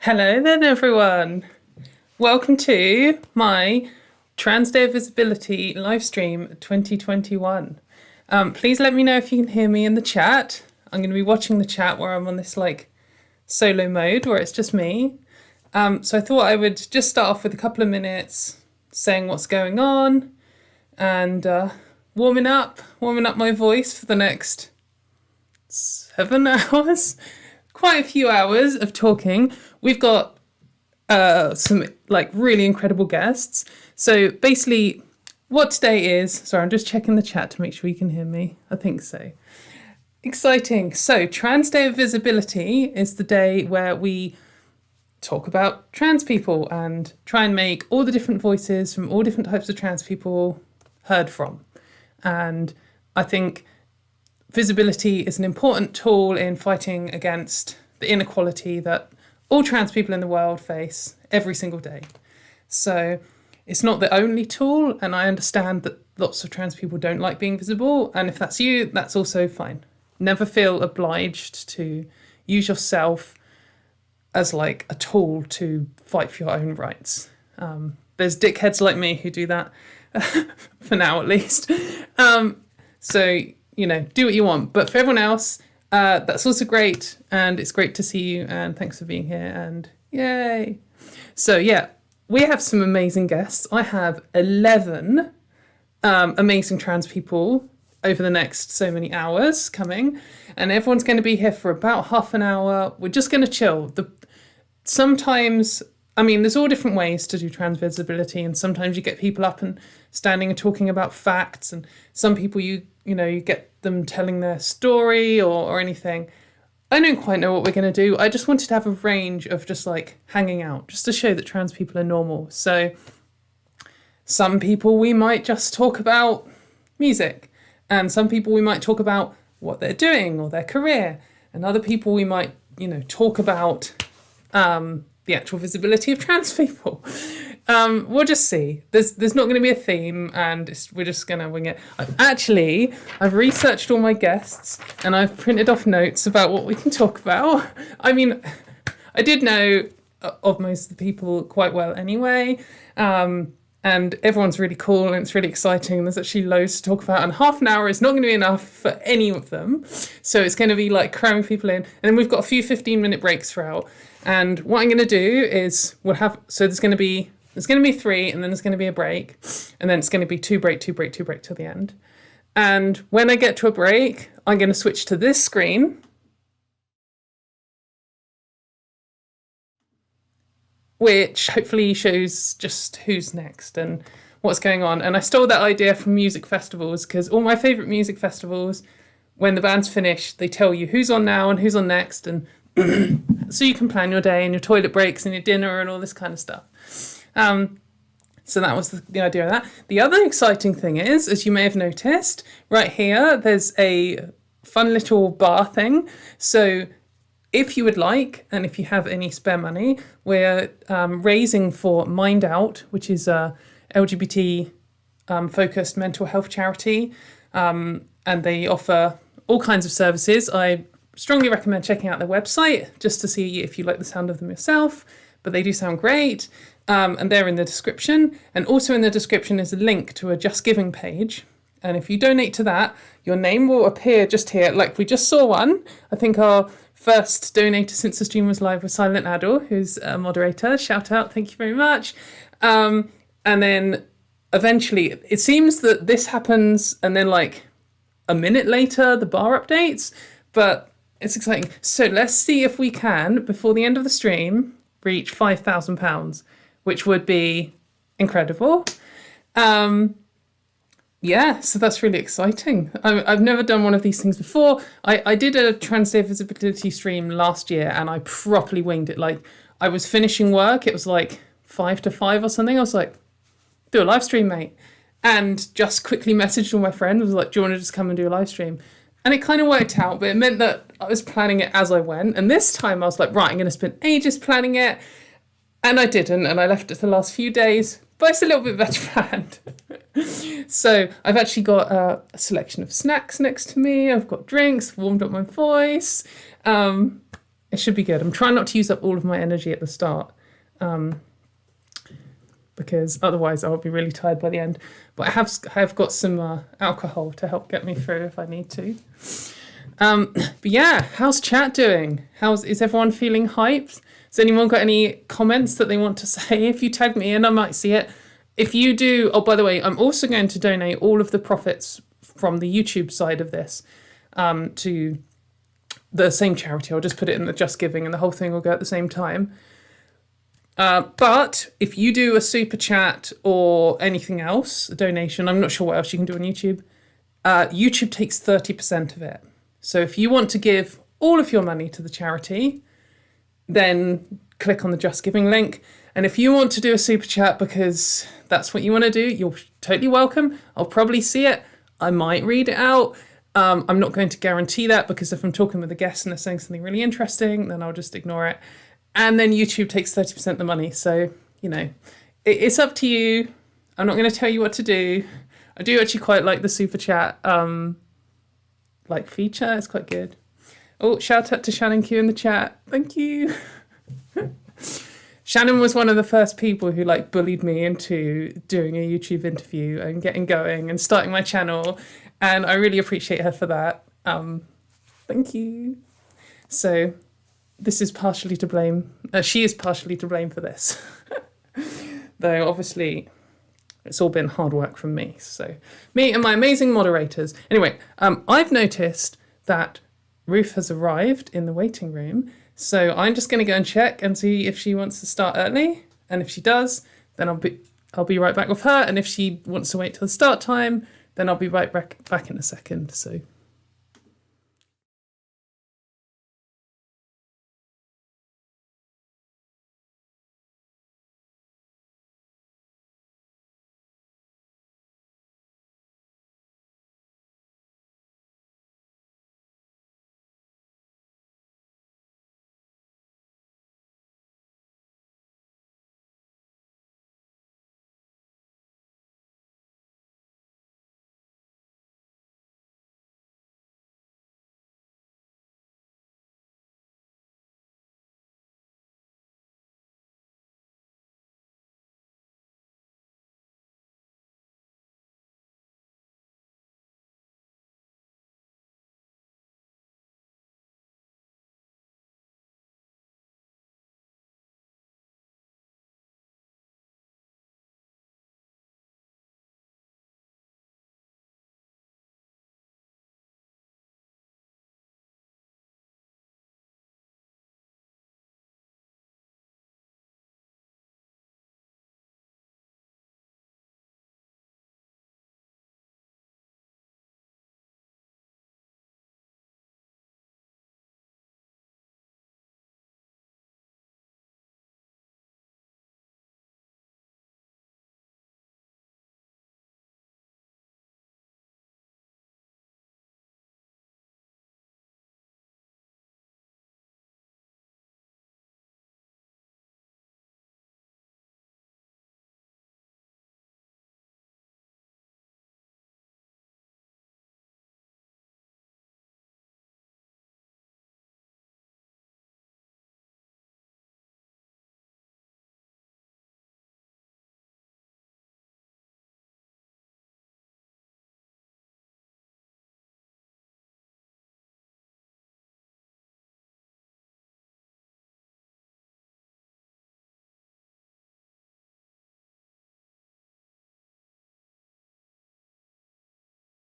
Hello then, everyone. Welcome to my Trans Day of Visibility live stream 2021. Please let me know if you can hear me in the chat. I'm going to be watching the chat where I'm on this solo mode where it's just me. So I thought I would just start off with a couple of minutes saying what's going on and warming up my voice for the next 7 hours. Quite a few hours of talking. We've got some really incredible guests. So basically what today is, sorry, I'm just checking the chat to make sure you can hear me. I think so. Exciting. So Trans Day of Visibility is the day where we talk about trans people and try and make all the different voices from all different types of trans people heard from. And I think visibility is an important tool in fighting against the inequality that all trans people in the world face every single day. So it's not the only tool, and I understand that lots of trans people don't like being visible, and if that's you, that's also fine. Never feel obliged to use yourself as a tool to fight for your own rights. There's dickheads like me who do that, for now at least. So do what you want. But for everyone else, that's also great. And it's great to see you. And thanks for being here. And yay. So yeah, we have some amazing guests. I have 11 amazing trans people over the next so many hours coming. And everyone's going to be here for about half an hour. We're just going to chill. Sometimes, there's all different ways to do trans visibility, and sometimes you get people up and standing and talking about facts, and some people you get them telling their story or anything. I don't quite know what we're going to do. I just wanted to have a range of just hanging out, just to show that trans people are normal. So some people we might just talk about music, and some people we might talk about what they're doing or their career, and other people we might talk about the actual visibility of trans people. We'll just see. There's not going to be a theme, and we're just going to wing it. I've researched all my guests, and I've printed off notes about what we can talk about. I did know of most of the people quite well anyway, and everyone's really cool, and it's really exciting. There's actually loads to talk about, and half an hour is not going to be enough for any of them. So it's going to be cramming people in, and then we've got a few 15-minute breaks throughout. And what I'm going to do is there's going to be 3, and then there's going to be a break, and then it's going to be 2 break till the end. And when I get to a break, I'm going to switch to this screen, which hopefully shows just who's next and what's going on. And I stole that idea from music festivals, because all my favourite music festivals, when the band's finished, they tell you who's on now and who's on next, and so you can plan your day and your toilet breaks and your dinner and all this kind of stuff. So that was the idea of that. The other exciting thing is, as you may have noticed, right here, there's a fun little bar thing. So if you would like, and if you have any spare money, we're raising for MindOut, which is a LGBT focused mental health charity. And they offer all kinds of services. I strongly recommend checking out their website just to see if you like the sound of them yourself, but they do sound great. And they're in the description. And also in the description is a link to a Just Giving page. And if you donate to that, your name will appear just here. We just saw one. I think our first donator since the stream was live was Silent Adel, who's a moderator. Shout out, thank you very much. And then eventually, it seems that this happens, and then a minute later, the bar updates. But it's exciting. So let's see if we can, before the end of the stream, reach £5,000, which would be incredible. So that's really exciting. I've never done one of these things before. I did a Trans Day Visibility stream last year, and I properly winged it. I was finishing work. It was 5 to 5 or something. I was do a live stream, mate. And just quickly messaged all my friends. I was do you want to just come and do a live stream? And it kind of worked out, but it meant that I was planning it as I went. And this time I was right, I'm going to spend ages planning it. And I didn't, and I left it the last few days, but it's a little bit better planned. So I've actually got a selection of snacks next to me. I've got drinks, warmed up my voice. It should be good. I'm trying not to use up all of my energy at the start, because otherwise I'll be really tired by the end. But I have got some alcohol to help get me through if I need to. But yeah, how's chat doing? Is everyone feeling hyped? Has anyone got any comments that they want to say? If you tag me in, I might see it. If you do, oh, by the way, I'm also going to donate all of the profits from the YouTube side of this to the same charity. I'll just put it in the Just Giving and the whole thing will go at the same time. But if you do a super chat or anything else, a donation, I'm not sure what else you can do on YouTube, YouTube takes 30% of it. So if you want to give all of your money to the charity, then click on the Just Giving link. And if you want to do a super chat because that's what you want to do, you're totally welcome. I'll probably see it. I might read it out. I'm not going to guarantee that, because if I'm talking with a guest and they're saying something really interesting, then I'll just ignore it. And then YouTube takes 30% of the money. So, it's up to you. I'm not going to tell you what to do. I do actually quite like the super chat feature. It's quite good. Oh, shout out to Shannon Q in the chat. Thank you. Shannon was one of the first people who bullied me into doing a YouTube interview and getting going and starting my channel. And I really appreciate her for that. Thank you. So this is partially to blame. She is partially to blame for this. Though obviously it's all been hard work from me. So me and my amazing moderators. Anyway, I've noticed that Ruth has arrived in the waiting room. So I'm just going to go and check and see if she wants to start early. And if she does, then I'll be right back with her. And if she wants to wait till the start time, then I'll be right back in a second. So.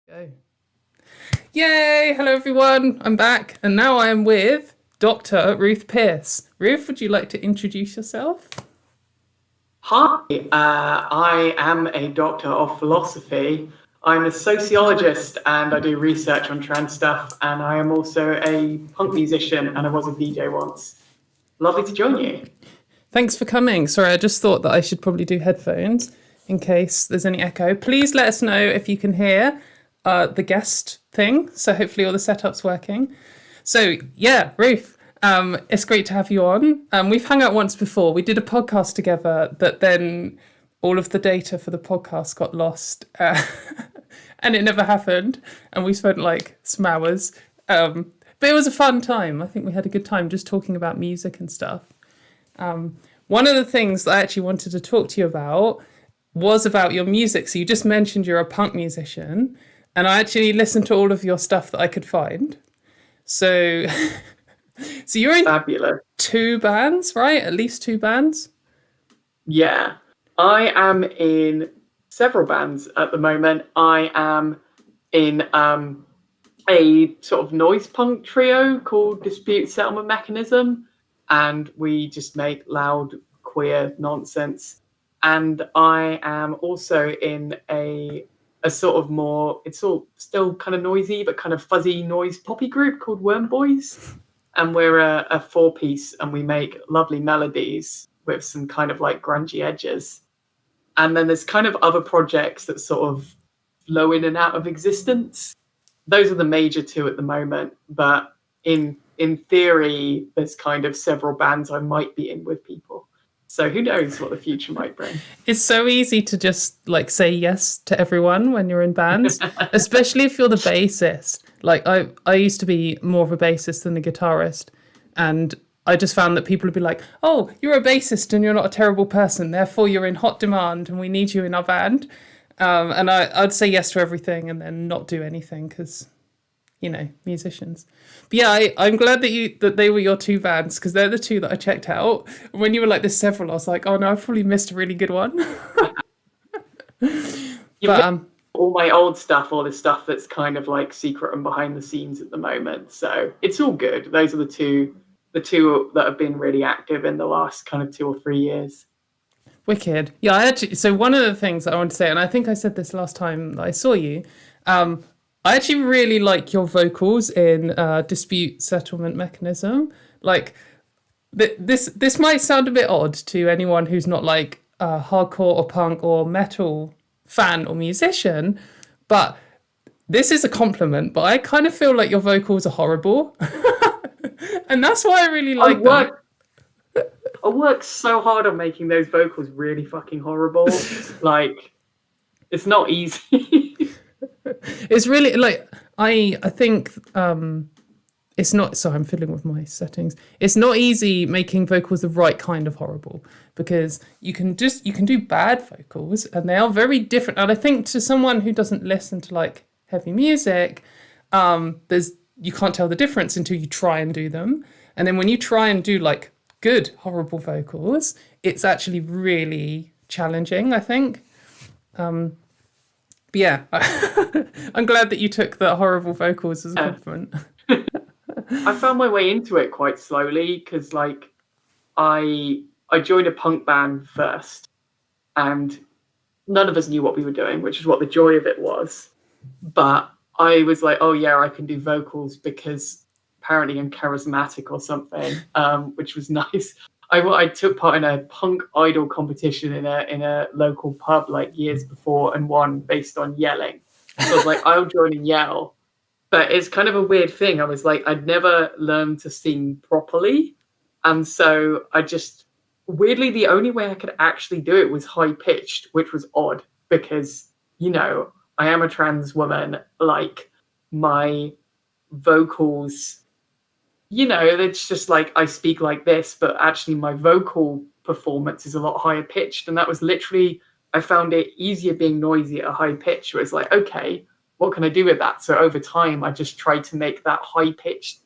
Go. Yay! Hello everyone, I'm back, and now I am with Dr. Ruth Pearce. Ruth, would you like to introduce yourself? Hi, I am a doctor of philosophy. I'm a sociologist and I do research on trans stuff, and I am also a punk musician and I was a DJ once. Lovely to join you. Thanks for coming. Sorry, I just thought that I should probably do headphones in case there's any echo. Please let us know if you can hear the guest thing. So hopefully all the setup's working. So yeah, Ruth, it's great to have you on. We've hung out once before. We did a podcast together that then all of the data for the podcast got lost and it never happened. And we spent like some hours But it was a fun time. I think we had a good time just talking about music and stuff. One of the things that I actually wanted to talk to you about was about your music. So you just mentioned you're a punk musician, and I actually listened to all of your stuff that I could find. So, so you're in Fabulous. 2 bands, right? At least 2 bands? Yeah. I am in several bands at the moment. I am in a sort of noise punk trio called Dispute Settlement Mechanism, and we just make loud queer nonsense. And I am also in a sort of more, it's all still kind of noisy but kind of fuzzy noise poppy group called Worm Boys, and we're a 4-piece, and we make lovely melodies with some kind of like grungy edges. And then there's kind of other projects that sort of flow in and out of existence. Those are the major 2 at the moment, but in theory, there's kind of several bands I might be in with people. So who knows what the future might bring. It's so easy to just like say yes to everyone when you're in bands, especially if you're the bassist. Like I used to be more of a bassist than a guitarist, and I just found that people would be like, oh, you're a bassist and you're not a terrible person, therefore you're in hot demand and we need you in our band. And I'd say yes to everything and then not do anything because, you know, musicians. But yeah, I'm glad that they were your 2 bands, because they're the 2 that I checked out. When you were like, there's several, I was like, oh no, I've probably missed a really good one. But all my old stuff, all this stuff that's kind of like secret and behind the scenes at the moment. So it's all good. Those are the two that have been really active in the last kind of 2 or 3 years. Wicked. Yeah, so one of the things that I want to say, and I think I said this last time that I saw you, I actually really like your vocals in Dispute Settlement Mechanism. Like, this might sound a bit odd to anyone who's not like a hardcore or punk or metal fan or musician, but this is a compliment, but I kind of feel like your vocals are horrible. And that's why I really like them. I work so hard on making those vocals really fucking horrible. Like, it's not easy. It's really like I think it's not, sorry, I'm fiddling with my settings. It's not easy making vocals the right kind of horrible, because you can do bad vocals and they are very different. And I think to someone who doesn't listen to like heavy music, you can't tell the difference until you try and do them. And then when you try and do like good horrible vocals, it's actually really challenging, I think. But yeah, I'm glad that you took the horrible vocals as a compliment. I found my way into it quite slowly, because like I joined a punk band first, and none of us knew what we were doing, which is what the joy of it was. But I was like, oh yeah, I can do vocals because apparently I'm charismatic or something, which was nice. I took part in a punk idol competition in a local pub like years before and won based on yelling. So I was like, I'll join and yell. But it's kind of a weird thing. I was like, I'd never learned to sing properly. And so I just, weirdly, the only way I could actually do it was high pitched, which was odd because, you know, I am a trans woman. Like, my vocals, you know, it's just like I speak like this, but actually my vocal performance is a lot higher pitched. And that was literally, I found it easier being noisy at a high pitch, where it's like, okay, what can I do with that? So over time, I just tried to make that high pitched,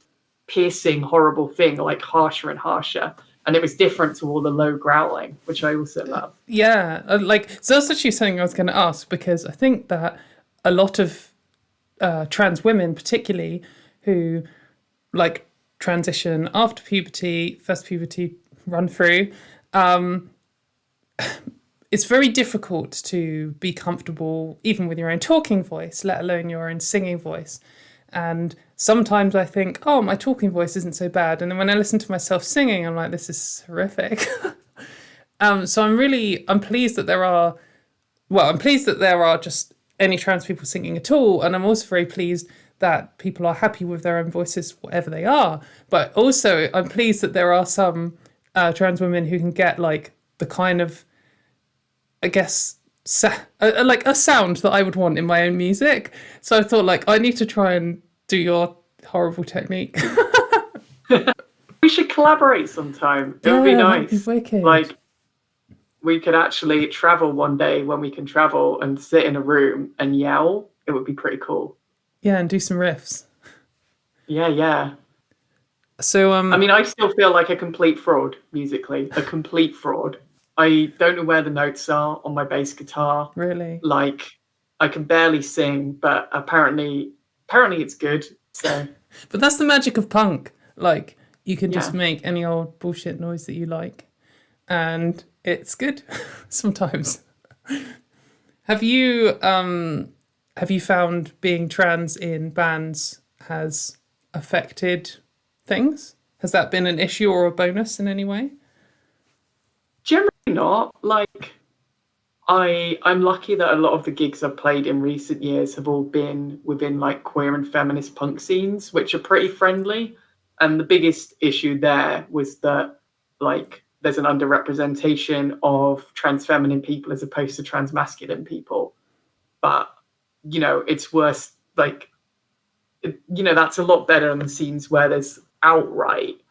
piercing, horrible thing like harsher and harsher. And it was different to all the low growling, which I also love. Yeah, like, so that's actually something I was going to ask, because I think that a lot of trans women, particularly, who like transition after puberty, first puberty run through, it's very difficult to be comfortable even with your own talking voice, let alone your own singing voice. And sometimes I think, oh, my talking voice isn't so bad. And then when I listen to myself singing, I'm like, this is horrific. So I'm pleased that I'm pleased that there are just any trans people singing at all. And I'm also very pleased that people are happy with their own voices, whatever they are. But also I'm pleased that there are some trans women who can get like the kind of, I guess, like a sound that I would want in my own music. So I thought, like, I need to try and do your horrible technique. We should collaborate sometime. It would be nice. That'd be wicked. Like, we could actually travel one day when we can travel and sit in a room and yell. It would be pretty cool. Yeah, and do some riffs. Yeah. So I mean, I still feel like a complete fraud musically. A complete fraud. I don't know where the notes are on my bass guitar. Really? Like, I can barely sing, but apparently it's good. So. But that's the magic of punk. Like, you can just make any old bullshit noise that you like, and it's good sometimes. Have you found being trans in bands has affected things? Has that been an issue or a bonus in any way? Generally not. Like, I'm lucky that a lot of the gigs I've played in recent years have all been within like queer and feminist punk scenes, which are pretty friendly. And the biggest issue there was that, like, there's an underrepresentation of trans feminine people as opposed to trans masculine people. But, you know, it's worse. Like, you know, that's a lot better than the scenes where there's outright,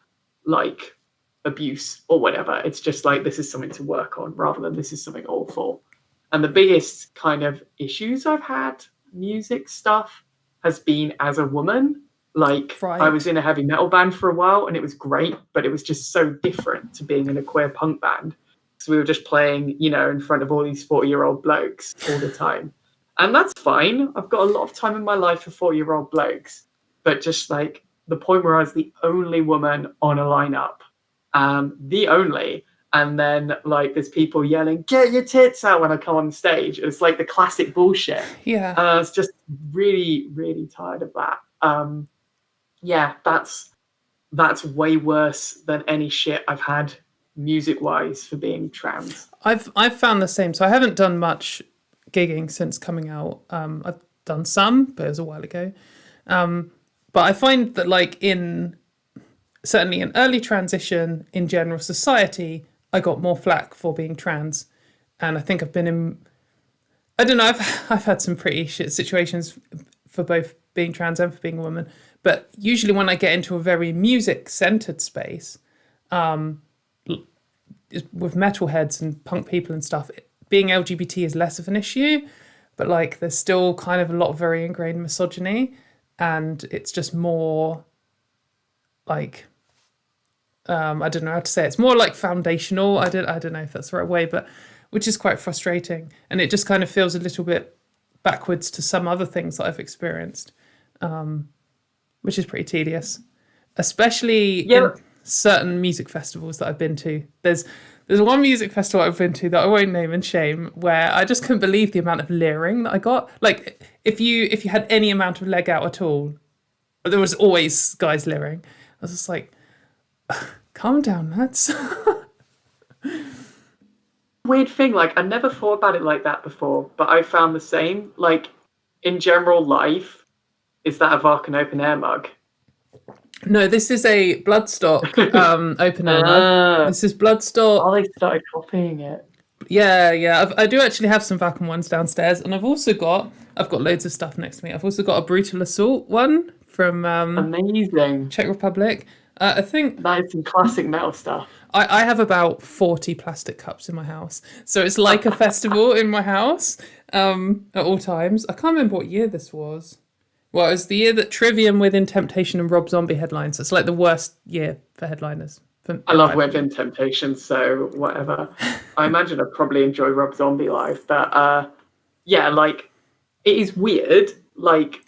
like, abuse or whatever. It's just like, this is something to work on rather than this is something awful. And the biggest kind of issues I've had, music stuff, has been as a woman. Like, right. I was in a heavy metal band for a while and it was great, but it was just so different to being in a queer punk band. So we were just playing, you know, in front of all these 40-year-old blokes all the time. And that's fine. I've got a lot of time in my life for 40-year-old blokes. But just like the point where I was the only woman on a lineup, the only, and then like there's people yelling, "Get your tits out" when I come on stage. It's like the classic bullshit. Yeah. I was just really, really tired of that. Yeah, that's way worse than any shit I've had music-wise for being trans. I've found the same. So I haven't done much gigging since coming out. I've done some, but it was a while ago. But I find that like certainly in early transition in general society, I got more flack for being trans. And I think I've been in, I don't know, I've had some pretty shit situations for both being trans and for being a woman. But usually when I get into a very music-centered space, with metalheads and punk people and stuff, being LGBT is less of an issue. But like there's still kind of a lot of very ingrained misogyny. And it's just more like, I don't know how to say it. It's more like foundational. I don't know if that's the right way, but which is quite frustrating. And it just kind of feels a little bit backwards to some other things that I've experienced, which is pretty tedious, especially in certain music festivals that I've been to. There's one music festival I've been to that I won't name and shame, where I just couldn't believe the amount of leering that I got. Like if you had any amount of leg out at all, there was always guys leering. I was just like, calm down, lads. Weird thing, like I never thought about it like that before, but I found the same. Like in general life, is that a Varken open air mug? No, this is a Bloodstock open air mug. This is Bloodstock. Oh, they started copying it. Yeah. I do actually have some Vacuum ones downstairs, and I've got loads of stuff next to me. I've also got a Brutal Assault one from amazing Czech Republic. I think that is some classic metal stuff. I have about 40 plastic cups in my house, so it's like a festival in my house at all times. I can't remember what year this was. Well, it was the year that Trivium, Within Temptation and Rob Zombie headlines. So it's like the worst year for headliners. I love Within Temptation, so whatever. I imagine I'd probably enjoy Rob Zombie live. But yeah, like, it is weird. Like,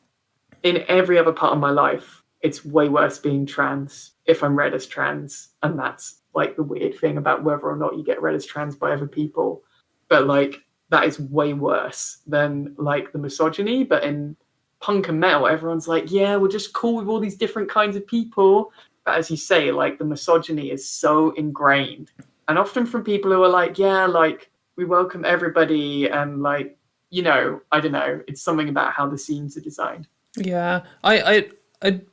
in every other part of my life, it's way worse being trans if I'm read as trans. And that's, like, the weird thing about whether or not you get read as trans by other people. But, like, that is way worse than, like, the misogyny. But in punk and metal, everyone's like, yeah, we're just cool with all these different kinds of people. But as you say, like the misogyny is so ingrained, and often from people who are like, yeah, like we welcome everybody, and like, you know, I don't know, it's something about how the scenes are designed. Yeah, I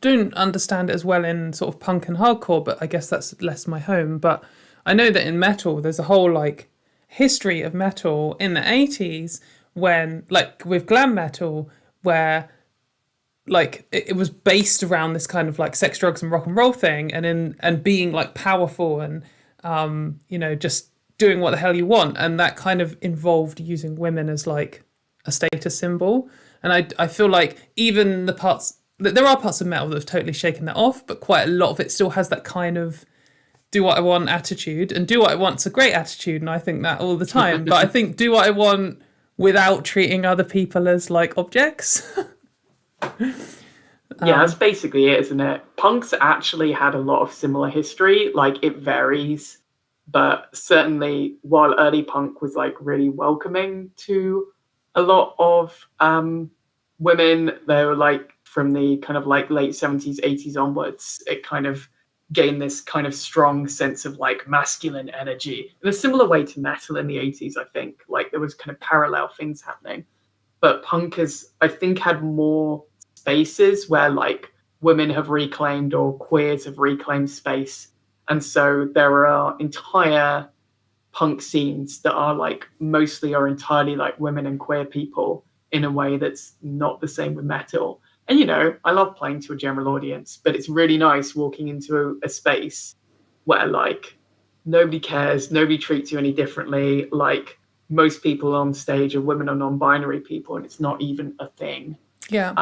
don't understand it as well in sort of punk and hardcore, but I guess that's less my home. But I know that in metal, there's a whole like history of metal in the 80s when, like with glam metal, where like it was based around this kind of like sex, drugs, and rock and roll thing, and being like powerful and just doing what the hell you want, and that kind of involved using women as like a status symbol. And I feel like even there are parts of metal that have totally shaken that off, but quite a lot of it still has that kind of do what I want attitude, and do what I want's a great attitude, and I think that all the time. But I think do what I want without treating other people as like objects. Yeah, that's basically it, isn't it? Punk's actually had a lot of similar history. Like, it varies, but certainly while early punk was like really welcoming to a lot of women, they were like from the kind of like late 70s, 80s onwards, it kind of gained this kind of strong sense of like masculine energy in a similar way to metal in the 80s. I think like there was kind of parallel things happening, but punk has, I think, had more spaces where like women have reclaimed or queers have reclaimed space. And so there are entire punk scenes that are like mostly or entirely like women and queer people in a way that's not the same with metal. And, I love playing to a general audience, but it's really nice walking into a space where like nobody cares, nobody treats you any differently. Like most people on stage are women or non-binary people, and it's not even a thing. Yeah.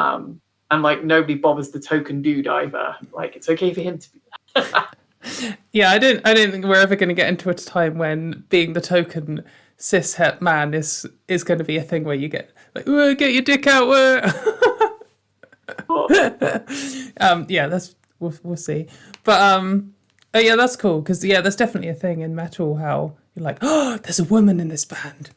And like nobody bothers the token dude either. Like it's okay for him to be. Yeah, I don't think we're ever going to get into a time when being the token cis het man is going to be a thing where you get like, get your dick out. Yeah, that's we'll see. But oh yeah, that's cool because yeah, there's definitely a thing in metal how you're like, oh, there's a woman in this band.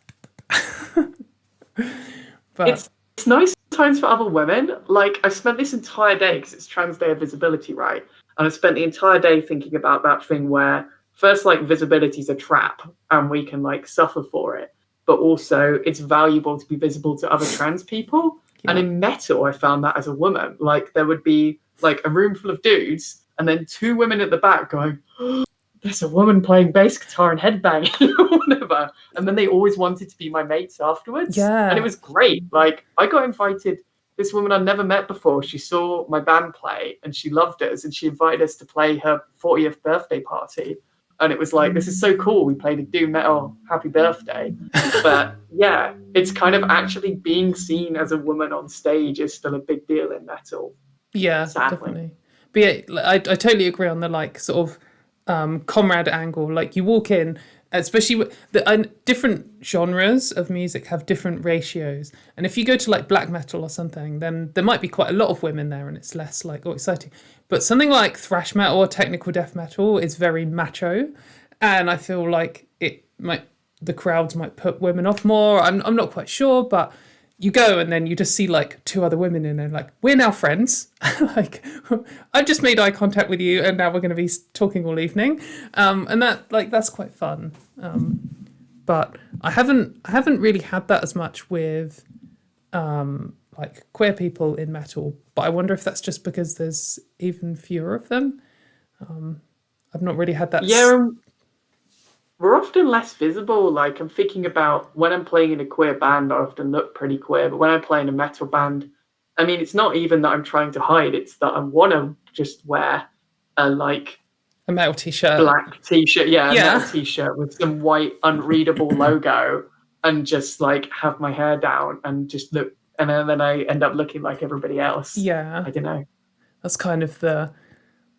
But it's nice sometimes for other women. Like I spent this entire day because it's Trans Day of Visibility, right? And I spent the entire day thinking about that thing where first, like, visibility is a trap and we can like suffer for it, but also it's valuable to be visible to other trans people. Yeah. And in metal, I found that as a woman, like there would be like a room full of dudes and then two women at the back going, oh, there's a woman playing bass guitar and headbanging or whatever. And then they always wanted to be my mates afterwards. Yeah. And it was great. Like I got invited. This woman I'd never met before, she saw my band play and she loved us and she invited us to play her 40th birthday party. And it was like, this is so cool. We played a doom metal happy birthday. But yeah, it's kind of actually being seen as a woman on stage is still a big deal in metal. Yeah, sadly. Definitely. But yeah, I totally agree on the like sort of comrade angle. Like you walk in, especially with different genres of music have different ratios. And if you go to like black metal or something, then there might be quite a lot of women there and it's less like exciting. But something like thrash metal or technical death metal is very macho. And I feel like the crowds might put women off more. I'm not quite sure, but you go and then you just see like two other women in there, like, we're now friends. Like, I've just made eye contact with you and now we're going to be talking all evening. And that's quite fun. But I haven't really had that as much with like queer people in metal. But I wonder if that's just because there's even fewer of them. I've not really had that. Yeah. We're often less visible. Like I'm thinking about when I'm playing in a queer band, I often look pretty queer. But when I play in a metal band, I mean, it's not even that I'm trying to hide. It's that I want to just wear a metal t-shirt, black t-shirt, a metal t-shirt with some white unreadable logo, and just like have my hair down and just look. And then I end up looking like everybody else. Yeah, I don't know. That's kind of the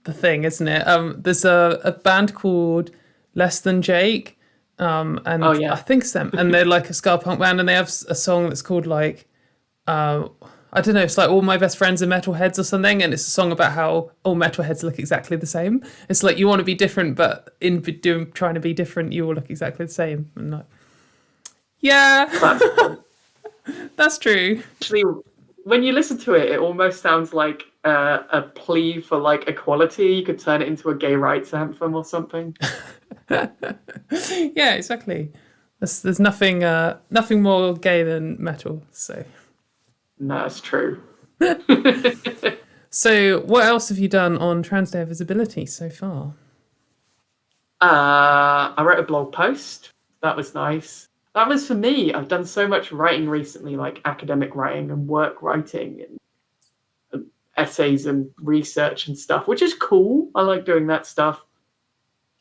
thing, isn't it? There's a band called Less Than Jake, and I think it's them, and they're like a ska punk band, and they have a song that's called like I don't know, it's like All My Best Friends Are Metalheads or something, and it's a song about how all metalheads look exactly the same. It's like you want to be different, but in trying to be different, you all look exactly the same. And like, yeah, that's true. Actually, when you listen to it, it almost sounds like a plea for like equality. You could turn it into a gay rights anthem or something. Yeah, exactly. There's nothing more gay than metal. So no, it's true. So what else have you done on Trans Day of Visibility so far? I wrote a blog post. That was nice. That was for me. I've done so much writing recently, like academic writing and work writing, and essays and research and stuff, which is cool. I like doing that stuff.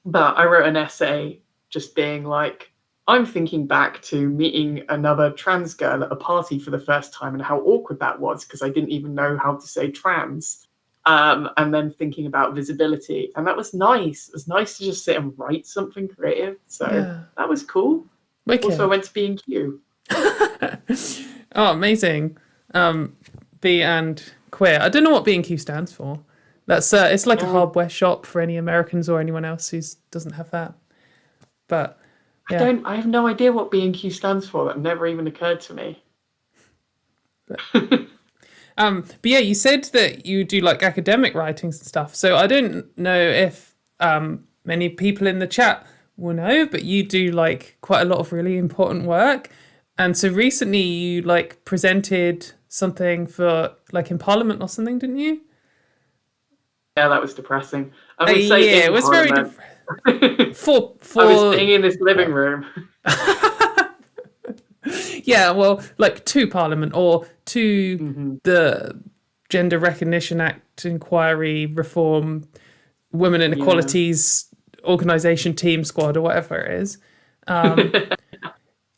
But I wrote an essay just being like, I'm thinking back to meeting another trans girl at a party for the first time and how awkward that was because I didn't even know how to say trans. And then thinking about visibility. And that was nice. It was nice to just sit and write something creative. So that was cool. Wicked. Also, I went to B&Q. Oh, amazing. B and queer. I don't know what B&Q stands for. That's it's like a hardware shop for any Americans or anyone else who doesn't have that. But yeah. I have no idea what B&Q stands for. That never even occurred to me. But yeah, you said that you do like academic writings and stuff. So I don't know if many people in the chat will know, but you do like quite a lot of really important work. And so recently you like presented something for like in Parliament or something, didn't you? Yeah, that was depressing. I would say it was Parliament. very for I was sitting in this living room. Yeah, well, like to Parliament or to the Gender Recognition Act inquiry reform, Women Inequalities organisation team squad or whatever it is.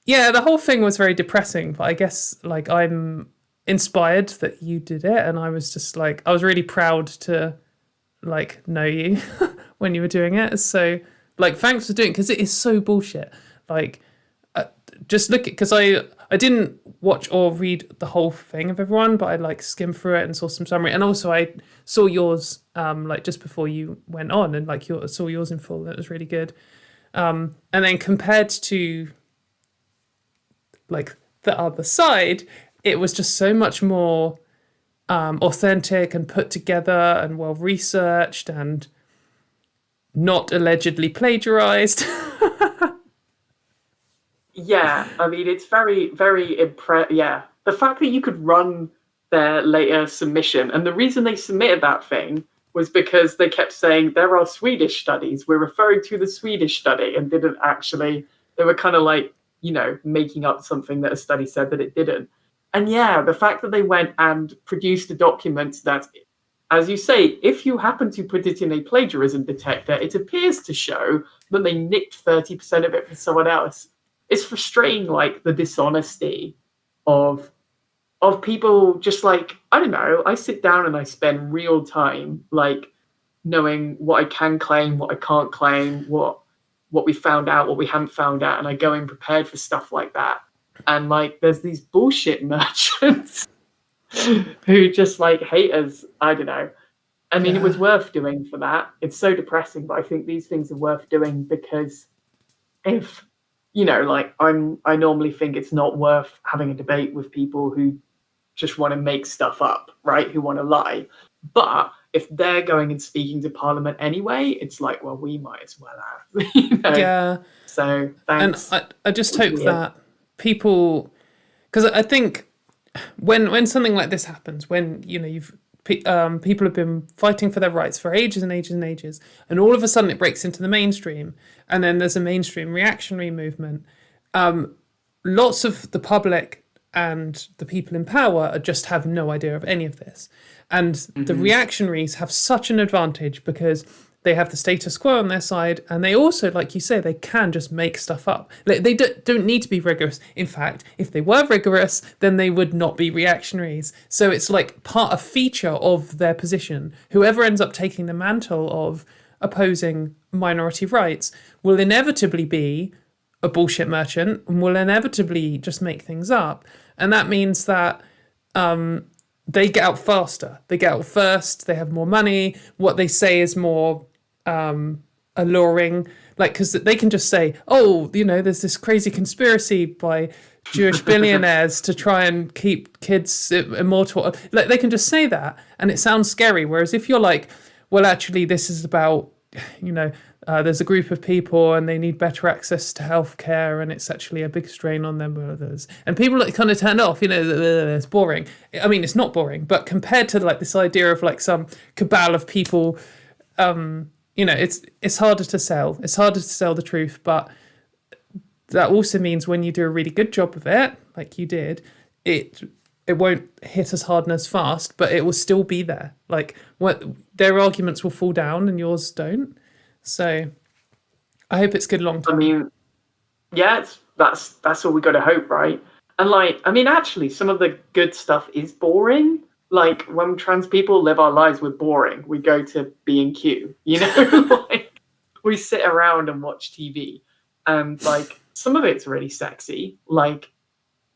Yeah, the whole thing was very depressing, but I guess like I'm inspired that you did it, and I was just like, I was really proud to like know you when you were doing it. So like, thanks for doing it, because it is so bullshit. Like, just look at, because I didn't watch or read the whole thing of everyone, but I like skimmed through it and saw some summary, and also I saw yours like just before you went on, and like saw yours in full. That was really good. And then compared to like the other side, it was just so much more authentic and put together and well researched and not allegedly plagiarized. Yeah, I mean, it's very, very Yeah, the fact that you could run their later submission, and the reason they submitted that thing was because they kept saying there are Swedish studies. We're referring to the Swedish study, and didn't actually. They were kind of like, making up something that a study said that it didn't. And yeah, the fact that they went and produced a document that, as you say, if you happen to put it in a plagiarism detector, it appears to show that they nicked 30% of it from someone else. It's frustrating, like the dishonesty of people. Just like, I don't know, I sit down and I spend real time like knowing what I can claim, what I can't claim, what we found out, what we haven't found out, and I go in prepared for stuff like that. And like, there's these bullshit merchants who just like hate us. I don't know. I mean, it was worth doing for that. It's so depressing, but I think these things are worth doing because if, like I normally think it's not worth having a debate with people who just want to make stuff up, right? Who want to lie. But if they're going and speaking to Parliament anyway, it's like, well, we might as well have. Yeah. So thanks. And I just hope that people, because I think when something like this happens, when you've people have been fighting for their rights for ages and ages and ages, and all of a sudden it breaks into the mainstream, and then there's a mainstream reactionary movement. Lots of the public and the people in power just have no idea of any of this, and the reactionaries have such an advantage because they have the status quo on their side, and they also, like you say, they can just make stuff up. They don't need to be rigorous. In fact, if they were rigorous, then they would not be reactionaries. So it's like a feature of their position. Whoever ends up taking the mantle of opposing minority rights will inevitably be a bullshit merchant and will inevitably just make things up. And that means that they get out faster. They get out first. They have more money. What they say is more alluring, like, because they can just say, oh, there's this crazy conspiracy by Jewish billionaires to try and keep kids immortal. Like, they can just say that and it sounds scary. Whereas if you're like, well, actually this is about, there's a group of people and they need better access to healthcare and it's actually a big strain on them, and people like kind of turn off, it's boring. I mean, it's not boring, but compared to like this idea of like some cabal of people, it's harder to sell. It's harder to sell the truth, but that also means when you do a really good job of it, like you did, it it won't hit as hard and as fast, but it will still be there. Like what their arguments will fall down and yours don't. So I hope it's good long term. I mean, yeah, that's all we got to hope, right? And like, I mean, actually, some of the good stuff is boring. Like when trans people live our lives, we're boring. We go to B&Q, you know, like we sit around and watch TV, and like some of it's really sexy. Like,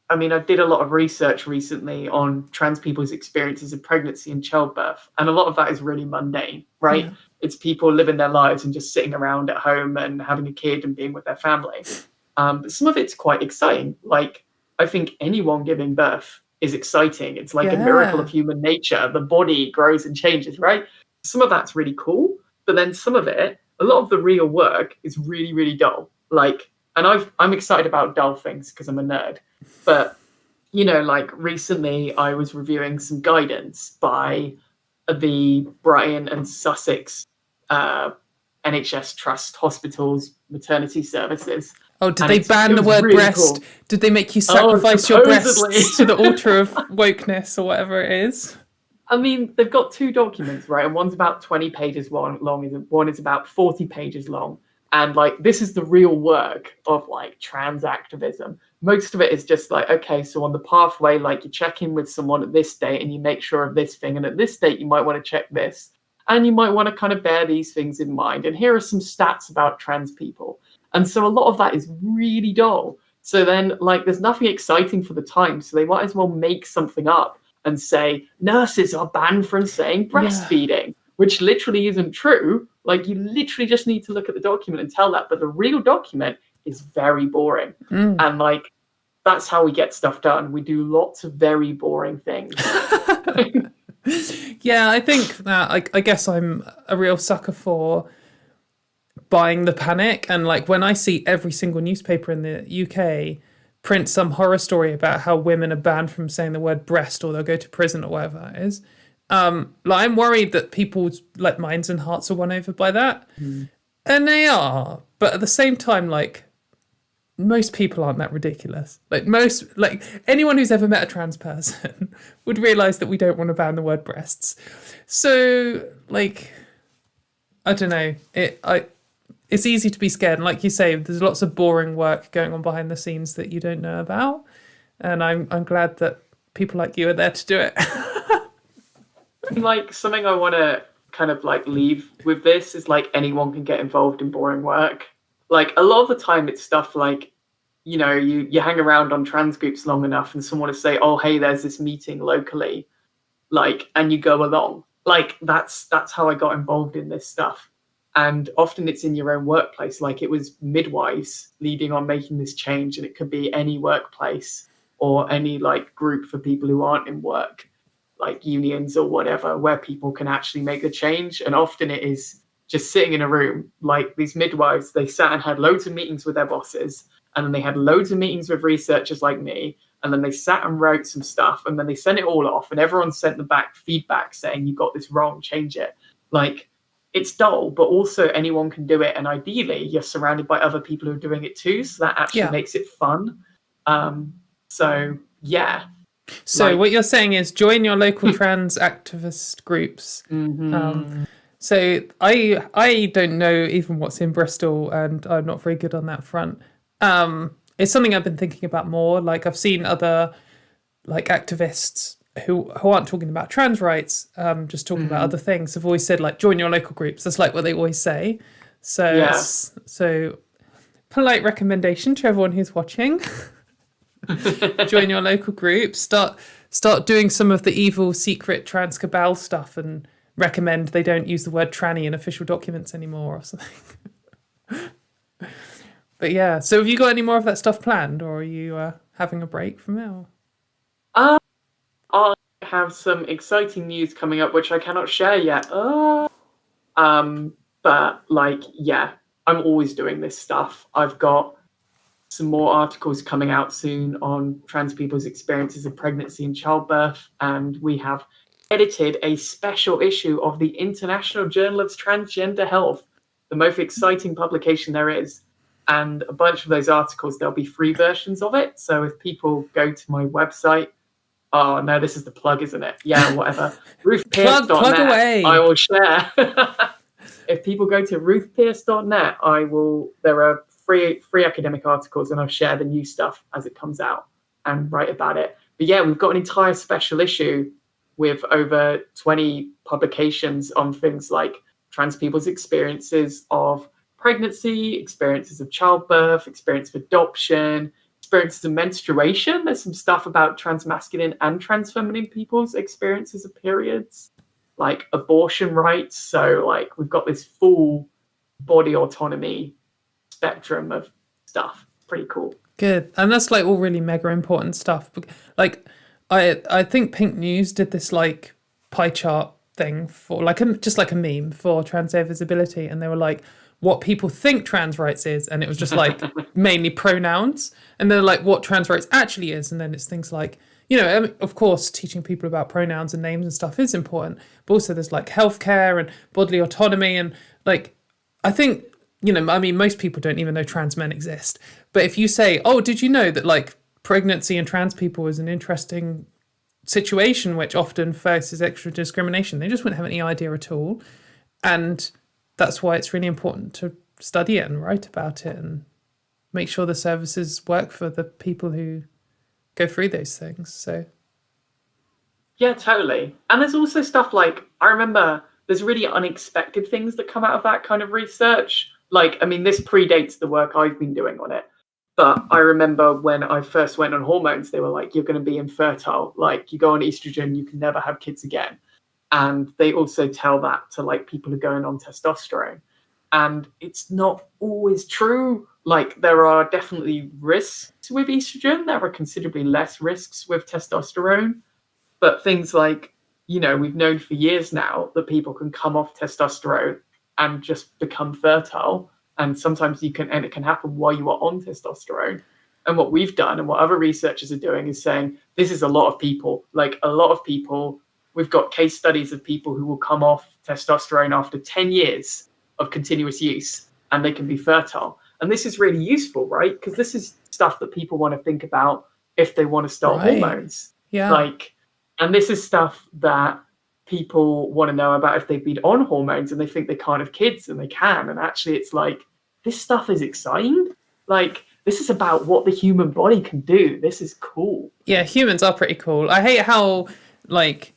I mean, I did a lot of research recently on trans people's experiences of pregnancy and childbirth, and a lot of that is really mundane, right? Yeah. It's people living their lives and just sitting around at home and having a kid and being with their family. But some of it's quite exciting. Like, I think anyone giving birth is exciting. It's like a miracle of human nature. The body grows and changes, right? Some of that's really cool, but then some of it, a lot of the real work is really, really dull. Like, and I'm excited about dull things because I'm a nerd. But, you know, like recently I was reviewing some guidance by the Brighton and Sussex NHS Trust Hospitals Maternity Services. Oh, did they ban the word really breast? Cool. Did they make you sacrifice your breasts to the altar of wokeness or whatever it is? I mean, they've got 2 documents, right? And one's about 20 pages long, one is about 40 pages long. And like, this is the real work of like trans activism. Most of it is just like, okay, so on the pathway, like you check in with someone at this date and you make sure of this thing. And at this date, you might want to check this. And you might want to kind of bear these things in mind. And here are some stats about trans people. And so a lot of that is really dull. So then like, there's nothing exciting for the time. So they might as well make something up and say, nurses are banned from saying breastfeeding, which literally isn't true. Like, you literally just need to look at the document and tell that. But the real document is very boring. And like, that's how we get stuff done. We do lots of very boring things. Yeah, I think that I guess I'm a real sucker for buying the panic. And like, when I see every single newspaper in the UK print some horror story about how women are banned from saying the word breast or they'll go to prison or whatever it is, like, I'm worried that people's like minds and hearts are won over by that. And they are, but at the same time, like, most people aren't that ridiculous. Like anyone who's ever met a trans person would realize that we don't want to ban the word breasts. So like, I don't know, it's easy to be scared. And like you say, there's lots of boring work going on behind the scenes that you don't know about. And I'm glad that people like you are there to do it. Like, something I want to kind of like leave with this is like, anyone can get involved in boring work. Like, a lot of the time it's stuff like, you know, you hang around on trans groups long enough and someone will say, oh, hey, there's this meeting locally, like, and you go along. Like, that's how I got involved in this stuff. And often it's in your own workplace. Like, it was midwives leading on making this change, and it could be any workplace or any like group for people who aren't in work, like unions or whatever, where people can actually make a change. And often it is just sitting in a room. Like, these midwives, they sat and had loads of meetings with their bosses, and then they had loads of meetings with researchers like me, and then they sat and wrote some stuff, and then they sent it all off, and everyone sent them back feedback saying, you got this wrong, change it. Like, it's dull, but also anyone can do it, and ideally you're surrounded by other people who are doing it too, so that actually makes it fun. So yeah. So what you're saying is join your local trans activist groups. So I don't know even what's in Bristol, and I'm not very good on that front. It's something I've been thinking about more. Like, I've seen other like activists who aren't talking about trans rights, just talking about other things, have always said like, join your local groups. That's like what they always say. So so polite recommendation to everyone who's watching. Join your local group, start doing some of the evil secret trans cabal stuff, and recommend they don't use the word tranny in official documents anymore or something. But yeah, so have you got any more of that stuff planned, or are you having a break from it? I have some exciting news coming up which I cannot share yet. But like, yeah, I'm always doing this stuff. I've got some more articles coming out soon on trans people's experiences of pregnancy and childbirth, and we have edited a special issue of the International Journal of Transgender Health, the most exciting publication there is. And a bunch of those articles, there'll be free versions of it. So if people go to my website, Oh no, this is the plug, isn't it? Yeah, whatever. Plug RuthPearce.net. away. I will share. If people go to RuthPearce.net, there are free academic articles, and I'll share the new stuff as it comes out and write about it. But yeah, we've got an entire special issue with over 20 publications on things like trans people's experiences of pregnancy, experiences of childbirth, experience of adoption, experiences of menstruation. There's some stuff about transmasculine and transfeminine people's experiences of periods, like abortion rights. So like we've got this full body autonomy spectrum of stuff. Pretty cool. Good. And that's like all really mega important stuff. Like I think Pink News did this like pie chart thing for like just like a meme for trans day visibility, and they were like, what people think trans rights is, and it was just like mainly pronouns, and then like what trans rights actually is, and then it's things like, you know, of course teaching people about pronouns and names and stuff is important, but also there's like healthcare and bodily autonomy, and like I think, you know, I mean, most people don't even know trans men exist, but if you say, oh, did you know that like pregnancy and trans people is an interesting situation which often faces extra discrimination, they just wouldn't have any idea at all. And that's why it's really important to study it and write about it and make sure the services work for the people who go through those things. So yeah, totally. And there's also stuff like, I remember there's really unexpected things that come out of that kind of research. Like, I mean, this predates the work I've been doing on it. But I remember when I first went on hormones, they were like, you're going to be infertile. Like, you go on estrogen, you can never have kids again. And they also tell that to like people who are going on testosterone. And it's not always true. Like, there are definitely risks with estrogen. There are considerably less risks with testosterone. But things like, you know, we've known for years now that people can come off testosterone and just become fertile. And sometimes it can happen while you are on testosterone. And what we've done and what other researchers are doing is saying, this is a lot of people, like a lot of people. We've got case studies of people who will come off testosterone after 10 years of continuous use, and they can be fertile. And this is really useful, right? Because this is stuff that people want to think about if they want to start hormones. Yeah. Like, and this is stuff that people want to know about if they've been on hormones and they think they can't have kids, and they can. And actually it's like, this stuff is exciting. Like, this is about what the human body can do. This is cool. Yeah, humans are pretty cool. I hate how like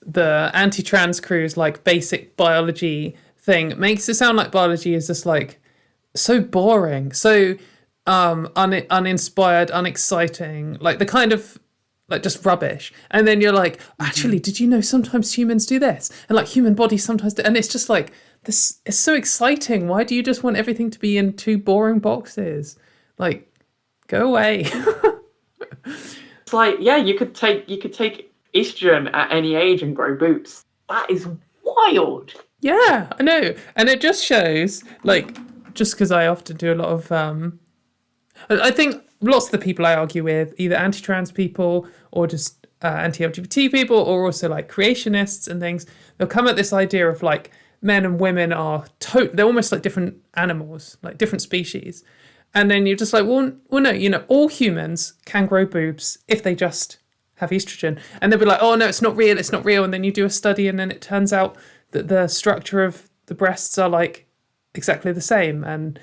the anti-trans crew's like basic biology thing makes it sound like biology is just like so boring, so uninspired, unexciting, like the kind of like just rubbish. And then you're like, actually, did you know sometimes humans do this? And like human bodies sometimes do, and it's just like, this is so exciting. Why do you just want everything to be in two boring boxes? Like, go away. It's like, yeah, you could take estrogen at any age and grow boobs. That is wild. Yeah, I know. And it just shows, like, just because I often do a lot of I think lots of the people I argue with, either anti-trans people or just anti-LGBT people, or also like creationists and things, they'll come at this idea of like men and women are they're almost like different animals, like different species. And then you're just like, well, no, you know, all humans can grow boobs if they just have estrogen. And they'll be like, oh no, it's not real. And then you do a study and then it turns out that the structure of the breasts are like exactly the same. And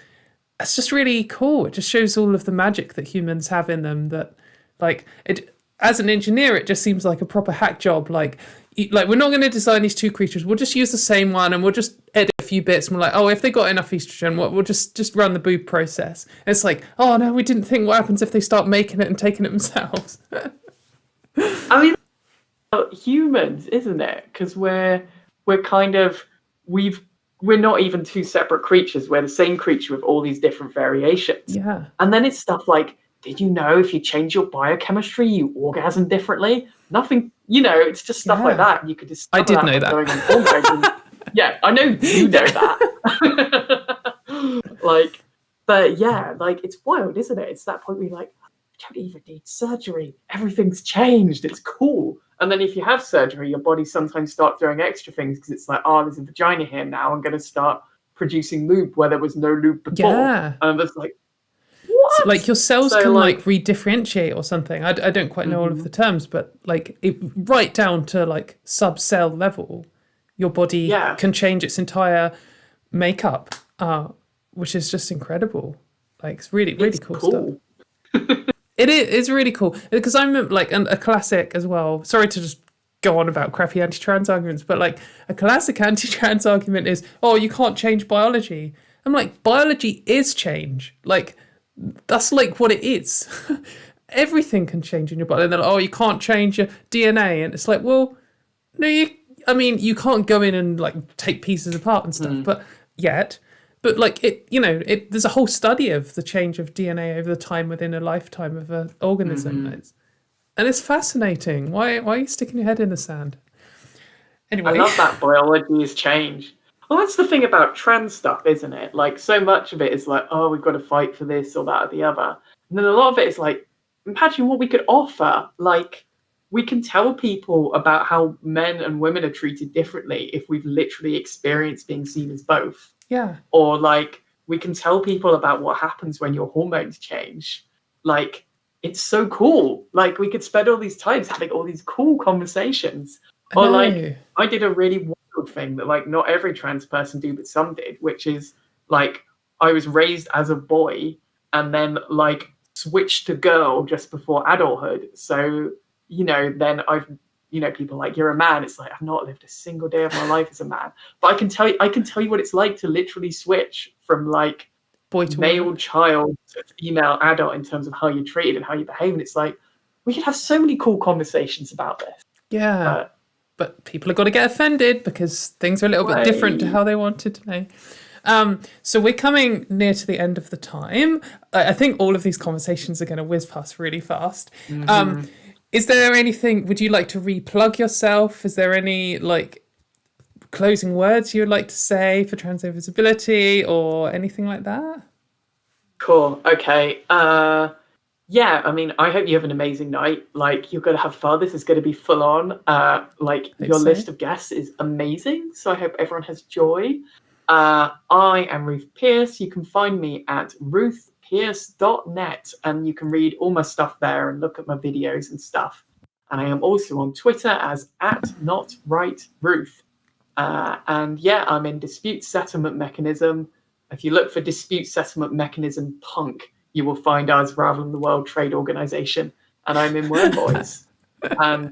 it's just really cool. It just shows all of the magic that humans have in them, that like it, as an engineer, it just seems like a proper hack job. Like we're not going to design these two creatures. We'll just use the same one and we'll just edit a few bits. And we're like, oh, if they got enough estrogen, we'll just run the boob process. And it's like, oh no, we didn't think what happens if they start making it and taking it themselves. I mean, humans, isn't it? Because we're not even two separate creatures. We're the same creature with all these different variations. Yeah. And then it's stuff like, did you know if you change your biochemistry, you orgasm differently? Nothing, you know, it's just stuff like that. You could just. I did know that. Going on hormones. Yeah, I know you know that. Like, but yeah, like it's wild, isn't it? It's that point where you're like, I don't even need surgery. Everything's changed. It's cool. And then if you have surgery, your body sometimes starts doing extra things because it's like, oh, there's a vagina here now. I'm going to start producing lube where there was no lube before. Yeah. And it's like, what? Like your cells So, can like, redifferentiate or something. I don't quite know all of the terms, but like right down to like sub-cell level, your body yeah, can change its entire makeup, which is just incredible. Like it's really, really it's cool stuff. cool. It is, it's really cool because I'm like a classic as well. Sorry to just go on about crappy anti-trans arguments, but like a classic anti-trans argument is, oh, you can't change biology. I'm like, biology is change. Like that's like what it is. Everything can change in your body. And they're like, oh, you can't change your DNA. And it's like, well, no, I mean, you can't go in and like take pieces apart and stuff, but yet. But like it, there's a whole study of the change of DNA over the time within a lifetime of an organism. And it's fascinating. Why are you sticking your head in the sand? Anyway. I love that biology is change. Well, that's the thing about trans stuff, isn't it? Like, so much of it is like, oh, we've got to fight for this or that or the other. And then a lot of it is like, imagine what we could offer. Like, we can tell people about how men and women are treated differently if we've literally experienced being seen as both. Yeah. Or like, we can tell people about what happens when your hormones change. Like, it's so cool. Like, we could spend all these times having all these cool conversations. Or like, I did a really wild thing that like not every trans person do, but some did, which is like I was raised as a boy and then like switched to girl just before adulthood. So, then I've, people like, you're a man. It's like, I've not lived a single day of my life as a man. But I can tell you what it's like to literally switch from like boy to male woman. child to female adult in terms of how you're treated and how you behave. And it's like, we could have so many cool conversations about this. Yeah. But people have got to get offended because things are a little bit different to how they wanted to know. So we're coming near to the end of the time. I think all of these conversations are going to whiz past really fast. Is there anything, would you like to re-plug yourself? Is there any like closing words you would like to say for Trans Day Visibility or anything like that? Cool. Okay. Yeah, I mean, I hope you have an amazing night. Like, you're going to have fun. This is going to be full on. Your list of guests is amazing. So I hope everyone has joy. I am Ruth Pearce. You can find me at ruthpearce.net and you can read all my stuff there and look at my videos and stuff. And I am also on Twitter as @NotRightRuth. And yeah, I'm in Dispute Settlement Mechanism. If you look for Dispute Settlement Mechanism Punk, you will find us rather than the World Trade Organization. And I'm in Worm Boys. And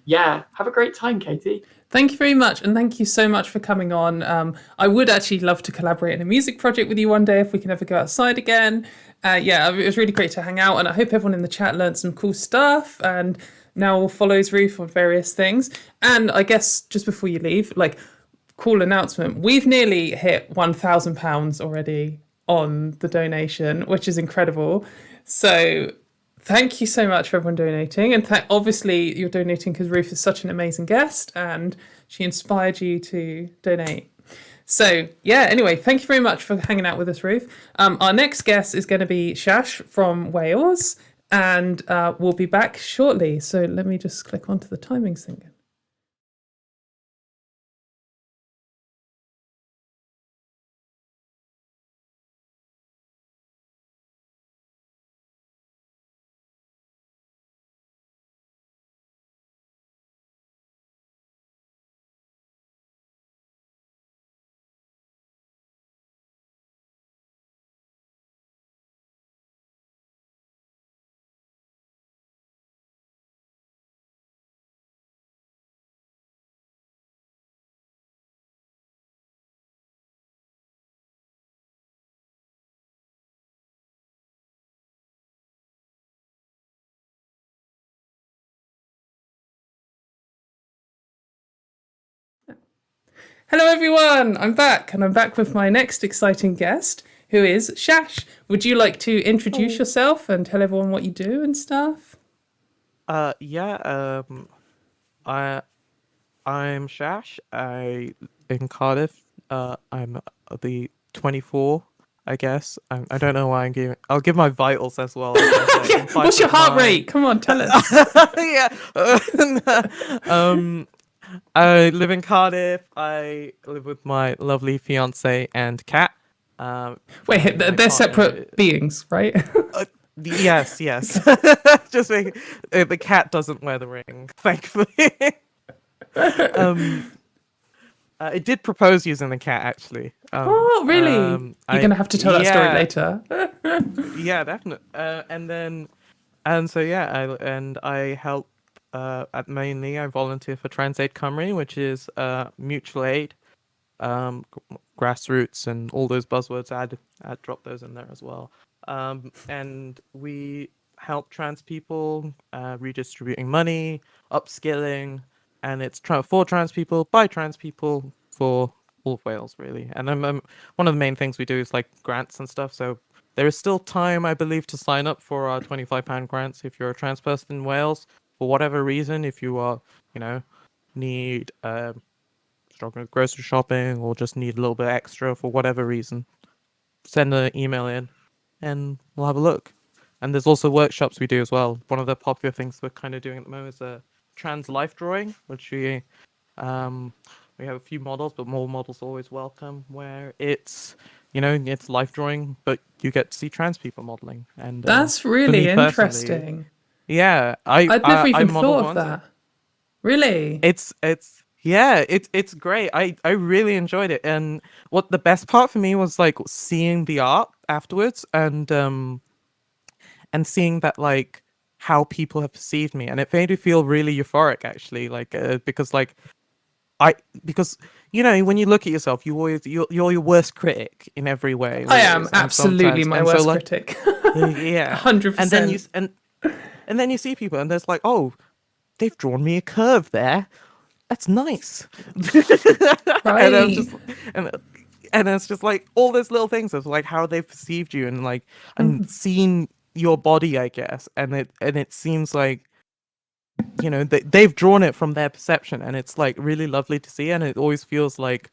yeah, have a great time, Katie. Thank you very much. And thank you so much for coming on. I would actually love to collaborate in a music project with you one day if we can ever go outside again. Yeah, it was really great to hang out. And I hope everyone in the chat learned some cool stuff and now follows Ruth on various things. And I guess just before you leave, like, cool announcement. We've nearly hit £1,000 already on the donation, which is incredible. So thank you so much for everyone donating. And obviously you're donating because Ruth is such an amazing guest and she inspired you to donate. So yeah, anyway, thank you very much for hanging out with us, Ruth. Our next guest is going to be Shash from Wales and we'll be back shortly. So let me just click onto the timings thing again. Hello everyone, I'm back and I'm back with my next exciting guest who is Shash. Would you like to introduce yourself and tell everyone what you do and stuff? Yeah, I'm Shash. In Cardiff. I'm the 24, I guess. I don't know why I'm giving. I'll give my vitals as well. What's your heart rate? Come on, tell us. Yeah. I live in Cardiff. I live with my lovely fiance and cat. Wait, and my they're partner separate beings, right? Yes. Just make the cat doesn't wear the ring, thankfully. It did propose using the cat, actually. Oh, really? You're gonna have to tell that story later. Yeah, definitely. And so yeah, I help. Mainly, I volunteer for Trans Aid Cymru, which is mutual aid, grassroots, and all those buzzwords. I'd drop those in there as well. And we help trans people, redistributing money, upskilling, and it's for trans people by trans people for all of Wales, really. And one of the main things we do is like grants and stuff. So there is still time, I believe, to sign up for our £25 grants if you're a trans person in Wales for whatever reason. If you are, need struggling with grocery shopping or just need a little bit extra for whatever reason, send an email in and we'll have a look. And there's also workshops we do as well. One of the popular things we're kind of doing at the moment is a trans life drawing, which we have a few models, but more models always welcome, where it's it's life drawing, but you get to see trans people modeling. And that's really interesting. Yeah, I'd never even modeled thought of once. that. Really? It's great. I really enjoyed it. And what the best part for me was like seeing the art afterwards and seeing that like how people have perceived me, and it made me feel really euphoric actually, like because when you look at yourself, you're your worst critic in every way. I am always, absolutely my worst critic. Yeah, 100%. And then you see people, and there's like, oh, they've drawn me a curve there. That's nice. Right. And it's just like all those little things of like how they've perceived you and like and seen your body, I guess. And it seems like they've drawn it from their perception, and it's like really lovely to see. And it always feels like,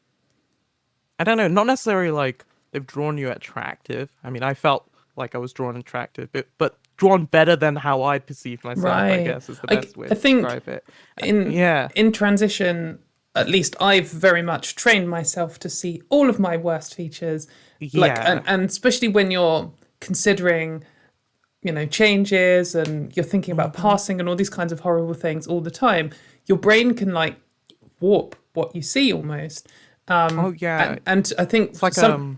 I don't know, not necessarily like they've drawn you attractive. I mean, I felt like I was drawn attractive, but drawn better than how I perceived myself, right. I guess is the best way to describe it. In transition, at least I've very much trained myself to see all of my worst features. Yeah. And especially when you're considering, changes and you're thinking about passing and all these kinds of horrible things all the time, your brain can like warp what you see almost. And I think it's like sorry,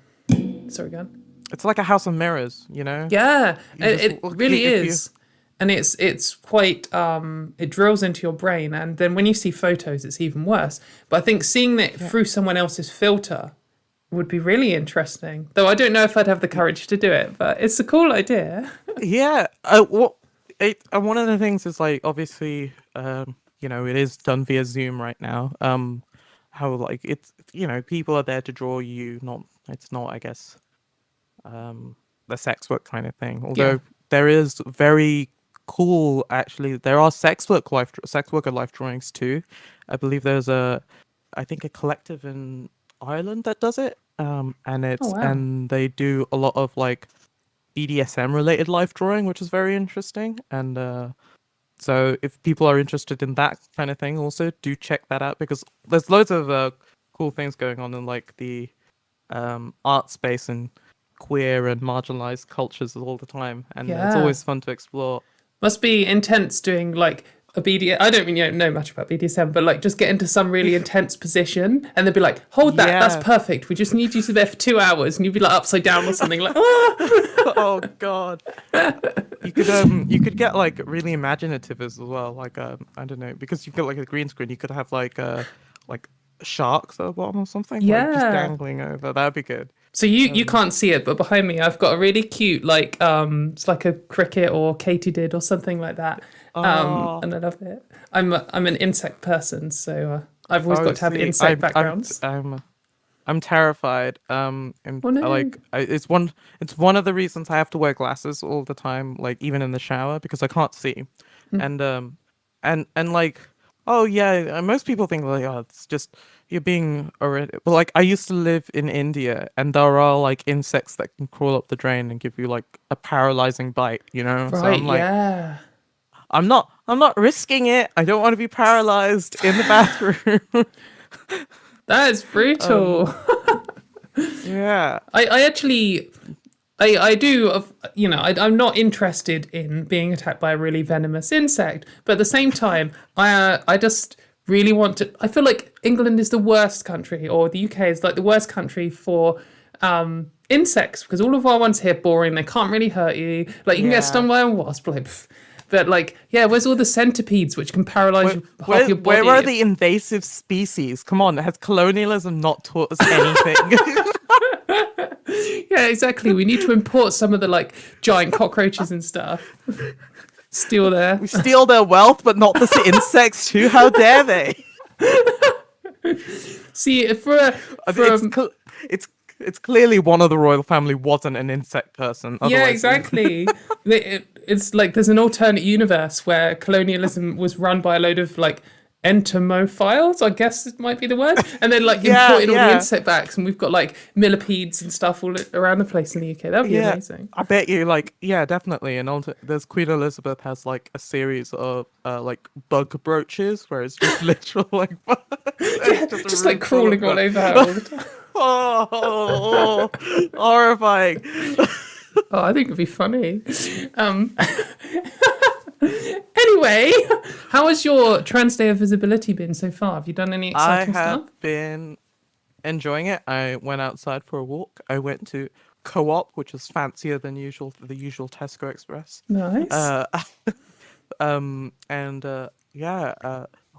go on. It's like a house of mirrors, Yeah, it really is. And it's quite, it drills into your brain. And then when you see photos, it's even worse. But I think seeing it through someone else's filter would be really interesting. Though I don't know if I'd have the courage to do it, but it's a cool idea. Yeah. One of the things is like, obviously, it is done via Zoom right now. How like it's, people are there to draw you, it's not, I guess, the sex work kind of thing. Although there is very cool, actually, there are sex worker life drawings too. I believe there's a collective in Ireland that does it. And they do a lot of like BDSM related life drawing, which is very interesting. And so if people are interested in that kind of thing, also do check that out, because there's loads of cool things going on in like the art space and queer and marginalized cultures all the time, and it's always fun to explore. Must be intense doing like a BDSM. I don't really know much about BDSM, but like just get into some really intense position and they'd be like, hold that, that's perfect. We just need you to there for 2 hours, and you'd be like upside down or something like, oh god. You could get like really imaginative as well, like I don't know, because you've got like a green screen, you could have like sharks at the bottom or something, like just dangling over. That'd be good. So you can't see it, but behind me I've got a really cute like it's like a cricket or katydid or something like that. And I love it. I'm an insect person, so I've always got to have insect backgrounds. I'm terrified. It's one of the reasons I have to wear glasses all the time, like even in the shower, because I can't see. And like, oh yeah, most people think like, oh, it's just you're being already. But like, I used to live in India, and there are like insects that can crawl up the drain and give you like a paralyzing bite. Right? So I'm like, I'm not risking it. I don't want to be paralyzed in the bathroom. That is brutal. Yeah. I actually, I do, I'm not interested in being attacked by a really venomous insect, but at the same time, I just really want to. I feel like England is the worst country, or the UK is like the worst country for insects, because all of our ones here are boring. They can't really hurt you. Like you can get stung by a wasp, like. Pff. But like, yeah, where's all the centipedes which can paralyze half your body? Where are the invasive species? Come on, has colonialism not taught us anything? Yeah, exactly. We need to import some of the like giant cockroaches and stuff. Steal their. We steal their wealth, but not the insects too. How dare they? See, it's clearly one of the royal family wasn't an insect person. Yeah, exactly. It's like there's an alternate universe where colonialism was run by a load of like entomophiles, I guess it might be the word, and then like imported all the insect backs, and we've got like millipedes and stuff all around the place in the UK. That'd be amazing. I bet you, like, definitely. And there's Queen Elizabeth has like a series of like bug brooches where it's just literal like just like crawling all over her all the time. Oh, horrifying. Oh, I think it'd be funny. Anyway, how has your Trans Day of Visibility been so far? Have you done any exciting stuff? I have been enjoying it. I went outside for a walk. I went to Co-op, which is fancier than the usual Tesco Express. Nice.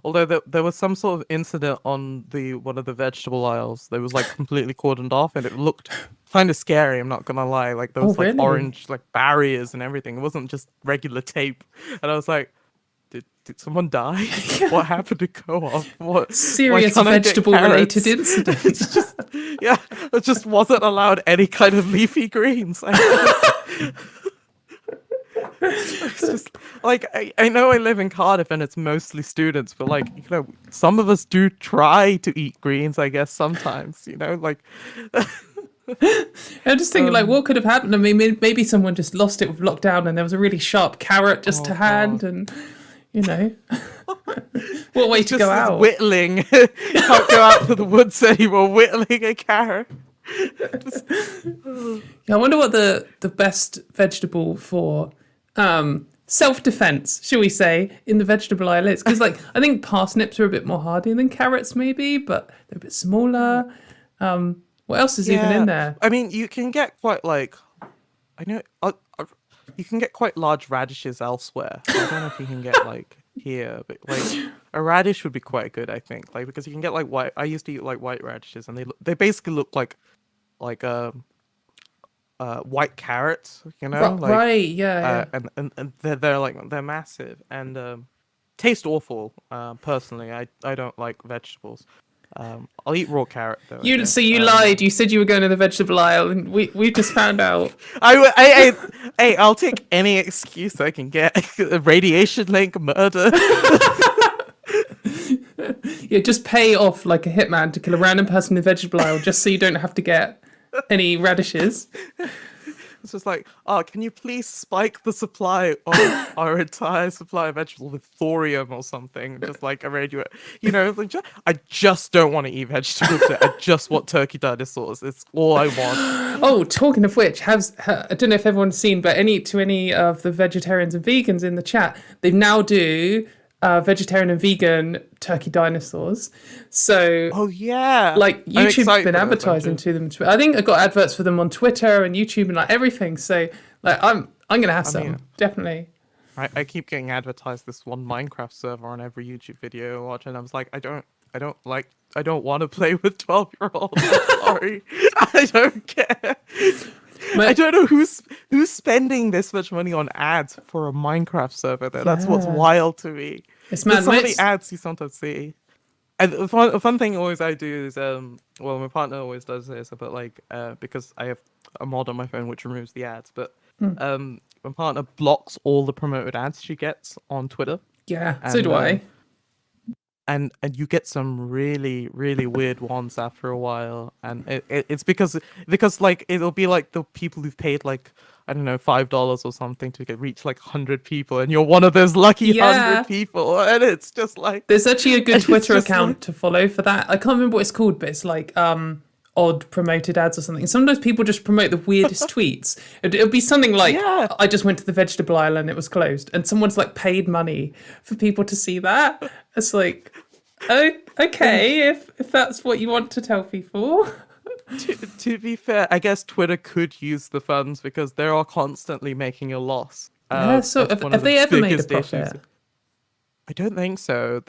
Although there was some sort of incident on one of the vegetable aisles that was like completely cordoned off, and it looked kind of scary. I'm not gonna lie. Like there was like orange like barriers and everything. It wasn't just regular tape. And I was like, did someone die? What happened to Co-op? What serious vegetable related incident? It's just it just wasn't allowed any kind of leafy greens. It's just like I know I live in Cardiff and it's mostly students, but like, you know, some of us do try to eat greens, I guess, sometimes, you know, like I'm just thinking like what could have happened. I mean, maybe someone just lost it with lockdown and there was a really sharp carrot just to hand, and you know, what way to go out? Whittling. Can't go out to the woods anymore, whittling a carrot. I wonder what the best vegetable for self-defense, shall we say, in the vegetable aisle is, because like I think parsnips are a bit more hardy than carrots maybe, but they're a bit smaller. What else is even in there? I mean, you can get quite like, I know you can get quite large radishes elsewhere. I don't know if you can get like here, but like a radish would be quite good, I think, like because you can get like white. I used to eat like white radishes, and they basically look like white carrots, you know, right? Yeah. And they're massive and taste awful. Personally, I don't like vegetables. I'll eat raw carrot though. You lied. You said you were going to the vegetable aisle, and we just found out. I'll take any excuse I can get. Radiation link, murder. Yeah, just pay off like a hitman to kill a random person in the vegetable aisle, just so you don't have to get any radishes. It's just like, can you please spike the supply of our entire supply of vegetables with thorium or something? Just like a radio, you know, like I just don't want to eat vegetables. I just want turkey dinosaurs. It's all I want. Oh, talking of which, I don't know if everyone's seen, but any of the vegetarians and vegans in the chat, they now do vegetarian and vegan turkey dinosaurs. So like YouTube's been advertising to them. I think I got adverts for them on Twitter and YouTube and like everything. So like I'm gonna have some, definitely. I keep getting advertised this one Minecraft server on every YouTube video I watch, and I was like, I don't want to play with 12-year-olds. I'm sorry. I don't care. I don't know who's spending this much money on ads for a Minecraft server though. That's what's wild to me. It's mad. Some of the ads you sometimes see. And the fun thing always I do is my partner always does this, but like because I have a mod on my phone which removes the ads, but my partner blocks all the promoted ads she gets on Twitter. Yeah, so do I. And you get some really, really weird ones after a while, and it's because like it'll be like the people who've paid like, I don't know, $5 or something to reach like 100 people, and you're one of those lucky 100 people, and it's just like there's actually a good Twitter account to follow for that. I can't remember what it's called, but it's like odd promoted ads or something. Sometimes people just promote the weirdest tweets. It'll be something like, Yeah. I just went to the vegetable aisle and it was closed. And someone's like paid money for people to see that. It's like, oh, okay, if that's what you want to tell people. To be fair, I guess Twitter could use the funds because they are constantly making a loss. Yeah, so That's one have of the they ever made a biggest issues. profit? I don't think so.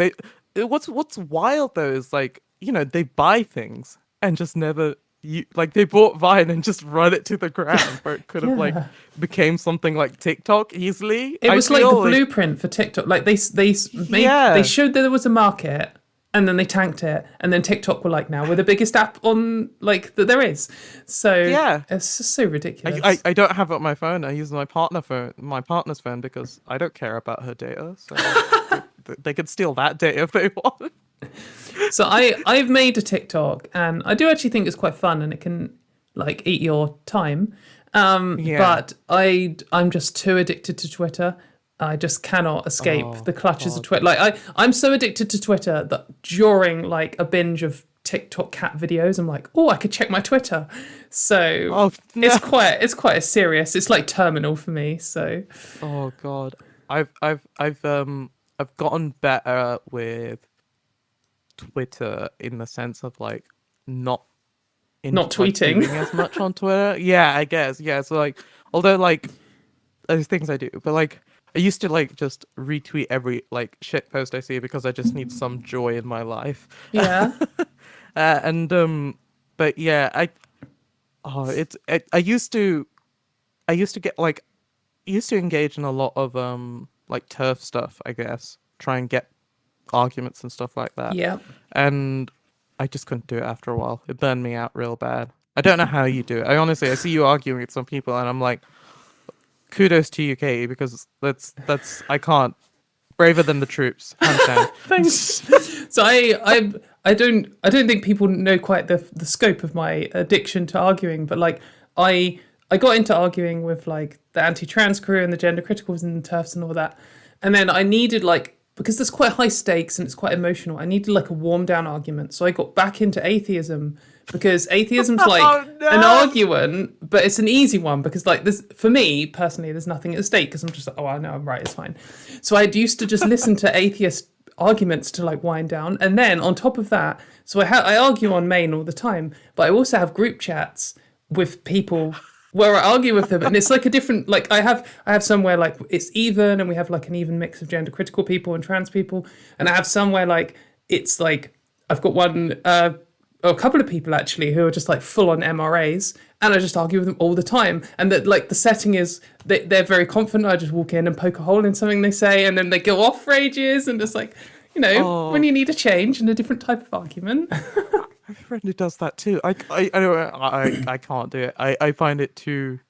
What's wild though is like, they buy things and just never like they bought Vine and just run it to the ground where it could have like Yeah. became something like TikTok easily. It I was like the feel blueprint for TikTok. Like they made, Yeah. they showed that there was a market, and then they tanked it, and then TikTok were like, now we're the biggest app on like that there is. So Yeah. it's just so ridiculous. I don't have it on my phone. I use my partner's phone because I don't care about her data. So they could steal that data if they want. So I've made a TikTok, and I do actually think it's quite fun, and it can like eat your time. Yeah. But I'm just too addicted to Twitter. I just cannot escape the clutches of Twitter. Like I'm so addicted to Twitter that during like a binge of TikTok cat videos, I'm like, oh, I could check my Twitter. So no. it's quite a serious. It's like terminal for me. So Oh God, I've gotten better with Twitter in the sense of like not tweeting. doing as much on Twitter. Yeah, I guess. Yeah, so like although like there's things I do, but like I used to like just retweet every like shit post I see because I just need some joy in my life. Yeah. But yeah, I used to engage in a lot of like turf stuff, I guess. Try and get arguments and stuff like that. Yeah. And I just couldn't do it after a while. It burned me out real bad. I don't know how you do it. I see you arguing with some people and I'm like, kudos to you, Katie, because that's I can't. Braver than the troops, hands down. Thanks. So I don't think people know quite the scope of my addiction to arguing, but like I got into arguing with like the anti-trans crew and the gender criticals and the TERFs and all that, and then I needed like, because there's quite high stakes and it's quite emotional, I needed like a warm down argument. So I got back into atheism, because atheism's like an argument, but it's an easy one because like this, for me personally, there's nothing at stake because I'm just like, oh, I know I'm right, it's fine. So I used to just listen to atheist arguments to like wind down, and then on top of that, so I argue on Main all the time, but I also have group chats with people where I argue with them, and it's like a different, like I have somewhere like it's even, and we have like an even mix of gender critical people and trans people, and I have somewhere like it's like I've got one a couple of people actually who are just like full on MRAs, and I just argue with them all the time, and that like the setting is they're very confident. I just walk in and poke a hole in something they say, and then they go off for ages, and just like, when you need a change and a different type of argument. I have a friend who does that too. I can't do it. I find it too.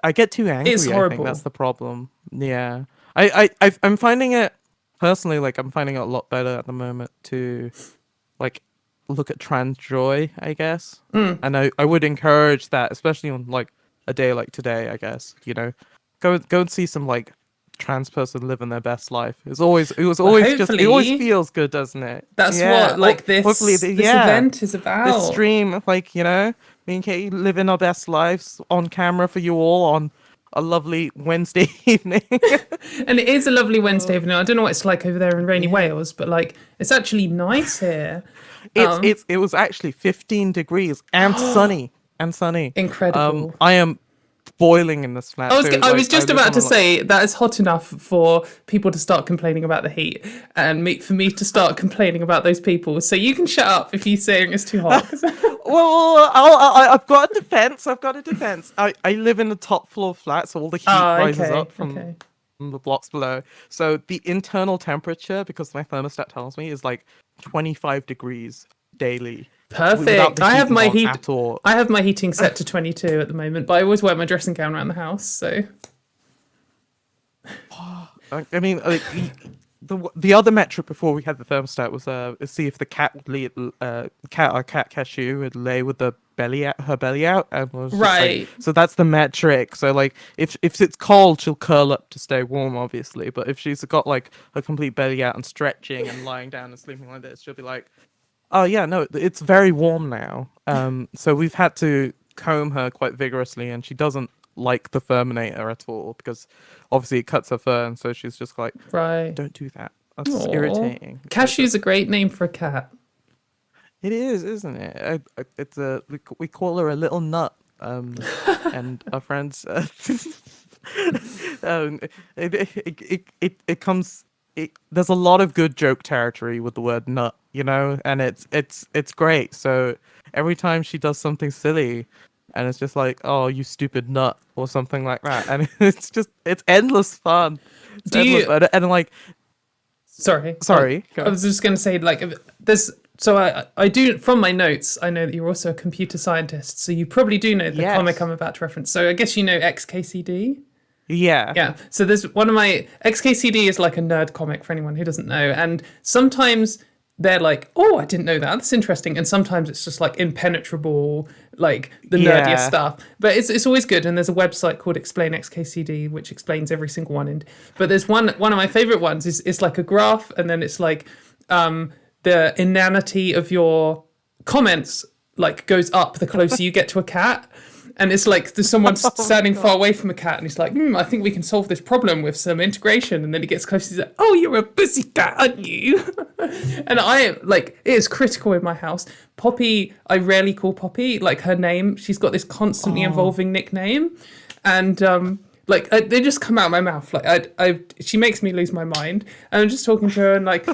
I get too angry. It's horrible. I think that's the problem. Yeah. I'm finding it personally. Like I'm finding it a lot better at the moment to, like, look at trans joy, I guess. And I would encourage that, especially on like a day like today, I guess, go and see some like trans person living their best life. It always feels good, doesn't it? That's what like this event is about. This stream, like, me and Katie living our best lives on camera for you all on a lovely Wednesday evening. And it is a lovely Wednesday evening. I don't know what it's like over there in rainy Wales, but like it's actually nice here. It was actually 15 degrees and sunny. Incredible. I am boiling in this flat. I was just about to say that is hot enough for people to start complaining about the heat, and for me to start complaining about those people. So you can shut up if you're saying it's too hot. Well, I've got a defense. I live in the top floor flat, so all the heat rises up from the blocks below. So the internal temperature, because my thermostat tells me, is like 25 degrees daily. Perfect. I have my heating set to 22 at the moment, but I always wear my dressing gown around the house. So, I mean, like, the other metric before we had the thermostat was see if the cat would cashew would lay with her belly out, and was right. Like, so that's the metric. So like, if it's cold, she'll curl up to stay warm, obviously. But if she's got like a complete belly out and stretching and lying down and sleeping like this, she'll be like, Oh yeah, no, it's very warm now. So we've had to comb her quite vigorously, and she doesn't like the Furminator at all because obviously it cuts her fur, and so she's just like, Right. "Don't do that. That's Aw. irritating." Cashew's a great name for a cat. It is, isn't it? It's a we call her a little nut. And our friends. Um, it comes. There's a lot of good joke territory with the word nut, you know, and it's great. So every time she does something silly, and it's just like, "Oh, you stupid nut," or something like that, and it's endless fun. It's Do endless you- fun. And like, Sorry. sorry, go I on. was just going to say, like, there's. So I do, from my notes, I know that you're also a computer scientist, so you probably do know the Yes. comic I'm about to reference. So I guess you know XKCD? Yeah. Yeah. So there's one of my XKCD is like a nerd comic for anyone who doesn't know, and sometimes they're like, "Oh, I didn't know that. That's interesting," and sometimes it's just like impenetrable, like the nerdiest Yeah. stuff. But it's always good. And there's a website called Explain XKCD which explains every single one. And but there's one of my favorite ones is it's like a graph, and then it's like the inanity of your comments like goes up the closer you get to a cat. And it's like there's someone standing far away from a cat, and he's like, I think we can solve this problem with some integration. And then he gets close, he's like, "Oh, you're a pussy cat, aren't you?" And I like, it is critical in my house. Poppy, I rarely call Poppy, like her name. She's got this constantly evolving nickname, and they just come out of my mouth. Like she makes me lose my mind. And I'm just talking to her, and like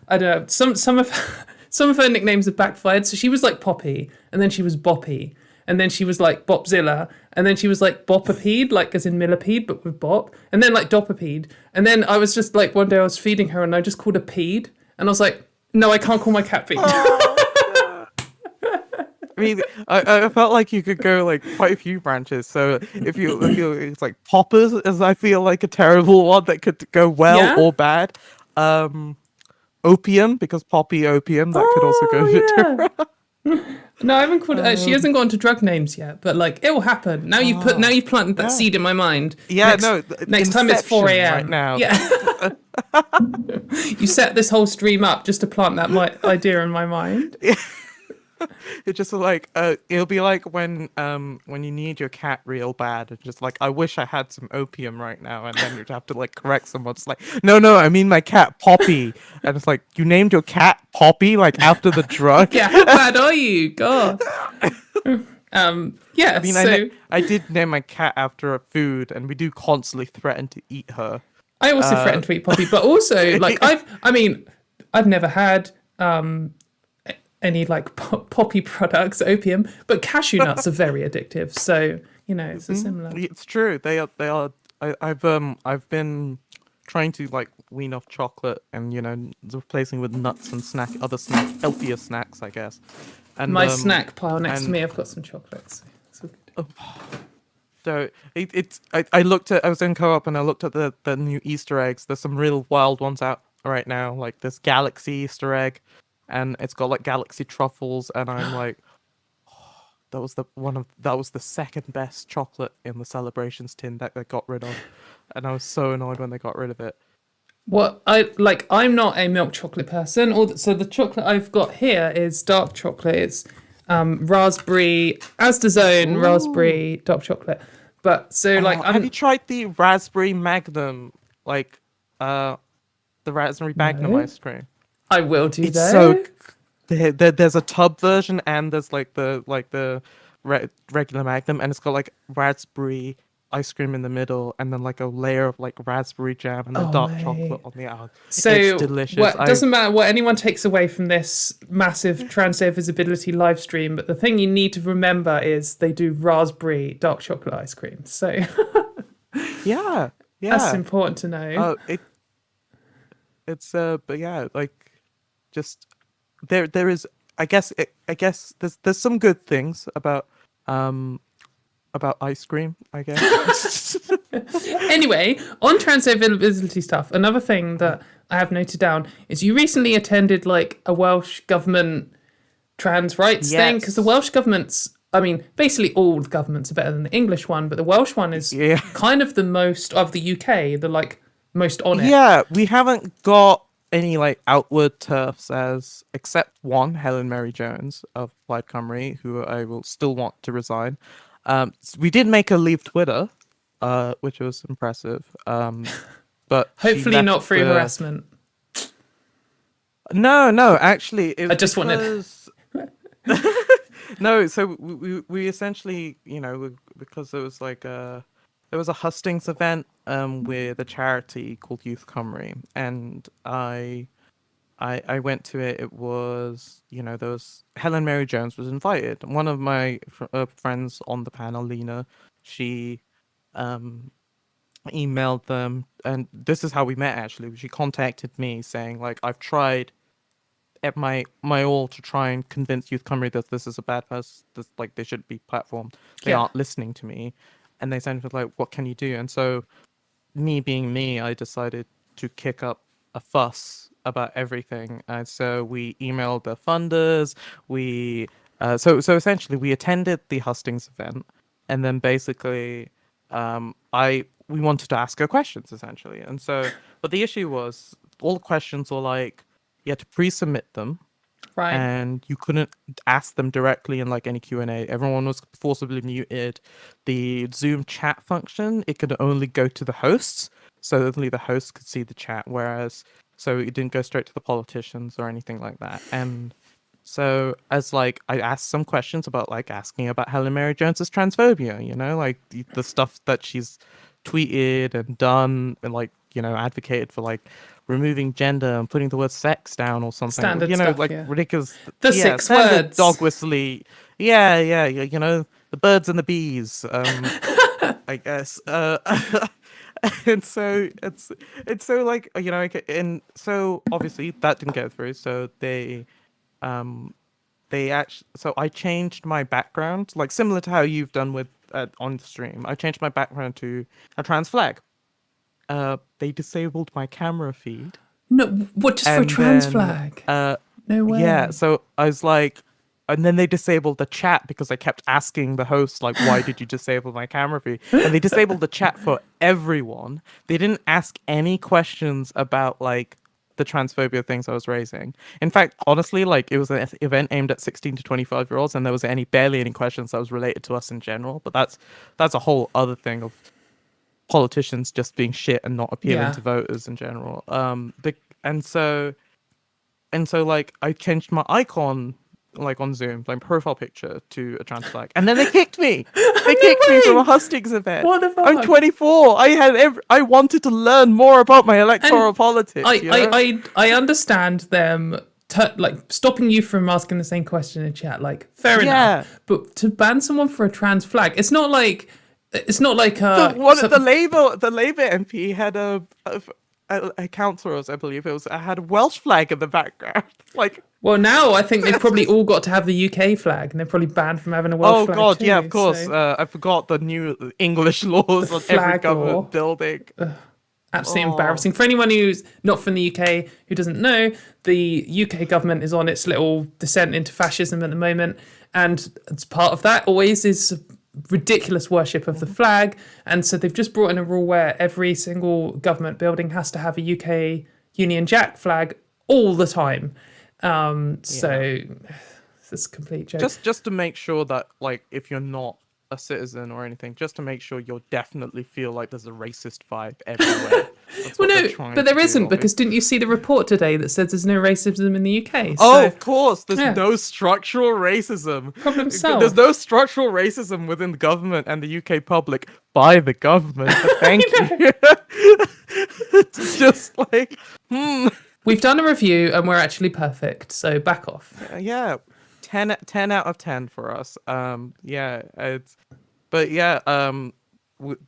I don't know, some of her nicknames have backfired. So she was like Poppy, and then she was Boppy. And then she was like Bopzilla. And then she was like Bopapede, like as in millipede, but with Bop. And then like Dopapede. And then I was just like, one day I was feeding her and I just called her Pede. And I was like, no, I can't call my cat Pede. I mean, I felt like you could go like quite a few branches. So if you it's like Poppers, as I feel like a terrible one that could go well Yeah? or bad. Opium, because Poppy Opium, that could also go a bit different. No, I haven't called her. She hasn't gone to drug names yet, but like it will happen. Now you've planted that seed in my mind. Yeah, Next time it's 4 Inception a.m. right now. Yeah. You set this whole stream up just to plant that idea in my mind. It's just like it'll be like when you need your cat real bad, and just like, I wish I had some opium right now, and then you'd have to like correct someone. It's like, no, I mean my cat Poppy, and it's like, you named your cat Poppy like after the drug. Yeah, how bad are you? God. Yeah. I mean, I did name my cat after a food, and we do constantly threaten to eat her. I also threatened to eat Poppy, but also like I've never had any like poppy products, opium, but cashew nuts are very addictive. So it's a similar. It's true. They are. I've been trying to like wean off chocolate and replacing with nuts and healthier snacks, I guess. And My snack pile next to me, I've got some chocolates. It's all good. So I looked at, I was in co-op and I looked at the new Easter eggs. There's some real wild ones out right now, like this galaxy Easter egg, and it's got like galaxy truffles, and I'm like, that was the second best chocolate in the celebrations tin that they got rid of, and I was so annoyed when they got rid of it. I'm not a milk chocolate person. So the chocolate I've got here is dark chocolate. It's raspberry, Asda's own raspberry dark chocolate. But so have you tried the raspberry Magnum, like the raspberry Magnum ice cream? I will do It's that. so there's a tub version, and there's like the regular Magnum, and it's got like raspberry ice cream in the middle, and then like a layer of like raspberry jam and then dark chocolate on the outside. So it's delicious. It doesn't matter what anyone takes away from this massive Trans Day Visibility live stream, but the thing you need to remember is they do raspberry dark chocolate ice cream. So yeah, that's important to know. It's but yeah, like just there is I guess there's some good things about ice cream, I guess. Anyway, on trans day visibility stuff, another thing that I have noted down is you recently attended like a Welsh government trans rights thing, because the Welsh government's, I mean, basically all the governments are better than the English one, but the Welsh one is kind of the most of the UK, the like most on it. Yeah, we haven't got any like outward turfs as except one, Helen Mary Jones of Plaid Cymru, who I will still want to resign. We did make her leave Twitter, which was impressive. But she Hopefully not left through the... harassment. No, actually, it was I just wanted. because... No, so we essentially, because there was like there was a hustings event with a charity called Youth Cymru, and I went to it. It was, there was Helen Mary Jones was invited. One of my friends on the panel, Lena, she emailed them, and this is how we met. Actually, she contacted me saying like, I've tried at my all to try and convince Youth Cymru that this is a bad person, this, like they should be platformed. They aren't listening to me, and they said like, what can you do? And so, me being me, I decided to kick up a fuss about everything. And so we emailed the funders. We so essentially we attended the hustings event, and then basically we wanted to ask her questions essentially. And so, but the issue was all the questions were like, you had to pre-submit them, Right. and you couldn't ask them directly in like any Q&A. Everyone was forcibly muted. The Zoom chat function, it could only go to the hosts, so only the hosts could see the chat, whereas so it didn't go straight to the politicians or anything like that. And so as like I asked some questions about like asking about Helen Mary Jones's transphobia, like the stuff that she's tweeted and done, and like advocated for like removing gender and putting the word sex down or something. Standard stuff, like yeah. ridiculous. The yeah, 6 standard words. dog whistly. Yeah, the birds and the bees. I guess. And so it's so like and so obviously that didn't go through. So they actually, so I changed my background, like similar to how you've done with on the stream. I changed my background to a trans flag. They disabled my camera feed. No, what, just for a trans flag? No way. Yeah, so I was like, and then they disabled the chat because I kept asking the host, like, why did you disable my camera feed? And they disabled the chat for everyone. They didn't ask any questions about, like, the transphobia things I was raising. In fact, honestly, like, it was an event aimed at 16 to 25-year-olds, and there was barely any questions that was related to us in general. But that's a whole other thing of politicians just being shit and not appealing to voters in general. And so like I changed my icon like on Zoom, like profile picture, to a trans flag, and then they kicked me. They kicked me from a hustings event. What the fuck? I'm 24. I wanted to learn more about my electoral politics. I understand them like stopping you from asking the same question in chat. Like fair enough, but to ban someone for a trans flag, it's not like the Labour MP had a councillor, I believe it was. I had a Welsh flag in the background. Like, well, now I think they've probably all got to have the UK flag, and they're probably banned from having a Welsh flag. Oh god, too, yeah, of course. So. I forgot the new English laws on every government building. Absolutely embarrassing for anyone who's not from the UK who doesn't know. The UK government is on its little descent into fascism at the moment, and as part of that always is ridiculous worship of the flag. And so they've just brought in a rule where every single government building has to have a UK Union Jack flag all the time. So it's a complete joke. Just to make sure that, like, if you're not a citizen or anything, just to make sure you'll definitely feel like there's a racist vibe everywhere. Well, no, but there isn't, because didn't you see the report today that says there's no racism in the UK? Oh, of course. There's no structural racism. Problem solved. There's no structural racism within the government and the UK public by the government. Thank you. It's just like, We've done a review and we're actually perfect, so back off. Yeah. 10 out of 10 for us.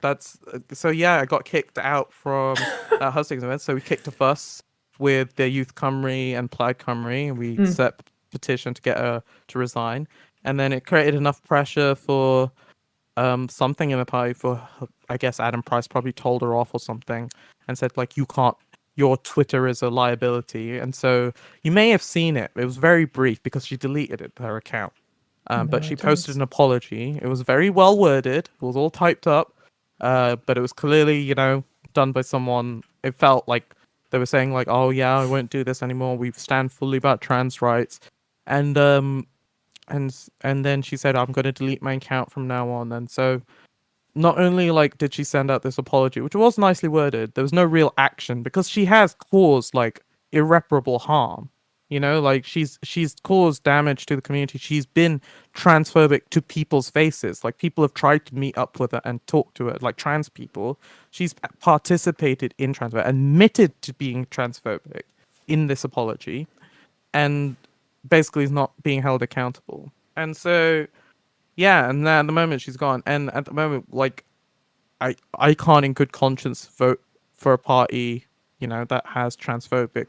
That's so yeah, I got kicked out from hustings event. So we kicked a fuss with the Youth Cymru and Plaid Cymru, and we set a petition to get her to resign. And then it created enough pressure for something in the party for, I guess Adam Price probably told her off or something and said, like, you can't, your Twitter is a liability. And so you may have seen it. It was very brief because she deleted it, her account. But she posted an apology. It was very well worded. It was all typed up. But it was clearly, done by someone. It felt like They were saying like, "Oh yeah, I won't do this anymore. We stand fully about trans rights," and and then she said, "I'm going to delete my account from now on." And so not only like did she send out this apology, which was nicely worded, there was no real action because she has caused like irreparable harm. You know, like she's caused damage to the community. She's been transphobic to people's faces. Like people have tried to meet up with her and talk to her, like trans people. She's participated in transphobic, admitted to being transphobic in this apology, and basically is not being held accountable. And so yeah, and then at the moment she's gone. And at the moment, like I can't in good conscience vote for a party, you know, that has transphobic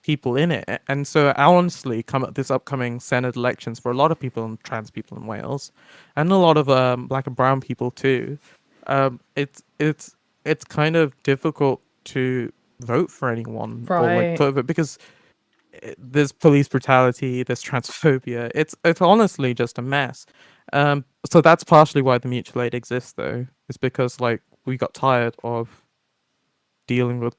people in it. And so I honestly come at this upcoming Senate elections for a lot of people and trans people in Wales and a lot of black and brown people too. It's kind of difficult to vote for anyone or like vote because there's police brutality, there's transphobia. It's honestly just a mess. So that's partially why the mutual aid exists, though, is because like we got tired of dealing with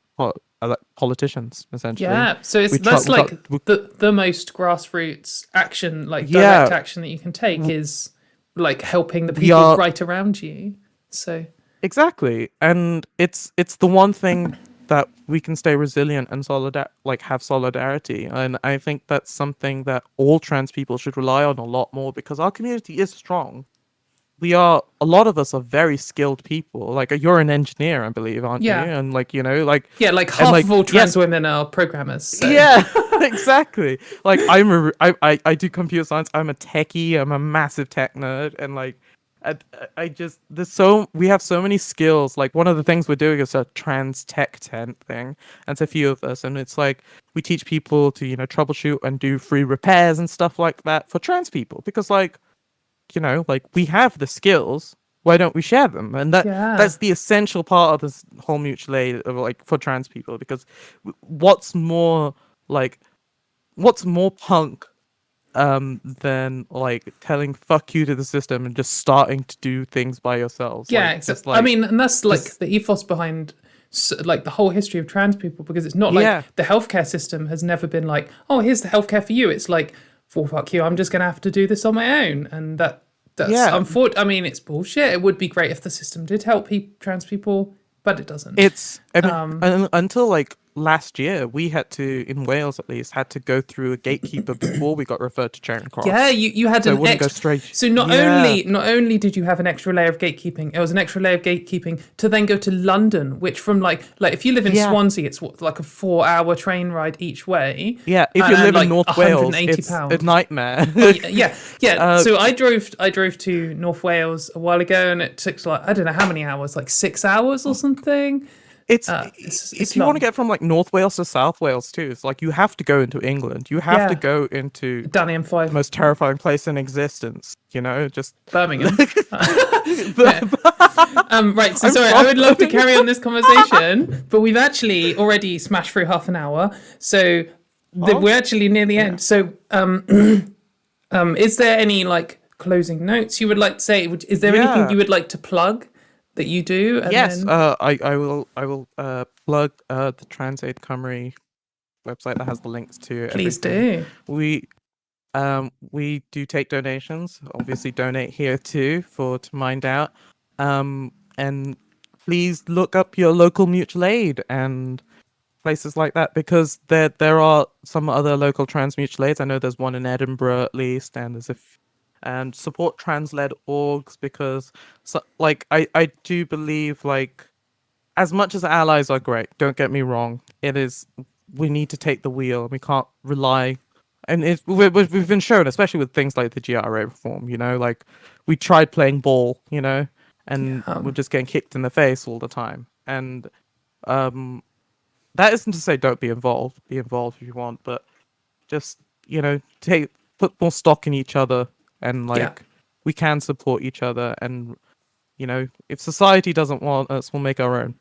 politicians essentially. Yeah, so that's the most grassroots action, like direct action that you can take is like helping the people right around you. So exactly, and it's the one thing that we can stay resilient and have solidarity. And I think that's something that all trans people should rely on a lot more because our community is strong. A lot of us are very skilled people. Like you're an engineer, I believe, aren't you? And like, you know, like like half of all trans women are programmers. So. Yeah, exactly. Like I do computer science. I'm a techie. I'm a massive tech nerd, and like we have so many skills. Like one of the things we're doing is a trans tech tent thing, and it's a few of us, and it's like we teach people to, you know, troubleshoot and do free repairs and stuff like that for trans people because like, you know, like we have the skills, why don't we share them? And that's the essential part of this whole mutual aid of like for trans people, because what's more punk than like telling fuck you to the system and just starting to do things by yourselves. Yeah, exactly. I mean, and that's like the ethos behind like the whole history of trans people, because it's not like the healthcare system has never been like, oh, here's the healthcare for you. It's like, well, fuck you, I'm just gonna have to do this on my own. And that's unfortunate. I mean, it's bullshit. It would be great if the system did help trans people, but it doesn't. Until like last year, we had to, in Wales at least, had to go through a gatekeeper before we got referred to Charing Cross. Yeah, you had so go straight. So not only did you have an extra layer of gatekeeping, it was an extra layer of gatekeeping to then go to London, which from like if you live in Swansea, it's like a 4-hour train ride each way. Yeah, if you live in North Wales, it's a nightmare. So I drove to North Wales a while ago, and it took like I don't know how many hours, like 6 hours or something. It's if you want to get from like North Wales to South Wales too, it's like you have to go into England. You have to go into down the M5, the most terrifying place in existence. You know, just Birmingham. Right. So sorry, I would love to carry on this conversation, but we've actually already smashed through half an hour, so we're actually near the end. So, is there any like closing notes you would like to say? Is there anything you would like to plug that you do? And I will plug the Trans Aid Cymru website that has the links to Please everything. do. We do take donations. Obviously, donate here too to MindOut. And please look up your local mutual aid and places like that, because there are some other local trans mutual aids. I know there's one in Edinburgh at least, and there's and support trans-led orgs, because I do believe, like, as much as allies are great, don't get me wrong, we need to take the wheel. We can't rely, and we've been shown, especially with things like the GRA reform, you know, like we tried playing ball, you know, and we're just getting kicked in the face all the time. And that isn't to say don't be involved if you want, but just, you know, put more stock in each other. And we can support each other, and you know, if society doesn't want us, we'll make our own.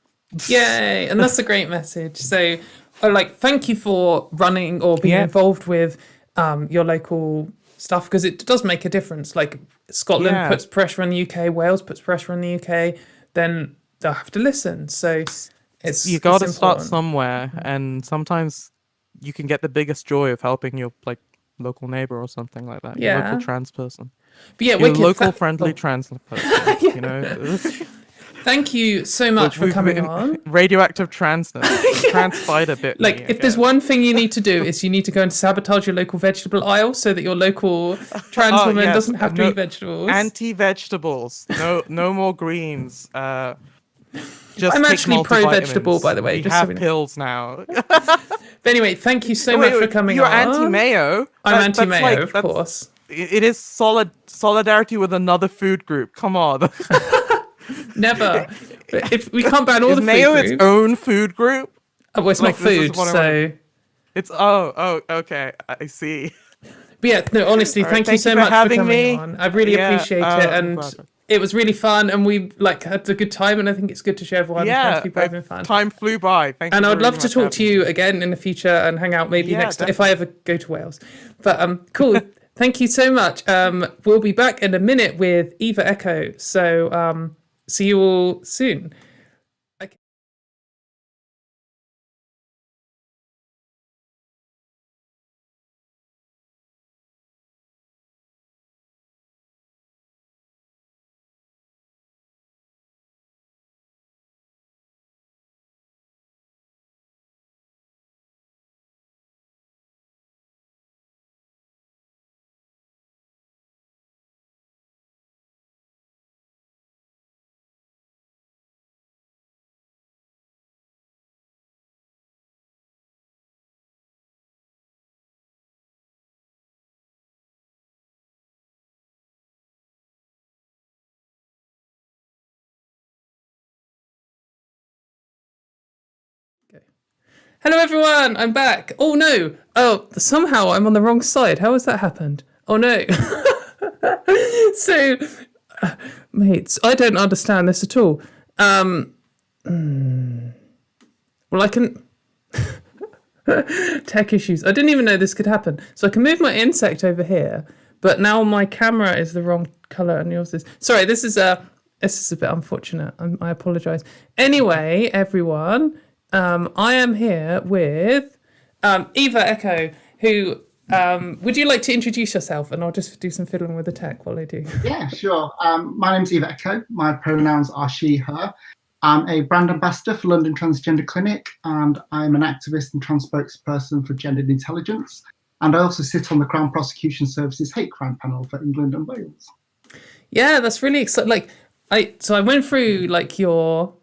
Yay! And that's a great message. So, thank you for running or being involved with your local stuff, because it does make a difference. Like Scotland puts pressure on the UK, Wales puts pressure on the UK, then they'll have to listen. So You got to it's start important. somewhere, and sometimes you can get the biggest joy of helping your like local neighbor or something like that. Your local Yeah. trans person. But yeah, Your wicked. local friendly Oh, trans person. You know, thank you so much which for we've coming been on. radioactive transness. Trans spider bit me. Like, if there's one thing you need to do is you need to go and sabotage your local vegetable aisle so that your local trans Oh woman yes, doesn't have to no eat vegetables. anti-vegetables. No more greens. Just I'm take actually pro-vegetable, by multivitamins. the way. We Just so have we know. pills now. But anyway, thank you so much for coming You're on. anti-mayo. I'm That's anti-mayo, like, of course. It is solidarity with another food group. Come on. Never. But if we can't ban all Is the food mayo groups. its own food group? Oh, well, it's not This is food, what I so. wanna- It's okay. I see. But yeah, no, honestly, All right, thank you so for much for having coming me. on. I really Yeah, appreciate it, I'm and glad. it was really fun, and we like had a good time, and I think it's good to show everyone. Yeah, People having fun. time flew by. Thank you. And I would very love to much talk for to having you me. again in the future and hang out maybe Yeah, next if I ever go to Wales. But cool. Thank you so much. We'll be back in a minute with Eva Echo. So see you all soon. Okay. Hello everyone, I'm back. Oh no. Oh, somehow I'm on the wrong side. How has that happened? Oh no. So mates, I don't understand this at all. Well, I can tech issues. I didn't even know this could happen. So I can move my insect over here, but now my camera is the wrong color and yours is. Sorry, this is a bit unfortunate. I apologize. Anyway, everyone, I am here with Eva Echo, who would you like to introduce yourself? And I'll just do some fiddling with the tech while I do. Yeah, sure. My name's Eva Echo. My pronouns are she, her. I'm a brand ambassador for London Transgender Clinic, and I'm an activist and trans spokesperson for gendered intelligence. And I also sit on the Crown Prosecution Service's hate crime panel for England and Wales. Yeah, that's really exciting. Like, I went through like your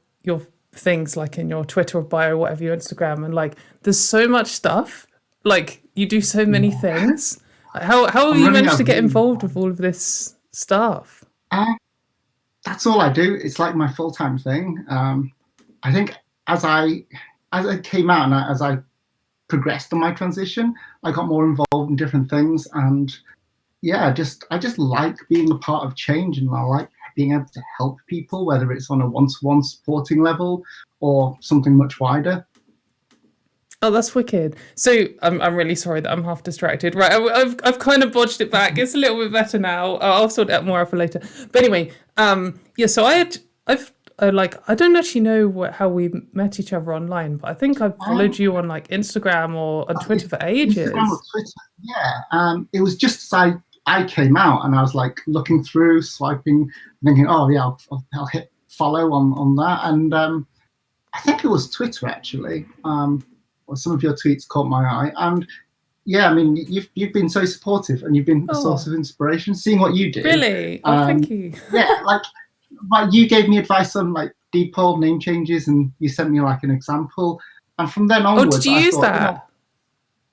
things like in your Twitter or bio or whatever, your Instagram, and like there's so much stuff. Like you do so many things. How have you managed to get involved with all of this stuff? That's all I do. It's like my full-time thing. I think as I came out and as I progressed in my transition, I got more involved in different things, and yeah, I just like being a part of change, and I like being able to help people, whether it's on a one-to-one supporting level or something much wider. Oh, that's wicked. So I'm really sorry that I'm half distracted. Right, I've kind of bodged it back. It's a little bit better now. I'll sort it out more for later. But anyway, yeah. So I don't actually know how we met each other online, but I think I've followed you on like Instagram or on Twitter for ages. Instagram or Twitter, yeah. It was just as I came out and I was like looking through, swiping, thinking, oh yeah, I'll hit follow on that, and I think it was Twitter actually. Some of your tweets caught my eye, and yeah, I mean, you've been so supportive, and you've been a source of inspiration. Seeing what you do, really, thank you. Yeah, like you gave me advice on like depol name changes, and you sent me like an example, and from then onwards, did you use that?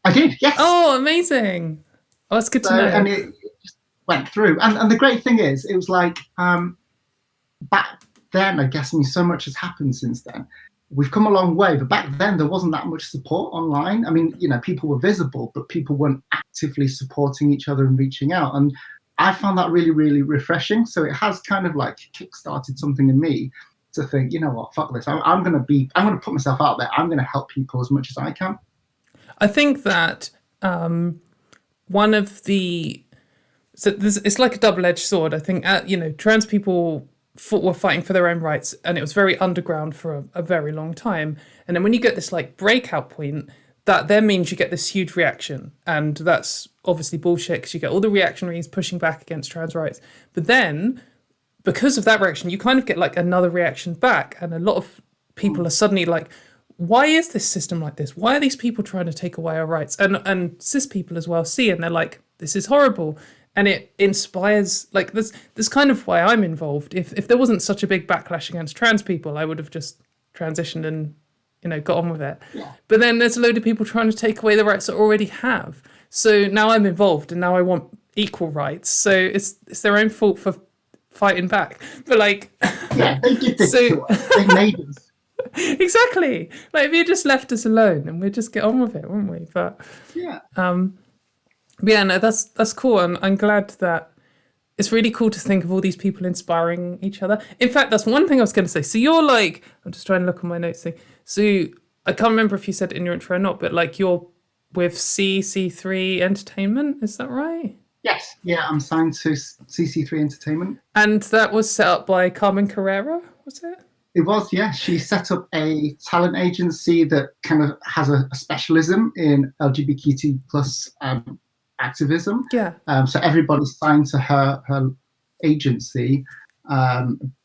I did, yes. Oh, amazing! Oh, that's good to know. And it just went through, and the great thing is, it was like back then, I guess, I mean, so much has happened since then. We've come a long way, but back then there wasn't that much support online. I mean, you know, people were visible, but people weren't actively supporting each other and reaching out. And I found that really, really refreshing. So it has kind of like kickstarted something in me to think, you know what, fuck this. I'm going to put myself out there. I'm going to help people as much as I can. I think that one of the, it's like a double-edged sword. I think, you know, trans people were fighting for their own rights, and it was very underground for a very long time. And then when you get this like breakout point, that then means you get this huge reaction, and that's obviously bullshit because you get all the reactionaries pushing back against trans rights. But then, because of that reaction, you kind of get like another reaction back, and a lot of people are suddenly like, why is this system like this? Why are these people trying to take away our rights? And cis people as well see, and they're like, this is horrible. And it inspires, like, this kind of why I'm involved. If there wasn't such a big backlash against trans people, I would have just transitioned and, got on with it. Yeah. But then there's a load of people trying to take away the rights that I already have. So now I'm involved, and now I want equal rights. So it's their own fault for fighting back. But like, yeah, they did this to us. They made us. Exactly. Like, if you just left us alone, and we'd just get on with it, wouldn't we? But yeah. Yeah, no, that's cool. And I'm glad that it's really cool to think of all these people inspiring each other. In fact, that's one thing I was going to say. So you're like, I'm just trying to look on my notes thing. So I can't remember if you said it in your intro or not, but like you're with CC3 Entertainment, is that right? Yes. Yeah, I'm signed to CC3 Entertainment. And that was set up by Carmen Carrera, was it? It was, yeah. She set up a talent agency that kind of has a specialism in LGBT plus activism. Yeah. So everybody signed to her agency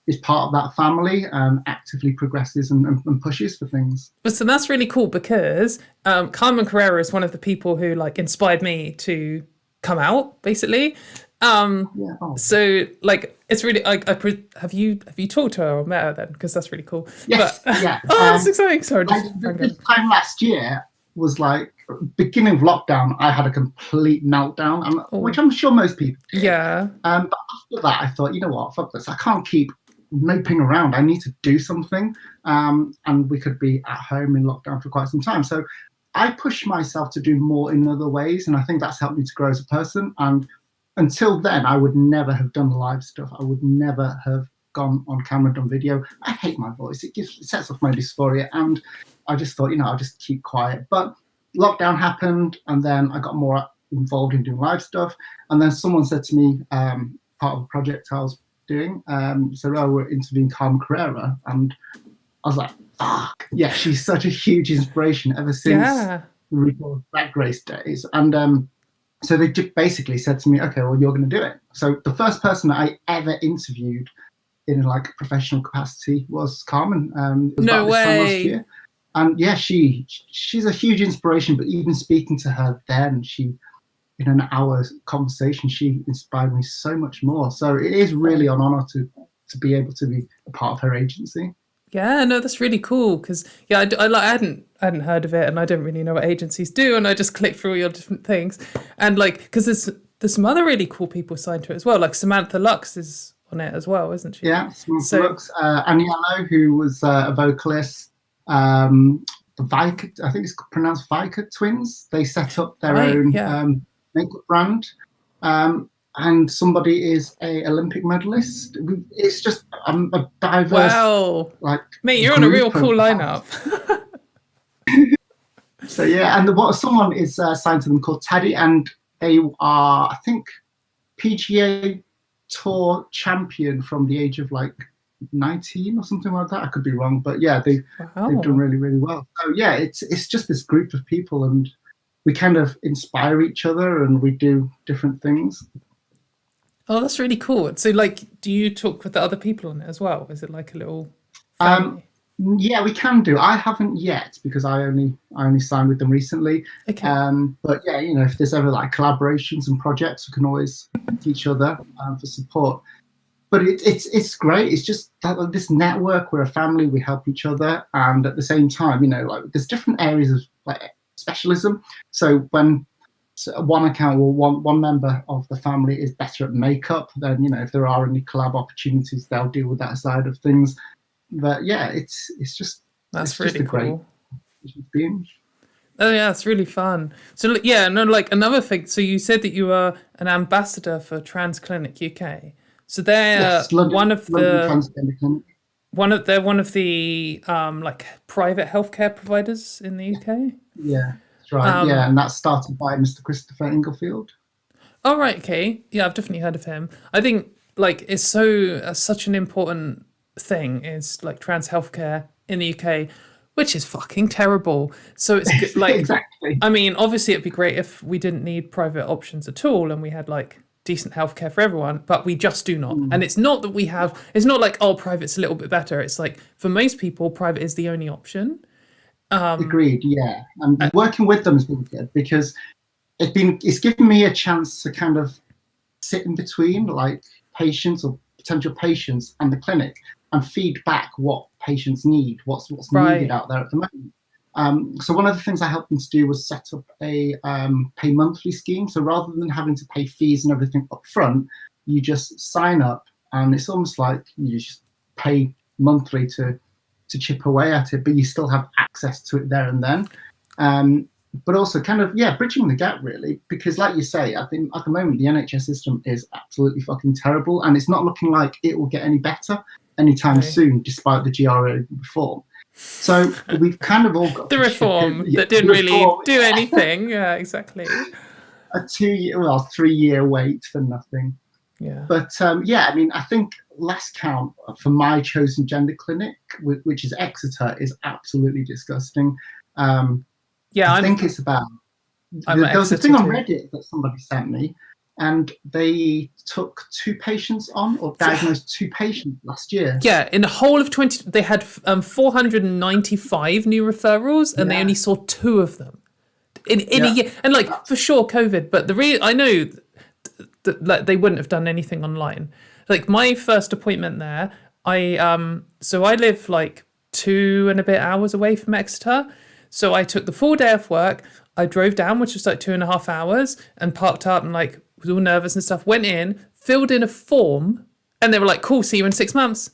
is part of that family and actively progresses and pushes for things. So that's really cool because Carmen Carrera is one of the people who like inspired me to come out, basically. So like it's really have you talked to her or met her then? Because that's really cool. Yes. Yeah. That's exciting. Sorry. This time last year was like beginning of lockdown. I had a complete meltdown, which I'm sure most people did. Yeah. But after that, I thought, you know what, fuck this. I can't keep moping around. I need to do something. And we could be at home in lockdown for quite some time. So I pushed myself to do more in other ways, and I think that's helped me to grow as a person. And until then, I would never have done live stuff. I would never have gone on camera, done video. I hate my voice. It sets off my dysphoria, and I just thought, I'll just keep quiet. But lockdown happened, and then I got more involved in doing live stuff. And then someone said to me, part of a project I was doing, said, we're interviewing Carmen Carrera. And I was like, fuck. Yeah, she's such a huge inspiration ever since we recorded Black Grace days. And so they basically said to me, okay, well, you're going to do it. So the first person that I ever interviewed in like a professional capacity was Carmen. No way. Time last year. And yeah, she's a huge inspiration, but even speaking to her then, in an hour conversation, she inspired me so much more. So it is really an honor to be able to be a part of her agency. Yeah, no, that's really cool because I hadn't heard of it, and I don't really know what agencies do, and I just clicked through all your different things, and like because there's some other really cool people signed to it as well, like Samantha Lux is on it as well, isn't she? Yeah, Samantha Lux, Aniello, who was a vocalist, the Vica, I think it's pronounced Vica twins. They set up their own makeup brand. And somebody is a Olympic medalist. It's just a diverse. Wow, like mate, you're on a real cool lineup. So yeah, and someone is signed to them called Teddy, and they are, I think, PGA Tour champion from the age of like 19 or something like that. I could be wrong, but yeah, they've done really, really well. So yeah, it's just this group of people, and we kind of inspire each other, and we do different things. Oh, that's really cool. So, like, do you talk with the other people on it as well? Is it like a little family? Yeah, we can do. I haven't yet because I only signed with them recently. Okay. But yeah, if there's ever like collaborations and projects, we can always each other for support. But it's great. It's just that this network. We're a family. We help each other, and at the same time, like there's different areas of like specialism. So when one account or one member of the family is better at makeup, then if there are any collab opportunities, they'll deal with that side of things. But yeah, it's just really just cool. Great. Oh yeah, it's really fun. So yeah, no, like another thing. So you said that you are an ambassador for Trans Clinic UK. So they're one of the like private healthcare providers in the UK. Yeah. Right, yeah, and that's started by Mr. Christopher Inglefield. Oh, right, okay. Yeah, I've definitely heard of him. I think like it's such an important thing is like trans healthcare in the UK, which is fucking terrible. So it's good, like Exactly. I mean, obviously it'd be great if we didn't need private options at all and we had like decent healthcare for everyone, but we just do not. And it's not that we have, it's not like, oh, private's a little bit better. It's like for most people, private is the only option. Agreed, yeah. And working with them has been good because it's given me a chance to kind of sit in between like patients or potential patients and the clinic and feed back what patients need, what's needed out there at the moment. So one of the things I helped them to do was set up a pay monthly scheme. So rather than having to pay fees and everything up front, you just sign up and it's almost like you just pay monthly to chip away at it, but you still have access to it there and then. But also kind of, bridging the gap really, because like you say, I think at the moment the NHS system is absolutely fucking terrible and it's not looking like it will get any better anytime soon, despite the GRA reform. So we've kind of all got the reform that didn't really do anything. Yeah, exactly. A 3-year wait for nothing. Yeah. But I mean, I think last count for my chosen gender clinic, which is Exeter, is absolutely disgusting. I think it's about. There was a thing on Reddit that somebody sent me, and they took 2 patients on or diagnosed 2 patients last year. Yeah, in the whole of 20, they had 495 new referrals, and they only saw 2 of them in a year. And like for sure, COVID, but I know that like they wouldn't have done anything online. Like my first appointment there, I live like 2 and a bit hours away from Exeter. So I took the full day off work. I drove down, which was like 2.5 hours, and parked up and like was all nervous and stuff. Went in, filled in a form, and they were like, "Cool, see you in 6 months."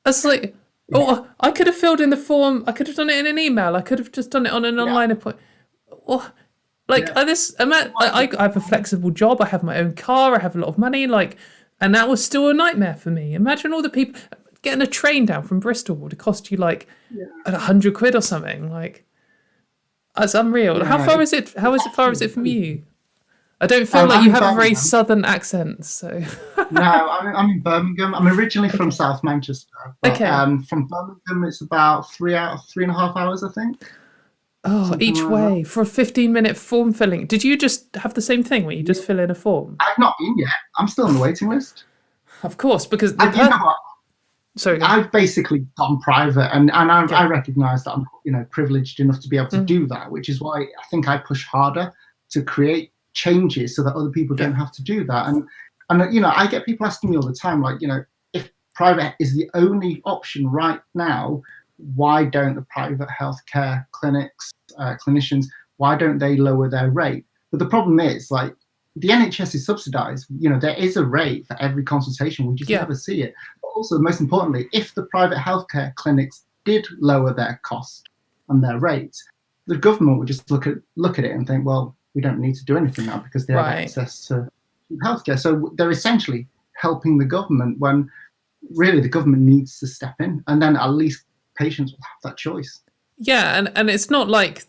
I was like, "Oh, I could have filled in the form. I could have done it in an email. I could have just done it on an online appointment." Oh, like I have a flexible job. I have my own car. I have a lot of money. Like, and that was still a nightmare for me. Imagine all the people getting a train down from Bristol would cost you like 100 quid or something. Like, that's unreal. How far is it? How far is it from you? I don't feel like you have a very southern accent. So no, I'm in Birmingham. I'm originally from South Manchester. But, from Birmingham, it's about 3.5 hours, I think. Oh, each way for a 15-minute form filling. Did you just have the same thing where you just fill in a form? I've not been yet. I'm still on the waiting list. Of course, because you know what? Sorry, I've basically gone private, and I recognise that I'm privileged enough to be able to do that, which is why I think I push harder to create changes so that other people don't have to do that. And I get people asking me all the time, like, if private is the only option right now, why don't the private healthcare clinics, clinicians, why don't they lower their rate? But the problem is, like, the NHS is subsidised. There is a rate for every consultation. We just never see it. But also, most importantly, if the private healthcare clinics did lower their cost and their rates, the government would just look at it and think, well, we don't need to do anything now because they have access to healthcare. So they're essentially helping the government when really the government needs to step in, and then at least patients will have that choice. Yeah, and it's not like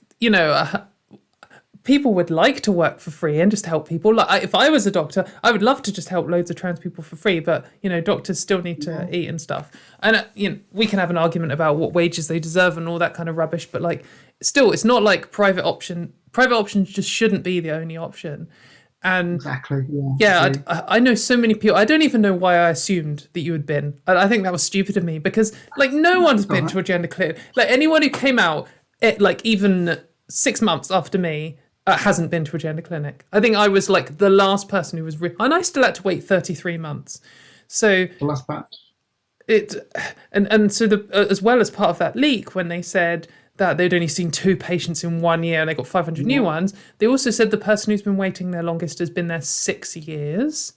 people would like to work for free and just help people. Like if I was a doctor, I would love to just help loads of trans people for free, but doctors still need to eat and stuff. And we can have an argument about what wages they deserve and all that kind of rubbish, but like still, it's not like private options just shouldn't be the only option. And exactly. I know so many people. I don't even know why I assumed that you had been. I think that was stupid of me because like no one's been to a gender clinic. Like anyone who came out like even 6 months after me hasn't been to a gender clinic. I think I was like the last person who was and I still had to wait 33 months. So the last batch. So as well as part of that leak, when they said that they'd only seen 2 patients in 1 year and they got 500 new ones, they also said the person who's been waiting there longest has been there 6 years.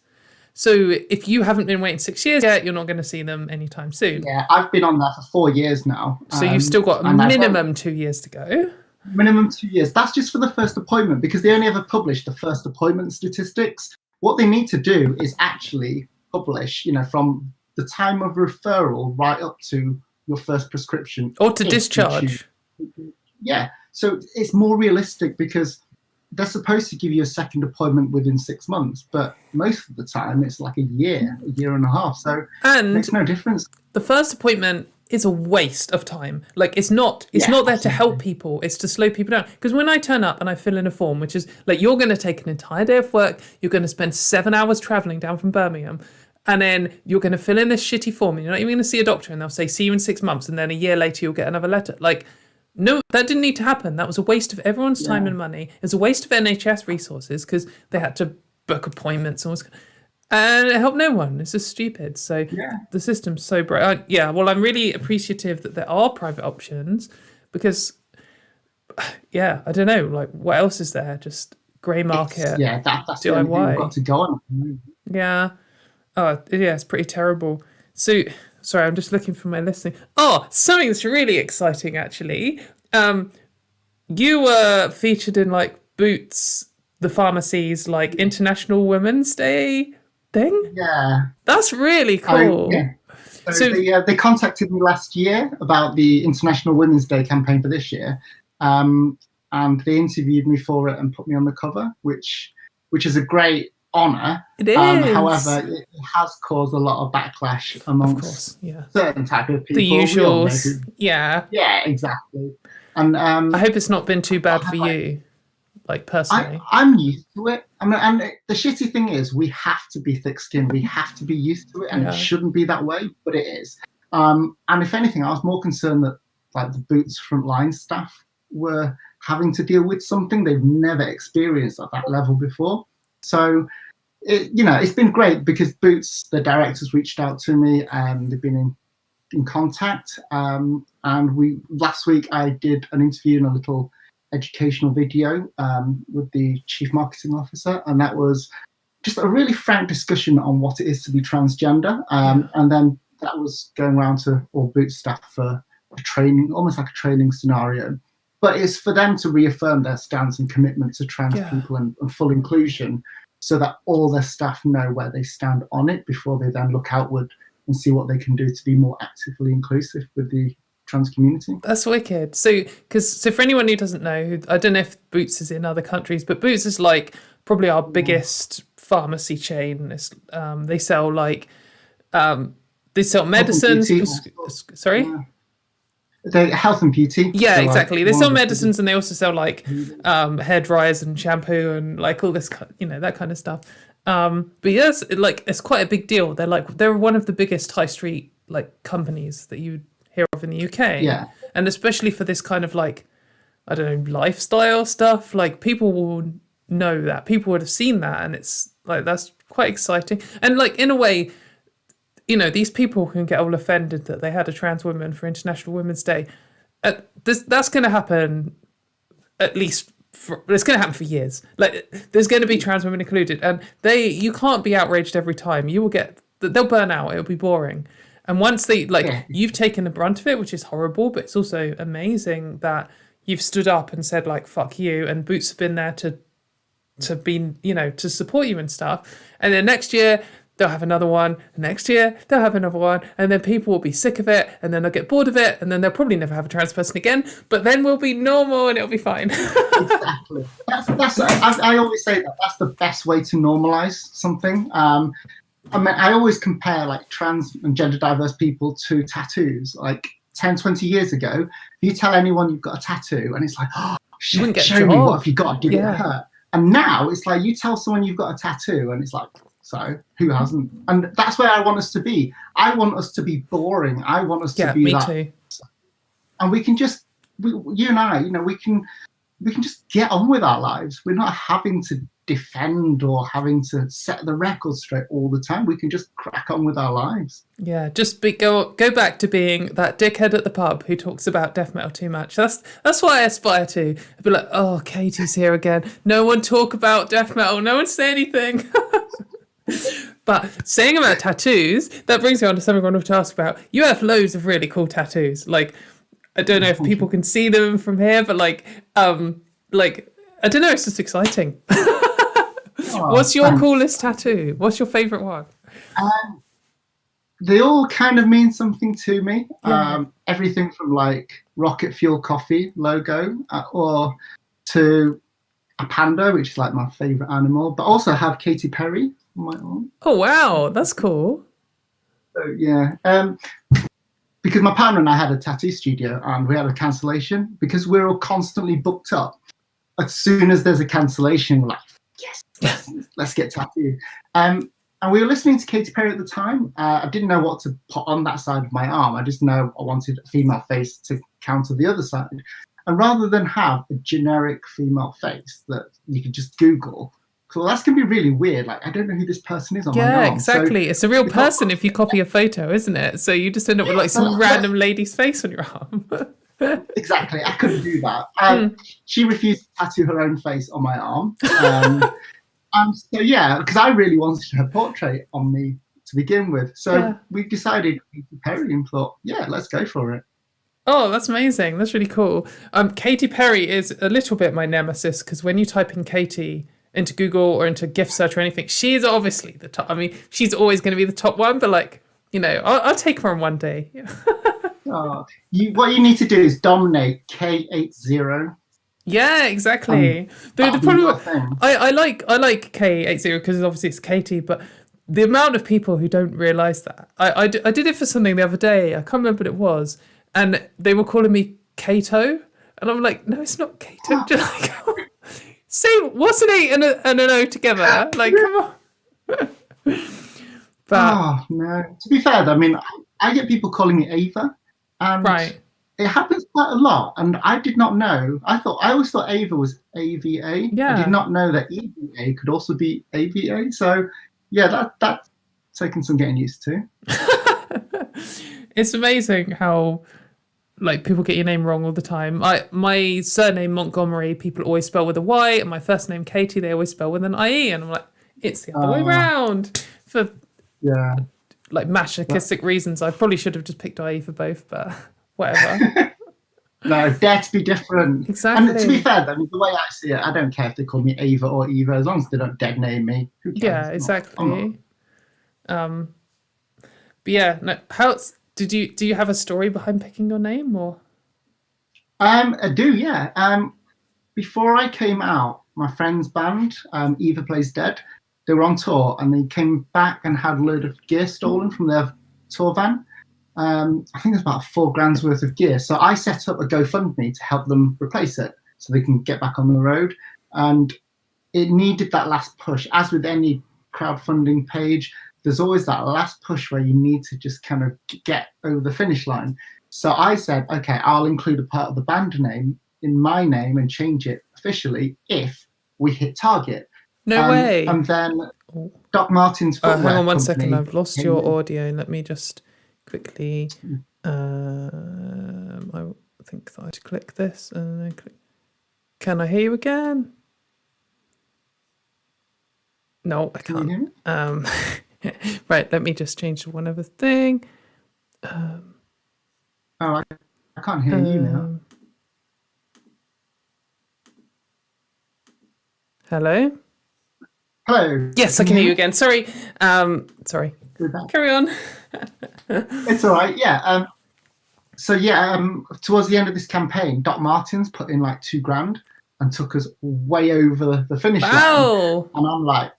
So if you haven't been waiting 6 years yet, you're not going to see them anytime soon. Yeah, I've been on there for 4 years now. So you've still got a minimum 2 years to go. Minimum 2 years. That's just for the first appointment because they only ever publish the first appointment statistics. What they need to do is actually publish, from the time of referral right up to your first prescription. Or to discharge. Yeah. So it's more realistic because they're supposed to give you a second appointment within 6 months, but most of the time it's like a year and a half. So it makes no difference. The first appointment is a waste of time. Like it's not there to help people, it's to slow people down. Because when I turn up and I fill in a form, which is like, you're going to take an entire day of work, you're going to spend 7 hours traveling down from Birmingham, and then you're going to fill in this shitty form, and you're not even going to see a doctor, and they'll say see you in 6 months, and then a year later you'll get another letter. Like, no, that didn't need to happen. That was a waste of everyone's time and money. It was a waste of NHS resources because they had to book appointments and it helped no one. It's just stupid. So the system's so bright. Well, I'm really appreciative that there are private options because, I don't know, like what else is there? Just grey market. That's the only thing we've got to go on. Yeah. Oh, yeah, it's pretty terrible. So, sorry, I'm just looking for my listing. Oh, something that's really exciting, actually. You were featured in like Boots, the pharmacy's like International Women's Day thing. Yeah, that's really cool. So they contacted me last year about the International Women's Day campaign for this year, and they interviewed me for it and put me on the cover, which is a great honour. It is. However, it has caused a lot of backlash amongst certain type of people. The usuals. Yeah, exactly. And I hope it's not been too bad for you. Like personally, I'm used to it. I mean, and the shitty thing is, we have to be thick-skinned. We have to be used to it, and it shouldn't be that way, but it is. And if anything, I was more concerned that like the Boots frontline staff were having to deal with something they've never experienced at that level before. So, it's been great because Boots, the directors, reached out to me, and they've been in contact. And last week I did an interview and a little educational video with the chief marketing officer, and that was just a really frank discussion on what it is to be transgender, and then that was going around to all Boots staff for a training, almost like a training scenario, but it's for them to reaffirm their stance and commitment to trans people and full inclusion, so that all their staff know where they stand on it before they then look outward and see what they can do to be more actively inclusive with the trans community. That's wicked. So for anyone who doesn't know, I don't know if Boots is in other countries, but Boots is like probably our biggest pharmacy chain. It's, they sell medicines. Sorry? The health and beauty. Yeah, so exactly. They sell medicines, and they also sell like hair dryers and shampoo and like all this, that kind of stuff. But yes, it's quite a big deal. They're one of the biggest high street like companies that you hear of in the UK. Yeah. And especially for this kind of like, I don't know, lifestyle stuff, like people will know that. People would have seen that, and it's like, that's quite exciting. And like, in a way, these people can get all offended that they had a trans woman for International Women's Day. That's going to happen it's going to happen for years. Like, there's going to be trans women included, and you can't be outraged every time. They'll burn out. It'll be boring. And once you've taken the brunt of it, which is horrible, but it's also amazing that you've stood up and said like, fuck you. And Boots have been there to be, to support you and stuff. And then next year they'll have another one. And next year they'll have another one. And then people will be sick of it. And then they'll get bored of it. And then they'll probably never have a trans person again. But then we'll be normal and it'll be fine. Exactly. I always say that's the best way to normalize something. I mean, I always compare like trans and gender diverse people to tattoos. Like 10, 20 years ago, if you tell anyone you've got a tattoo and it's like, oh, show me, what have you got? Give it a hurt. And now it's like you tell someone you've got a tattoo and it's like, so who hasn't? And that's where I want us to be. I want us to be boring. I want us to be me that. Too. And we can just, you and I, we can just get on with our lives. We're not having to defend or having to set the record straight all the time. We can just crack on with our lives. Yeah, just go back to being that dickhead at the pub who talks about death metal too much. That's what I aspire to. I'd be like, oh, Katie's here again. No one talk about death metal. No one say anything. But saying about tattoos, that brings me on to something I wanted to ask about. You have loads of really cool tattoos. Like, I don't know if people can see them from here, but I don't know, it's just exciting. What's your coolest tattoo? What's your favourite one? They all kind of mean something to me. Yeah. Everything from like Rocket Fuel Coffee logo or to a panda, which is like my favorite animal, but also have Katy Perry on my arm. Oh wow, that's cool. So yeah, because my partner and I had a tattoo studio and we had a cancellation because we're all constantly booked up. As soon as there's a cancellation, we're like, yes, let's get tattooed. And we were listening to Katy Perry at the time. I didn't know what to put on that side of my arm. I just know I wanted a female face to counter the other side. And rather than have a generic female face that you could just Google, so that's going to be really weird. Like, I don't know who this person is on my arm. Yeah, exactly. So it's a real person if you copy a photo, isn't it? So you just end up with like some random lady's face on your arm. Exactly. I couldn't do that. She refused to tattoo her own face on my arm. So yeah, because I really wanted her portrait on me to begin with. So we decided Katy Perry and thought, yeah, let's go for it. Oh, that's amazing. That's really cool. Katy Perry is a little bit my nemesis because when you type in Katy into Google or into gift search or anything, she's obviously the top. I mean, she's always going to be the top one, but like, you know, I'll take her on one day. What you need to do is dominate K80. Yeah, exactly. But the problem, I like K80 because obviously it's Katie, but the amount of people who don't realise that. I did it for something the other day. I can't remember what it was. And they were calling me Kato. And I'm like, no, it's not Kato. Just like, say, what's an A and an O together? Like, come on. But no. To be fair, though, I mean, I get people calling me Ava. And right. It happens quite a lot, and I did not know. I always thought Ava was AVA. Yeah. I did not know that EVA could also be AVA. So, yeah, that's taken some getting used to. It's amazing how like people get your name wrong all the time. My surname Montgomery, people always spell with a Y, and my first name Katie, they always spell with an IE, and I'm like, it's the other way round for like masochistic reasons. I probably should have just picked IE for both, but. Whatever. No, dare to be different. Exactly. And to be fair, though, the way I see it, I don't care if they call me Ava or Eva, as long as they don't dead name me. Who cares? Yeah, exactly. But yeah, no. Do you have a story behind picking your name, or? I do, yeah. Before I came out, my friend's band, Eva Plays Dead, they were on tour and they came back and had a load of gear stolen from their tour van. I think there's about $4,000 worth of gear. So I set up a GoFundMe to help them replace it so they can get back on the road. And it needed that last push. As with any crowdfunding page, there's always that last push where you need to just kind of get over the finish line. So I said, okay, I'll include a part of the band name in my name and change it officially if we hit target. No way. And then Doc Martens footwear hang on one company second. I've lost your audio. Let me just quickly I think that I had to click this and then click. Can I hear you again? No, I can't. Right, let me just change to one other thing. I can't hear you now. Hello? Hello. Yes, I can hear you again. Sorry. Sorry. Carry on. It's all right. Yeah. So towards the end of this campaign, Doc Martens put in like $2,000 and took us way over the finish line. And I'm like,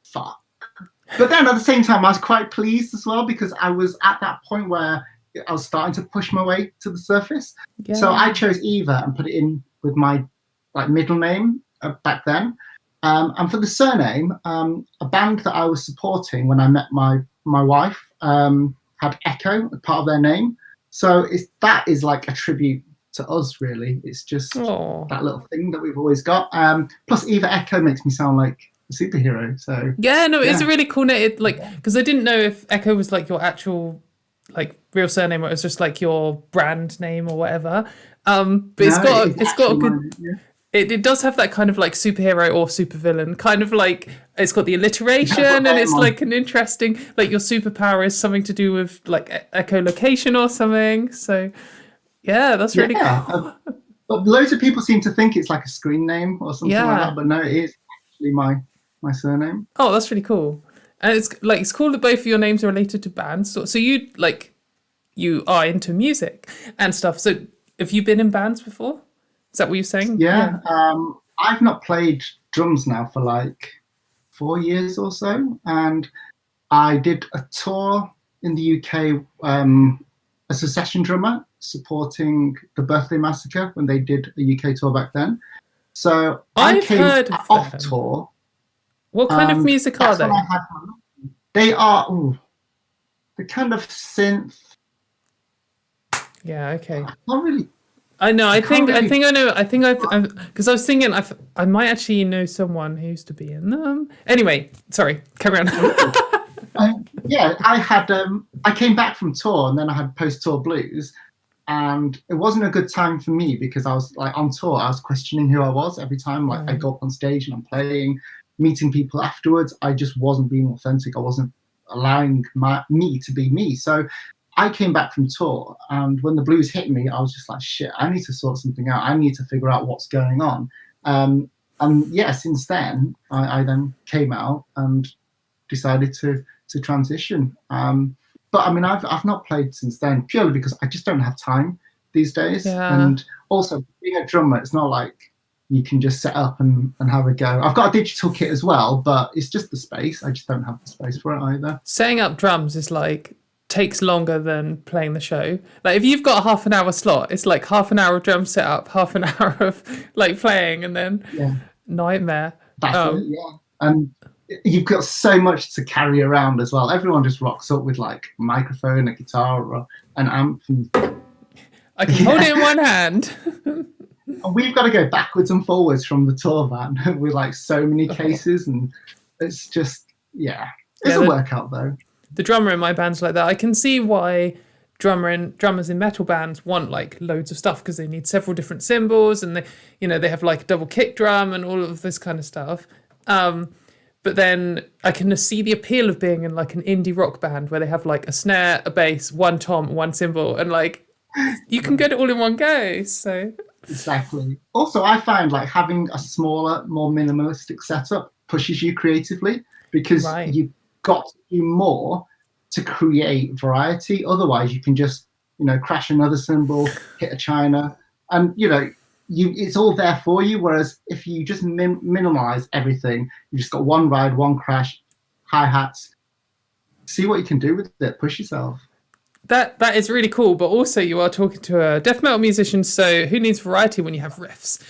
fuck. But then at the same time, I was quite pleased as well because I was at that point where I was starting to push my way to the surface. Yeah. So I chose Eva and put it in with my like middle name back then. And for the surname, a band that I was supporting when I met my wife had Echo as part of their name. So that is like a tribute to us, really. It's just that little thing that we've always got. Plus, Eva Echo makes me sound like a superhero. So it's a really cool name. Like, because I didn't know if Echo was like your actual like real surname or it was just like your brand name or whatever. But it's got a good. It does have that kind of like superhero or supervillain kind of like it's got the alliteration and it's like an interesting like your superpower is something to do with like echolocation or something. So yeah, that's really cool. But loads of people seem to think it's like a screen name or something like that, but no, it is actually my surname. Oh, that's really cool. And it's cool that both of your names are related to bands. So you are into music and stuff. So have you been in bands before? Is that what you're saying? Yeah. I've not played drums now for like 4 years or so, and I did a tour in the UK as a session drummer, supporting the Birthday Massacre when they did a UK tour back then. So I I've came heard of off them. tour. What kind of music are That's they? when I had they are the kind of synth. Yeah, okay. Not really. I know. I think can't really- I know. I think I've because I was thinking I might actually know someone who used to be in them. Anyway, sorry. Carry on. Yeah, I had. I came back from tour, and then I had post-tour blues, and it wasn't a good time for me because I was like on tour. I was questioning who I was every time. Like I go up on stage and I'm playing, meeting people afterwards. I just wasn't being authentic. I wasn't allowing me to be me. So I came back from tour, and when the blues hit me, I was just like, shit, I need to sort something out. I need to figure out what's going on. And yeah, since then, I then came out and decided to transition. But I mean, I've not played since then purely because I just don't have time these days. Yeah. And also, being a drummer, it's not like you can just set up and have a go. I've got a digital kit as well, but it's just the space. I just don't have the space for it either. Setting up drums is like takes longer than playing the show. Like if you've got a half an hour slot, it's like half an hour of drum setup, half an hour of like playing, and then nightmare. That's it, yeah. And you've got so much to carry around as well. Everyone just rocks up with like a microphone, a guitar, or an amp. And I can hold it in one hand. and we've got to go backwards and forwards from the tour van with like so many cases, and it's just it's a workout though. The drummer in my band's like that. I can see why drummers in metal bands want like loads of stuff because they need several different cymbals, and they have like a double kick drum and all of this kind of stuff. But then I can see the appeal of being in like an indie rock band where they have like a snare, a bass, one tom, one cymbal, and like you can get it all in one go. So exactly. Also, I find like having a smaller, more minimalistic setup pushes you creatively because you've got to do more to create variety. Otherwise, you can just crash another cymbal, hit a china, and it's all there for you. Whereas if you just minimize everything, you just got one ride, one crash, hi-hats. See what you can do with it. Push yourself. That is really cool. But also you are talking to a death metal musician, so who needs variety when you have riffs?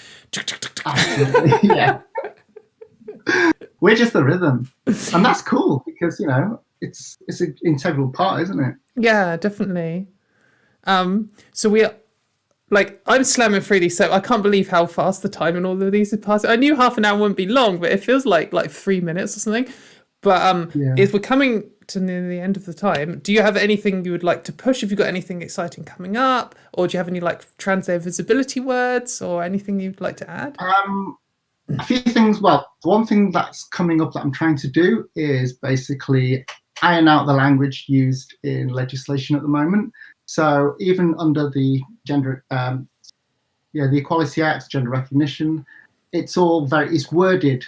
Absolutely, yeah. We're just the rhythm. And that's cool because, it's an integral part, isn't it? Yeah, definitely. So we are... Like, I'm slamming through these, so I can't believe how fast the time in all of these is passing. I knew half an hour wouldn't be long, but it feels like 3 minutes or something. But if we're coming to near the end of the time, do you have anything you would like to push? Have you got anything exciting coming up? Or do you have any, Trans Day visibility words or anything you'd like to add? A few things. Well, one thing that's coming up that I'm trying to do is basically iron out the language used in legislation at the moment. So even under the gender, the Equality Act, gender recognition, it's worded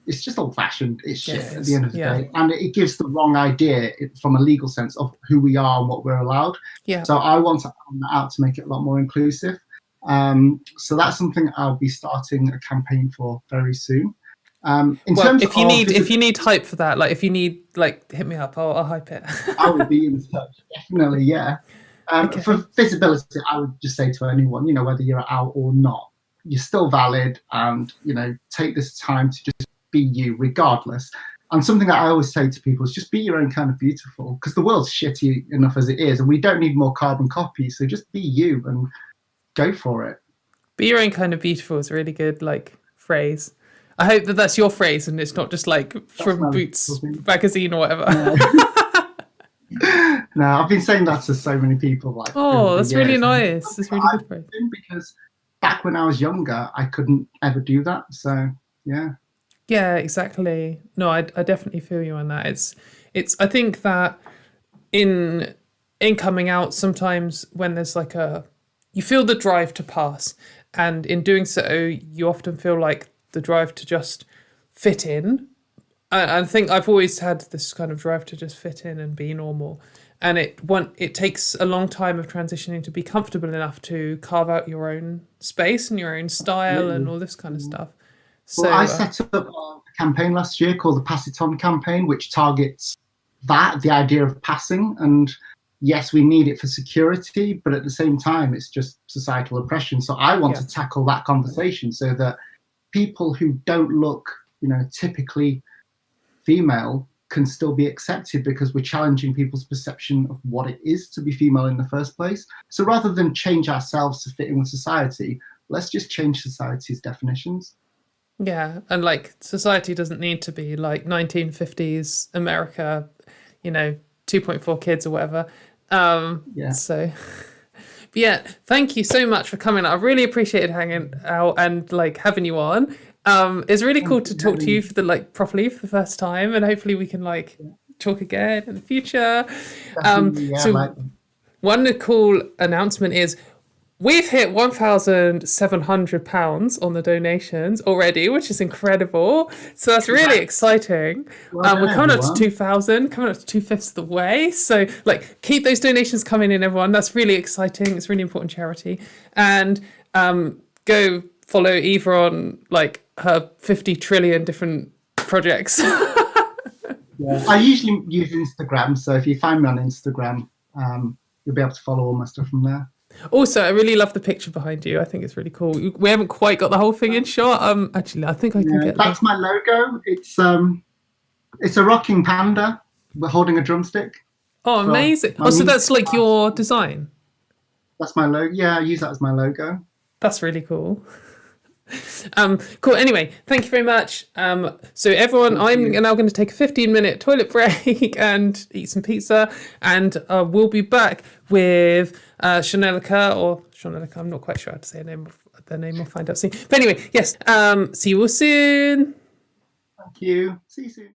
it's just old-fashioned. It's shit at the end of the day, and it gives the wrong idea from a legal sense of who we are and what we're allowed. Yeah. So I want to iron that out to make it a lot more inclusive. So that's something I'll be starting a campaign for very soon. If you need hype for that, if you need hit me up, I'll hype it. I will be in touch, definitely, yeah. For visibility, I would just say to anyone, whether you're out or not, you're still valid, and take this time to just be you, regardless. And something that I always say to people is just be your own kind of beautiful, because the world's shitty enough as it is, and we don't need more carbon copies. So just be you and go for it. Be your own kind of beautiful is a really good phrase. I hope that's your phrase and it's not just from Boots magazine or whatever. No, I've been saying that to so many people. That's really nice. It's really good phrase. Because back when I was younger, I couldn't ever do that. So yeah. Yeah, exactly. No, I definitely feel you on that. It's. I think that in coming out, sometimes when there's you feel the drive to pass, and in doing so, you often feel like the drive to just fit in I think I've always had this kind of drive to just fit in and be normal, and it takes a long time of transitioning to be comfortable enough to carve out your own space and your own style and Absolutely. all this kind of stuff. Well, I So set up a campaign last year called the Pass It On campaign, which targets the idea of passing. And yes, we need it for security, but at the same time, it's just societal oppression. So I want Yeah. to tackle that conversation so that people who don't look, typically female can still be accepted, because we're challenging people's perception of what it is to be female in the first place. So rather than change ourselves to fit in with society, let's just change society's definitions. yeah, and like society doesn't need to be like 1950s America, 2.4 kids or whatever. Yeah. So but yeah, thank you so much for coming. I really appreciated hanging out and like having you on. It's really cool to talk to you for properly for the first time, and hopefully we can talk again in the future. So one cool announcement is we've hit £1,700 on the donations already, which is incredible. So that's really exciting. We're coming up to 2,000, coming up to 2/5 of the way. So keep those donations coming in, everyone. That's really exciting. It's a really important charity. And go follow Eva on her 50 trillion different projects. Yeah. I usually use Instagram, so if you find me on Instagram, you'll be able to follow all my stuff from there. Also, I really love the picture behind you. I think it's really cool. We haven't quite got the whole thing in shot. Actually, I think I can get that's my logo. It's a rocking panda. We're holding a drumstick. Oh, amazing! So that's your design. That's my logo. Yeah, I use that as my logo. That's really cool. Cool. Anyway, thank you very much. So everyone, I'm now going to take a 15-minute toilet break and eat some pizza, and we'll be back with Shonalika. I'm not quite sure how to say the name. We'll find out soon. But anyway, yes. See you all soon. Thank you. See you soon.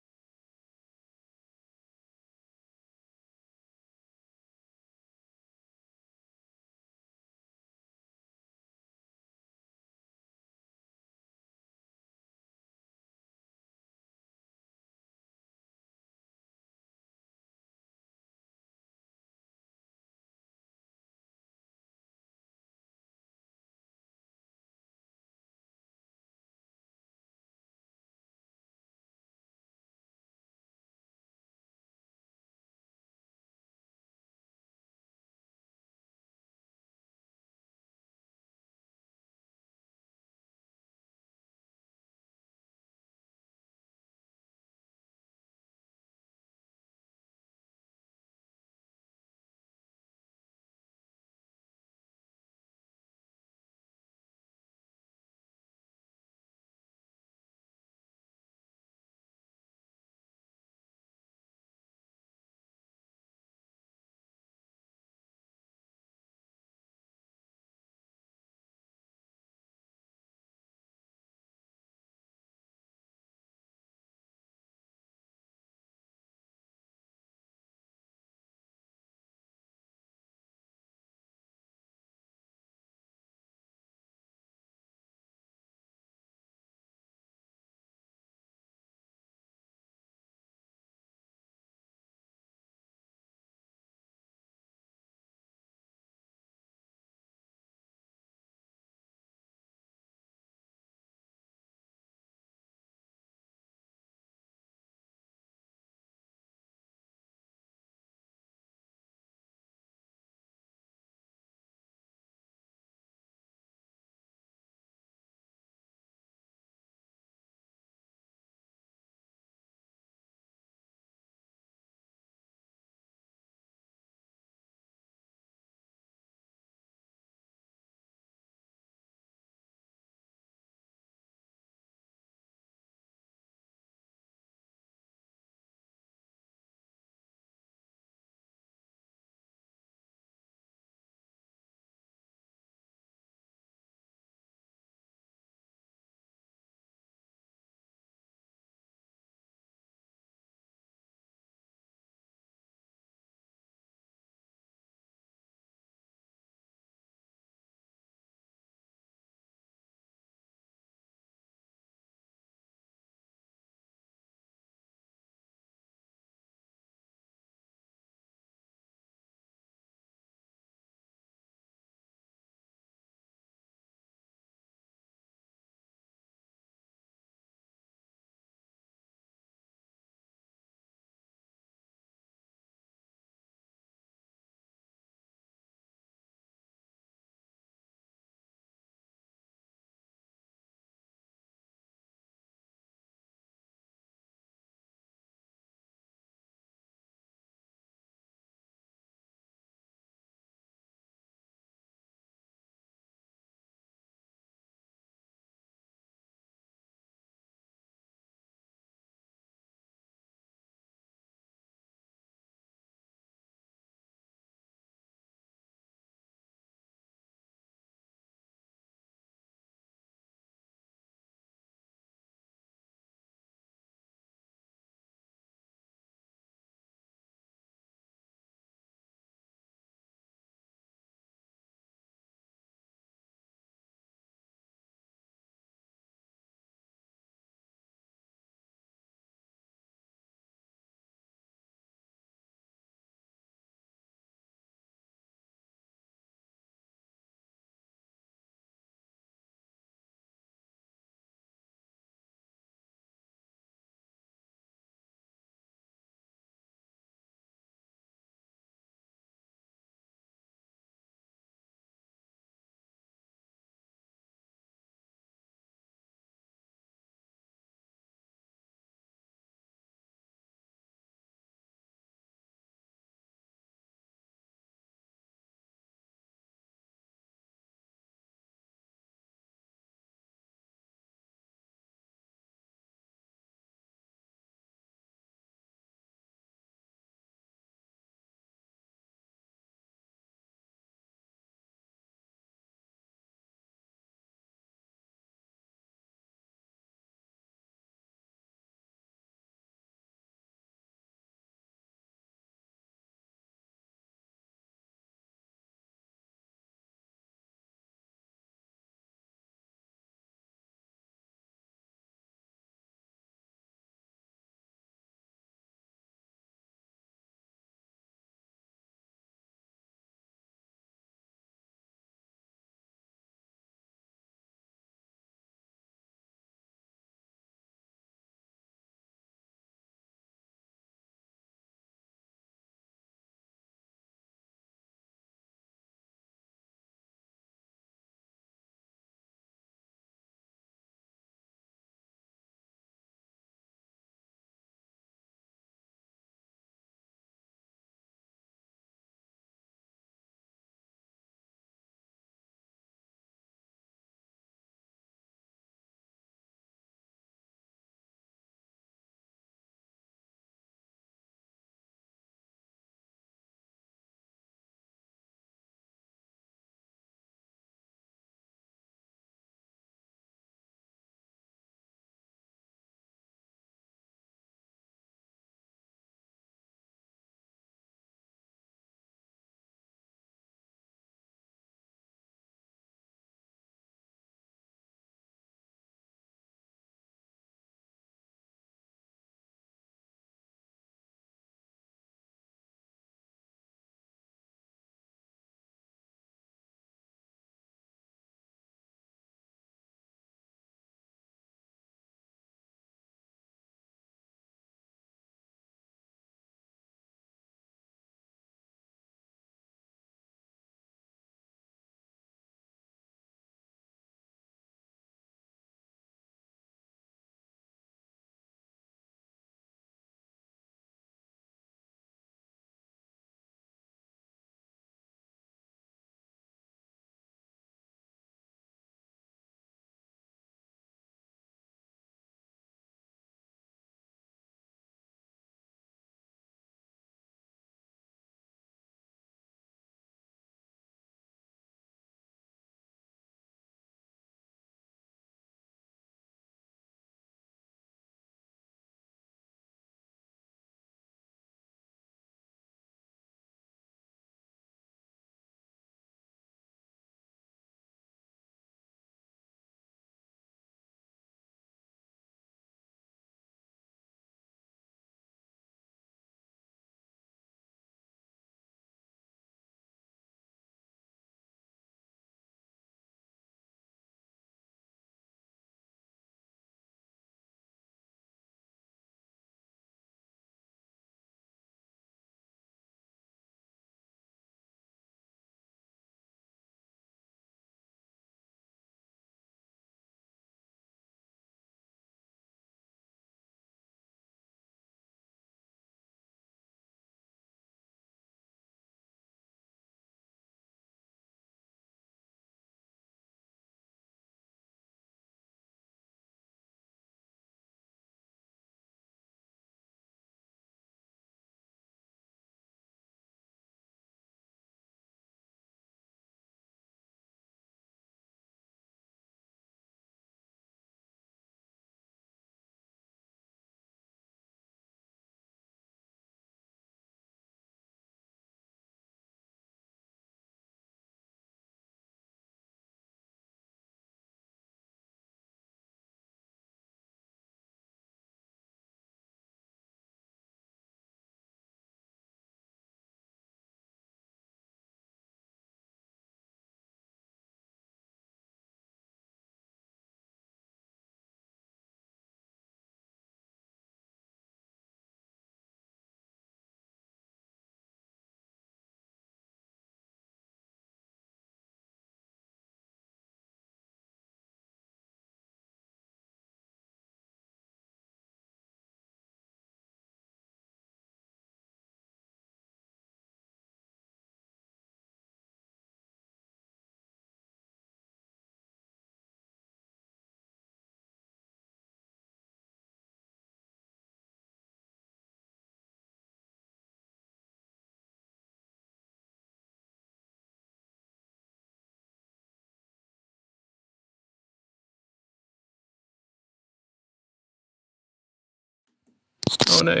Oh no,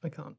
I can't.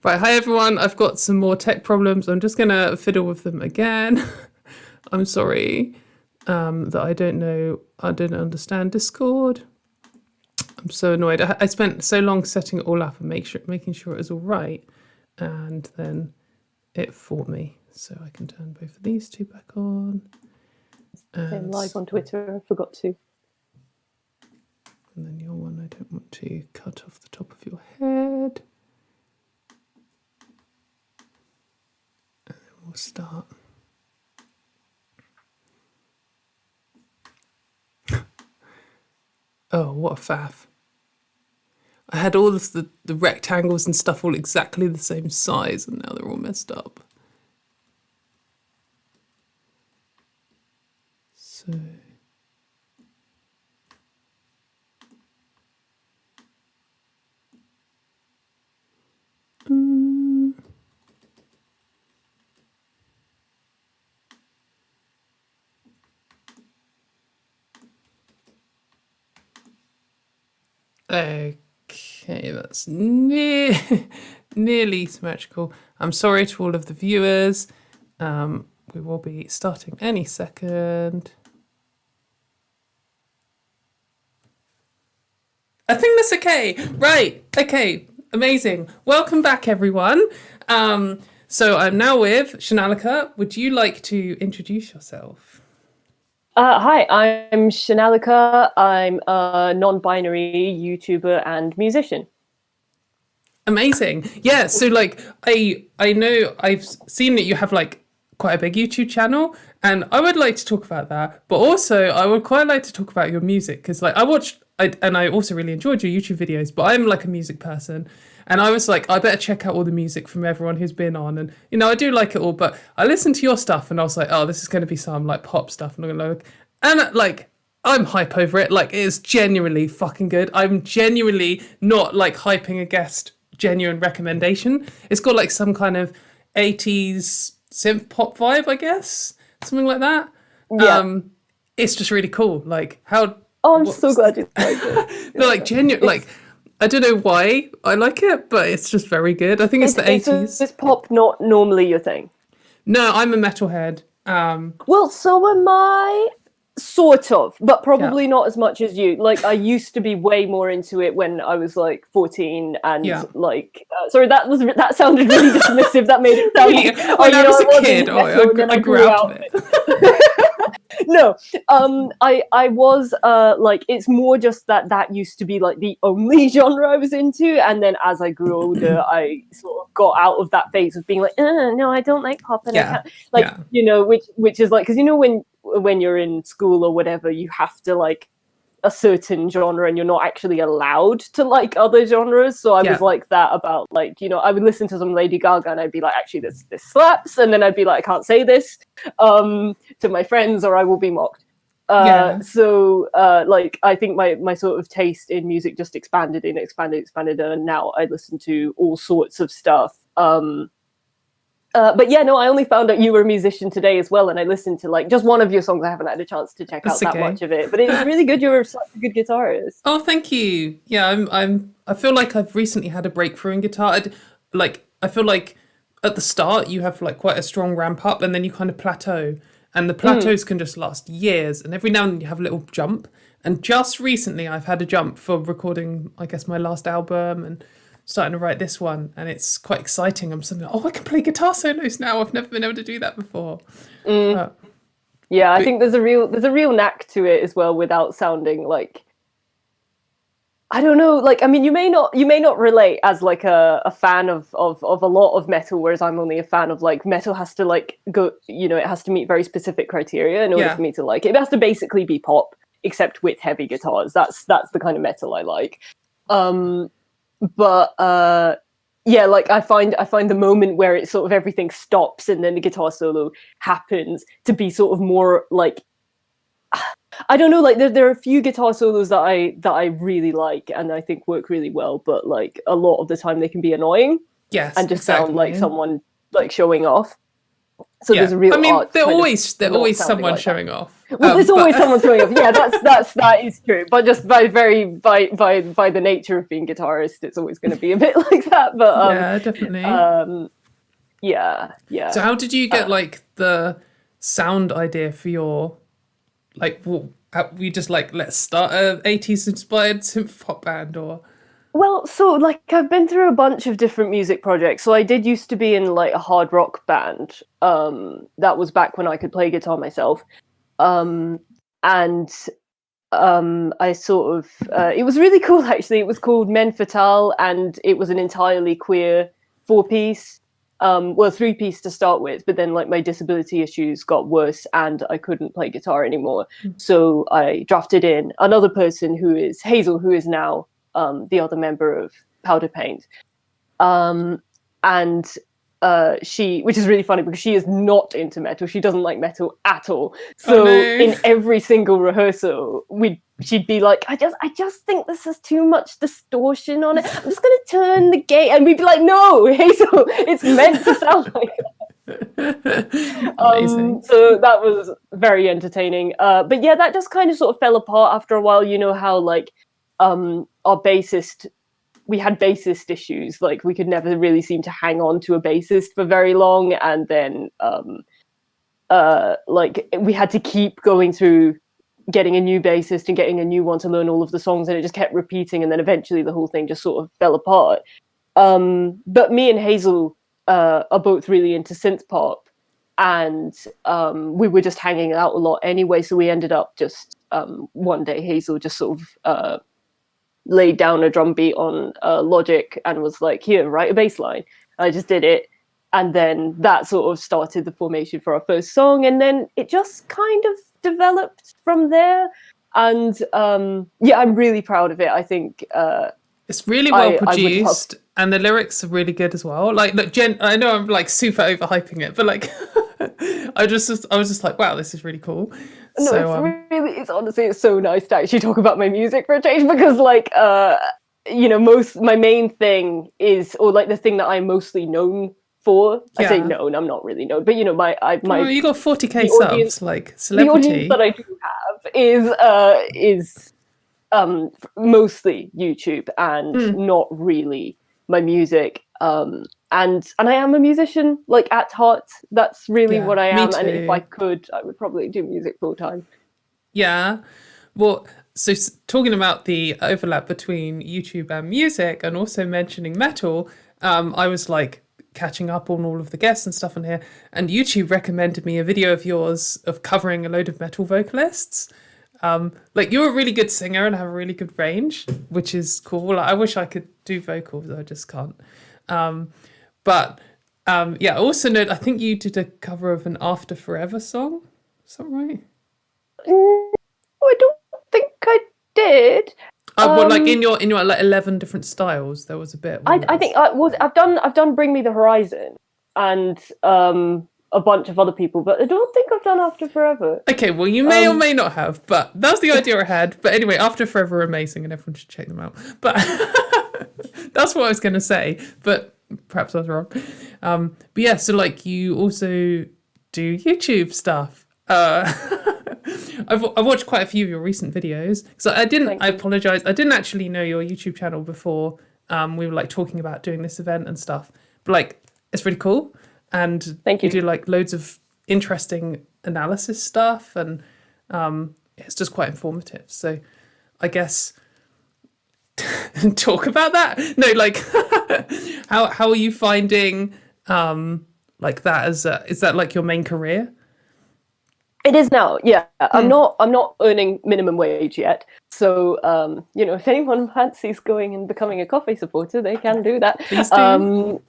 Right, hi everyone. I've got some more tech problems. I'm just gonna fiddle with them again. I'm sorry that I didn't understand Discord. I'm so annoyed. I spent so long setting it all up and making sure it was all right, and then it fought me. So I can turn both of these two back on. I'm live on Twitter. I forgot to. And then your one, I don't want to cut off the top of your head. And then we'll start. Oh, what a faff. I had all of the rectangles and stuff all exactly the same size, and now they're all messed up. So... Okay, that's nearly symmetrical. I'm sorry to all of the viewers. We will be starting any second. I think that's okay. Right. Okay. Amazing. Welcome back, everyone. So I'm now with Shonalika. Would you like to introduce yourself? Hi, I'm Shonalika. I'm a non-binary YouTuber and musician. Amazing. Yeah, so like I know I've seen that you have like quite a big YouTube channel, and I would like to talk about that, but also I would quite like to talk about your music, because like I also really enjoyed your YouTube videos, but I'm like a music person, and I was like, I better check out all the music from everyone who's been on, and you know, I do like it all, but I listened to your stuff and I was like, oh, this is going to be some like pop stuff, and I'm gonna look, and like I'm hype over it. Like, it is genuinely fucking good. I'm genuinely not like hyping a guest genuine recommendation. It's got like some kind of 80s synth pop vibe, I guess, something like that. Yeah. It's just really cool. Like, how... Oh, I'm so glad you like it. No, like, genuine, like, I don't know why I like it, but it's just very good. I think it's the 80s. Is pop not normally your thing? No, I'm a metalhead. Well, so am I. Sort of, but probably not as much as you. Like, I used to be way more into it when I was like 14, and like, sorry, that sounded really dismissive. That made it sound like, when I was a kid, I grew out of it. No, I was like, it's more just that used to be like the only genre I was into, and then as I grew older, I sort of got out of that phase of being like, no, I don't like pop, and I can't, like, you know, which is like, because you know when you're in school or whatever, you have to like a certain genre and you're not actually allowed to like other genres. So I was like that about like, you know, I would listen to some Lady Gaga and I'd be like, actually this slaps, and then I'd be like, I can't say this to my friends or I will be mocked. So like I think my sort of taste in music just expanded and now I listen to all sorts of stuff. But yeah, no, I only found out you were a musician today as well, and I listened to like just one of your songs. I haven't had a chance to check out that much of it, but it's really good. You're such a good guitarist. Oh, thank you. Yeah, I feel like I've recently had a breakthrough in guitar. I feel like at the start you have like quite a strong ramp up, and then you kind of plateau, and the plateaus can just last years. And every now and then you have a little jump. And just recently I've had a jump for recording, I guess, my last album and starting to write this one, and it's quite exciting. I'm suddenly like, I can play guitar solos now. I've never been able to do that before. Yeah, I think there's a real knack to it as well, without sounding like, I don't know, like, I mean, you may not relate as like a fan of a lot of metal, whereas I'm only a fan of like metal has to like go, you know, it has to meet very specific criteria in order for me to like it. It has to basically be pop, except with heavy guitars. That's the kind of metal I like. But yeah, like I find the moment where it sort of everything stops and then the guitar solo happens to be sort of more like, I don't know, like there are a few guitar solos that I really like and I think work really well, but like a lot of the time they can be annoying. Yes, and just sound like someone like showing off. So there's a real art. There's always someone showing off. Well, there's always someone showing off. Yeah, that is true. But just by the nature of being guitarist, it's always going to be a bit like that. But yeah, definitely. Yeah. So how did you get like the sound idea for your like? We just like, let's start a 80s inspired synth pop band, or? Well, so like I've been through a bunch of different music projects. So I did used to be in like a hard rock band. That was back when I could play guitar myself. I sort of it was really cool actually. It was called Men Fatale, and it was an entirely queer 4-piece. Well, 3-piece to start with, but then like my disability issues got worse and I couldn't play guitar anymore. So I drafted in another person who is Hazel, who is now the other member of Powder Paint. And she, which is really funny because she is not into metal. She doesn't like metal at all. So in every single rehearsal, she'd be like, I just think this is too much distortion on it. I'm just going to turn the gain. And we'd be like, no, Hazel, it's meant to sound like that. So that was very entertaining. But yeah, that just kind of sort of fell apart after a while. You know how like our bassist, we had bassist issues. Like we could never really seem to hang on to a bassist for very long. And then like we had to keep going through getting a new bassist and getting a new one to learn all of the songs, and it just kept repeating, and then eventually the whole thing just sort of fell apart. But me and Hazel are both really into synth pop, and we were just hanging out a lot anyway, so we ended up just one day Hazel just sort of laid down a drum beat on Logic and was like, here, write a bass line. I just did it, and then that sort of started the formation for our first song, and then it just kind of developed from there. And yeah, I'm really proud of it. I think it's really well produced, and the lyrics are really good as well. Like, look, I know I'm like super overhyping it, but like I was just like, wow, this is really cool. No, so, it's honestly, it's so nice to actually talk about my music for a change, because like you know, my main thing is, or like the thing that I'm mostly known for. I say known, I'm not really known, but you know, my you got 40k subs, like celebrity. The audience that I do have is mostly YouTube and not really my music. And I am a musician, like at heart. That's really what I am. And if I could, I would probably do music full time. Yeah. Well, so talking about the overlap between YouTube and music, and also mentioning metal, I was like catching up on all of the guests and stuff on here, and YouTube recommended me a video of yours of covering a load of metal vocalists. Like, you're a really good singer and have a really good range, which is cool. Like, I wish I could do vocals, I just can't. But yeah, also note, I think you did a cover of an After Forever song. Is that right? I don't think I did. did. Well, like in your like 11 different styles, there was a bit. I think I've done Bring Me the Horizon and a bunch of other people, but I don't think I've done After Forever. Okay, well, you may or may not have, but that's the idea I had. But anyway, After Forever are amazing, and everyone should check them out. But that's what I was going to say. But perhaps I was wrong. But yeah, so like you also do YouTube stuff. I've watched quite a few of your recent videos. So I apologize. I didn't actually know your YouTube channel before we were like talking about doing this event and stuff. But like, it's really cool. And Thank you. do like loads of interesting analysis stuff, and it's just quite informative. So I guess talk about that. No, like how are you finding like that as is that like your main career? It is now, yeah. I'm not earning minimum wage yet. So if anyone fancies going and becoming a coffee supporter, they can do that. Please do.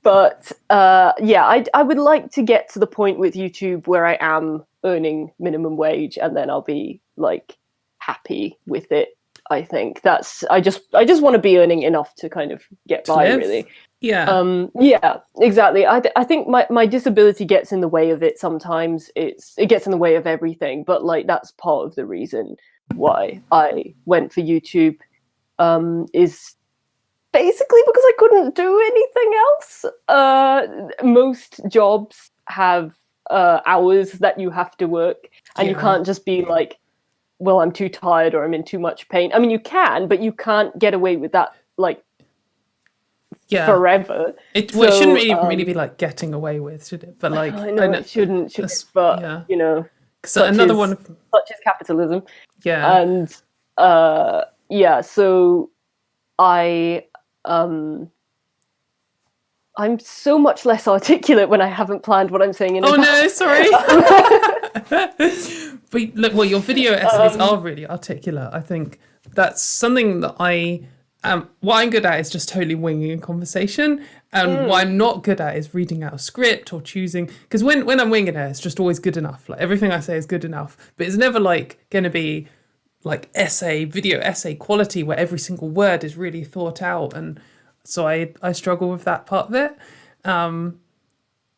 But I would like to get to the point with YouTube where I am earning minimum wage, and then I'll be like happy with it. I think I just want to be earning enough to kind of get by, really. Yeah. Yeah, exactly. I think my disability gets in the way of it sometimes. It gets in the way of everything, but like that's part of the reason why I went for YouTube. Is basically because I couldn't do anything else. Most jobs have hours that you have to work, and you can't just be like, well, I'm too tired or I'm in too much pain. I mean, you can, but you can't get away with that like forever. It shouldn't really be like getting away with, should it? But like, I know it shouldn't. But so another one, such as capitalism. Yeah, and so I'm so much less articulate when I haven't planned what I'm saying in advance. No, sorry. But look, well, your video essays are really articulate. I think that's something that what I'm good at is just totally winging a conversation. And what I'm not good at is reading out a script or choosing, because when I'm winging it, it's just always good enough. Like everything I say is good enough, but it's never like going to be like video essay quality where every single word is really thought out. And so I struggle with that part of it.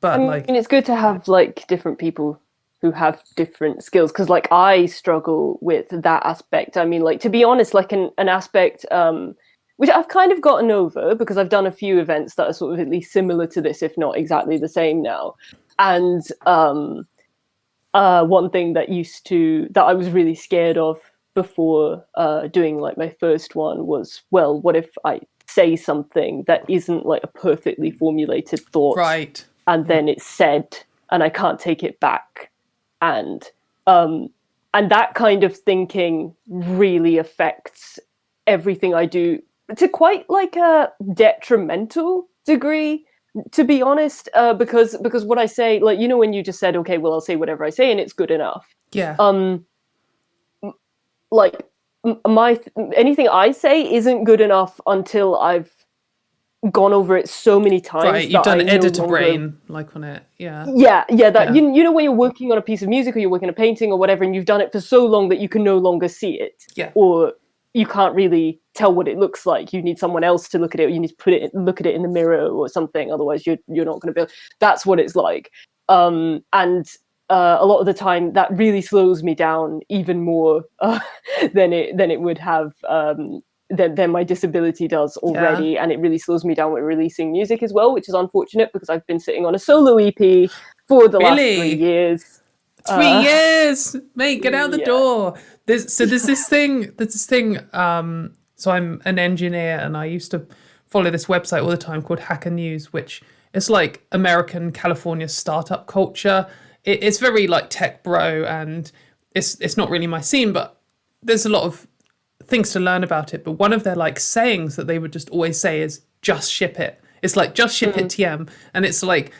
But it's good to have like different people who have different skills, because like I struggle with that aspect. I mean, like, to be honest, like an aspect which I've kind of gotten over because I've done a few events that are sort of at least similar to this, if not exactly the same now. And one thing that I was really scared of before doing like my first one was, well, what if I say something that isn't like a perfectly formulated thought, right? And then it's said and I can't take it back. And that kind of thinking really affects everything I do to quite like a detrimental degree, to be honest, because what I say, like, when you just said, okay, well, I'll say whatever I say and it's good enough. Yeah. Like anything I say isn't good enough until I've gone over it so many times. Right, you've done editor brain like on it. Yeah. Yeah. When you're working on a piece of music or you're working on a painting or whatever, and you've done it for so long that you can no longer see it. Yeah. Or you can't really tell what it looks like. You need someone else to look at it, or you need to look at it in the mirror or something. Otherwise, you're not going to be able. That's what it's like. And a lot of the time, that really slows me down even more than it would have. Than my disability does already, and it really slows me down with releasing music as well, which is unfortunate because I've been sitting on a solo EP for the last 3 years. 3 years, mate, get out the door. There's this thing. So I'm an engineer, and I used to follow this website all the time called Hacker News, which is like American California startup culture. It's very like tech bro, and it's not really my scene, but there's a lot of things to learn about it. But one of their like sayings that they would just always say is just ship it. It's like just ship it TM, and it's like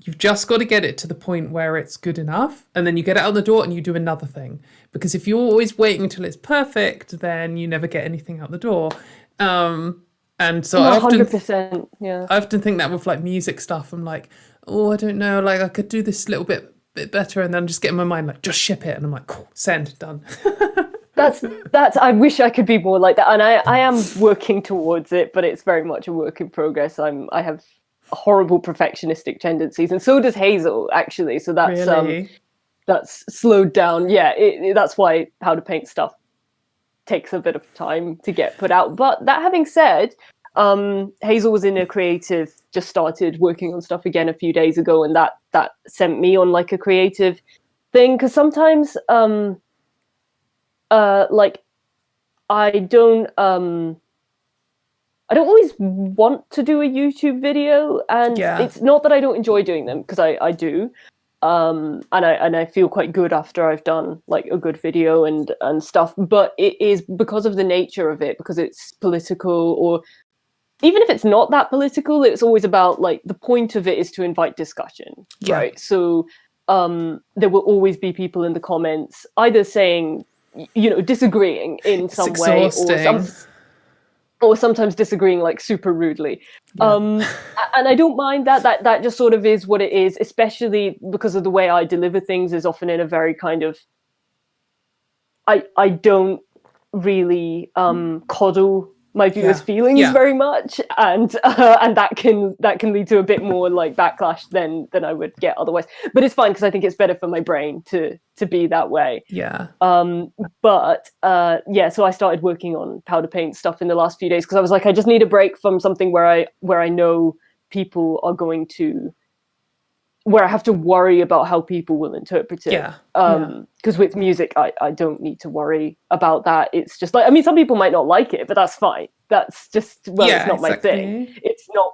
you've just got to get it to the point where it's good enough, and then you get it out the door and you do another thing, because if you're always waiting until it's perfect, then you never get anything out the door. And so 100%, I often think that with like music stuff, I'm like, oh, I don't know, like I could do this little bit better, and then just get in my mind like just ship it, and I'm like, cool, send, done. That's I wish I could be more like that, and I am working towards it, but it's very much a work in progress. I have horrible perfectionistic tendencies, and so does Hazel, actually. So that's Really? That's slowed down. Yeah, that's why How to Paint stuff takes a bit of time to get put out. But that having said, Hazel was in a creative, just started working on stuff again a few days ago, and that sent me on like a creative thing, because sometimes like I don't always want to do a YouTube video, and it's not that I don't enjoy doing them, because I do, and I feel quite good after I've done like a good video and stuff, but it is because of the nature of it, because it's political, or even if it's not that political, it's always about like the point of it is to invite discussion, right? So there will always be people in the comments either saying, you know, disagreeing in some way, or sometimes disagreeing like super rudely. And I don't mind that just sort of is what it is, especially because of the way I deliver things is often in a very kind of, I don't really coddle my viewers' feelings very much, and that can lead to a bit more like backlash than I would get otherwise. But it's fine, because I think it's better for my brain to be that way. But so I started working on powder paint stuff in the last few days, because I was like, I just need a break from something where I know people are going to, where I have to worry about how people will interpret it. Because with music, I don't need to worry about that. It's just like, I mean, some people might not like it, but that's fine. That's just, it's not my thing. It's not,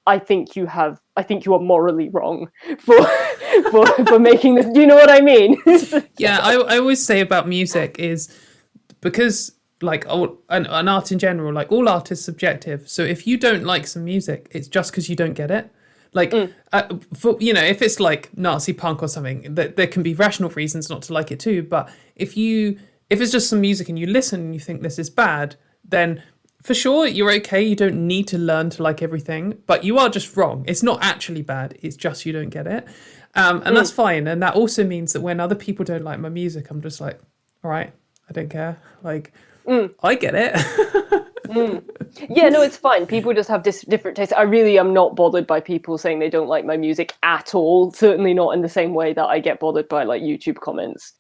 I think you are morally wrong for making this. Do you know what I mean? I always say about music is, because like an art in general, like all art is subjective. So if you don't like some music, it's just because you don't get it. Like, for, you know, if it's like Nazi punk or something, there can be rational reasons not to like it too. But if it's just some music and you listen and you think this is bad, then for sure you're okay. You don't need to learn to like everything, but you are just wrong. It's not actually bad. It's just you don't get it. And that's fine. And that also means that when other people don't like my music, I'm just like, all right, I don't care. Like, I get it. Yeah, no, it's fine. People just have different tastes. I really am not bothered by people saying they don't like my music at all. Certainly not in the same way that I get bothered by like YouTube comments.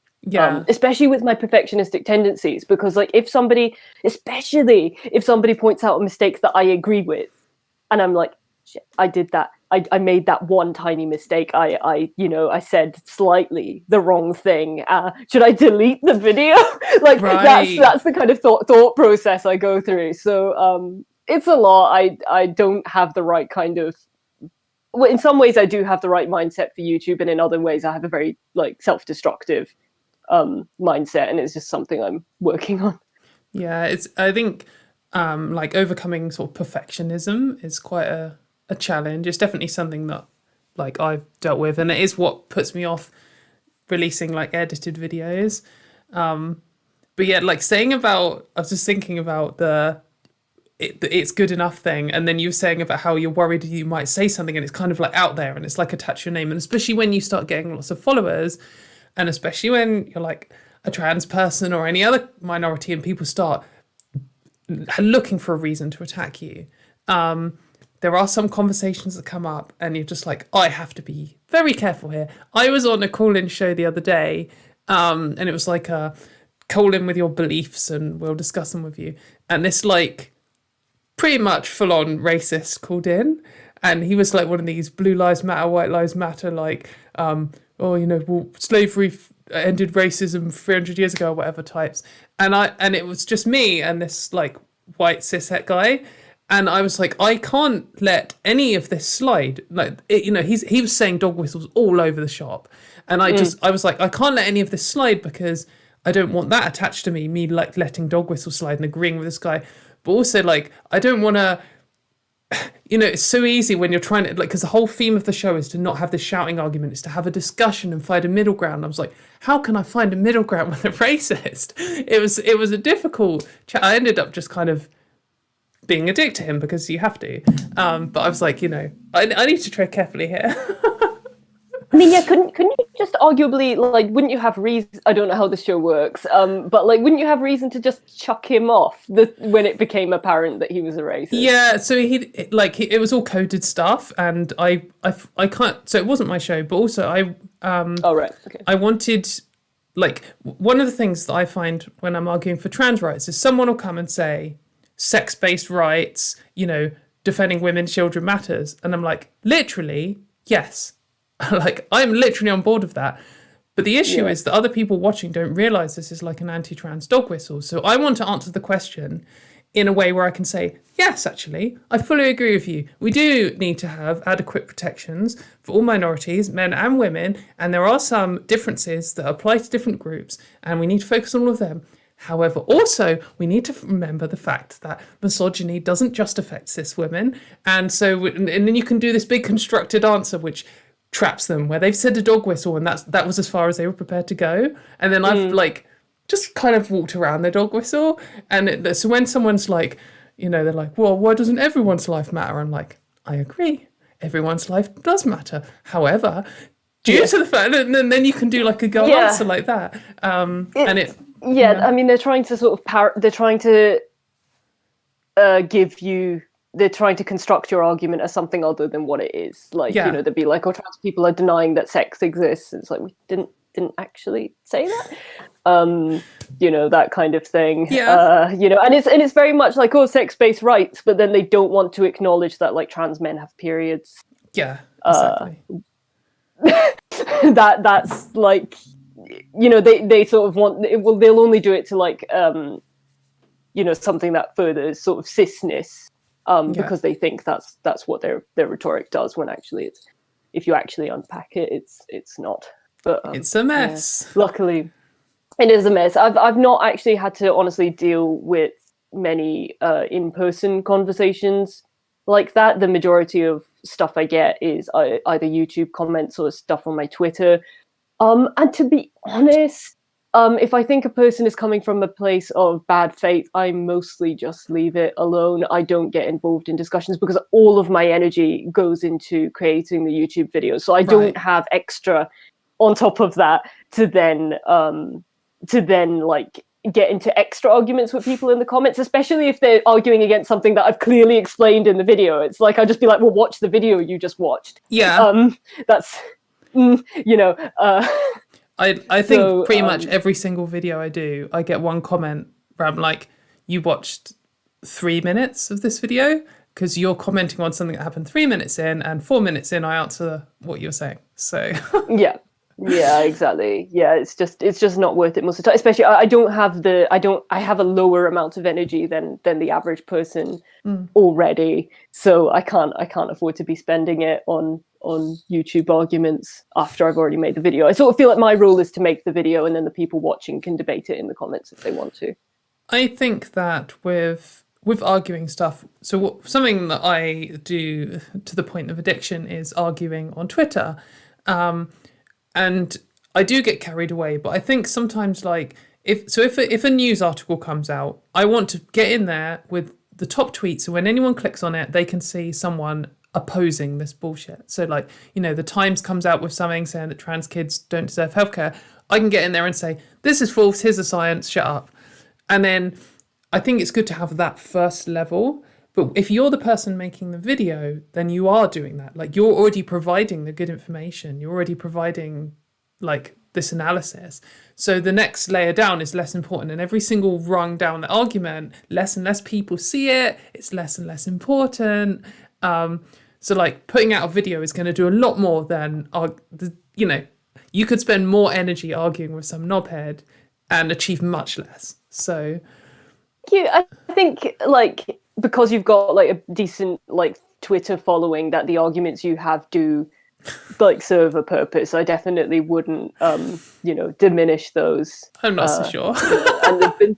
Especially with my perfectionistic tendencies, because like especially if somebody points out a mistake that I agree with, and I'm like, shit, I did that. I made that one tiny mistake. I said slightly the wrong thing. Should I delete the video? Like that's the kind of thought process I go through. So it's a lot. I don't have the right kind of. Well, in some ways I do have the right mindset for YouTube, and in other ways I have a very like self-destructive mindset, and it's just something I'm working on. I think like overcoming sort of perfectionism is quite a challenge. It's definitely something that like I've dealt with, and it is what puts me off releasing like edited videos. But yeah, like saying about, I was just thinking about it's good enough thing, and then you were saying about how you're worried you might say something and it's kind of like out there and it's like attach your name, and especially when you start getting lots of followers, and especially when you're like a trans person or any other minority and people start looking for a reason to attack you. There are some conversations that come up and you're just like, I have to be very careful here. I was on a call-in show the other day, and it was like a call in with your beliefs and we'll discuss them with you. And this like pretty much full-on racist called in, and he was like one of these blue lives matter, white lives matter, like, slavery ended racism 300 years ago or whatever types. And it was just me and this like white cishet guy. And I was like, I can't let any of this slide. Like, he was saying dog whistles all over the shop. And I was like, I can't let any of this slide because I don't want that attached to me like letting dog whistles slide and agreeing with this guy. But also like, I don't want to, it's so easy when you're trying to, like, because the whole theme of the show is to not have this shouting argument, it's to have a discussion and find a middle ground. I was like, how can I find a middle ground with a racist? It was a difficult chat. I ended up just kind of being a dick to him because you have to. But I was like, I need to tread carefully here. I mean, yeah, couldn't you just arguably, like, wouldn't you have reason? I don't know how the show works, but like, wouldn't you have reason to just chuck him off when it became apparent that he was a racist? Yeah, so it was all coded stuff, and I can't. So it wasn't my show, but also Oh right, okay. I wanted, like, one of the things that I find when I'm arguing for trans rights is someone will come and say, sex-based rights, defending women, children matters, and I'm like, literally, yes. Like, I'm literally on board with that. But the issue is that other people watching don't realise this is like an anti-trans dog whistle. So I want to answer the question in a way where I can say, yes, actually, I fully agree with you. We do need to have adequate protections for all minorities, men and women, and there are some differences that apply to different groups, and we need to focus on all of them. However, also, we need to remember the fact that misogyny doesn't just affect cis women. And then you can do this big constructed answer, which traps them, where they've said a dog whistle and that was as far as they were prepared to go. And then I've just kind of walked around the dog whistle. And so when someone's like, they're like, well, why doesn't everyone's life matter? I'm like, I agree. Everyone's life does matter. However, due to the fact that then you can do like a girl answer like that. I mean, they're trying to sort of they're trying to they're trying to construct your argument as something other than what it is. Like, they'd be like, oh, trans people are denying that sex exists. It's like, we didn't actually say that. That kind of thing. Yeah. And it's very much like, oh, sex-based rights, but then they don't want to acknowledge that, like, trans men have periods. Yeah, exactly. That's like, they sort of want, they'll only do it to, like, something that furthers sort of cisness. Because they think that's what their rhetoric does, when actually if you actually unpack it, it's not. But it's a mess. Yeah. Luckily, it is a mess. I've not actually had to honestly deal with many in-person conversations like that. The majority of stuff I get is either YouTube comments or stuff on my Twitter. And to be honest, if I think a person is coming from a place of bad faith, I mostly just leave it alone. I don't get involved in discussions because all of my energy goes into creating the YouTube videos. So I don't have extra on top of that to then like get into extra arguments with people in the comments, especially if they're arguing against something that I've clearly explained in the video. It's like, I'll just be like, well, watch the video you just watched. Yeah. That's, I think pretty much every single video I do, I get one comment where I'm like, you watched 3 minutes of this video because you're commenting on something that happened 3 minutes in, and 4 minutes in, I answer what you're saying. So yeah, exactly. Yeah, it's just not worth it most of the time. Especially, I have a lower amount of energy than the average person already, so I can't afford to be spending it on YouTube arguments after I've already made the video. I sort of feel like my role is to make the video, and then the people watching can debate it in the comments if they want to. I think that with arguing stuff, so something that I do to the point of addiction is arguing on Twitter. And I do get carried away, but I think sometimes, like, if a news article comes out, I want to get in there with the top tweet, so when anyone clicks on it, they can see someone opposing this bullshit. So, like, the Times comes out with something saying that trans kids don't deserve healthcare. I can get in there and say, this is false, here's the science, shut up. And then I think it's good to have that first level. But if you're the person making the video, then you are doing that. Like, you're already providing the good information. You're already providing, like, this analysis. So the next layer down is less important. And every single rung down the argument, less and less people see it. It's less and less important. So, like, putting out a video is going to do a lot more than, you could spend more energy arguing with some knobhead and achieve much less. So, I think, like, because you've got, like, a decent, like, Twitter following, that the arguments you have do, like, serve a purpose. I definitely wouldn't, diminish those. I'm not so sure. And there've been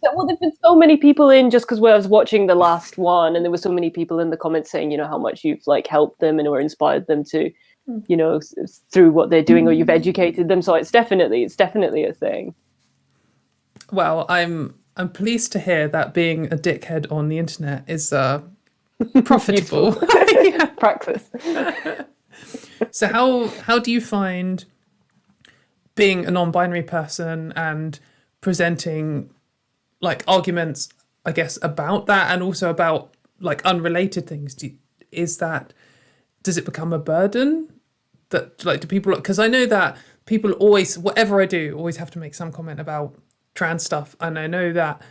so many people in, just because I was watching the last one, and there were so many people in the comments saying, how much you've, like, helped them and or inspired them to, through what they're doing, or you've educated them. So it's definitely a thing. Well, I'm pleased to hear that being a dickhead on the internet is profitable. Practice. So how do you find being a non-binary person and presenting like arguments, I guess, about that, and also about like unrelated things? Does it become a burden? That like, do people, because I know that people always, whatever I do, always have to make some comment about trans stuff, and I know that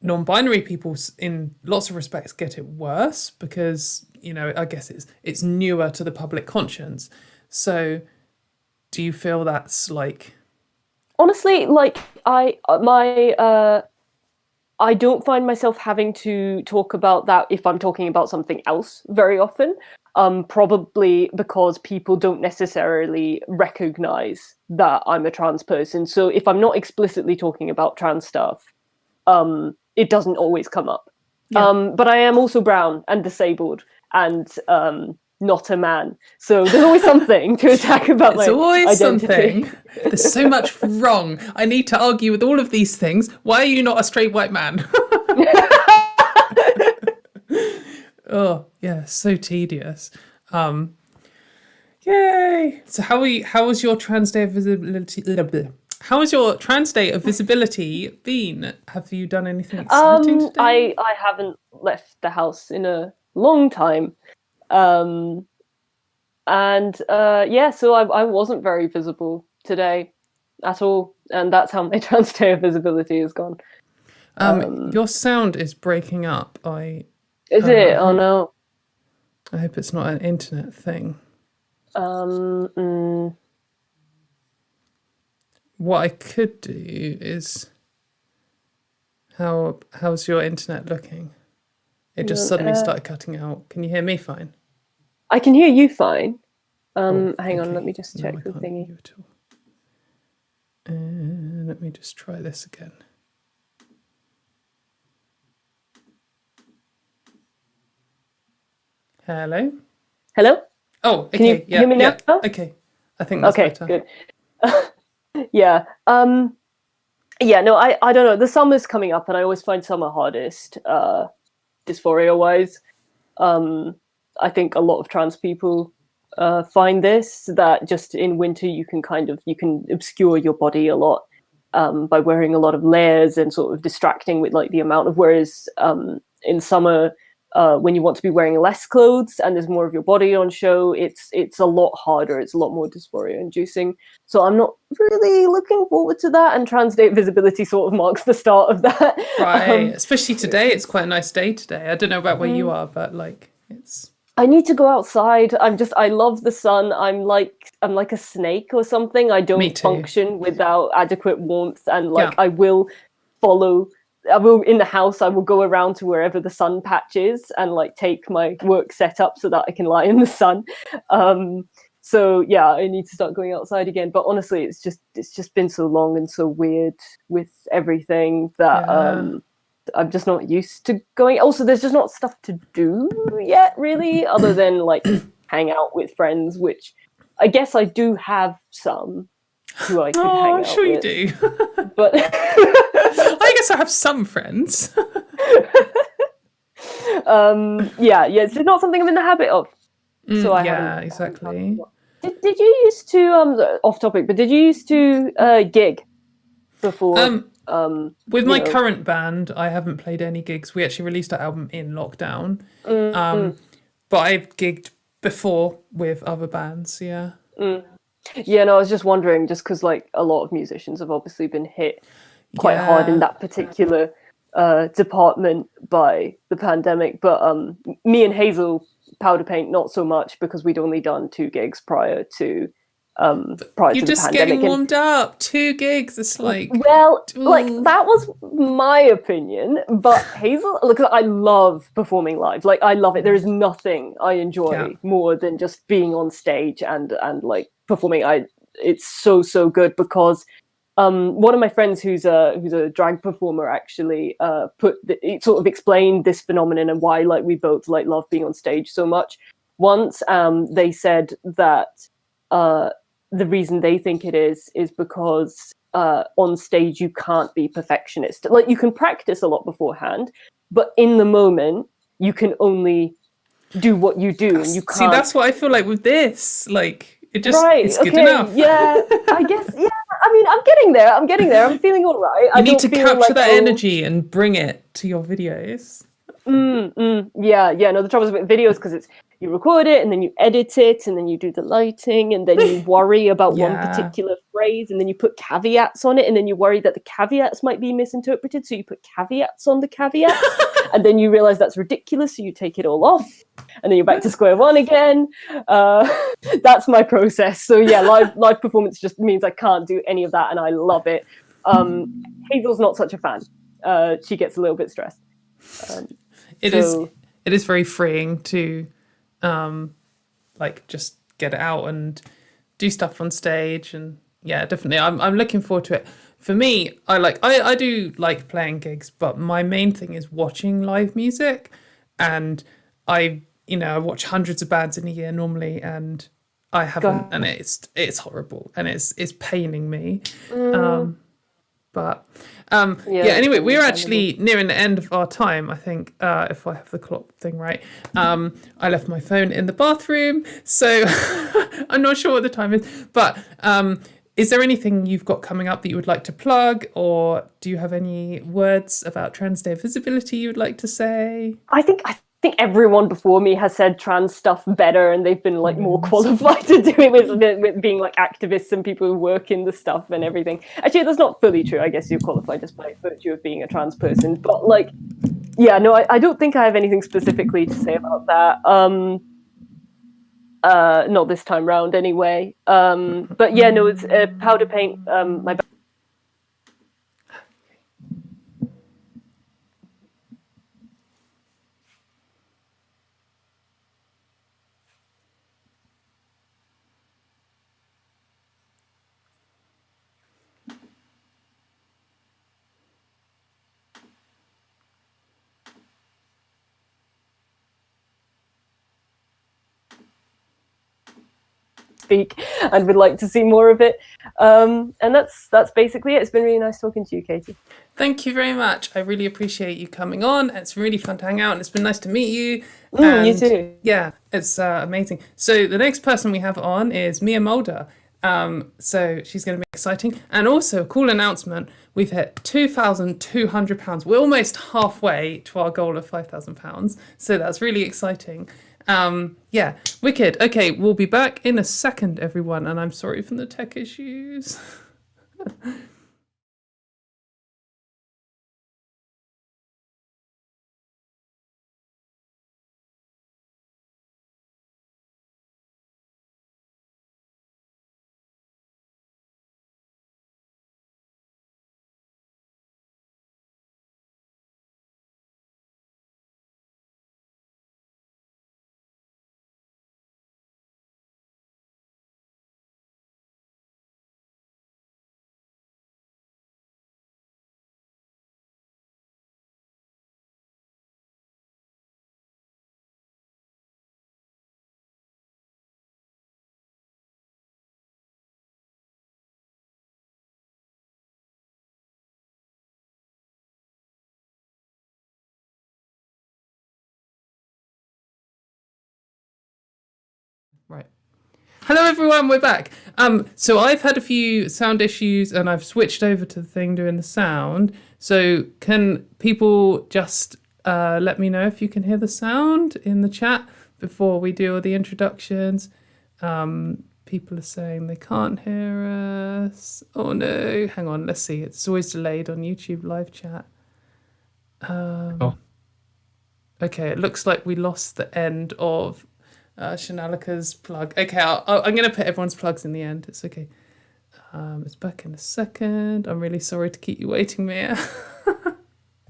non-binary people in lots of respects get it worse because, you know, I guess it's newer to the public conscience. So do you feel that's like... Honestly, like I don't find myself having to talk about that if I'm talking about something else very often. Probably because people don't necessarily recognize that I'm a trans person. So if I'm not explicitly talking about trans stuff, it doesn't always come up. Yeah. But I am also brown and disabled and not a man. So there's always something to attack about my identity. Something. There's so much wrong. I need to argue with all of these things. Why are you not a straight white man? Oh, yeah, so tedious. Yay! So how was your trans day of visibility? How has your trans day of visibility been? Have you done anything exciting today? I haven't left the house in a long time. So I wasn't very visible today at all, and that's how my trans day of visibility has gone. Your sound is breaking up. Is it? Oh no. I hope it's not an internet thing. What I could do is, how's your internet looking? It just suddenly started cutting out. Can you hear me fine? I can hear you fine. Hang okay. on, let me just check the can't thingy. hear you at all. Let me just try this again. Hello? Hello? Oh, okay. Can you hear me now? Okay. I think that's better. Good. Yeah. No, I don't know. The summer's coming up and I always find summer hardest, dysphoria-wise. I think a lot of trans people find this, that just in winter you can obscure your body a lot by wearing a lot of layers and sort of distracting with like the amount of, whereas in summer, when you want to be wearing less clothes and there's more of your body on show, it's a lot harder. It's a lot more dysphoria inducing. So I'm not really looking forward to that. And trans day visibility sort of marks the start of that. Right. Especially today. It's quite a nice day today. I don't know about where you are, but like it's... I need to go outside. I love the sun. I'm like a snake or something. I don't function without adequate warmth, and I will in the house, I will go around to wherever the sun patches and like take my work set up so that I can lie in the sun. So yeah, I need to start going outside again. But honestly, it's just been so long and so weird with everything that I'm just not used to going. Also, there's just not stuff to do yet, really, other than like hang out with friends, which I guess I do have some who I could hang out with. Oh, sure you do. But I guess I have some friends. It's not something I'm in the habit of. So I haven't. Exactly. Did you used to off topic? But did you used to gig before? With my current band, I haven't played any gigs. We actually released our album in lockdown. But I've gigged before with other bands. Yeah. Yeah, no, I was just wondering, just because like a lot of musicians have obviously been hit quite hard in that particular department by the pandemic. But me and Hazel Powder Paint, not so much, because we'd only done 2 gigs prior to the pandemic. You're just getting warmed up. 2 gigs. It's like, well, like that was my opinion. But Hazel, look, I love performing live. Like I love it. There is nothing I enjoy more than just being on stage and like performing. It's so good, because one of my friends who's a drag performer actually it sort of explained this phenomenon and why like we both like love being on stage so much. Once they said that the reason they think it is because on stage you can't be perfectionist. Like you can practice a lot beforehand, but in the moment you can only do what you do, and you can't. See, that's what I feel like with this. Like, it just it's good okay, enough. Yeah, I guess. Yeah, I mean, I'm getting there. I'm feeling all right. You need to capture that energy and bring it to your videos. Yeah. No, the trouble is with videos because it's you record it and then you edit it and then you do the lighting and then you worry about one particular phrase and then you put caveats on it and then you worry that the caveats might be misinterpreted, so you put caveats on the caveats and then you realize that's ridiculous, so you take it all off and then you're back to square one again. That's my process. So yeah, live performance just means I can't do any of that and I love it. Hazel's not such a fan. She gets a little bit stressed. It is very freeing to like just get it out and do stuff on stage, and yeah, definitely I'm looking forward to it. For me, I do like playing gigs, but my main thing is watching live music, and I watch hundreds of bands in a year normally, and I haven't, and it's horrible and it's paining me. Anyway, we're actually nearing the end of our time, I think, if I have the clock thing right. I left my phone in the bathroom, so I'm not sure what the time is. But is there anything you've got coming up that you would like to plug, or do you have any words about Trans Day of Visibility you would like to say? I think everyone before me has said trans stuff better, and they've been like more qualified to do it with being like activists and people who work in the stuff and everything. Actually, that's not fully true. I guess you're qualified just by virtue of being a trans person. But like, yeah, no, I don't think I have anything specifically to say about that. Not this time round, anyway. But yeah, no, it's powder paint. My speak and would like to see more of it, and that's basically it. It's been really nice talking to you, Katie. Thank you very much. I really appreciate you coming on. It's really fun to hang out, and it's been nice to meet you. You too. Yeah, it's amazing. So the next person we have on is Mia Mulder. So she's going to be exciting. And also, a cool announcement, we've hit £2,200. We're almost halfway to our goal of £5,000. So that's really exciting. Yeah, wicked. Okay, we'll be back in a second, everyone. And I'm sorry for the tech issues. Right. Hello everyone, we're back. So I've had a few sound issues and I've switched over to the thing doing the sound. So can people just let me know if you can hear the sound in the chat before we do all the introductions? People are saying they can't hear us. Oh no, hang on, let's see. It's always delayed on YouTube live chat. Okay, it looks like we lost the end of Shonalika's plug. Okay, I'm going to put everyone's plugs in the end. It's okay. It's back in a second. I'm really sorry to keep you waiting, Mia.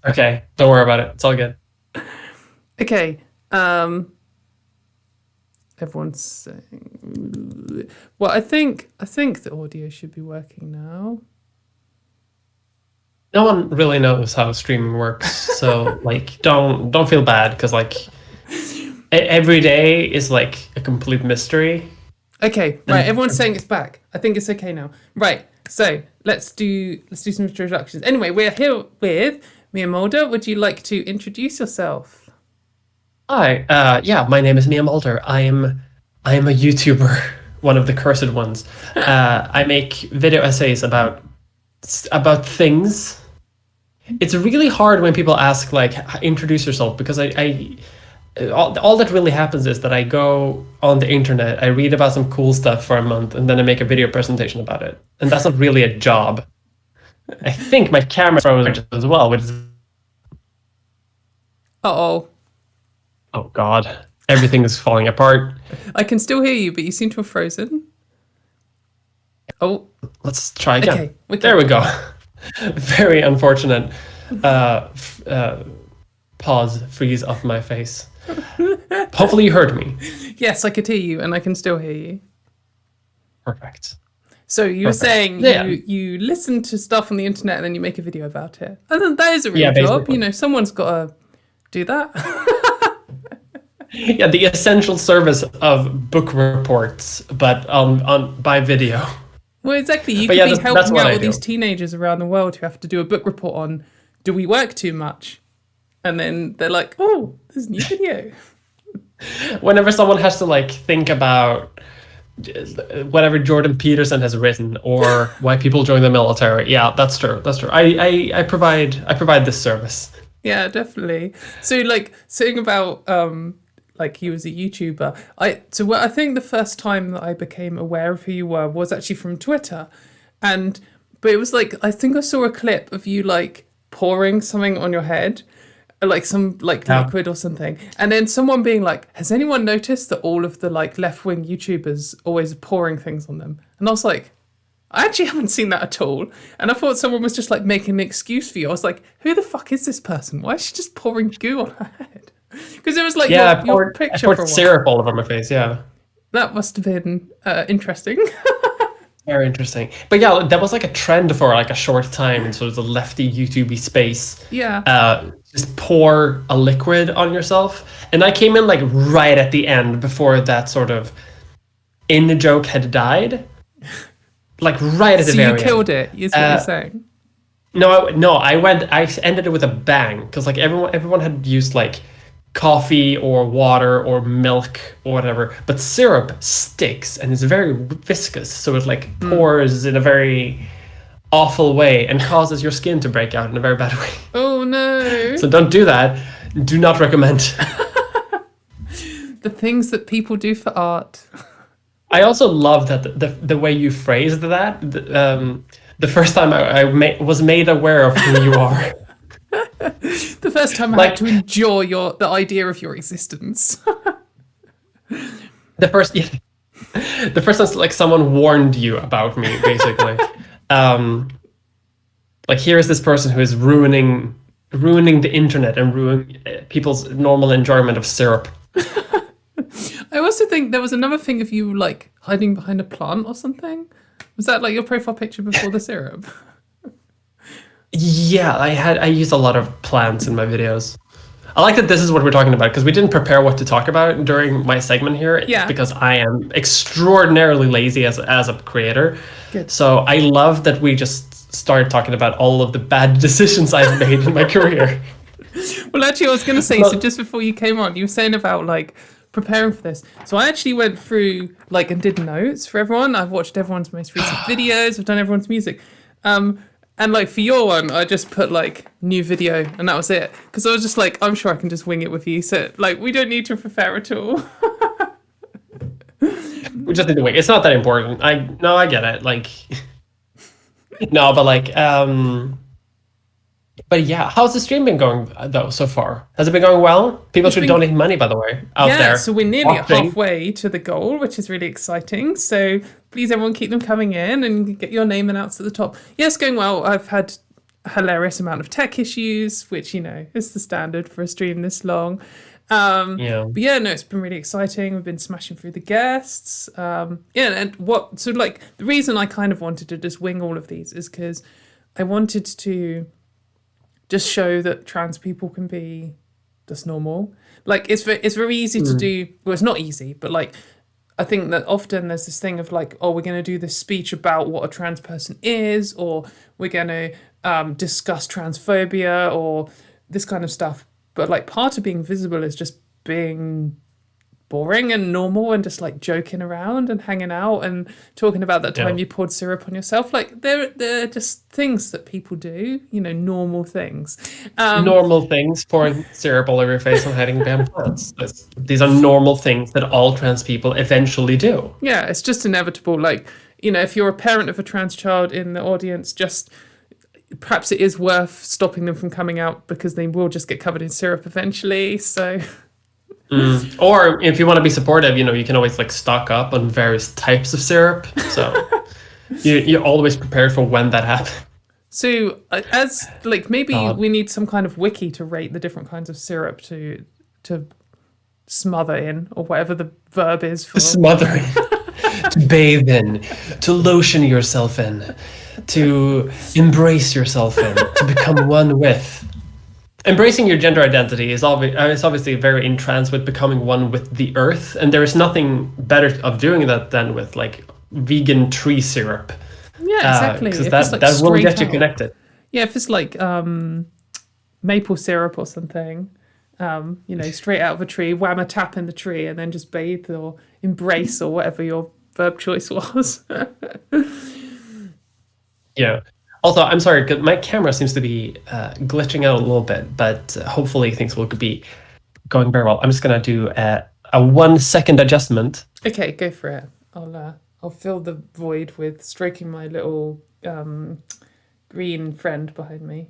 Okay, don't worry about it. It's all good. Okay. Everyone's saying. Well, I think the audio should be working now. No one really knows how streaming works, so like don't feel bad because like every day is like a complete mystery. Okay, right. Everyone's saying it's back. I think it's okay now. Right. So let's do some introductions. Anyway, we're here with Mia Mulder. Would you like to introduce yourself? Hi, yeah, my name is Mulder. I am a YouTuber, one of the cursed ones. I make video essays about things. It's really hard when people ask, like, introduce yourself, because all that really happens is that I go on the internet, I read about some cool stuff for a month, and then I make a video presentation about it. And that's not really a job. I think my camera froze as well, which is... Uh-oh. Oh, God. Everything is falling apart. I can still hear you, but you seem to have frozen. Oh. Let's try again. Okay, there we go. Very unfortunate pause, freeze off my face. Hopefully you heard me. Yes, I could hear you, and I can still hear you. Perfect. So you were saying you listen to stuff on the internet and then you make a video about it. And then that is a real job. Basically. You know, someone's got to do that. Yeah, the essential service of book reports, but by video. Well, exactly. You could be helping out all these teenagers around the world who have to do a book report on, do we work too much? And then they're like, oh, there's a new video. Whenever someone has to, like, think about whatever Jordan Peterson has written or why people join the military. Yeah, that's true. That's true. I provide this service. Yeah, definitely. So, like, saying about like you as a YouTuber, I think the first time that I became aware of who you were was actually from Twitter, but it was like, I think I saw a clip of you like pouring something on your head, like some liquid or something, and then someone being like, has anyone noticed that all of the like left-wing YouTubers always pouring things on them? And I was like, I actually haven't seen that at all. And I thought someone was just like making an excuse for you. I was like, who the fuck is this person? Why is she just pouring goo on her head? Because it was like your picture. I poured syrup all over my face, yeah. That must have been interesting. Very interesting. But yeah, that was like a trend for like a short time in sort of the lefty YouTube space. Yeah. Just pour a liquid on yourself. And I came in like right at the end before that sort of in-joke had died. Like right at the very end. So you killed it, is what you're saying? No, I ended it with a bang. Because like everyone had used like coffee or water or milk or whatever, but syrup sticks and is very viscous, so it like pours in a very awful way and causes your skin to break out in a very bad way. Oh no. So don't do that. Do not recommend. The things that people do for art. I also love that the way you phrased that. The first time I was made aware of who you are. The first time I had to endure the idea of your existence. The first time like someone warned you about me, basically. Like here's this person who is ruining the internet and ruining people's normal enjoyment of syrup. I also think there was another thing of you like hiding behind a plant or something. Was that like your profile picture before the syrup? Yeah, I used a lot of plants in my videos. I like that this is what we're talking about because we didn't prepare what to talk about during my segment here. Yeah. Because I am extraordinarily lazy as a creator. Good. So I love that we just started talking about all of the bad decisions I've made in my career. Well, actually, I was going to say, so just before you came on, you were saying about like preparing for this. So I actually went through like and did notes for everyone. I've watched everyone's most recent videos. I've done everyone's music. And like for your one, I just put like new video and that was it. Because I was just like, I'm sure I can just wing it with you. So like, we don't need to prepare at all. We just need to wing. It's not that important. I get it. Like, no, but like, but yeah, how's the stream been going though so far? Has it been going well? People should donate money, by the way, out there. Yeah, so we're nearly halfway to the goal, which is really exciting. So please, everyone, keep them coming in and get your name announced at the top. Yeah, it's going well. I've had a hilarious amount of tech issues, which, you know, is the standard for a stream this long. But yeah, no, it's been really exciting. We've been smashing through the guests. And what, so like, the reason I kind of wanted to just wing all of these is because I wanted to just show that trans people can be just normal. Like, it's very easy to do. Well, it's not easy, but like, I think that often there's this thing of like, oh, we're going to do this speech about what a trans person is, or we're going to discuss transphobia or this kind of stuff. But like, part of being visible is just being boring and normal and just like joking around and hanging out and talking about that time you poured syrup on yourself. Like they're just things that people do, you know, normal things. Normal things, pouring syrup all over your face and hiding behind plants. These are normal things that all trans people eventually do. Yeah, it's just inevitable. Like, you know, if you're a parent of a trans child in the audience, just perhaps it is worth stopping them from coming out because they will just get covered in syrup eventually. So or if you want to be supportive, you know, you can always like stock up on various types of syrup. So you're always prepared for when that happens. So as like maybe we need some kind of wiki to rate the different kinds of syrup to smother in, or whatever the verb is for smothering. To bathe in, to lotion yourself in, to embrace yourself in, to become one with. Embracing your gender identity is obviously very in trans with becoming one with the earth, and there is nothing better of doing that than with like vegan tree syrup. Yeah, exactly. Because that will get you connected. Yeah, if it's like maple syrup or something, you know, straight out of a tree, wham a tap in the tree, and then just bathe or embrace or whatever your verb choice was. Yeah. Also, I'm sorry, my camera seems to be glitching out a little bit, but hopefully things will be going very well. I'm just gonna do a 1 second adjustment. Okay, go for it. I'll fill the void with stroking my little green friend behind me.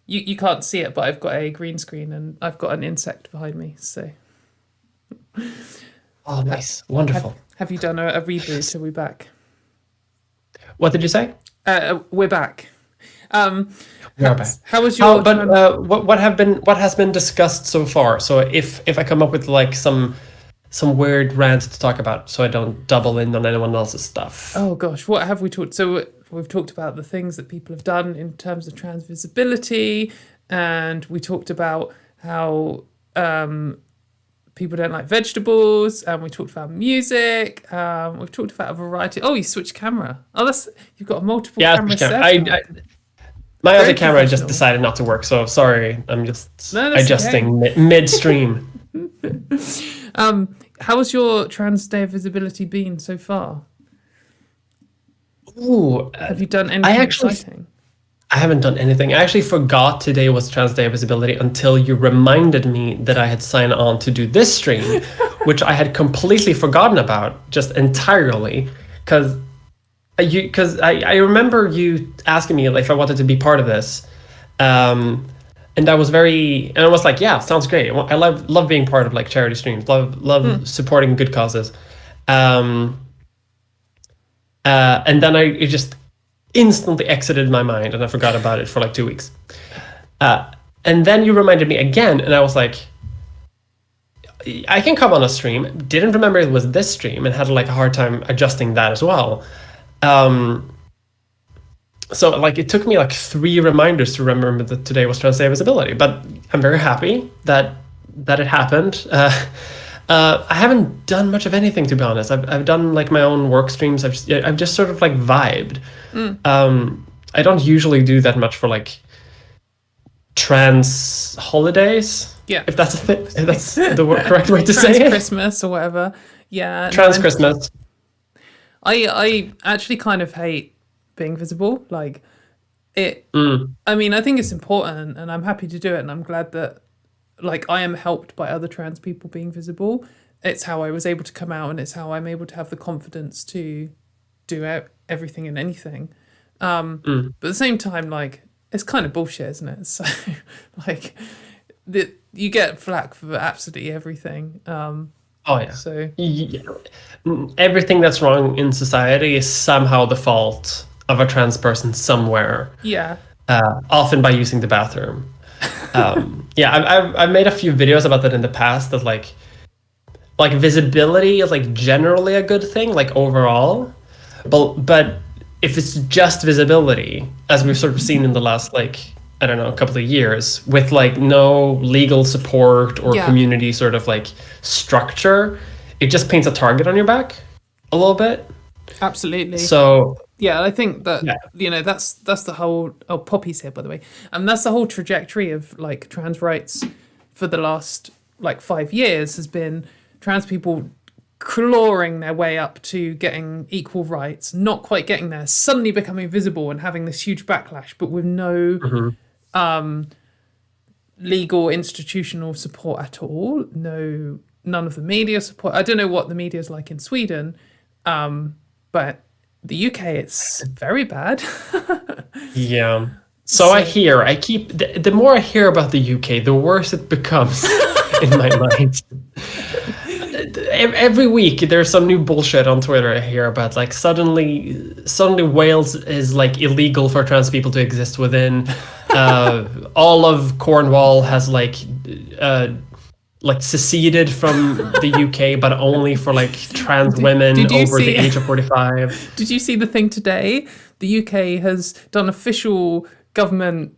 You can't see it, but I've got a green screen and I've got an insect behind me. So. Oh, nice, wonderful. Have you done a reboot? Are we back? What did you say? We're back. We are back. How was your? What has been discussed so far? So if I come up with like some weird rant to talk about, so I don't double in on anyone else's stuff. Oh gosh, what have we talked? So we've talked about the things that people have done in terms of trans visibility, and we talked about how people don't like vegetables, and we talked about music. We've talked about a variety. Oh, you switched camera. Oh, you've got a multiple camera setup. My other camera just decided not to work, so sorry. I'm just adjusting midstream. How has your Trans Day of Visibility been so far? Ooh, have you done anything exciting? I haven't done anything. I actually forgot today was Trans Day of Visibility until you reminded me that I had signed on to do this stream, which I had completely forgotten about, just entirely, because I remember you asking me like, if I wanted to be part of this, and I was like, yeah, sounds great. I love being part of like charity streams, love supporting good causes, and then it just instantly exited my mind and I forgot about it for like 2 weeks, and then you reminded me again, and I was like, I can come on a stream. Didn't remember it was this stream and had like a hard time adjusting that as well. So like it took me like 3 reminders to remember that today was Trans Day of Visibility, but I'm very happy that it happened. I haven't done much of anything, to be honest. I've done like my own work streams. I've just sort of like vibed. I don't usually do that much for like trans holidays. Yeah, if that's the correct way to say it. Christmas or whatever. Yeah, trans Christmas. I actually kind of hate being visible. Like it. I mean, I think it's important, and I'm happy to do it, and I'm glad that like I am helped by other trans people being visible. It's how I was able to come out, and it's how I'm able to have the confidence to do everything and anything. But at the same time, like it's kind of bullshit, isn't it? So like you get flack for absolutely everything. Oh yeah. So everything that's wrong in society is somehow the fault of a trans person somewhere. Yeah. Often by using the bathroom. Yeah, I've made a few videos about that in the past. That like visibility is like generally a good thing, like overall, but if it's just visibility, as we've sort of seen in the last I don't know, a couple of years, with like no legal support or community sort of like structure, it just paints a target on your back a little bit. Absolutely. So yeah, I think that you know that's the whole. Oh, Poppy's here, by the way. That's the whole trajectory of like trans rights for the last like 5 years has been trans people clawing their way up to getting equal rights, not quite getting there, suddenly becoming visible and having this huge backlash, but with no legal institutional support at all. None of the media support. I don't know what the media is like in Sweden, but the UK, it's very bad. Yeah. So I hear, the more I hear about the UK, the worse it becomes in my mind. Every week there's some new bullshit on Twitter I hear about, like suddenly Wales is like illegal for trans people to exist within. All of Cornwall has like seceded from the UK, but only for like trans women over the age of 45. Did you see the thing today? The UK has done official government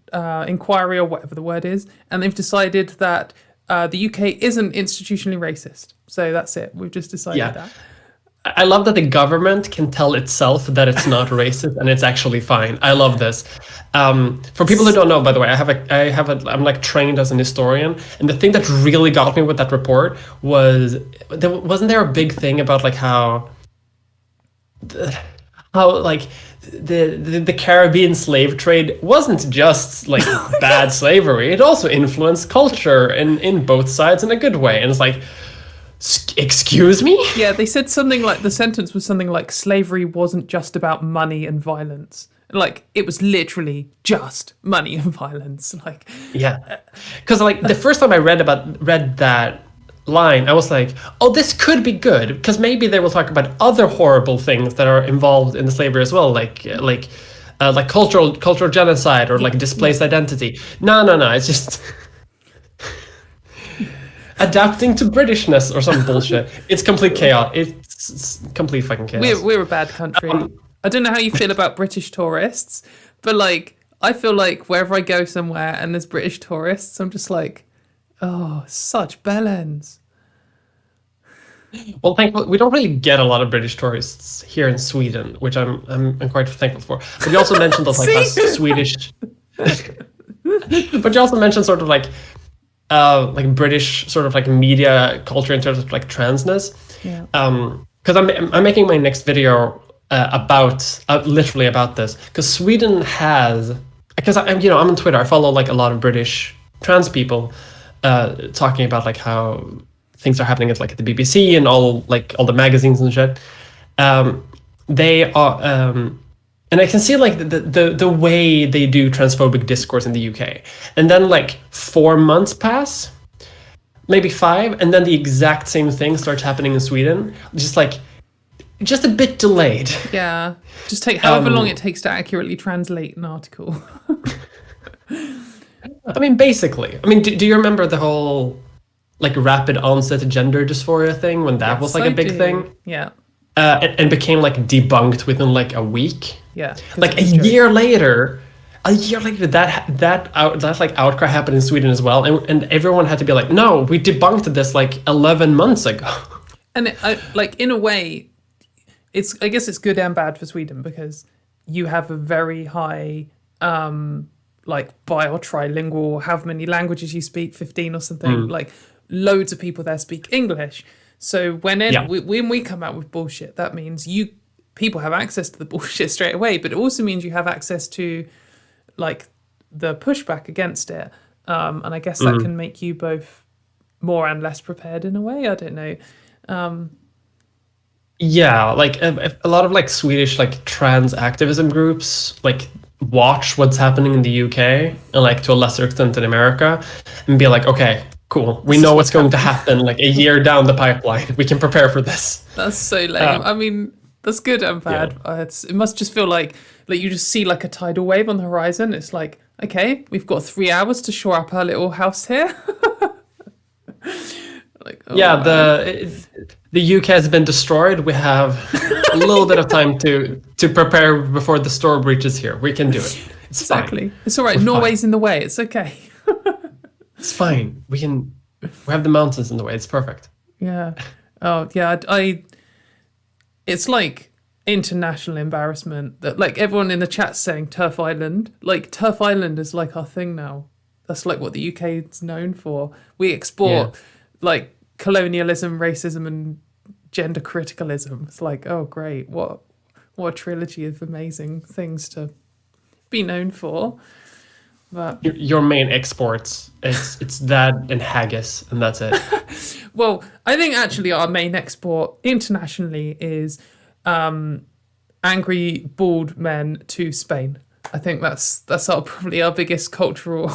inquiry, or whatever the word is, and they've decided that the UK isn't institutionally racist. So that's it. We've just decided that. I love that the government can tell itself that it's not racist and it's actually fine. I love this. For people who don't know, by the way, I'm like trained as an historian, and the thing that really got me with that report was wasn't there a big thing about like how like the Caribbean slave trade wasn't just like bad slavery, it also influenced culture in both sides in a good way. And it's like, excuse me? Yeah, they said something like, the sentence was something like, slavery wasn't just about money and violence. Like, it was literally just money and violence. Like, yeah, because like the first time I read that line, I was like, oh, this could be good, because maybe they will talk about other horrible things that are involved in the slavery as well, like cultural genocide or like displaced identity. No, it's just adapting to Britishness or some bullshit. It's complete chaos. It's complete fucking chaos. We're a bad country. I don't know how you feel about British tourists, but like, I feel like wherever I go somewhere and there's British tourists, I'm just like, oh, such bellends. Well, thankfully, we don't really get a lot of British tourists here in Sweden, which I'm quite thankful for. But you also mentioned that, like, how Swedish. But you also mentioned sort of like British sort of like media culture in terms of like transness. Yeah. Because I'm making my next video literally about this, because Sweden has, because I'm on Twitter, I follow like a lot of British trans people talking about like how things are happening at like the BBC and all the magazines and shit. They are and I can see like the way they do transphobic discourse in the UK, and then like 4 months pass, maybe 5, and then the exact same thing starts happening in Sweden, just a bit delayed. Yeah, just take however long it takes to accurately translate an article. I mean, basically. I mean, do you remember the whole like rapid onset gender dysphoria thing when that was like a big thing? Yeah. And became like debunked within like a week. Yeah. Like a year later, that like outcry happened in Sweden as well, and everyone had to be like, no, we debunked this like 11 months ago. And like in a way, I guess it's good and bad for Sweden, because you have a very high like trilingual, however many languages you speak, 15 or something. Like loads of people there speak English. So when we come out with bullshit, that means people have access to the bullshit straight away, but it also means you have access to like the pushback against it. And I guess that can make you both more and less prepared in a way. I don't know. Yeah, like a lot of like Swedish like trans activism groups like watch what's happening in the UK and like to a lesser extent in America, and be like, okay, cool, we know what's going to happen like a year down the pipeline. We can prepare for this. That's so lame. I mean, that's good and bad. Yeah. It must just feel like you just see like a tidal wave on the horizon. It's like, okay, we've got 3 hours to shore up our little house here. Like, oh, yeah, the UK has been destroyed. We have a little bit of time to prepare before the storm reaches here. We can do it. It's exactly. Fine. It's all right. Norway's in the way. It's okay. It's fine. We have the mountains in the way. It's perfect. Yeah. Oh, yeah. It's like international embarrassment that like everyone in the chat's saying Turf Island. Like Turf Island is like our thing now. That's like what the UK is known for. We export like colonialism, racism, and gender criticalism. It's like, oh great, what a trilogy of amazing things to be known for. But your main exports, it's that and haggis, and that's it. well, I think actually our main export internationally is angry bald men to Spain. I think that's probably our biggest cultural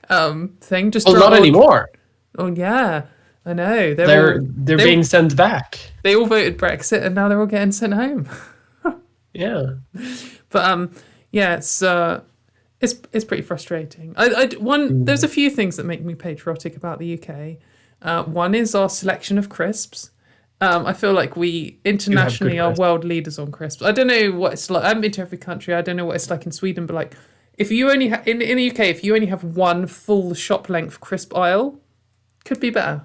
thing. Just not anymore. Oh yeah, I know. They're being sent back. They all voted Brexit, and now they're all getting sent home. Yeah. But yeah, it's pretty frustrating. There's a few things that make me patriotic about the UK. One is our selection of crisps. I feel like we internationally are world leaders on crisps. I don't know what it's like. I haven't been to every country. I don't know what it's like in Sweden, but like if you only in the UK, if you only have one full shop length crisp aisle, could be better.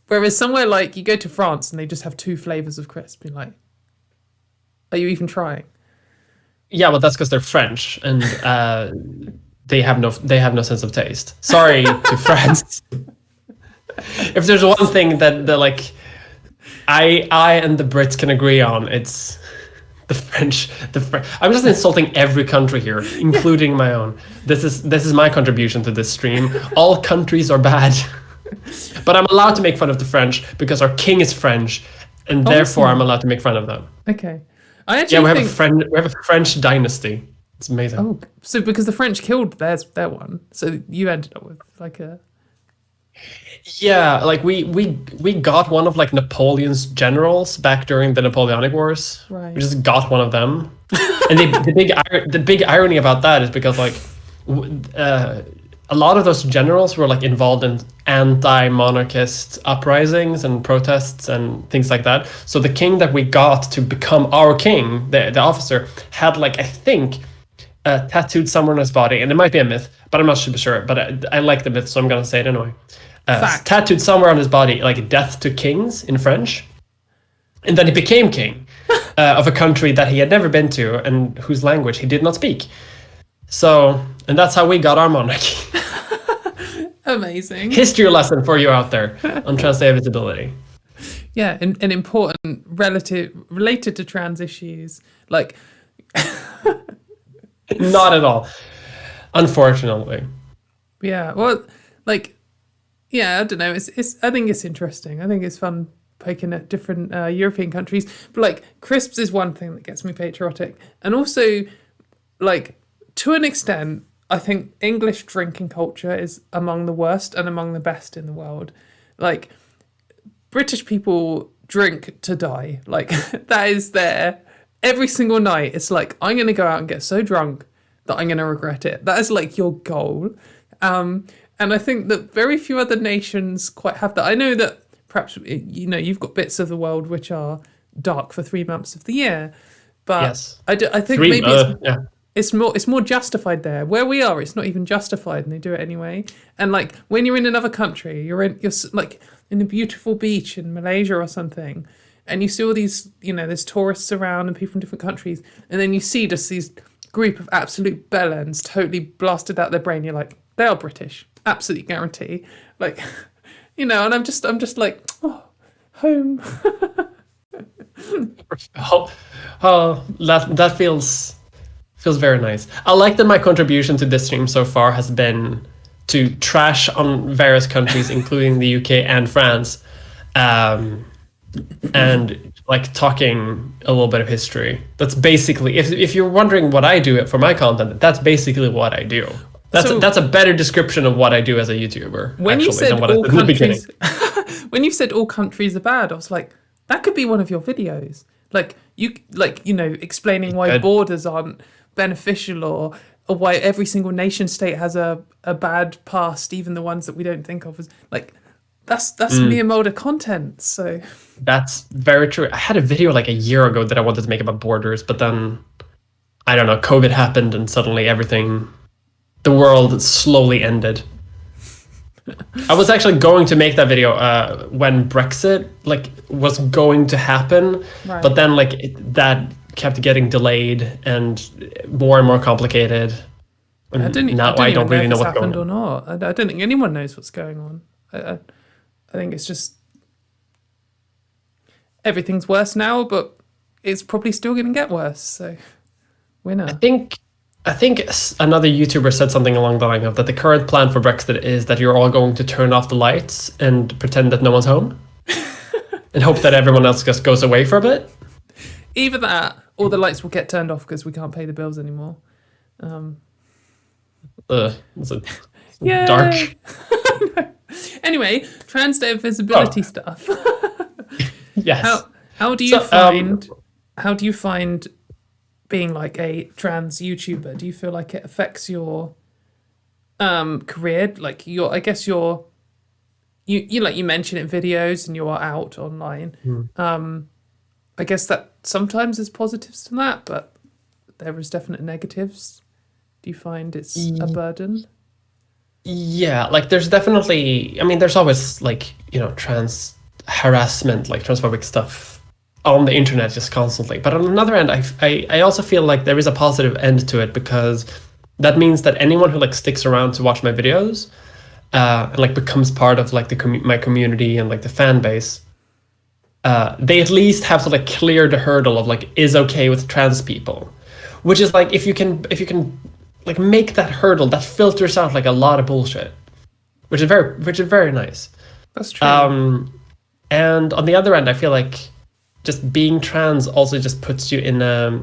Whereas somewhere like you go to France and they just have 2 flavors of crisp, you're like, are you even trying? Yeah, well, that's because they're French and they have no sense of taste. Sorry to France. If there's one thing that like I and the Brits can agree on, it's the French. I'm just insulting every country here, including my own. This is my contribution to this stream. All countries are bad, but I'm allowed to make fun of the French because our king is French, and therefore I'm allowed to make fun of them. Okay. I actually we have a French dynasty. It's amazing. Oh, so because the French killed their one, so you ended up with like a. Yeah, like we got one of like Napoleon's generals back during the Napoleonic Wars. Right. We just got one of them, and the big irony about that is because like a lot of those generals were like involved in anti-monarchist uprisings and protests and things like that. So the king that we got to become our king, the officer, had like I think tattooed somewhere on his body, and it might be a myth, but I'm not super sure. But I like the myth, so I'm gonna say it anyway. Tattooed somewhere on his body, like "Death to Kings" in French, and then he became king of a country that he had never been to and whose language he did not speak. So, and that's how we got our monarchy. Amazing. History lesson for you out there on trans visibility. Yeah, and important related to trans issues, like. Not at all, unfortunately. Yeah, well, like. Yeah, I don't know. I think it's interesting. I think it's fun poking at different European countries. But like crisps is one thing that gets me patriotic, and also, like to an extent, I think English drinking culture is among the worst and among the best in the world. Like British people drink to die. Like that is there every single night. It's like I'm gonna go out and get so drunk that I'm gonna regret it. That is like your goal. And I think that very few other nations quite have that. I know that perhaps, you've got bits of the world which are dark for 3 months of the year. But yes. I think maybe it's more justified there. Where we are, it's not even justified and they do it anyway. And like when you're in another country, you're like in a beautiful beach in Malaysia or something, and you see all these, there's tourists around and people from different countries. And then you see just these group of absolute bellends totally blasted out their brain. You're like, they are British. Absolutely guarantee. Like, and I'm just like, oh, home. That feels very nice. I like that my contribution to this stream so far has been to trash on various countries, including the UK and France, and like talking a little bit of history. That's basically, if you're wondering what I do for my content, that's basically what I do. That's a better description of what I do as a YouTuber. When you said all countries, when you said all countries are bad, I was like, that could be one of your videos. Explaining why borders aren't beneficial or why every single nation state has a bad past, even the ones that we don't think of as like. That's me and Mulder content. So that's very true. I had a video like a year ago that I wanted to make about borders, but then I don't know, COVID happened and suddenly the world slowly ended. I was actually going to make that video when Brexit was going to happen, right. But then that kept getting delayed and more complicated. And I don't now I don't really know what's going on. or not. I don't think anyone knows what's going on. I think it's just everything's worse now, but it's probably still going to get worse. So, winner. I think another YouTuber said something along the line of that the current plan for Brexit is that you're all going to turn off the lights and pretend that no one's home, and hope that everyone else just goes away for a bit. Either that, or the lights will get turned off because we can't pay the bills anymore. It's dark. Anyway, Trans Day of Visibility stuff. Yes. How do you find being like a trans YouTuber? Do you feel like it affects your career? Like you mention it in videos and you are out online. I guess that sometimes there's positives to that, but there is definite negatives. Do you find it's a burden? Yeah, like there's definitely, I mean, there's always like, trans harassment, like transphobic stuff on the internet just constantly. But on another end, I also feel like there is a positive end to it, because that means that anyone who like sticks around to watch my videos and like becomes part of like my community and like the fan base, they at least have to like clear the hurdle of like is okay with trans people, which is like if you can like make that hurdle, that filters out like a lot of bullshit, which is very nice. That's true. And on the other end, I feel like just being trans also just puts you in a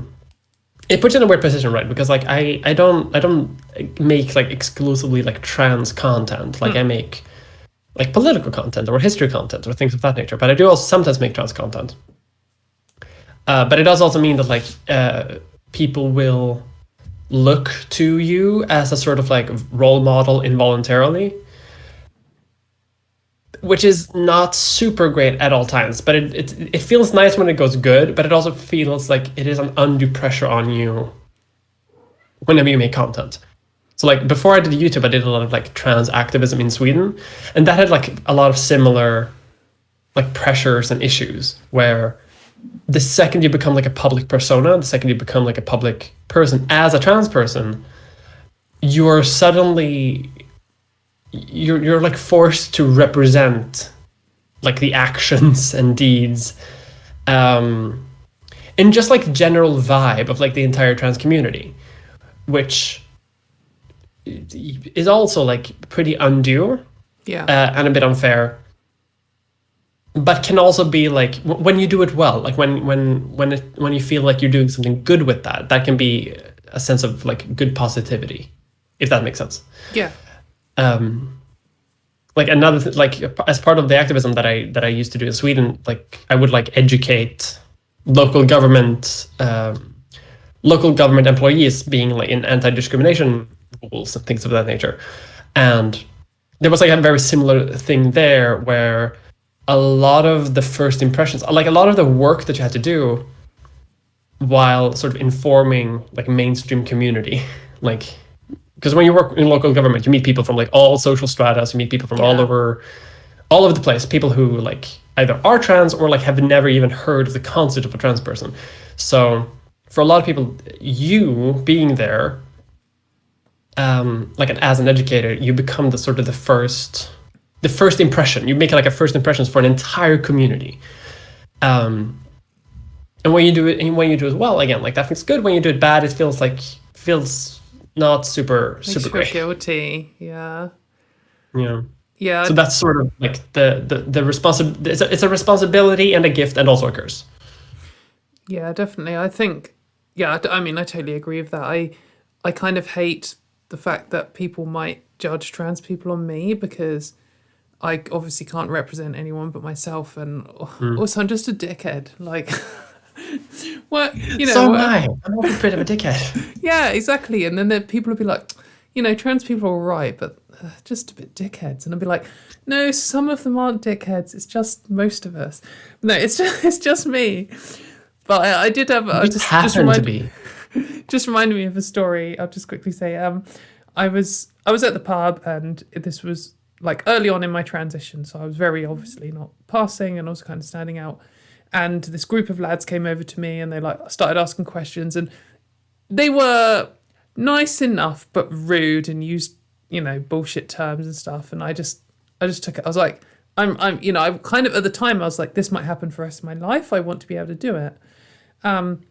weird position, right? Because like I don't make like exclusively like trans content. Like I make like political content or history content or things of that nature. But I do also sometimes make trans content. But it does also mean that like people will look to you as a sort of like role model involuntarily, which is not super great at all times, but it feels nice when it goes good, but it also feels like it is an undue pressure on you whenever you make content. So like before I did YouTube, I did a lot of like trans activism in Sweden, and that had like a lot of similar like pressures and issues where the second you become like a public persona, the second you become like a public person as a trans person, you're suddenly you're like forced to represent like the actions and deeds and just like general vibe of like the entire trans community, which is also like pretty undue and a bit unfair, but can also be like when you do it well, like when you feel like you're doing something good with that can be a sense of like good positivity, if that makes sense. Like another like as part of the activism that I used to do in Sweden, like I would like educate local government employees being like in anti-discrimination rules and things of that nature, and there was like a very similar thing there where a lot of the first impressions, like a lot of the work that you had to do while sort of informing like mainstream community, like because when you work in local government, you meet people from like all social stratas, you meet people from all over the place, people who like either are trans or like have never even heard of the concept of a trans person. So for a lot of people, you being there, like as an educator, you become the sort of the first impression. You make like a first impressions for an entire community. And when you do it well, again, like that feels good. When you do it bad, it feels not super great. Guilty, yeah. So that's sort of like the responsibility. It's a responsibility and a gift, and also a curse. Yeah, definitely. I think, I mean, I totally agree with that. I kind of hate the fact that people might judge trans people on me, because I obviously can't represent anyone but myself, and also I'm just a dickhead. Like, what, So I'm also a bit of a dickhead. Yeah, exactly. And then people will be like, trans people are all right, but just a bit dickheads. And I'll be like, no, some of them aren't dickheads. It's just most of us. No, it's just me. But I did have. Just reminded me of a story. I'll just quickly say. I was at the pub, and this was like early on in my transition, so I was very obviously not passing, and I was kind of standing out. And this group of lads came over to me, and they like started asking questions, and they were nice enough but rude and used, you know, bullshit terms and stuff. And I just took it. I was like, I'm you know, I kind of at the time I was like, this might happen for the rest of my life. I want to be able to do it. And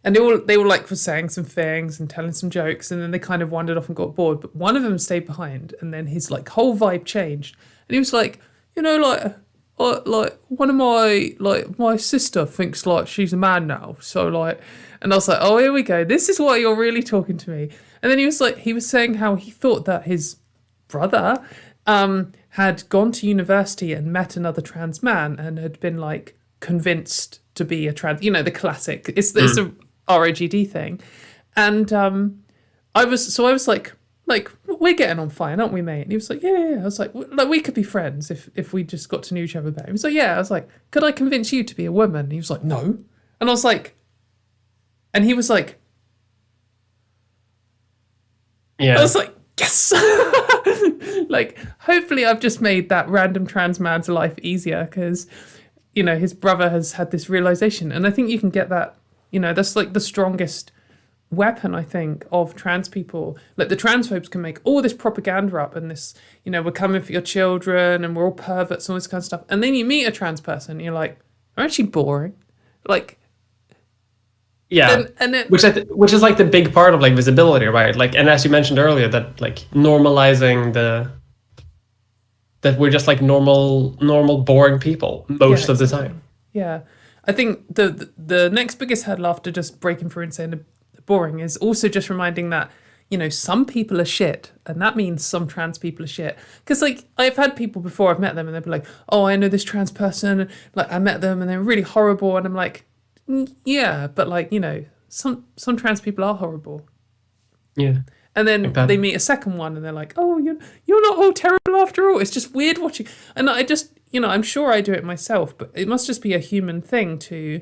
they all like were saying some things and telling some jokes, and then they kind of wandered off and got bored. But one of them stayed behind, and then his like whole vibe changed. And he was like, you know, like one of my sister thinks like she's a man now. So like, and I was like, oh, here we go. This is why you're really talking to me. And then he was saying how he thought that his brother had gone to university and met another trans man and had been like convinced to be a trans, you know, the classic. It's a ROGD thing. And I was like, we're getting on fine, aren't we, mate? And he was like, yeah. I was like we could be friends if we just got to know each other better. He was like, yeah. I was like, could I convince you to be a woman? And he was like, no. And I was like, and he was like, yeah. I was like, yes. Like, hopefully I've just made that random trans man's life easier, because, you know, his brother has had this realization. And I think you can get that, you know, that's like the strongest weapon, I think, of trans people. Like, the transphobes can make all this propaganda up and this, you know, we're coming for your children and we're all perverts and all this kind of stuff. And then you meet a trans person and you're like, I'm actually boring. Like, yeah, which is like the big part of like visibility, right? Like, and as you mentioned earlier, that like normalizing that we're just like normal boring people most of the time. Yeah, I think the next biggest hurdle after just breaking through and saying the boring is also just reminding that, you know, some people are shit, and that means some trans people are shit. Because like I've had people before, I've met them and they'll be like, oh, I know this trans person, and like I met them and they're really horrible, and I'm like, yeah, but like, you know, some trans people are horrible. Yeah. And then they meet a second one and they're like, oh, you're not all terrible after all. It's just weird watching. And I just, you know, I'm sure I do it myself, but it must just be a human thing to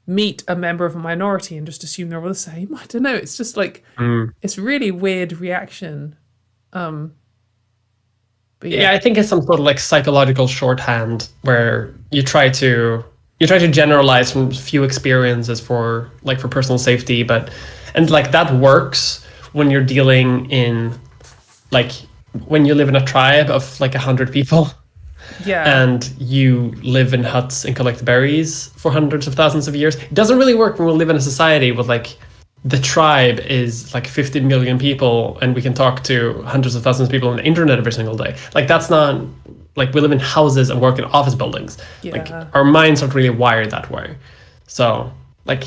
meet a member of a minority and just assume they're all the same. I don't know. It's just like, it's really weird reaction. But yeah, I think it's some sort of like psychological shorthand where you try to generalize from few experiences for personal safety, and like that works when you're dealing in like when you live in a tribe of like 100 people. Yeah. And you live in huts and collect berries for hundreds of thousands of years. It doesn't really work when we live in a society with like the tribe is like 50 million people and we can talk to hundreds of thousands of people on the internet every single day. Like, that's not, like, we live in houses and work in office buildings. Yeah. Like, our minds aren't really wired that way. So, like,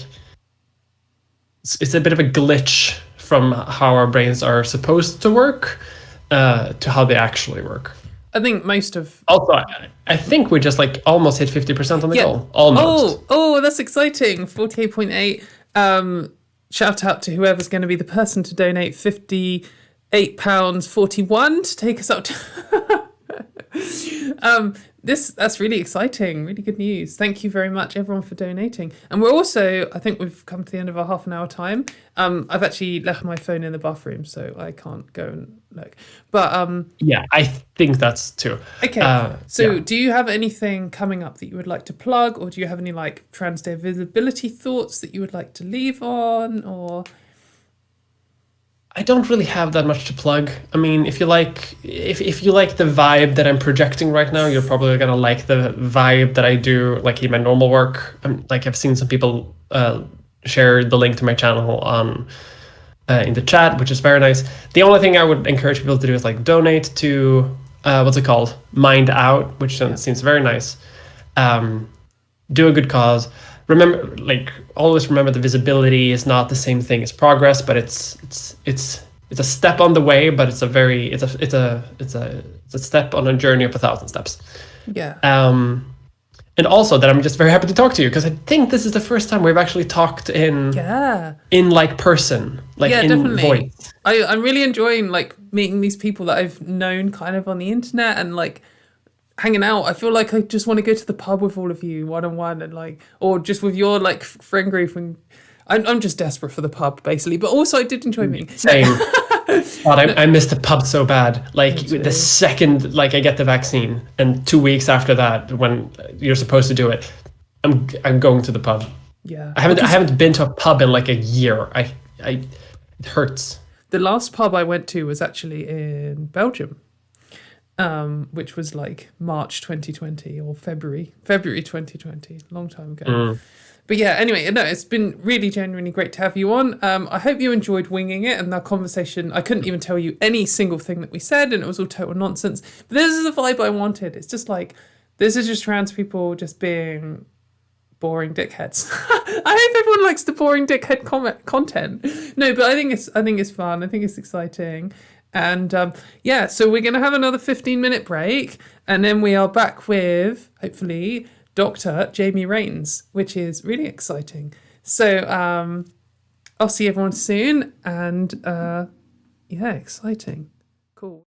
it's a bit of a glitch from how our brains are supposed to work to how they actually work. I think most of... Also, I think we just, like, almost hit 50% on the goal. Almost. Oh, that's exciting. 48.8. Shout out to whoever's going to be the person to donate £58.41 to take us up to... That's really exciting, really good news. Thank you very much, everyone, for donating. And we're also, I think we've come to the end of our half an hour time. I've actually left my phone in the bathroom, so I can't go and look. But yeah, I think that's too. Okay. Do you have anything coming up that you would like to plug, or do you have any like Trans Day visibility thoughts that you would like to leave on, or? I don't really have that much to plug. I mean, if you like the vibe that I'm projecting right now, you're probably gonna like the vibe that I do, like in my normal work. I've seen some people share the link to my channel on in the chat, which is very nice. The only thing I would encourage people to do is like donate to what's it called, MindOut, which seems very nice. Do a good cause. Always remember the visibility is not the same thing as progress, but it's a step on the way, but it's a step on a journey of 1,000 steps. Yeah. And also that I'm just very happy to talk to you, because I think this is the first time we've actually talked in like person, like in definitely. Voice. I'm really enjoying like meeting these people that I've known kind of on the internet and like hanging out. I feel like I just want to go to the pub with all of you one-on-one, and like, or just with your like friend group. And I'm just desperate for the pub basically, but also I did enjoy meeting. Same. God, I missed the pub so bad. Like the second like I get the vaccine, and 2 weeks after that, when you're supposed to do it, I'm going to the pub. Yeah. I haven't been to a pub in like a year. it hurts. The last pub I went to was actually in Belgium, which was like March 2020 or February 2020, long time ago. But yeah, anyway, no, it's been really genuinely great to have you on. I hope you enjoyed winging it and that conversation. I couldn't even tell you any single thing that we said, and it was all total nonsense. But this is the vibe I wanted. It's just like, this is just trans people just being boring dickheads. I hope everyone likes the boring dickhead content. No, but I think it's fun. I think it's exciting. And so we're going to have another 15-minute break, and then we are back with, hopefully, Dr. Jamie Rains, which is really exciting. So I'll see everyone soon, and exciting. Cool.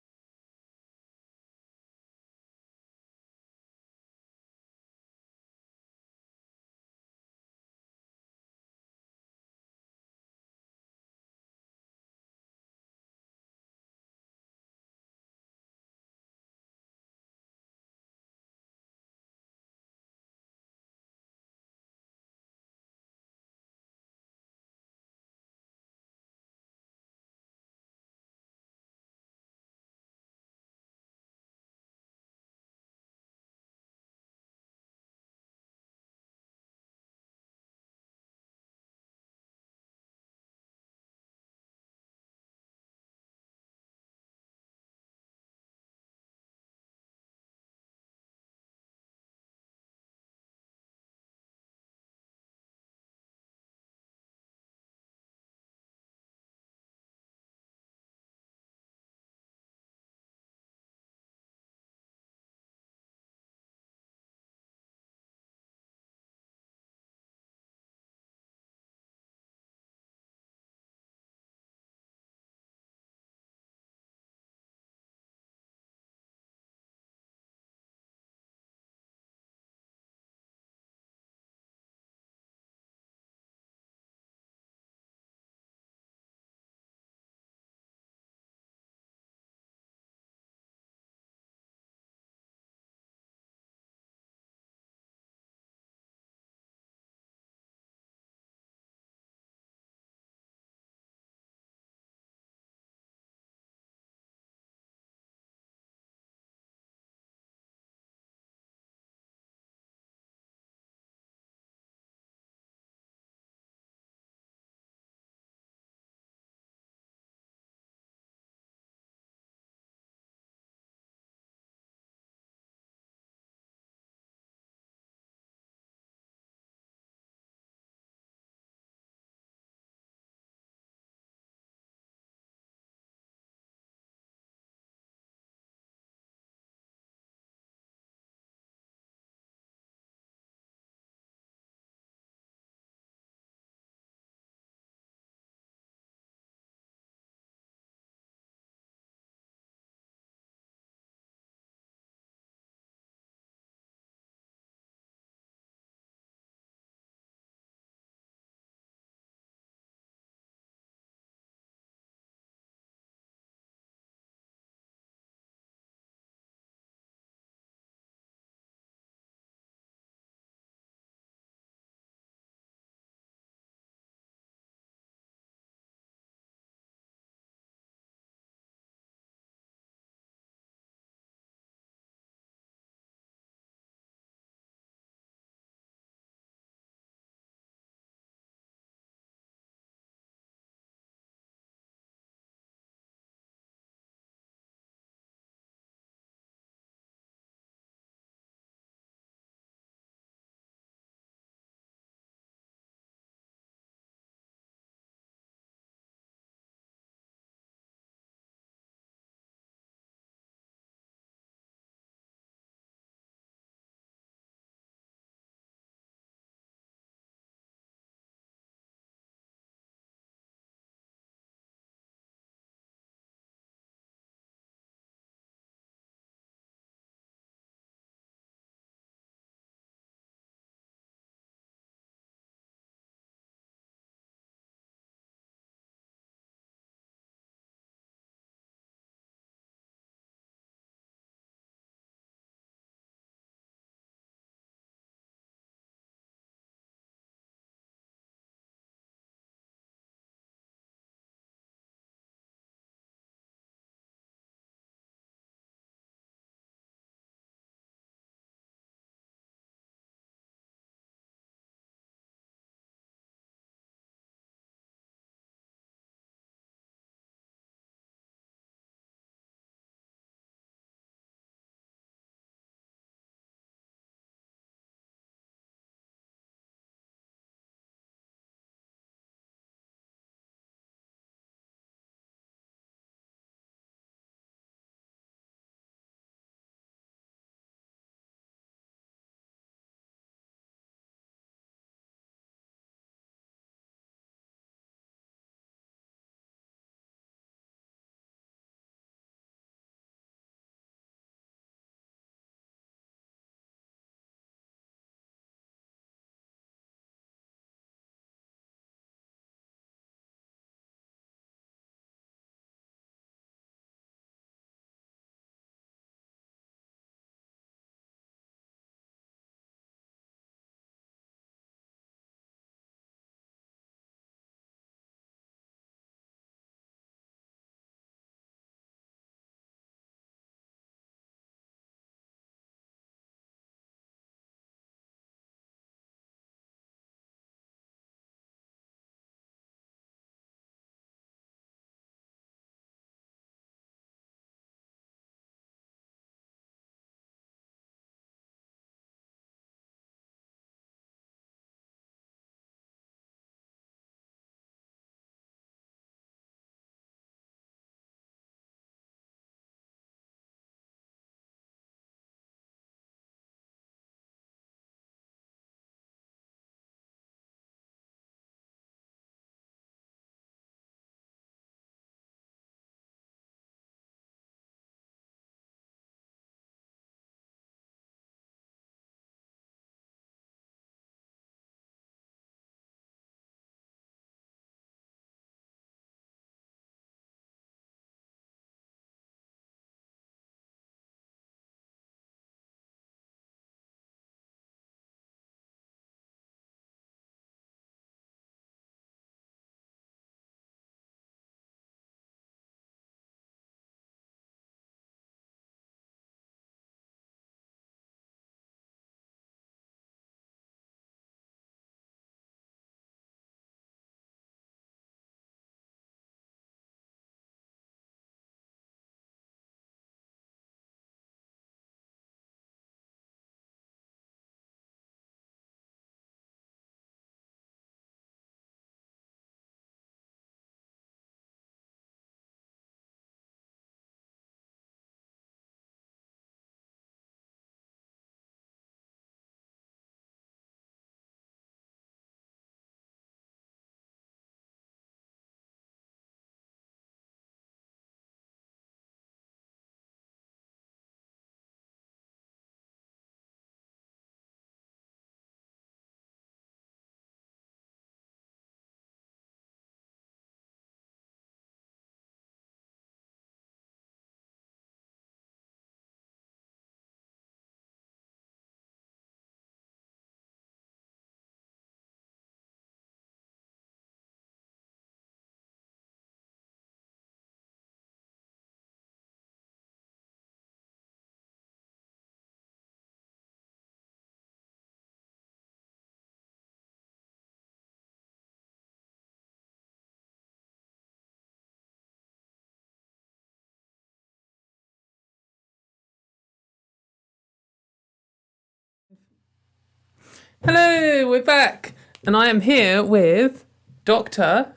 Hello, we're back. And I am here with Dr.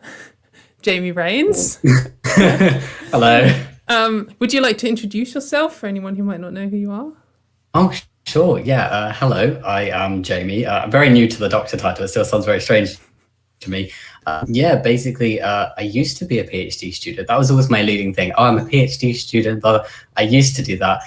Jamie Rains. Hello. Would you like to introduce yourself for anyone who might not know who you are? Oh, sure. Yeah. Hello. I am Jamie. I'm very new to the doctor title. It still sounds very strange to me. Basically, I used to be a PhD student. That was always my leading thing. Oh, I'm a PhD student. But I used to do that.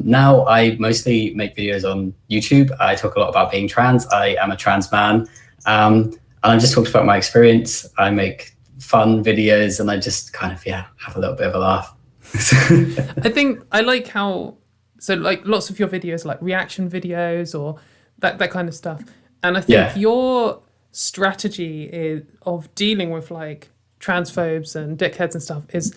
Now I mostly make videos on YouTube. I talk a lot about being trans. I am a trans man. And I just talked about my experience. I make fun videos and I just kind of, have a little bit of a laugh. I think I like how, so like lots of your videos, like reaction videos or that kind of stuff. And I think your strategy of dealing with like transphobes and dickheads and stuff is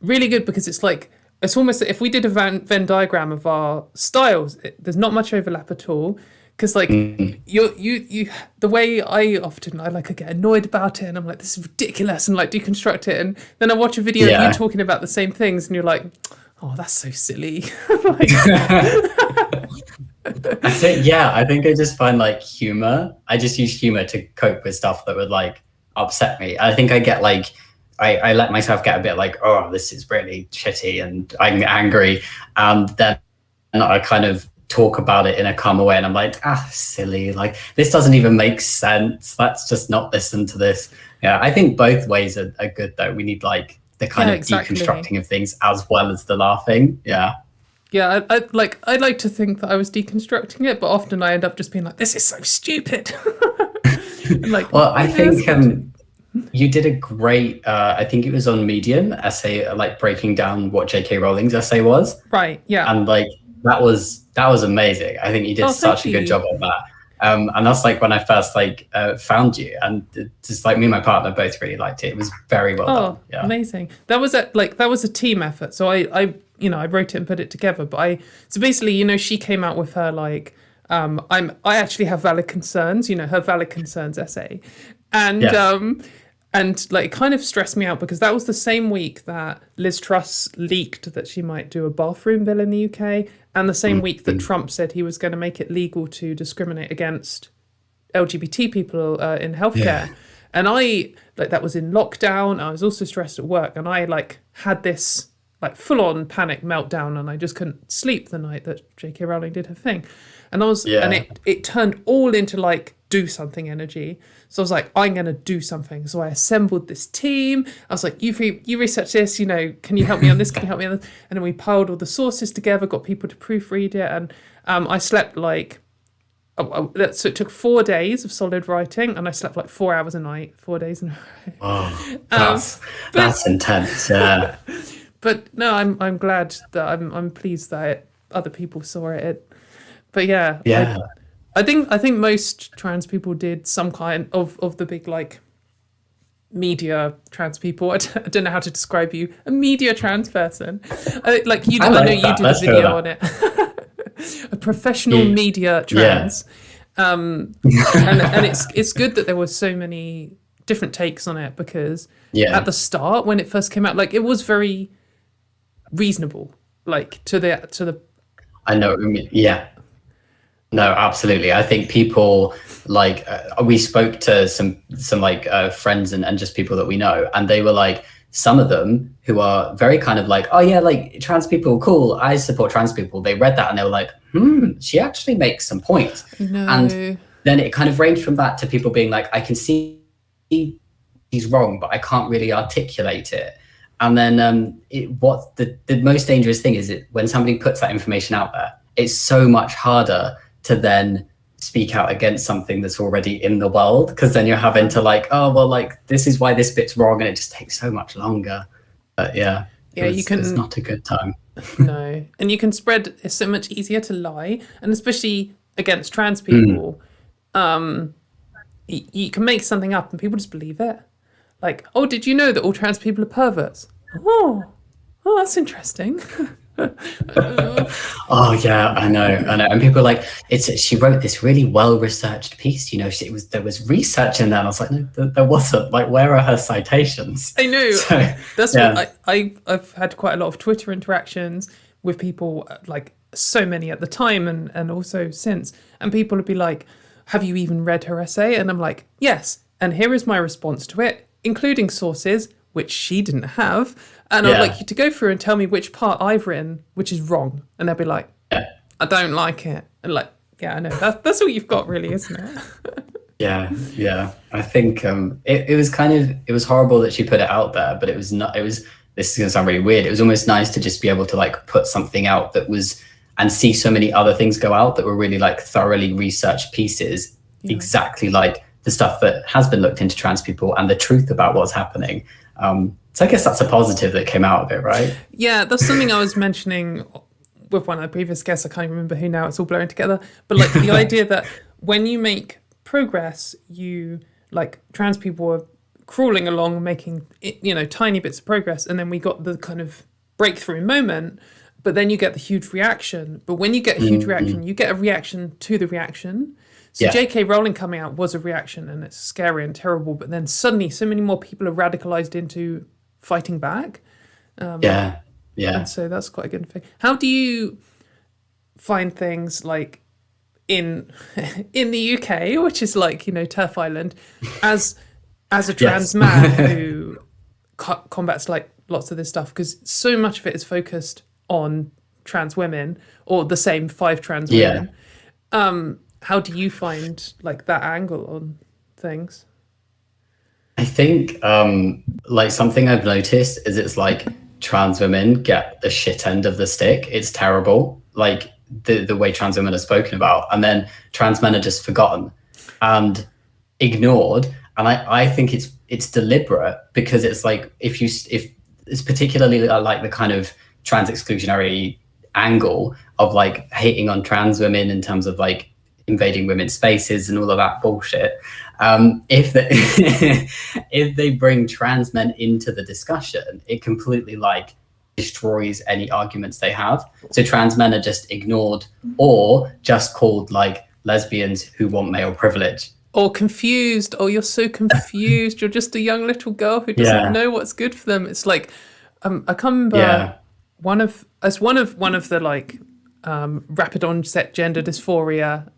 really good, because it's like, it's almost, if we did a Venn diagram of our styles, there's not much overlap at all. Because like you the way I get annoyed about it and I'm like, this is ridiculous, and like deconstruct it, and then I watch a video of you talking about the same things and you're like, oh, that's so silly. I think I just find like humor. I just use humor to cope with stuff that would like upset me. I think I get like I let myself get a bit like, oh, this is really shitty and I'm angry, and then I kind of talk about it in a calmer way and I'm like, silly, like this doesn't even make sense, let's just not listen to this. I think both ways are good though. We need like the kind of deconstructing of things as well as the laughing. I'd like to think that I was deconstructing it, but often I end up just being like, this is so stupid. Like, well, I think you did a great I think it was on Medium essay, like breaking down what J.K. Rowling's essay was, right? And like that was amazing. I think you did such a good job of that. And that's like when I first like found you, and just like me and my partner both really liked it. It was very well done. Yeah. Amazing. That was a team effort. So I wrote it and put it together. But so basically, she came out with her like I actually have valid concerns. Her valid concerns essay, and like it kind of stressed me out, because that was the same week that Liz Truss leaked that she might do a bathroom bill in the UK, and the same week that Trump said he was going to make it legal to discriminate against LGBT people in healthcare. And that was in lockdown. I was also stressed at work, and I like had this like full on panic meltdown, and I just couldn't sleep the night that J.K. Rowling did her thing. And and it turned all into like do something energy. So I was like, I'm going to do something. So I assembled this team. I was like, you research this, can you help me on this? Can you help me on this? And then we piled all the sources together, got people to proofread it. And I slept like, so it took 4 days of solid writing, and I slept like 4 hours a night, 4 days in a row. Oh, that's intense. Yeah. But no, I'm glad that I'm pleased that other people saw it. But yeah. I think most trans people did some kind of the big like media trans people. I don't know how to describe you. A media trans person. I know you did a video on it. A professional media trans. And it's good that there were so many different takes on it, because at the start when it first came out, like it was very reasonable, like to the I know what you mean. Yeah. No, absolutely. I think people like we spoke to some like friends and just people that we know, and they were like, some of them who are very kind of like, oh yeah, like trans people, cool, I support trans people. They read that and they were like, she actually makes some points. No. And then it kind of ranged from that to people being like, I can see he's wrong, but I can't really articulate it. And then what the most dangerous thing is when somebody puts that information out there, it's so much harder to then speak out against something that's already in the world, because then you're having to like, oh well, like this is why this bit's wrong, and it just takes so much longer. But it's not a good time. No, and you can spread. It's so much easier to lie, and especially against trans people. You can make something up and people just believe it. Like, oh, did you know that all trans people are perverts? Oh, that's interesting. Oh yeah, I know. And people are like, she wrote this really well-researched piece. There was research in there. And I was like, no, there wasn't. Like, where are her citations? I know. So, that's what I've had quite a lot of Twitter interactions with people, like so many at the time and also since. And people would be like, have you even read her essay? And I'm like, yes. And here is my response to it, including sources, which she didn't have. And I'd like you to go through and tell me which part I've written, which is wrong. And they'll be like, I don't like it. And like, yeah, I know. That's all you've got, really, isn't it? Yeah. I think it was horrible that she put it out there, but it was not. It was. This is gonna sound really weird. It was almost nice to just be able to like put something out that was, and see so many other things go out that were really like thoroughly researched pieces, exactly like the stuff that has been looked into trans people and the truth about what's happening. So I guess that's a positive that came out of it, right? Yeah, that's something I was mentioning with one of the previous guests. I can't even remember who now. It's all blurring together. But like the idea that when you make progress, you like trans people are crawling along and making, you know, tiny bits of progress. And then we got the kind of breakthrough moment, but then you get the huge reaction. But when you get a huge reaction, you get a reaction to the reaction. So J.K. Rowling coming out was a reaction, and it's scary and terrible. But then suddenly so many more people are radicalized into fighting back. And so that's quite a good thing. How do you find things like in the UK, which is like, you know, Turf Island, as a trans man who combats like lots of this stuff, because so much of it is focused on trans women, or the same 5 trans women. How do you find like that angle on things? I think like something I've noticed is it's like trans women get the shit end of the stick. It's terrible, like the way trans women are spoken about, and then trans men are just forgotten and ignored. And I think it's deliberate, because it's like if it's particularly like the kind of trans exclusionary angle of like hating on trans women in terms of like invading women's spaces and all of that bullshit. If they bring trans men into the discussion, it completely like destroys any arguments they have. So trans men are just ignored, or just called like lesbians who want male privilege. Or confused. Oh, you're so confused. You're just a young little girl who doesn't know what's good for them. It's like, I can't remember one of the like rapid onset gender dysphoria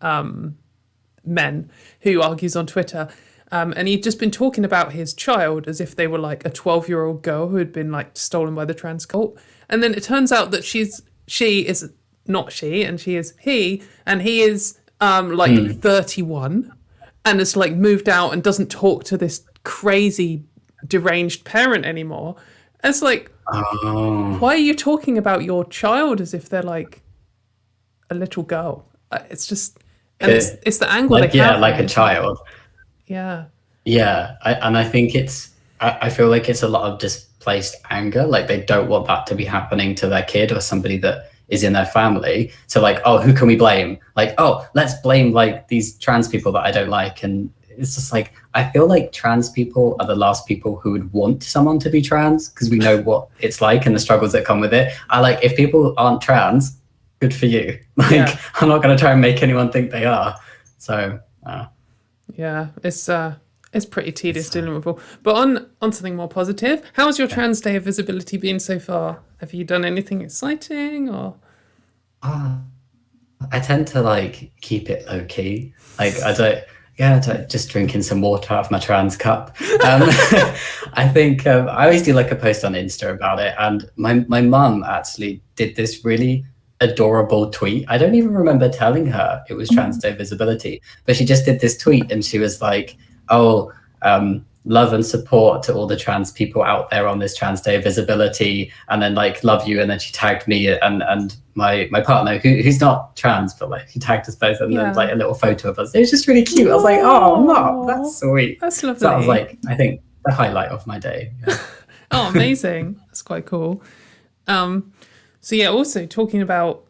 men who argues on Twitter, and he'd just been talking about his child as if they were like a 12-year-old girl who had been like stolen by the trans cult, and then it turns out that she is not she, and she is he, and he is like 31, and has like moved out and doesn't talk to this crazy deranged parent anymore. And it's like, why are you talking about your child as if they're like a little girl? It's just, and it's the angle like, they have. Like a child. I think I feel like it's a lot of displaced anger. Like they don't want that to be happening to their kid or somebody that is in their family. So like, oh, who can we blame? Like, oh, let's blame like these trans people that I don't like. And it's just like, I feel like trans people are the last people who would want someone to be trans, because we know what it's like and the struggles that come with it. I like, if people aren't trans, good for you. Like, I'm not going to try and make anyone think they are. So it's pretty tedious dealing with all. But on something more positive, how's your Trans Day of Visibility been so far? Have you done anything exciting, or? I tend to like keep it low key. Like I don't just drinking some water out of my trans cup. I think I always do like a post on Insta about it, and my mum actually did this really adorable tweet. I don't even remember telling her it was Trans Day Visibility, but she just did this tweet, and she was like, oh, love and support to all the trans people out there on this Trans Day of Visibility, and then like love you, and then she tagged me and my partner who's not trans, but like he tagged us both, and then like a little photo of us. It was just really cute. I was like, oh, Mom, that's sweet. That's lovely. So that was like, I think, the highlight of my day. Oh, amazing. That's quite cool. So yeah, also talking about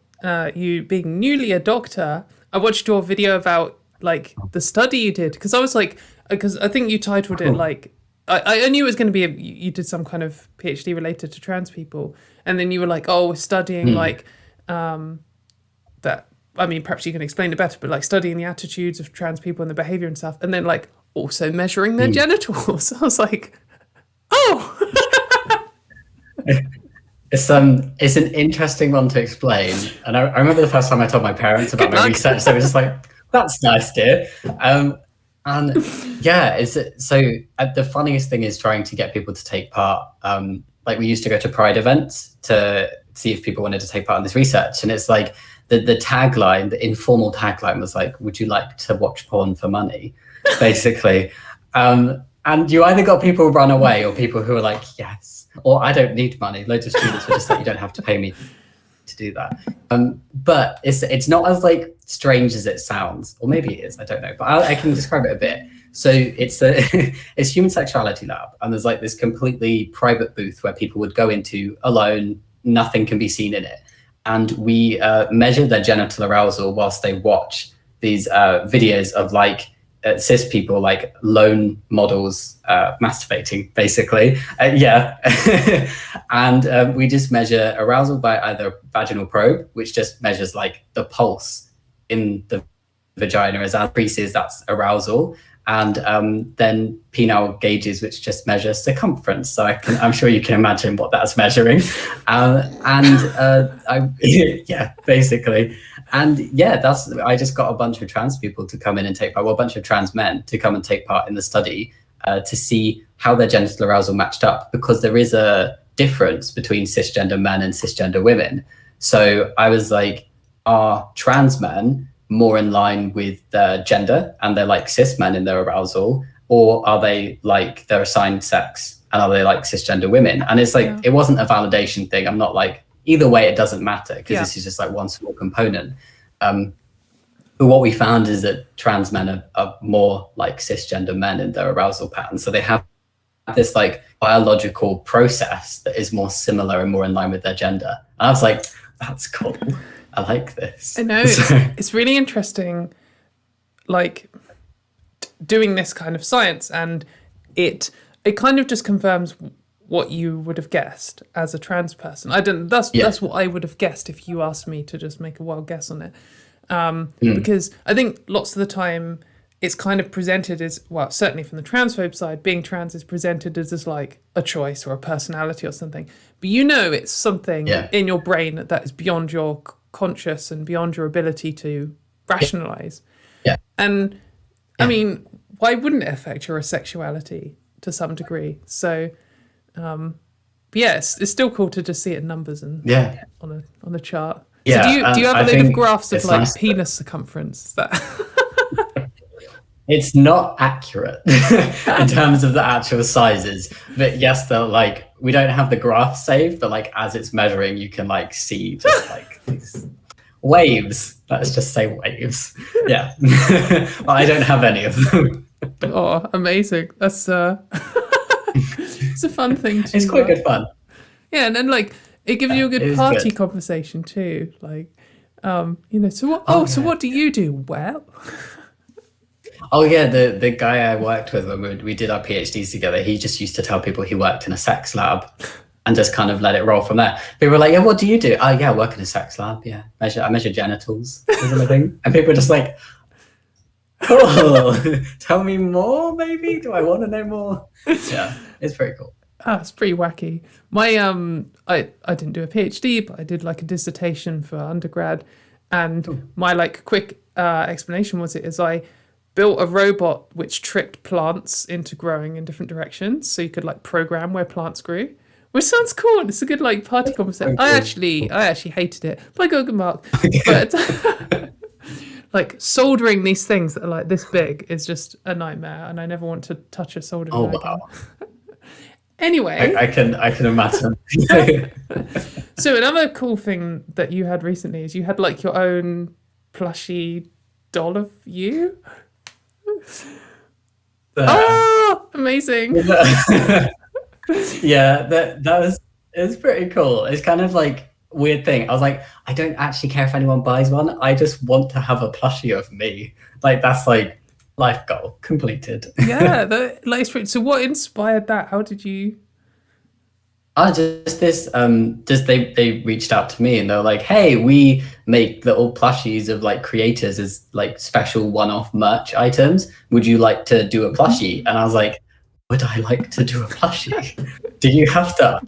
you being newly a doctor, I watched your video about like the study you did, because I was like, because I think you titled it like, I knew it was going to be you did some kind of PhD related to trans people, and then you were like, oh, we're studying like that. I mean, perhaps you can explain it better, but like studying the attitudes of trans people and the behavior and stuff, and then like also measuring their genitals. I was like, oh. It's an interesting one to explain, and I remember the first time I told my parents about my research, they were just like, That's nice, dear. And yeah, the funniest thing is trying to get people to take part. Like we used to go to Pride events to see if people wanted to take part in this research, and it's like the tagline, the informal tagline was like, "Would you like to watch porn for money?" Basically. And you either got people who run away or people who are like, yes, or I don't need money. Loads of students were just like, you don't have to pay me to do that. But it's not as like strange as it sounds, or maybe it is, I don't know, but I can describe it a bit. So it's it's human sexuality lab, and there's like this completely private booth where people would go into alone, nothing can be seen in it. And we measure their genital arousal whilst they watch these videos of like cis people, like lone models masturbating, basically. And we just measure arousal by either vaginal probe, which just measures like the pulse in the vagina. As that increases, that's arousal. And then penile gauges, which just measure circumference. So I'm sure you can imagine what that's measuring. Basically. And yeah, I just got a bunch of trans people to come in and take part, well, a bunch of trans men to come and take part in the study to see how their genital arousal matched up, because there is a difference between cisgender men and cisgender women. So I was like, are trans men more in line with their gender and they're like cis men in their arousal, or are they like their assigned sex and are they like cisgender women? And it's like, It wasn't a validation thing. I'm not like, either way, it doesn't matter, because this is just like one small component. But what we found is that trans men are more like cisgender men in their arousal pattern. So they have this like biological process that is more similar and more in line with their gender. And I was like, that's cool. I like this. I know, it's really interesting, like doing this kind of science, and it kind of just confirms what you would have guessed as a trans person. That's what I would have guessed if you asked me to just make a wild guess on it. Because I think lots of the time it's kind of presented as, well, certainly from the transphobe side, being trans is presented as like a choice or a personality or something. But it's something in your brain that is beyond your conscious and beyond your ability to rationalize. And I mean, why wouldn't it affect your sexuality to some degree? So but yes, it's still cool to just see it in numbers and on a chart. So do you have a load of graphs of like penis circumference that It's not accurate in terms of the actual sizes, but yes, they're like, we don't have the graph saved, but like as it's measuring, you can like see just like these waves. Let's just say waves. Yeah. Well, I don't have any of them. Oh, amazing. That's it's a fun thing to It's quite good fun. Yeah, and then like it gives you a good party conversation too. Like so what so what do you do? Well, oh yeah, the guy I worked with when we did our PhDs together, he just used to tell people he worked in a sex lab and just kind of let it roll from there. People were like, yeah, what do you do? Oh yeah, I work in a sex lab, yeah. I measure genitals as a living. And people were just like, oh, tell me more maybe? Do I want to know more? Yeah, it's pretty cool. It's pretty wacky. My I didn't do a PhD, but I did like a dissertation for undergrad, and my like quick explanation was I built a robot which tricked plants into growing in different directions, so you could like program where plants grew, which sounds cool. It's a good like party conversation. I actually hated it, but I got a good mark. But like soldering these things that are like this big is just a nightmare, and I never want to touch a soldering iron. Wow. Anyway, I can imagine. So another cool thing that you had recently is you had like your own plushie doll of you. Oh, amazing! Yeah, that was pretty cool. It's kind of like weird thing. I was like, I don't actually care if anyone buys one. I just want to have a plushie of me. Like that's like life goal completed. Yeah, so what inspired that? How did you? Just this. Just they reached out to me and they're like, "Hey, we make little plushies of like creators as like special one-off merch items. Would you like to do a plushie?" And I was like, "Would I like to do a plushie? Do you have to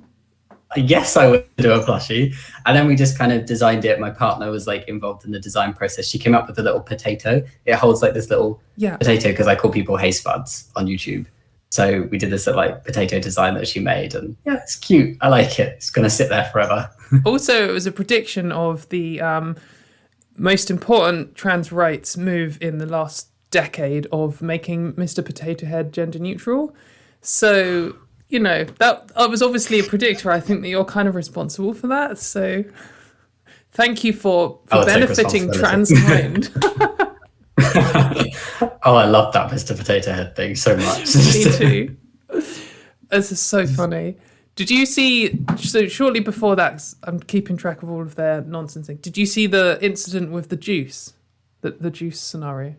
yes, I would do a plushie. And then we just kind of designed it. My partner was like involved in the design process. She came up with a little potato. It holds like this little potato, because I call people hay spuds on YouTube. So we did this like potato design that she made, and yeah, it's cute. I like it. It's gonna sit there forever. Also, it was a prediction of the most important trans rights move in the last decade of making Mr. Potato Head gender neutral. So, you know, that I was obviously a predictor. I think that you're kind of responsible for that. So thank you for benefiting trans mind. Oh, I love that Mr. Potato Head thing so much. Me too. This is so funny. Did you see, so shortly before that, I'm keeping track of all of their nonsense thing. Did you see the incident with the juice? The juice scenario?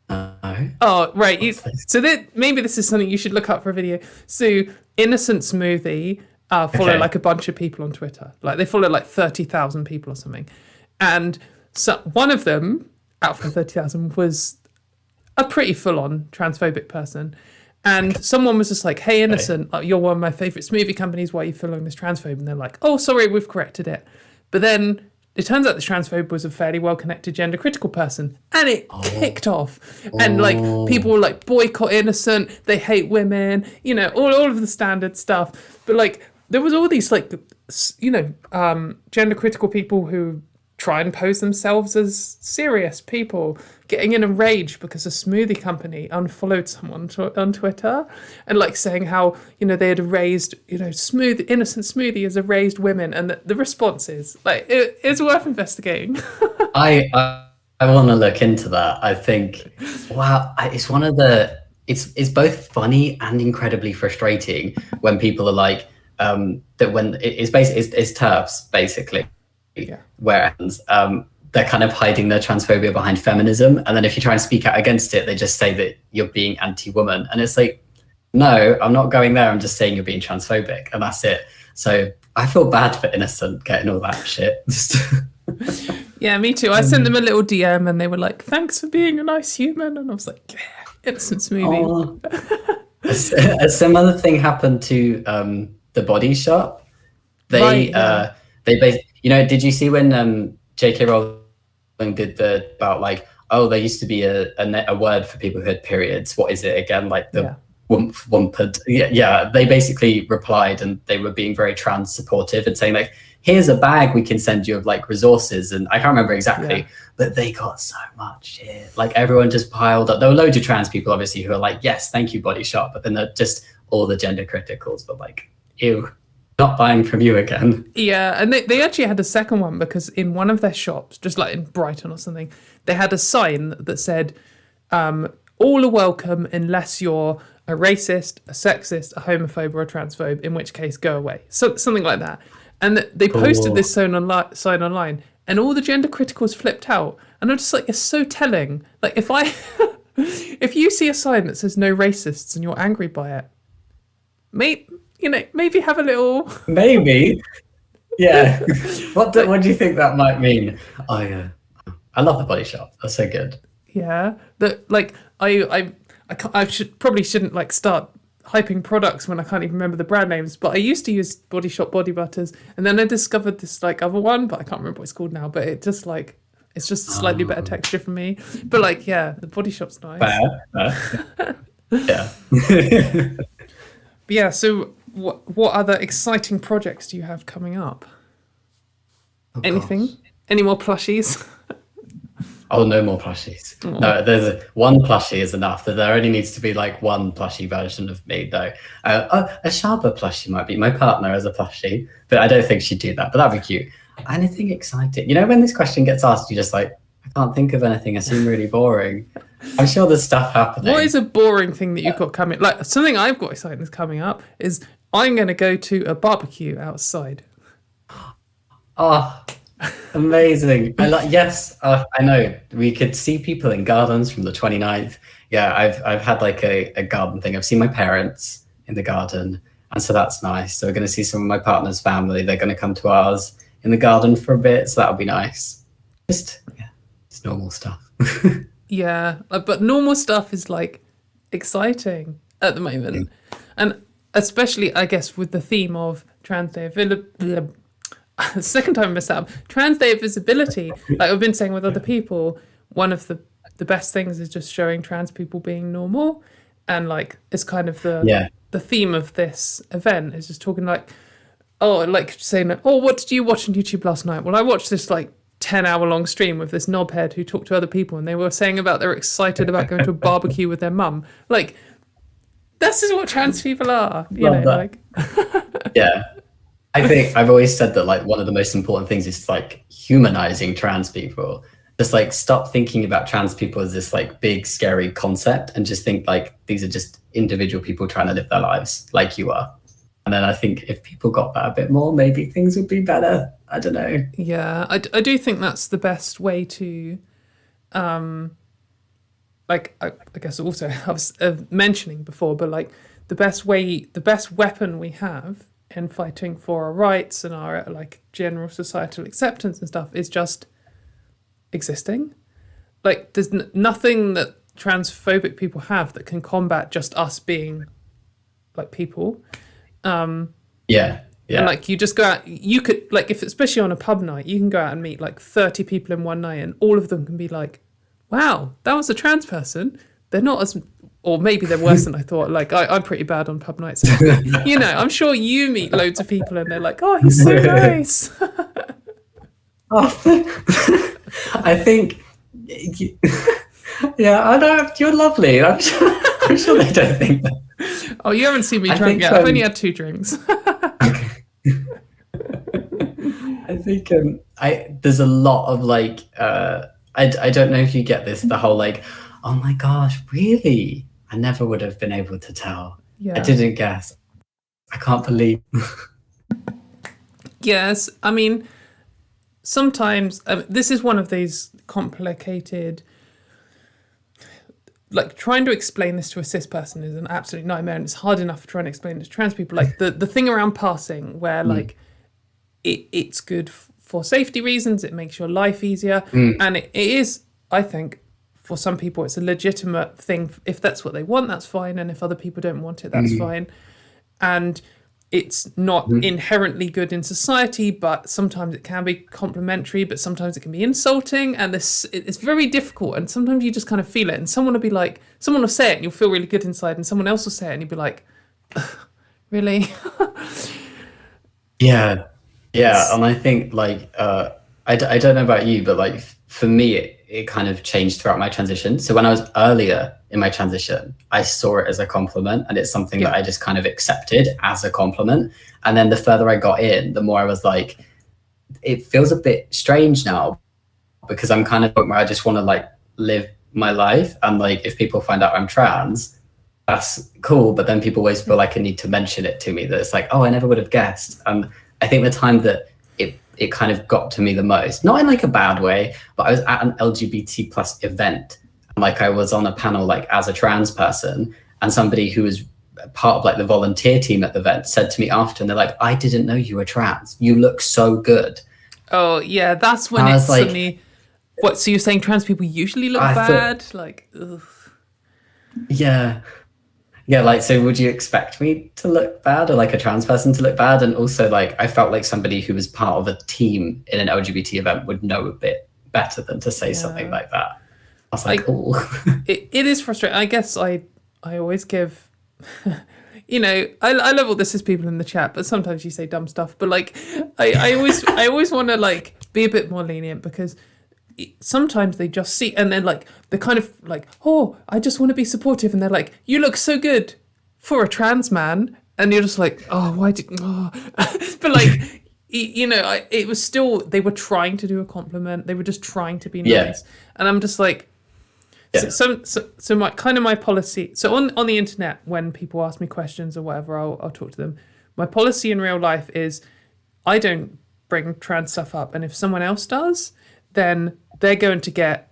No. Oh, right. So maybe this is something you should look up for a video. So Innocent Smoothie follow like a bunch of people on Twitter. Like they follow like 30,000 people or something. And so one of them, out of the 30,000, was a pretty full-on transphobic person. And someone was just like, hey, Innocent, you're one of my favourite smoothie companies. Why are you following this transphobe? And they're like, oh, sorry, we've corrected it. But then it turns out the transphobe was a fairly well-connected gender-critical person. And it kicked off. And like people were like, boycott Innocent. They hate women. You know, all of the standard stuff. But like there was all these like, you know, gender-critical people who try and pose themselves as serious people getting in a rage because a smoothie company unfollowed someone on Twitter and like saying how, you know, they had erased, you know, Innocent Smoothie has erased women, and the response is like it's worth investigating. I want to look into that. I think it's one of the it's both funny and incredibly frustrating when people are like that when it's basically it's TERFs basically. Yeah. Whereas they're kind of hiding their transphobia behind feminism, and then if you try and speak out against it, they just say that you're being anti-woman, and it's like, no, I'm not going there. I'm just saying you're being transphobic, and that's it. So I feel bad for Innocent getting all that shit. Yeah, me too. I sent them a little DM, and they were like, "Thanks for being a nice human," and I was like, "Yeah, Innocent Smoothie." A similar thing happened to the Body Shop. They basically. You know, did you see when J.K. Rowling did about like, oh, there used to be a word for people who had periods. What is it again? Like the wumped. Yeah. They basically replied, and they were being very trans supportive and saying like, here's a bag we can send you of like resources. And I can't remember exactly, but they got so much shit. Like everyone just piled up. There were loads of trans people obviously who are like, yes, thank you, Body Shop. But then they're just all the gender criticals were like, ew. Not buying from you again. Yeah, and they actually had a second one because in one of their shops, just like in Brighton or something, they had a sign that said, all are welcome unless you're a racist, a sexist, a homophobe, or a transphobe, in which case go away. So something like that. And they posted this sign online, and all the gender criticals flipped out. And I'm just like, it's so telling. Like if you see a sign that says no racists and you're angry by it, maybe have a little. Maybe, yeah. What do you think that might mean? Oh yeah, I love the Body Shop. That's so good. Yeah, that like I shouldn't like start hyping products when I can't even remember the brand names. But I used to use Body Shop body butters, and then I discovered this like other one, but I can't remember what it's called now. But it just like it's just slightly better texture for me. But like the Body Shop's nice. Yeah. But yeah. So. What other exciting projects do you have coming up? Anything? Any more plushies? Oh, no more plushies. Oh. No, there's one plushie is enough. There only needs to be like one plushie version of me, though. A Shaba plushie might be. My partner as a plushie, but I don't think she'd do that. But that'd be cute. Anything exciting? You know, when this question gets asked, you're just like, I can't think of anything. I seem really boring. I'm sure there's stuff happening. What is a boring thing that you've got coming? Like something I've got exciting that's coming up is I'm going to go to a barbecue outside. Oh, amazing. I know. We could see people in gardens from the 29th. Yeah, I've had like a garden thing. I've seen my parents in the garden, and so that's nice. So we're going to see some of my partner's family. They're going to come to ours in the garden for a bit, so that'll be nice. Just normal stuff. Yeah, but normal stuff is like exciting at the moment. And especially, I guess, with the theme of Trans Day the second time I messed up. Trans Day of Visibility. Like I've been saying with other people, one of the best things is just showing trans people being normal, and like it's kind of the theme of this event is just talking like, oh, like saying, oh, what did you watch on YouTube last night? Well, I watched this like 10-hour long stream with this knobhead who talked to other people, and they were saying about they're excited about going to a barbecue with their mum. Like, this is what trans people are, you know, like. Yeah. I think I've always said that like one of the most important things is like humanizing trans people. Just like stop thinking about trans people as this like big scary concept, and just think like these are just individual people trying to live their lives like you are. And then I think if people got that a bit more, maybe things would be better. I don't know. Yeah, I do think that's the best way to, like, I guess also I was mentioning before, but like the best weapon we have in fighting for our rights and our like general societal acceptance and stuff is just existing. Like there's nothing that transphobic people have that can combat just us being like people. Yeah. And like you just go out, you could like, if especially on a pub night, you can go out and meet like 30 people in one night, and all of them can be like, wow, that was a trans person. They're not as, or maybe they're worse than I thought. Like I'm pretty bad on pub nights. You know, I'm sure you meet loads of people and they're like, oh, he's so nice. I think, yeah, I know, you're lovely. I'm sure they don't think that. Oh, you haven't seen me drunk yet. I've only had 2 drinks. I think there's a lot of like, I don't know if you get this, the whole like, oh my gosh, really? I never would have been able to tell. Yeah. I didn't guess. I can't believe. Yes, I mean, sometimes this is one of these complicated, like trying to explain this to a cis person is an absolute nightmare, and it's hard enough to try and explain it to trans people. Like the thing around passing where like it's good for safety reasons, it makes your life easier, and it is, I think, for some people it's a legitimate thing. If that's what they want, that's fine, and if other people don't want it, that's fine. And it's not inherently good in society, but sometimes it can be complimentary, but sometimes it can be insulting, and it's very difficult, and sometimes you just kind of feel it, and someone will say it and you'll feel really good inside, and someone else will say it and you'll be like, really? Yeah, and I think like I don't know about you, but like for me it kind of changed throughout my transition. So when I was earlier in my transition, I saw it as a compliment, and it's something that I just kind of accepted as a compliment. And then the further I got in, the more I was like, it feels a bit strange now, because I'm kind of where I just want to like live my life, and like if people find out I'm trans, that's cool, but then people always feel like I need to mention it to me, that it's like, oh, I never would have guessed. And I think the time that it kind of got to me the most, not in like a bad way, but I was at an LGBT plus event, and like I was on a panel like as a trans person, and somebody who was part of like the volunteer team at the event said to me after, and they're like, I didn't know you were trans, you look so good. Oh yeah, that's when it's like, suddenly, what, so you're saying trans people usually look bad? Like, ugh. Yeah, like, so would you expect me to look bad, or like a trans person to look bad? And also like, I felt like somebody who was part of a team in an LGBT event would know a bit better than to say something like that. I was like, oh. it is frustrating. I guess I always give, you know, I love all the cis people in the chat, but sometimes you say dumb stuff. But like, I always want to like be a bit more lenient, because sometimes they just see, and then like they're kind of like, oh, I just want to be supportive, and they're like, you look so good for a trans man, and you're just like, oh, why did but like, you know, it was still, they were trying to do a compliment, they were just trying to be nice, and I'm just like, so my policy, so on the internet, when people ask me questions or whatever, I'll talk to them. My policy in real life is I don't bring trans stuff up, and if someone else does, then they're going to get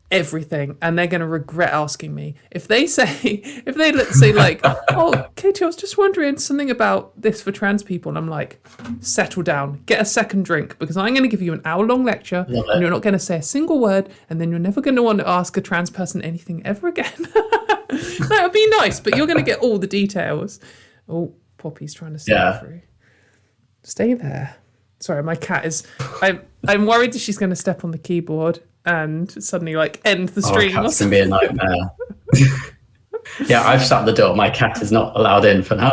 everything, and they're going to regret asking me. If they let's say like, oh, Katie, I was just wondering something about this for trans people, and I'm like, settle down, get a second drink, because I'm going to give you an hour-long lecture, and you're not going to say a single word, and then you're never going to want to ask a trans person anything ever again. That would be nice, but you're going to get all the details. Oh, Poppy's trying to see through. Stay there. Sorry, my cat is. I'm worried that she's going to step on the keyboard and suddenly like end the stream. Cats can be a nightmare. Yeah, I've shut the door. My cat is not allowed in for now.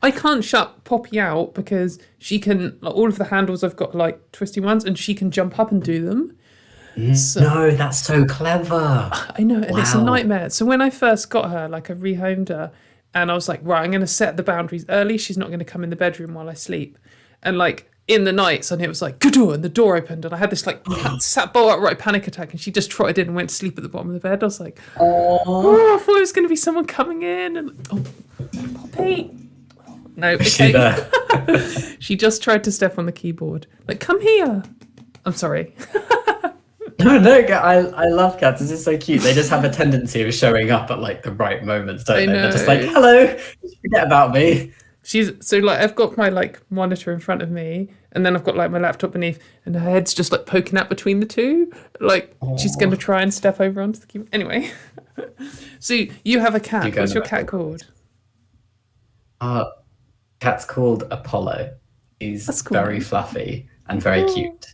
I can't shut Poppy out because she can, like, all of the handles I've got like twisty ones, and she can jump up and do them. So, no, that's so clever. I know, and it's a nightmare. So when I first got her, like I rehomed her, and I was like, right, I'm going to set the boundaries early. She's not going to come in the bedroom while I sleep. And like in the night, suddenly it was like, good, and the door opened, and I had this like sat bolt upright panic attack, and she just trotted in and went to sleep at the bottom of the bed. I was like, oh, I thought it was going to be someone coming in, and Poppy. No, okay. She just tried to step on the keyboard. Like, come here. I'm sorry. No, I love cats. It's just so cute. They just have a tendency of showing up at like the right moments, don't they? They're just like, hello, forget about me. She's so like, I've got my like monitor in front of me, and then I've got like my laptop beneath, and her head's just like poking out between the two. Like, she's going to try and step over onto the keyboard. Anyway, so you have a cat. What's your cat called? Cat's called Apollo. He's very fluffy and very cute.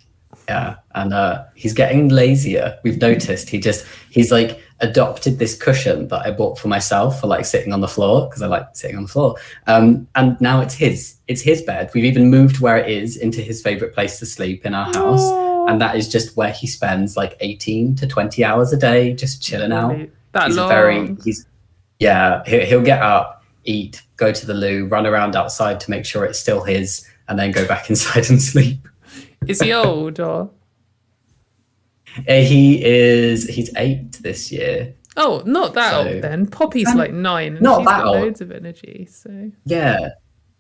Yeah, and he's getting lazier. We've noticed he's like adopted this cushion that I bought for myself for like sitting on the floor, because I like sitting on the floor. And now it's his bed. We've even moved where it is into his favorite place to sleep in our house, and that is just where he spends like 18 to 20 hours a day just chilling out. He'll get up, eat, go to the loo, run around outside to make sure it's still his, and then go back inside and sleep. Is he old or? He's 8 this year. Oh, not that old then. Poppy's like 9, and not she's that got old. Loads of energy. So yeah,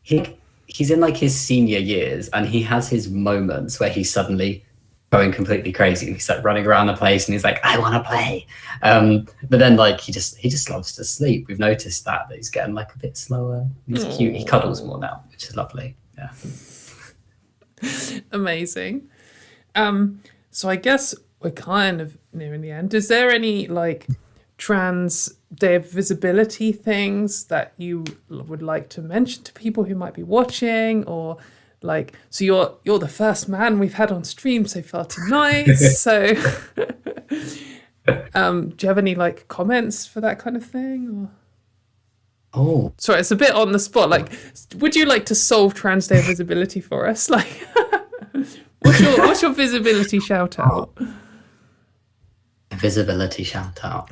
he's in like his senior years, and he has his moments where he's suddenly going completely crazy, and he's like running around the place, and he's like, I want to play. But then like he just loves to sleep. We've noticed that he's getting like a bit slower. He's cute. He cuddles more now, which is lovely. Yeah. Amazing. So I guess we're kind of nearing the end. Is there any like trans day of visibility things that you would like to mention to people who might be watching, or like, so you're the first man we've had on stream so far tonight. So do you have any like comments for that kind of thing, or? Oh, sorry, it's a bit on the spot. Like, would you like to solve trans day of visibility for us? Like, what's your visibility shout out? Visibility shout out.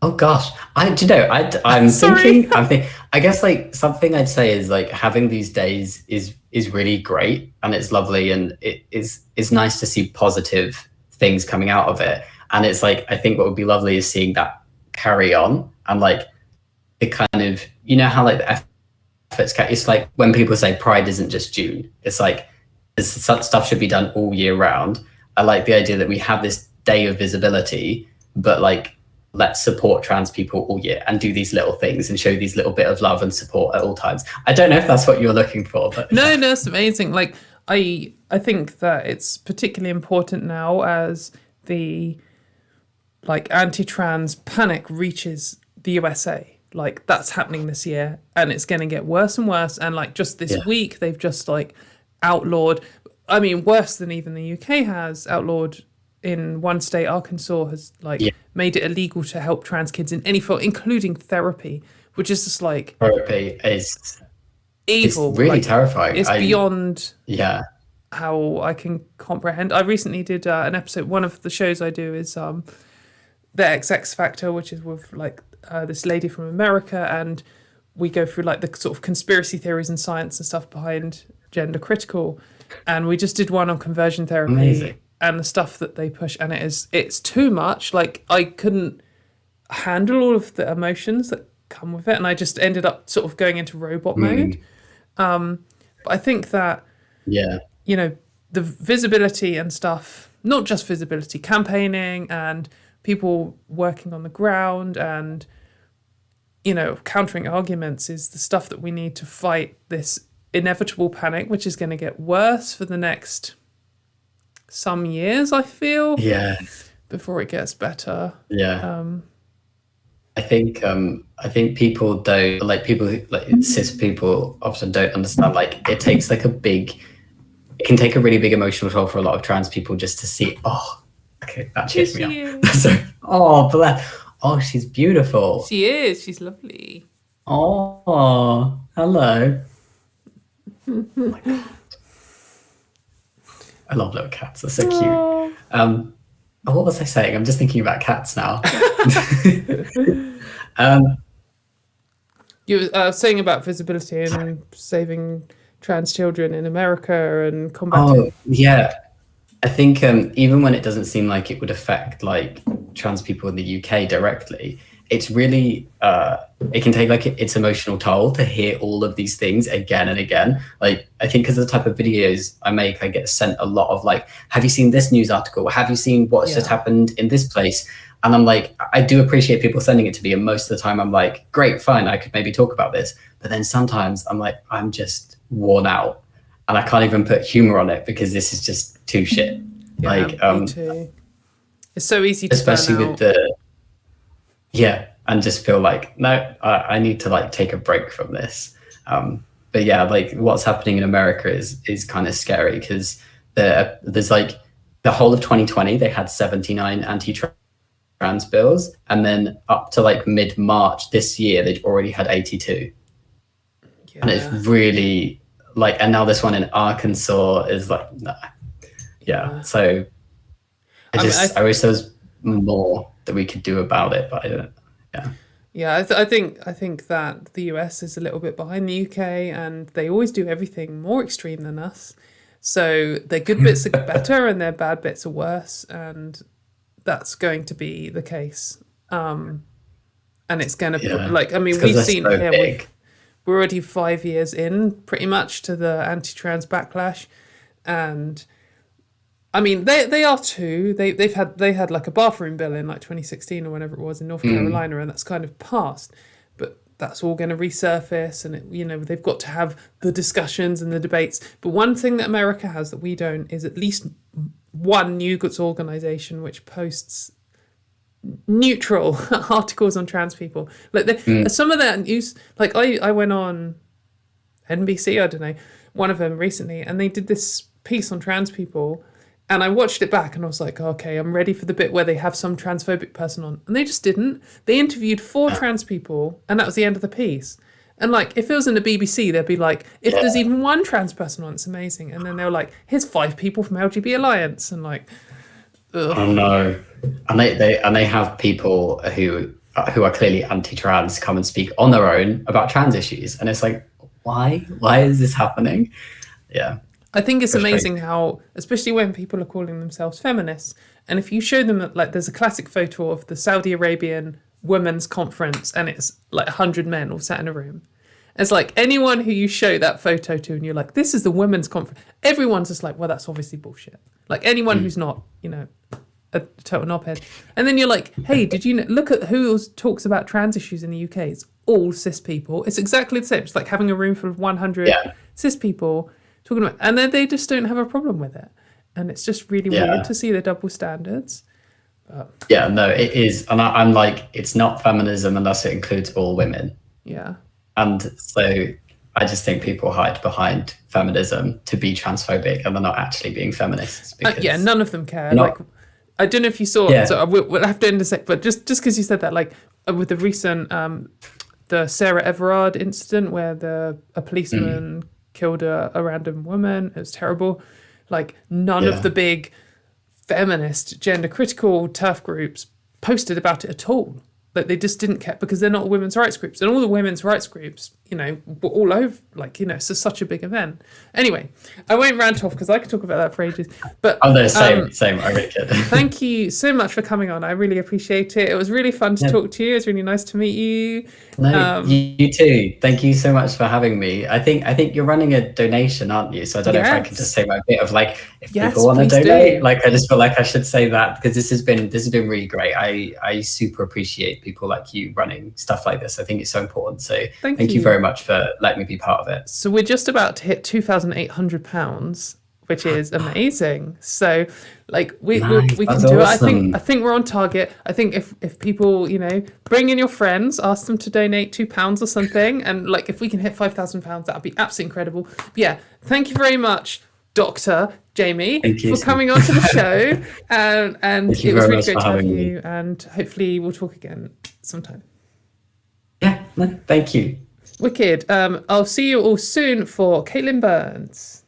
Oh gosh, I'm thinking. I guess like something I'd say is like having these days is really great, and it's lovely, and it's nice to see positive things coming out of it. And it's like, I think what would be lovely is seeing that carry on, and like it kind of, you know how like the efforts, it's like when people say Pride isn't just June, it's like such stuff should be done all year round. I like the idea that we have this day of visibility, but like, let's support trans people all year and do these little things and show these little bit of love and support at all times. I don't know if that's what you're looking for, but no, it's amazing. Like, I think that it's particularly important now as the like anti-trans panic reaches the USA. Like, that's happening this year, and it's going to get worse and worse. And like, just this week, they've just like outlawed, I mean, worse than even the UK has outlawed. In one state, Arkansas has like made it illegal to help trans kids in any form, including therapy, which is just like therapy is evil. It's really like, terrifying. It's beyond how I can comprehend. I recently did an episode. One of the shows I do is the XX Factor, which is with like this lady from America, and we go through like the sort of conspiracy theories and science and stuff behind gender critical. And we just did one on conversion therapy. Amazing. And the stuff that they push, and it's too much. Like, I couldn't handle all of the emotions that come with it, and I just ended up sort of going into robot mode. But I think that you know, the visibility and stuff, not just visibility, campaigning and people working on the ground and, you know, countering arguments is the stuff that we need to fight this inevitable panic, which is going to get worse for the next some years, I feel, before it gets better. I I think people don't like cis people often don't understand, like it takes like it can take a really big emotional toll for a lot of trans people just to see, oh, okay, that cheers me up. So, oh, bless. Oh, she's beautiful. She is. She's lovely. Oh, hello. Oh my God. I love little cats. They're so cute. What was I saying? I'm just thinking about cats now. You were saying about visibility and saving trans children in America and combating. Oh, yeah. I think even when it doesn't seem like it would affect like trans people in the UK directly, it's really it can take like its emotional toll to hear all of these things again and again. Like I think because of the type of videos I make, I get sent a lot of like, have you seen this news article? Have you seen what's just happened in this place? And I'm like, I do appreciate people sending it to me, and most of the time I'm like, great, fine, I could maybe talk about this. But then sometimes I'm like, I'm just worn out and I can't even put humor on it because this is just too shit. Yeah, me too. It's so easy to especially with and just feel like, no, I need to like take a break from this. But yeah, like what's happening in America is kind of scary because there's like the whole of 2020 they had 79 anti-trans bills, and then up to like mid-March this year they'd already had 82. And it's really like, and now this one in Arkansas is like, nah. So I wish there was more that we could do about it, but I don't. I think that the US is a little bit behind the UK, and they always do everything more extreme than us. So their good bits are better and their bad bits are worse, and that's going to be the case. And it's going to like, I mean, we've seen here we're already 5 years in pretty much to the anti-trans backlash, and I mean, they are too. They had like a bathroom bill in like 2016 or whenever it was in North Carolina, and that's kind of passed. But that's all going to resurface, and they've got to have the discussions and the debates. But one thing that America has that we don't is at least one news organization which posts neutral articles on trans people. Like some of that news, like I went on NBC, I don't know, one of them recently, and they did this piece on trans people. And I watched it back and I was like, okay, I'm ready for the bit where they have some transphobic person on. And they just didn't. They interviewed 4 trans people and that was the end of the piece. And like, if it was in the BBC, they'd be like, if there's even one trans person on, it's amazing. And then they were like, here's 5 people from LGBT Alliance. And like, ugh. Oh no. And they have people who are clearly anti-trans come and speak on their own about trans issues. And it's like, why is this happening? Yeah. I think it's amazing how, especially when people are calling themselves feminists, and if you show them that, like, there's a classic photo of the Saudi Arabian women's conference and it's like 100 men all sat in a room. It's like anyone who you show that photo to and you're like, this is the women's conference, everyone's just like, well, that's obviously bullshit. Like anyone who's not, a total knobhead. And then you're like, hey, did you look at who talks about trans issues in the UK? It's all cis people. It's exactly the same. It's like having a room full of 100 cis people talking about, and then they just don't have a problem with it, and it's just really weird to see the double standards. But it is, and I'm like, it's not feminism unless it includes all women. And so I just think people hide behind feminism to be transphobic, and they're not actually being feminists. Because none of them care. Like, I don't know if you saw. So we'll have to end a sec, but just because you said that, like with the recent the Sarah Everard incident where a policeman killed a random woman. It was terrible. Like none of the big feminist, gender critical TERF groups posted about it at all. Like they just didn't care because they're not women's rights groups, and all the women's rights groups, were all over. Like it's just such a big event. Anyway, I won't rant off because I could talk about that for ages. But same. I really could. Thank you so much for coming on. I really appreciate it. It was really fun to talk to you. It was really nice to meet you. No, you too. Thank you so much for having me. I think you're running a donation, aren't you? So I don't know if I can just say my bit of like, if people want to donate, like I just feel like I should say that because this has been really great. I super appreciate people like you running stuff like this. I think it's so important. So thank you very much for letting me be part of it. So we're just about to hit £2,800, which is amazing. So like we Nice. can That's do awesome. it. I think we're on target. I think if people, bring in your friends, ask them to donate £2 or something, and like if we can hit £5,000, that'd be absolutely incredible. But yeah, thank you very much, Dr. Jamie, for coming onto the show, and it was really great to have you. And hopefully we'll talk again sometime. Yeah, thank you. Wicked. I'll see you all soon for Katelyn Burns.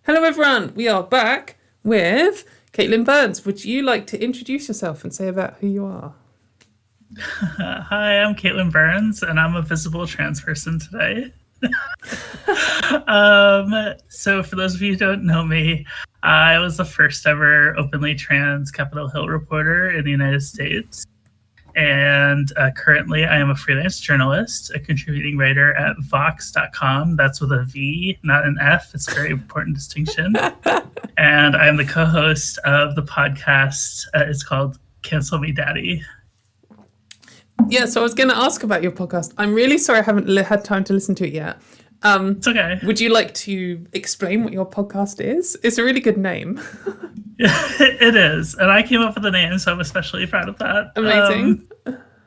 Hello everyone, we are back with Katelyn Burns. Would you like to introduce yourself and say about who you are? Hi, I'm Katelyn Burns, and I'm a visible trans person today. So for those of you who don't know me, I was the first ever openly trans Capitol Hill reporter in the United States. And currently I am a freelance journalist, a contributing writer at Vox.com. That's with a V, not an F. It's a very important distinction. And I am the co-host of the podcast. It's called Cancel Me Daddy. Yeah, so I was going to ask about your podcast. I'm really sorry I haven't had time to listen to it yet. It's okay. Would you like to explain what your podcast is? It's a really good name. It is. And I came up with the name, so I'm especially proud of that. Amazing.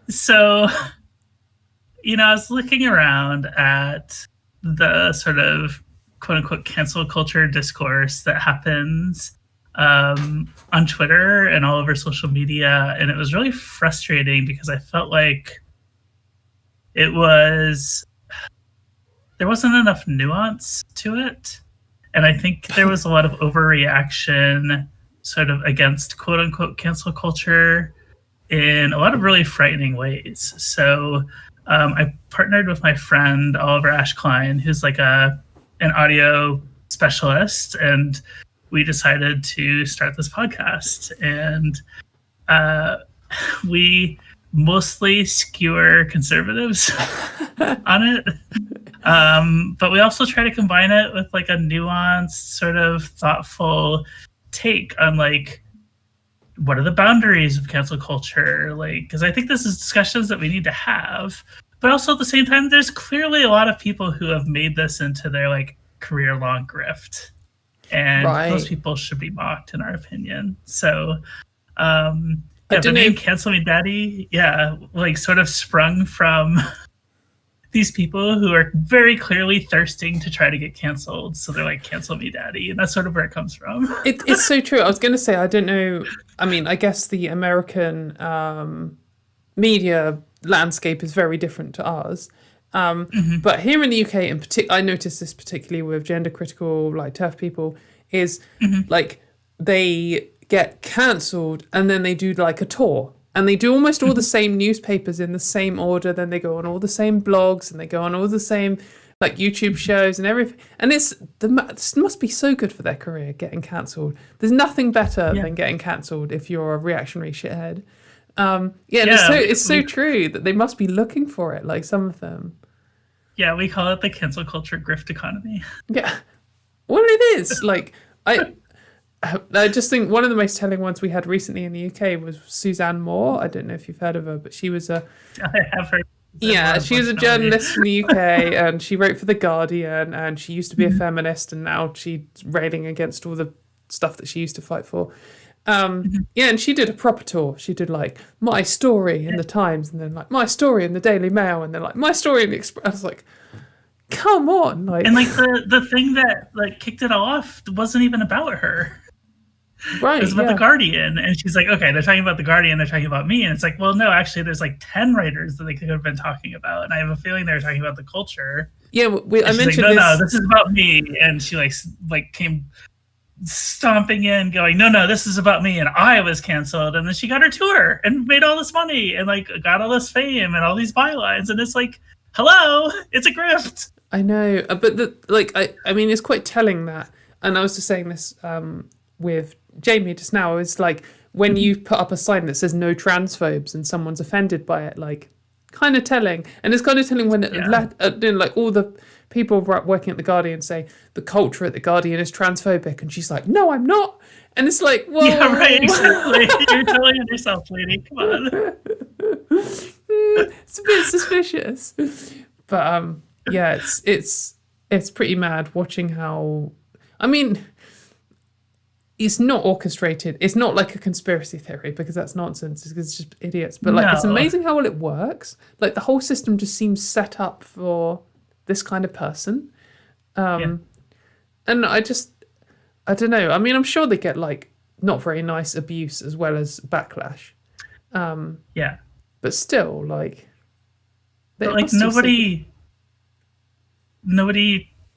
So, I was looking around at the sort of quote unquote cancel culture discourse that happens on Twitter and all over social media. And it was really frustrating because I felt like there wasn't enough nuance to it. And I think there was a lot of overreaction sort of against quote unquote cancel culture in a lot of really frightening ways. So I partnered with my friend Oliver Ashkline, who's like an audio specialist, and we decided to start this podcast. And we mostly skewer conservatives on it. But we also try to combine it with like a nuanced, sort of thoughtful take on like, what are the boundaries of cancel culture? Like, because I think this is discussions that we need to have, but also at the same time, there's clearly a lot of people who have made this into their like career-long grift, and those people should be mocked, in our opinion. So, the name "Cancel Me Daddy," like sort of sprung from these people who are very clearly thirsting to try to get canceled. So they're like, cancel me daddy. And that's sort of where it comes from. It's so true. I was going to say, I don't know. I mean, I guess the American media landscape is very different to ours. But here in the UK in particular, I noticed this particularly with gender critical, like TERF people, is like they get cancelled and then they do like a tour. And they do almost all the same newspapers in the same order. Then they go on all the same blogs and they go on all the same like YouTube shows and everything. And this must be so good for their career, getting cancelled. There's nothing better than getting cancelled if you're a reactionary shithead. It's so true that they must be looking for it, like some of them. Yeah, we call it the cancel culture grift economy. Yeah. Well, it is. Like, I just think one of the most telling ones we had recently in the UK was Suzanne Moore. I don't know if you've heard of her, but she was I have heard. Yeah, she was a journalist from the UK, and she wrote for The Guardian, and she used to be a feminist, and now she's railing against all the stuff that she used to fight for. And she did a proper tour. She did like my story in the Times, and then like my story in the Daily Mail, and then like my story in the Express. I was like, come on, like. And like the thing that like kicked it off wasn't even about her. Right, it was about The Guardian, and she's like, okay, they're talking about The Guardian, they're talking about me, and it's like, well, no, actually, there's like 10 writers that they could have been talking about, and I have a feeling they're talking about the culture. Yeah, I mentioned like, no, this is about me, and she like came stomping in, going, no, this is about me, and I was canceled. And then she got her tour and made all this money and like got all this fame and all these bylines. And it's like, hello, it's a grift. I know, but I mean, it's quite telling that. And I was just saying this with Jamie just now. It's like when you put up a sign that says no transphobes and someone's offended by it, like kind of telling. And it's kind of telling when like all the people working at The Guardian say the culture at The Guardian is transphobic, and she's like, no, I'm not. And it's like, well, yeah, right, exactly. You're telling yourself, lady. Come on. It's a bit suspicious, but yeah, it's pretty mad watching how. I mean, it's not orchestrated. It's not like a conspiracy theory, because that's nonsense. It's just idiots. But like, it's amazing how well it works. Like the whole system just seems set up for this kind of person. And I don't know. I mean, I'm sure they get like not very nice abuse as well as backlash. But still, like, nobody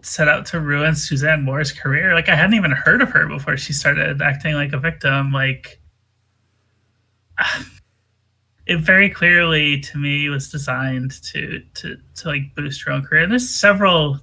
set out to ruin Suzanne Moore's career. Like, I hadn't even heard of her before she started acting like a victim. Like, it very clearly to me was designed to like boost her own career. And there's several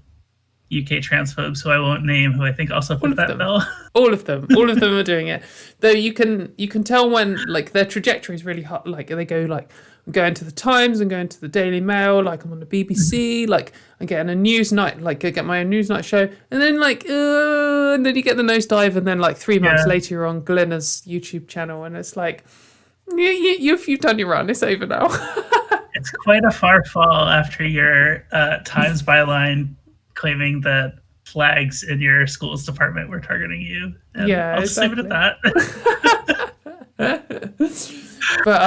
UK transphobes who I won't name who I think also fit that bill. All of them are doing it. Though you can tell when like their trajectory is really hot. Like they go like, I'm going to the Times, I'm going to the Daily Mail, like I'm on the BBC, like I'm getting a news night, like I get my own news night show, and then like and then you get the nosedive, and then like 3 months later you're on Glenna's YouTube channel, and it's like you've done your run, it's over now. It's quite a far fall after your Times byline claiming that flags in your school's department were targeting you. And I'll just leave it at that. But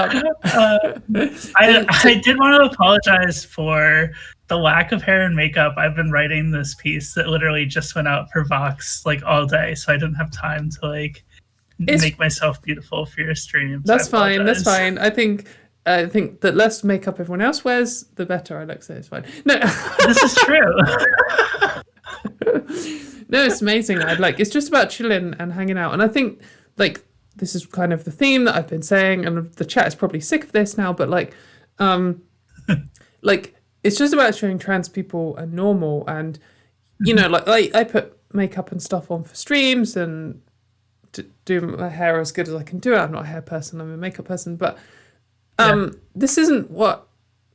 I did want to apologize for the lack of hair and makeup. I've been writing this piece that literally just went out for Vox like all day, so I didn't have time to like make myself beautiful for your stream. That's fine. That's fine. I think the less makeup everyone else wears, the better I look. So it's fine. No, this is true. No, it's amazing. It's just about chilling and hanging out, and I think like this is kind of the theme that I've been saying, and the chat is probably sick of this now. But like it's just about showing trans people are normal, and you know, like I put makeup and stuff on for streams and to do my hair as good as I can do it. I'm not a hair person, I'm a makeup person, but this isn't what,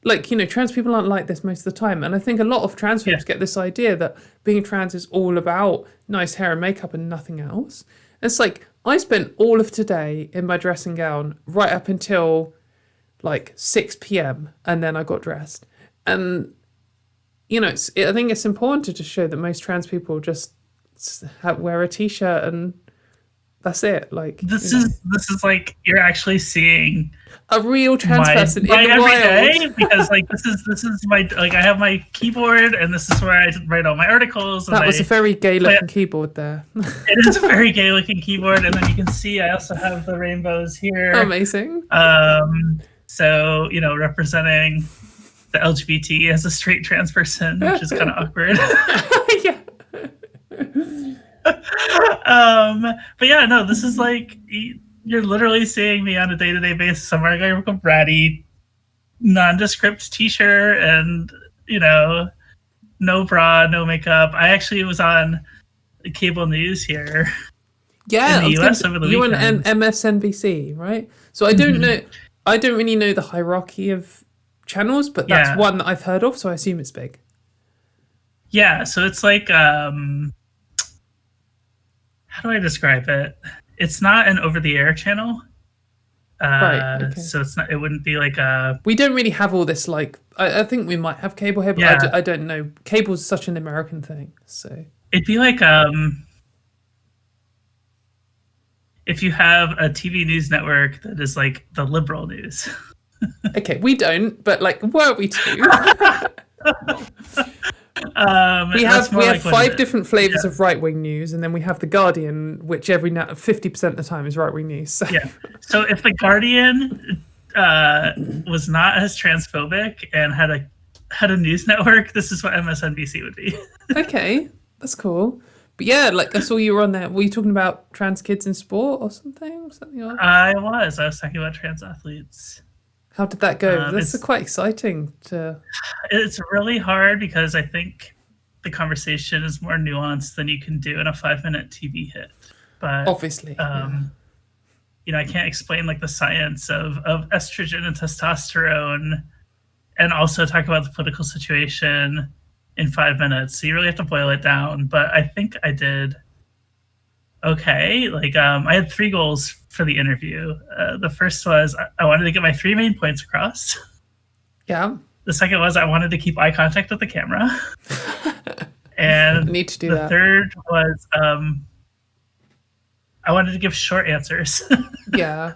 like, you know, trans people aren't like this most of the time. And I think a lot of trans folks get this idea that being trans is all about nice hair and makeup and nothing else. It's like, I spent all of today in my dressing gown right up until like 6 p.m. and then I got dressed. And, you know, I think it's important to just show that most trans people just wear a t-shirt and that's it. Like this is like you're actually seeing a real trans person in the every wild. day, because like this is my, like I have my keyboard and this is where I write all my articles. That was a very gay looking keyboard there. It is a very gay looking keyboard, and then you can see I also have the rainbows here. Amazing. So you know, representing the LGBT as a straight trans person, which is kind of awkward. Yeah. But yeah, no, this is like you're literally seeing me on a day-to-day basis. I'm wearing a ratty, nondescript t-shirt, and you know, no bra, no makeup. I actually was on cable news here. Yeah, in the US over the weekend. You on MSNBC, right? So I don't know. I don't really know the hierarchy of channels, but that's one that I've heard of, so I assume it's big. Yeah, so it's like how do I describe it? It's not an over-the-air channel. Right. Okay. So it's not. It wouldn't be like a. We don't really have all this. Like, I think we might have cable here, but I don't know. Cable's such an American thing, so it'd be like if you have a TV news network that is like the liberal news. Okay, we don't, but like, were we to? We have like 5 different flavors of right-wing news, and then we have The Guardian, which 50% of the time is right-wing news. So. Yeah. So if The Guardian was not as transphobic and had a news network, this is what MSNBC would be. Okay, that's cool. But yeah, like I saw you were on there. Were you talking about trans kids in sport or something? I was talking about trans athletes. How did that go? That's quite exciting to... It's really hard because I think the conversation is more nuanced than you can do in a 5-minute TV hit. But obviously, you know, I can't explain like the science of estrogen and testosterone and also talk about the political situation in 5 minutes. So you really have to boil it down. But I think I did okay. Like I had 3 goals for the interview. The first was I wanted to get my 3 main points across. Yeah. The second was I wanted to keep eye contact with the camera. And I need to do the that. third was I wanted to give short answers. Yeah.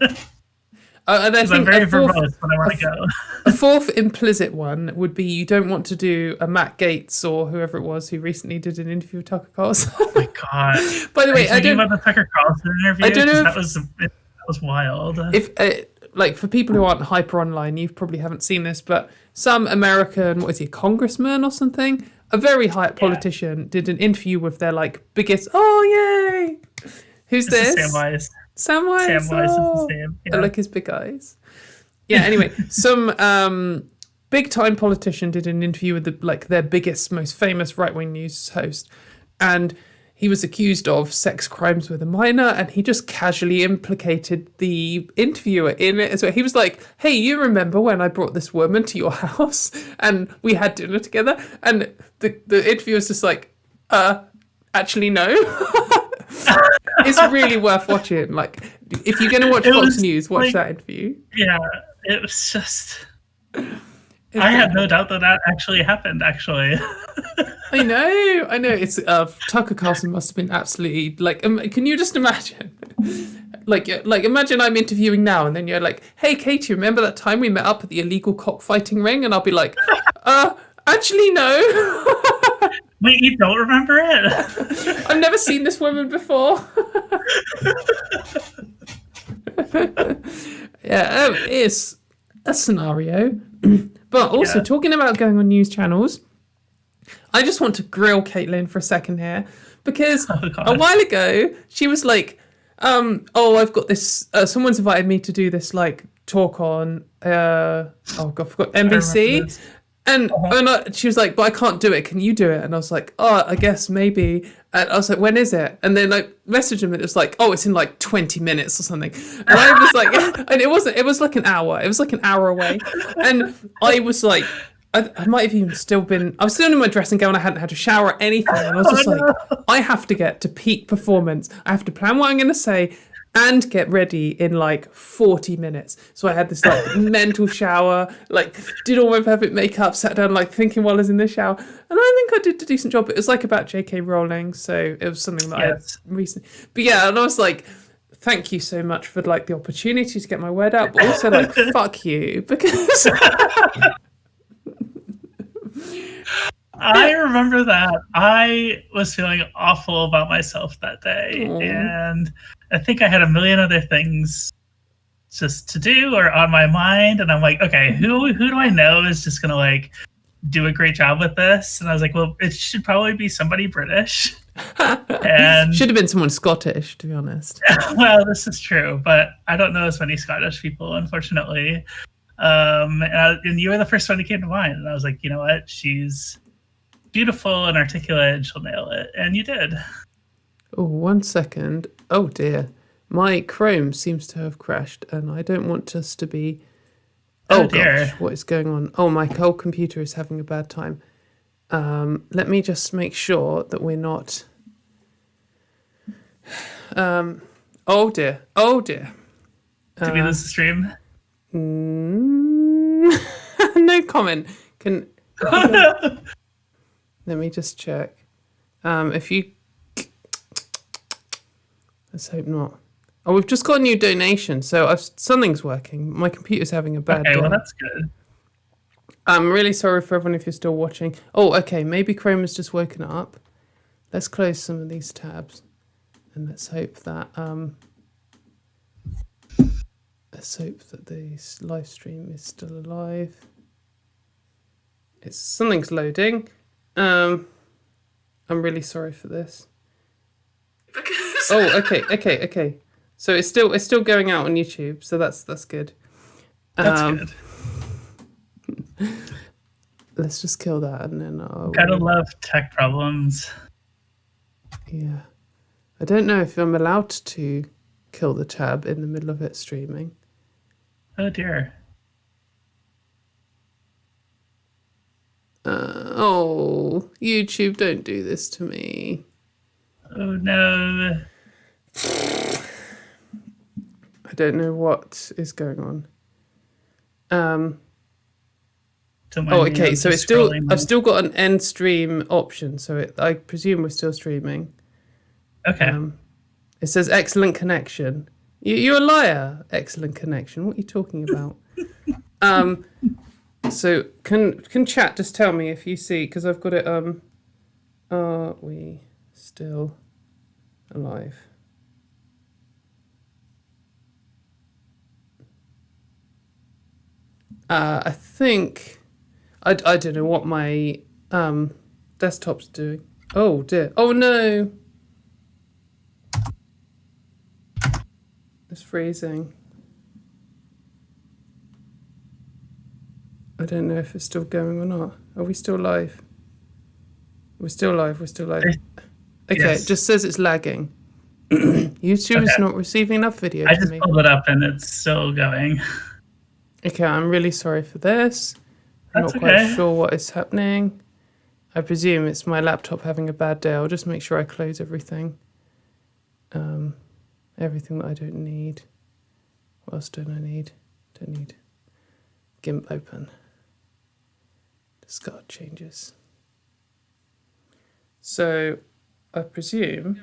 And I think I'm very verbose when I want to go. A fourth implicit one would be you don't want to do a Matt Gaetz or whoever it was who recently did an interview with Tucker Carlson. Oh my god! By the way, I don't about the Tucker Carlson interview. I don't know. That was wild. If like for people who aren't hyper online, you probably haven't seen this, but some American, what is he, congressman or something, a very high politician, did an interview with their like biggest. Oh yay! Who's this? Sam Weiss. Sam Weiss. Sam Weiss is his name. I like his big eyes. Yeah. Anyway, some big time politician did an interview with their biggest, most famous right wing news host, and he was accused of sex crimes with a minor, and he just casually implicated the interviewer in it. So he was like, "Hey, you remember when I brought this woman to your house and we had dinner together?" And the interviewer's just like, actually no. It's really worth watching. Like, if you're going to watch Fox News, watch that interview. Yeah, it was just... I have no doubt that actually happened, actually. I know. It's Tucker Carlson must have been absolutely like. Can you just imagine? like imagine I'm interviewing now, and then you're like, "Hey, Katie, remember that time we met up at the illegal cockfighting ring?" And I'll be like, actually, no." Wait, you don't remember it? I've never seen this woman before. Yeah, it is a scenario. But also, talking about going on news channels, I just want to grill Katelyn for a second here, because a while ago she was like, I've got this, someone's invited me to do this like talk on I forgot, NBC. And she was like, but I can't do it. Can you do it? And I was like, I guess maybe. And I was like, when is it? And then I messaged him and it was like, it's in like 20 minutes or something. And I was like, and it was like an hour. It was like an hour away. And I was like, I might have even still been, I was still in my dressing gown. I hadn't had a shower or anything. And I was just like, I have to get to peak performance. I have to plan what I'm going to say and get ready in like 40 minutes. So I had this like mental shower, like did all my perfect makeup, sat down like thinking while I was in the shower. And I think I did a decent job. It was like about J.K. Rowling. So it was something that I recently, but yeah, and I was like, thank you so much for like the opportunity to get my word out, but also like, fuck you, because... I remember that. I was feeling awful about myself that day. And I think I had a million other things just to do or on my mind. And I'm like, okay, who do I know is just going to like do a great job with this? And I was like, well, it should probably be somebody British. And should have been someone Scottish, to be honest. Well, this is true, but I don't know as many Scottish people, unfortunately. And you were the first one who came to mind. And I was like, you know what? She's beautiful and articulate and she'll nail it. And you did. Oh, 1 second. Oh dear. My Chrome seems to have crashed and I don't want us to be... Oh dear. Gosh, what is going on? Oh, my whole computer is having a bad time. Let me just make sure that we're not... Oh dear. Did we lose the stream? No comment. Let me just check. If you... Let's hope not. Oh, we've just got a new donation, so something's working. My computer's having a bad day. Okay, well, that's good. I'm really sorry for everyone if you're still watching. Oh, okay, maybe Chrome has just woken up. Let's close some of these tabs. And let's hope that... Let's hope that the live stream is still alive. Something's loading. I'm really sorry for this. Because Oh, okay. So it's still going out on YouTube, so that's good. That's good. Let's just kill that, and then Gotta love tech problems. Yeah, I don't know if I'm allowed to kill the tab in the middle of it streaming. Oh dear. Oh, YouTube, don't do this to me. Oh no. I don't know what is going on. Okay, so it's still I've still got an end stream option, so I presume we're still streaming. Okay. It says excellent connection. You're a liar. Excellent connection. What are you talking about? So can chat just tell me if you see, because I've got it. Are we still alive? I think I don't know what my desktop's doing. Oh dear. Oh no. It's freezing. I don't know if it's still going or not. Are we still live? We're still live. Okay, Yes. It just says it's lagging. YouTube is not receiving enough video I for just me. pulled it up and it's still going. Okay, I'm really sorry for this. I'm That's not quite okay. sure what is happening. I presume it's my laptop having a bad day. I'll just make sure I close everything. Everything that I don't need. What else don't I need? Don't need GIMP open. Discard changes. So I presume.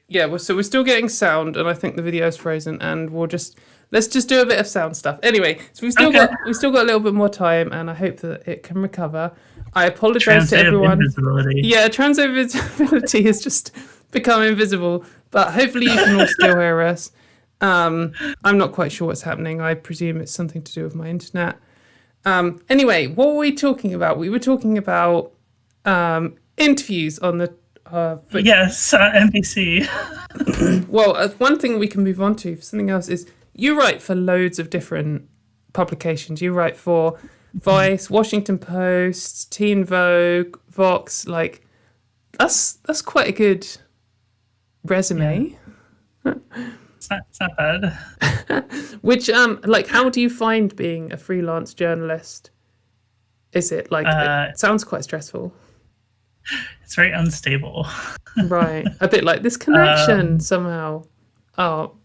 Yeah, so we're still getting sound, and I think the video is frozen, and let's just do a bit of sound stuff. Anyway, so we've still got a little bit more time, and I hope that it can recover. I apologize to everyone. Invisibility. Yeah, transinvisibility has just become invisible, but hopefully you can all still hear us. I'm not quite sure what's happening. I presume it's something to do with my internet. Anyway, what were we talking about? We were talking about interviews on the Yes, NBC. Well, one thing we can move on to for something else is you write for loads of different publications. You write for Vice, Washington Post, Teen Vogue, Vox. Like, that's quite a good resume. Yeah. It's not bad. Which how do you find being a freelance journalist? Is it it sounds quite stressful? It's very unstable. Right. A bit like this connection somehow. Oh.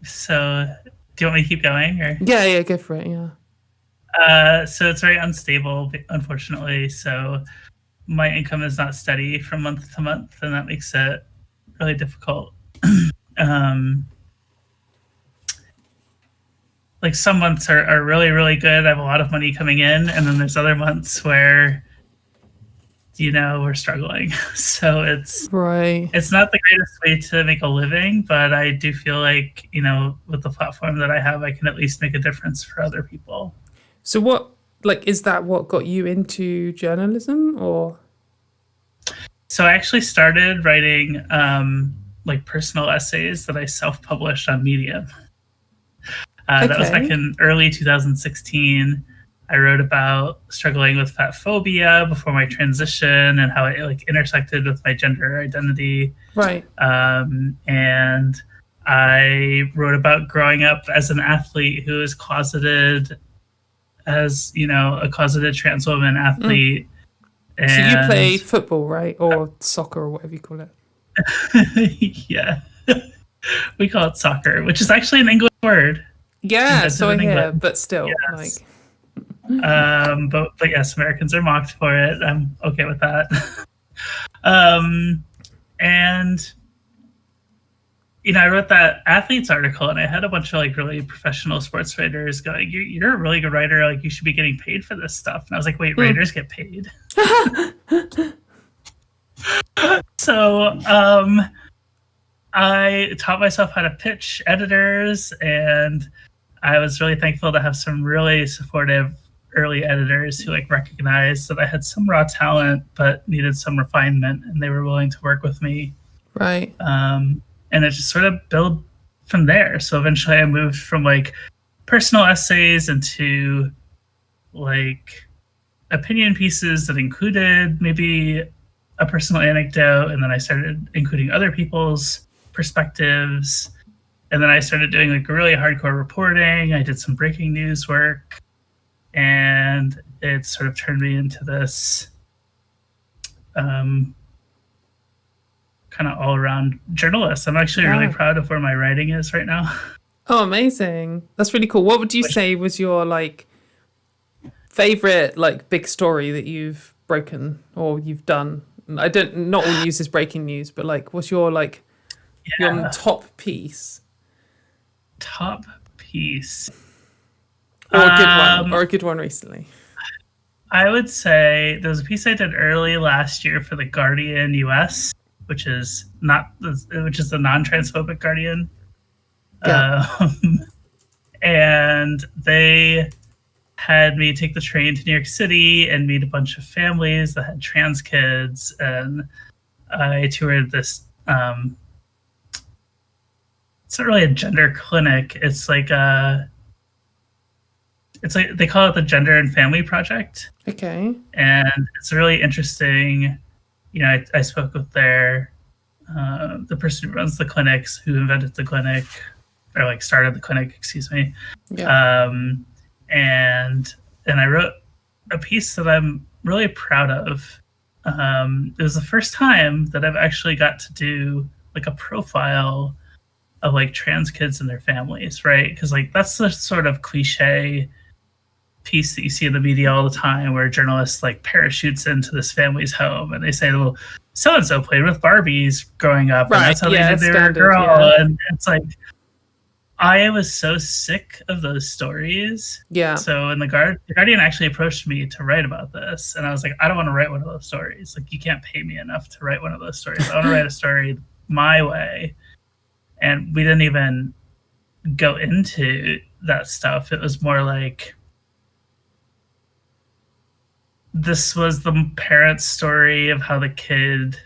So, do you want me to keep going? Or? Yeah, go for it, yeah. So it's very unstable, unfortunately. So my income is not steady from month to month, and that makes it really difficult. Like some months are really, really good. I have a lot of money coming in, and then there's other months where we're struggling. So it's not the greatest way to make a living, but I do feel like, with the platform that I have, I can at least make a difference for other people. So is that what got you into journalism, or? So I actually started writing personal essays that I self-published on Medium. That was back in early 2016. I wrote about struggling with fat phobia before my transition and how it intersected with my gender identity. Right. And I wrote about growing up as an athlete who is closeted as, a closeted trans woman athlete. And so you play football, right? Or soccer, or whatever you call it. Yeah. We call it soccer, which is actually an English word. Yeah, so I hear, but still, yes. But yes, Americans are mocked for it. I'm okay with that. And I wrote that athletes article, and I had a bunch of really professional sports writers going, "You're a really good writer. You should be getting paid for this stuff." And I was like, "Wait, writers get paid?" So I taught myself how to pitch editors, and I was really thankful to have some really supportive early editors who like recognized that I had some raw talent but needed some refinement, and they were willing to work with me. Right. And it just sort of built from there. So eventually I moved from like personal essays into like opinion pieces that included maybe a personal anecdote, and then I started including other people's perspectives, and then I started doing like really hardcore reporting. I did some breaking news work, and it sort of turned me into this kind of all-around journalist. I'm actually really proud of where my writing is right now. Oh, amazing. That's really cool. What would you say was your like favorite like big story that you've broken or you've done? Not all news is breaking news, but like what's your like your top piece? Top piece. Or a good one, or a good one recently. I would say there was a piece I did early last year for the Guardian US, which is the non-transphobic Guardian. Yeah. And they had me take the train to New York City and meet a bunch of families that had trans kids, and I toured this. It's not really a gender clinic. It's like they call it the Gender and Family Project. Okay. And it's really interesting. You know, I spoke with the person who runs the clinics, who invented the clinic, or like started the clinic, excuse me. Yeah. And I wrote a piece that I'm really proud of. It was the first time that I've actually got to do like a profile of like trans kids and their families, right? Because like that's the sort of cliche piece that you see in the media all the time, where journalists like parachutes into this family's home and they say, well, so and so played with Barbies growing up, and that's how they did their girl. Yeah. And it's like, I was so sick of those stories. Yeah. So in the Guardian actually approached me to write about this, and I was like, I don't want to write one of those stories. Like, you can't pay me enough to write one of those stories. I want to write a story my way. And we didn't even go into that stuff. It was more like, this was the parent's story of how the kid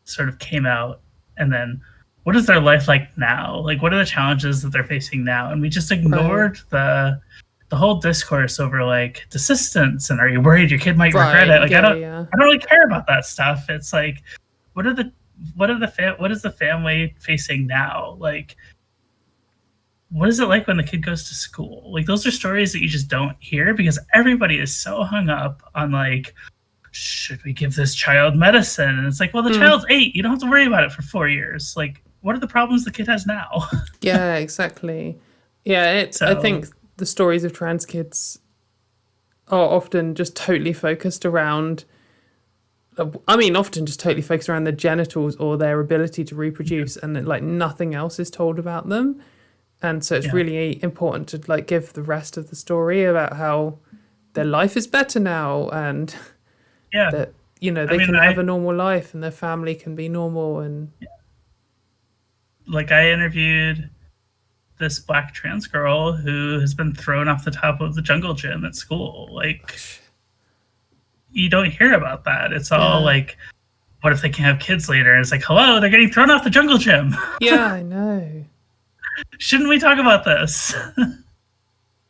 sort of came out, and then what is their life like now? Like, what are the challenges that they're facing now? And we just ignored the whole discourse over like desistance and are you worried your kid might regret it? Like, I don't really care about that stuff. It's like, what is the family facing now? Like, what is it like when the kid goes to school? Like, those are stories that you just don't hear because everybody is so hung up on like, should we give this child medicine? And it's like, well, the child's 8. You don't have to worry about it for 4 years. Like, what are the problems the kid has now? Yeah, exactly. Yeah, I think the stories of trans kids are often just totally focused around their genitals or their ability to reproduce, and like nothing else is told about them. And so it's really important to like give the rest of the story about how their life is better now, and that, you know, they can have a normal life and their family can be normal. And like, I interviewed this Black trans girl who has been thrown off the top of the jungle gym at school. Like, you don't hear about that. It's all like, what if they can't have kids later? And it's like, hello, they're getting thrown off the jungle gym. Yeah, I know. Shouldn't we talk about this?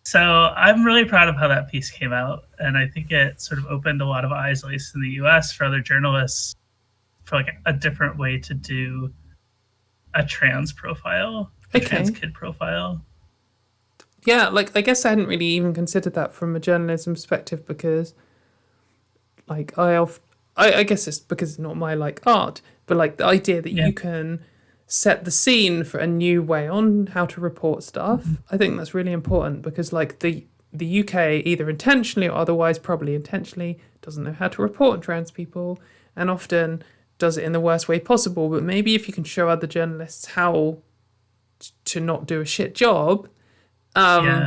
So I'm really proud of how that piece came out. And I think it sort of opened a lot of eyes, at least in the US, for other journalists, for like a different way to do a trans profile, a trans kid profile. Yeah, like, I guess I hadn't really even considered that from a journalism perspective, because like I guess it's because it's not my like art, but like the idea that you can set the scene for a new way on how to report stuff. I think that's really important, because like the UK, either intentionally or otherwise, probably intentionally, doesn't know how to report on trans people, and often does it in the worst way possible. But maybe if you can show other journalists how to not do a shit job, like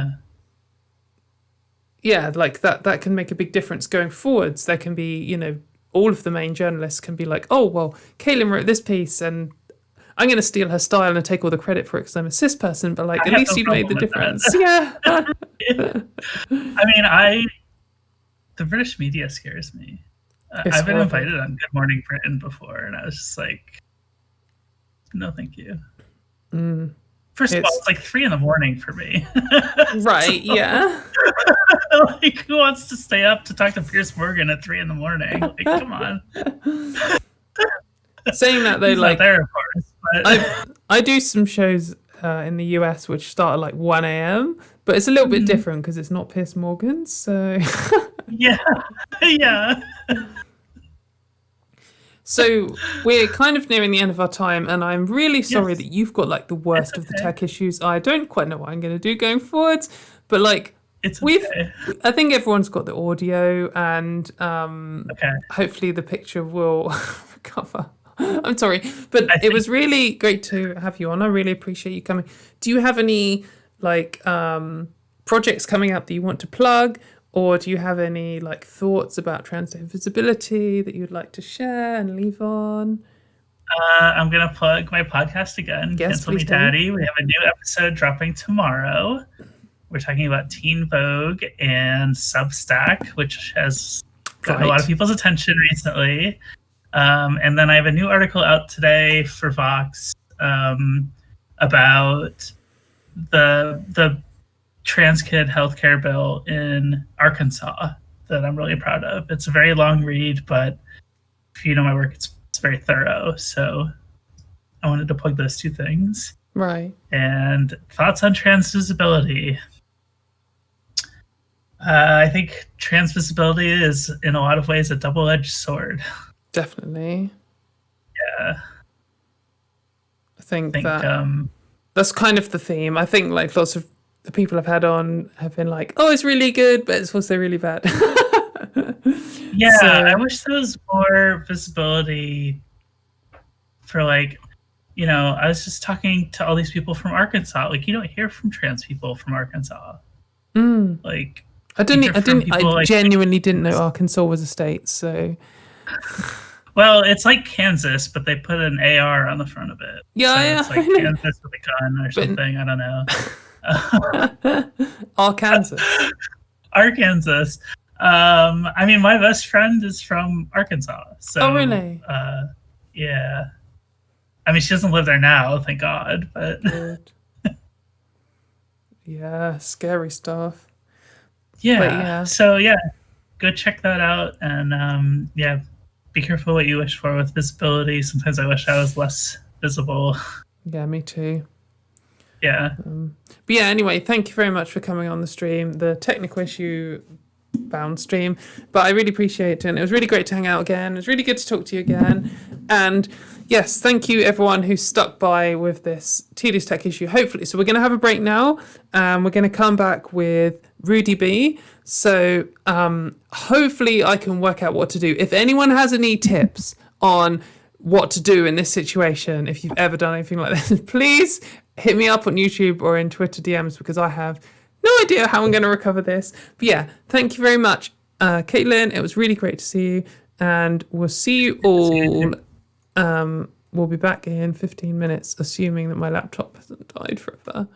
that can make a big difference going forwards. There can be, you know, all of the main journalists can be like, oh, well, Katelyn wrote this piece and I'm going to steal her style and take all the credit for it because I'm a cis person, but like, at least you made the difference. Yeah. I mean, the British media scares me. It's I've been horrible. invited on Good Morning Britain before, and I was just like, no, thank you. First of all, it's like 3 a.m. for me. Right, yeah. Like, who wants to stay up to talk to Piers Morgan at 3 a.m? Like, come on. Saying that though, He's like not there, of course. But... I do some shows in the US which start at like 1 a.m, but it's a little bit different because it's not Piers Morgan, so yeah. So we're kind of nearing the end of our time, and I'm really sorry that you've got like the worst of the tech issues. I don't quite know what I'm going to do going forwards, but like I think everyone's got the audio, and hopefully the picture will recover. I'm sorry, but it was really great to have you on. I really appreciate you coming. Do you have any like projects coming up that you want to plug? Or do you have any like thoughts about trans visibility that you'd like to share and leave on? I'm going to plug my podcast again, Cancel Me Daddy. We have a new episode dropping tomorrow. We're talking about Teen Vogue and Substack, which has gotten a lot of people's attention recently. And then I have a new article out today for Vox about the trans kid healthcare bill in Arkansas that I'm really proud of. It's a very long read, but if you know my work, it's very thorough. So I wanted to plug those 2 things. Right. And thoughts on trans visibility. I think trans visibility is in a lot of ways a double-edged sword. Definitely. Yeah. I think that that's kind of the theme. I think like lots of the people I've had on have been like, oh, it's really good, but it's also really bad. Yeah, so, I wish there was more visibility for like, you know, I was just talking to all these people from Arkansas. Like, you don't hear from trans people from Arkansas. Like, I genuinely didn't know Arkansas was a state, so. Well, it's like Kansas, but they put an AR on the front of it. Yeah, so it's like Kansas with a gun or something. I don't know. Arkansas. I mean, my best friend is from Arkansas. So, oh, really? Yeah. I mean, she doesn't live there now, thank God. But yeah, scary stuff. Yeah. So yeah, go check that out, and be careful what you wish for with visibility. Sometimes I wish I was less visible. Yeah, me too. Yeah. But yeah, anyway, thank you very much for coming on the stream, the technical issue bound stream. But I really appreciate it, and it was really great to hang out again. It was really good to talk to you again. And yes, thank you everyone who stuck by with this tedious tech issue, hopefully. So we're going to have a break now. We're going to come back with Rudy Bee. So hopefully I can work out what to do. If anyone has any tips on what to do in this situation, if you've ever done anything like this, please hit me up on YouTube or in Twitter DMs, because I have no idea how I'm going to recover this. But yeah, thank you very much, Katelyn. It was really great to see you, and we'll see you all. We'll be back in 15 minutes, assuming that my laptop hasn't died forever.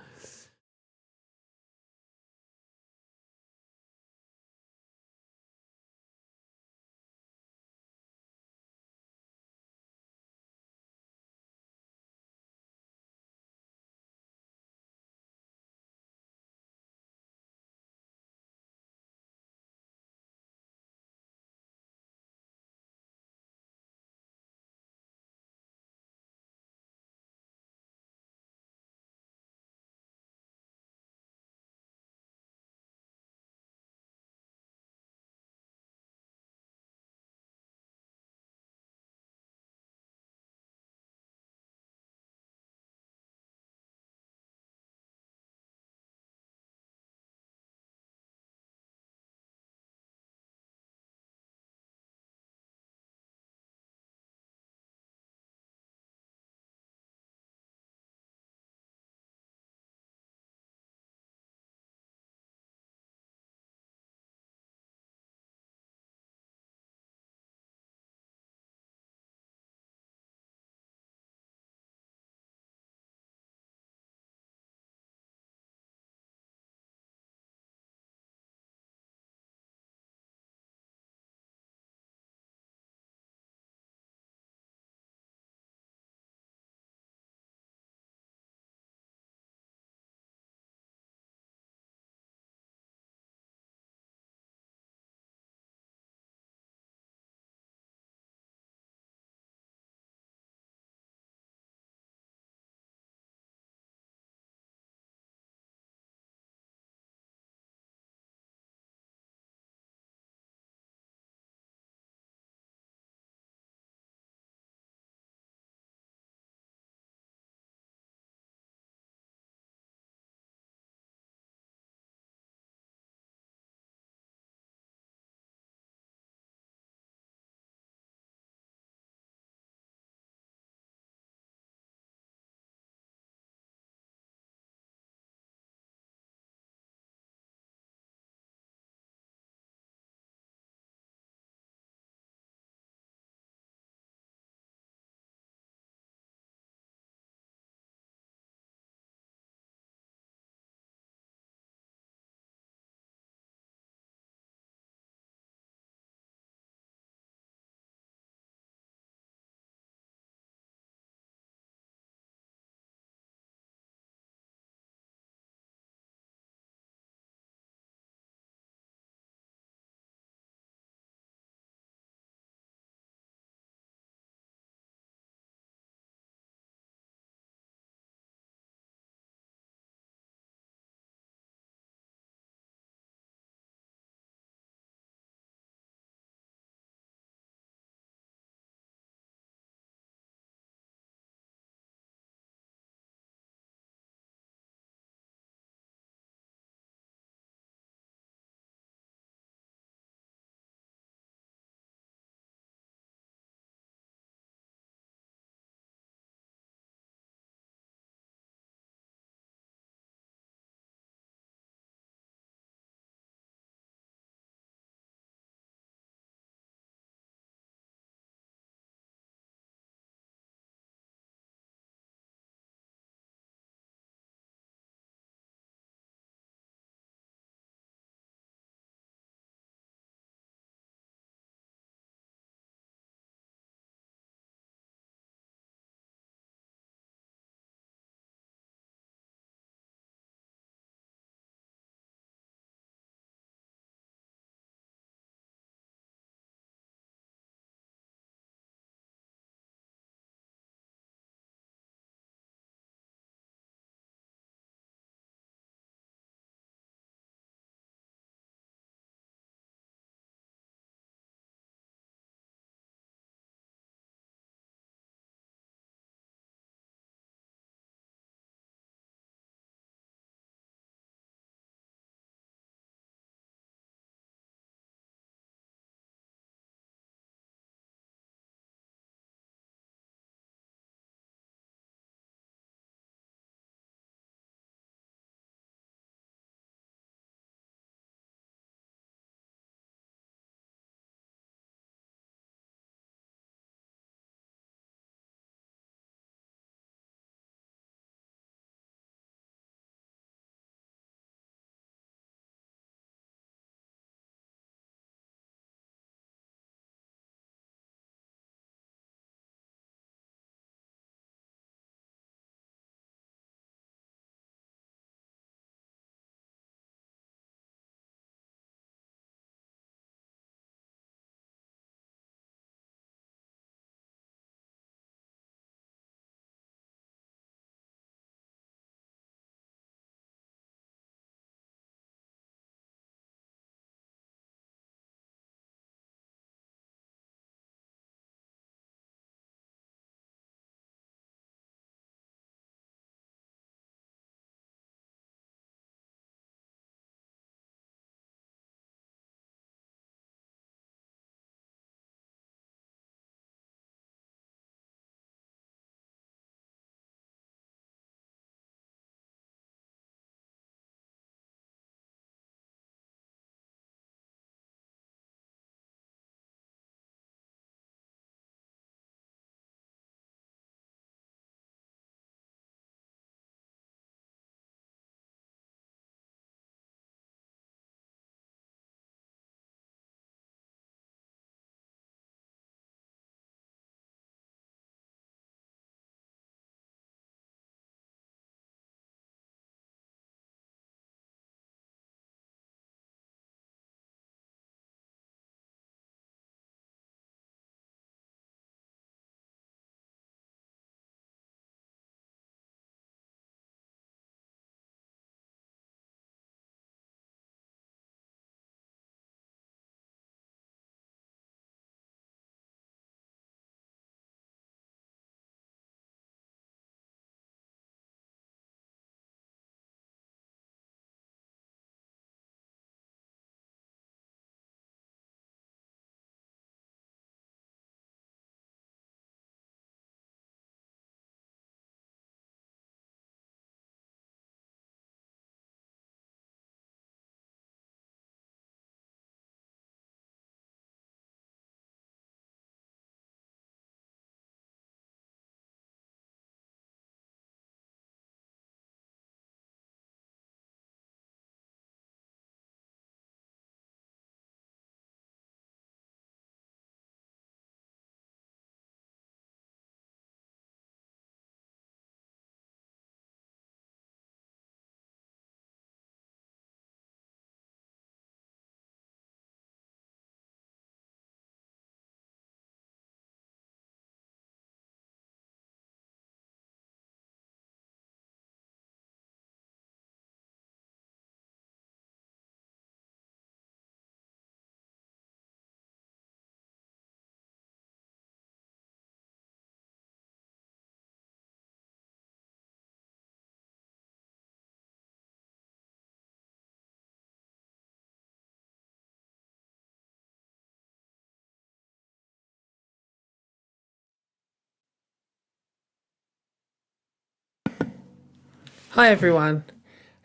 Hi everyone.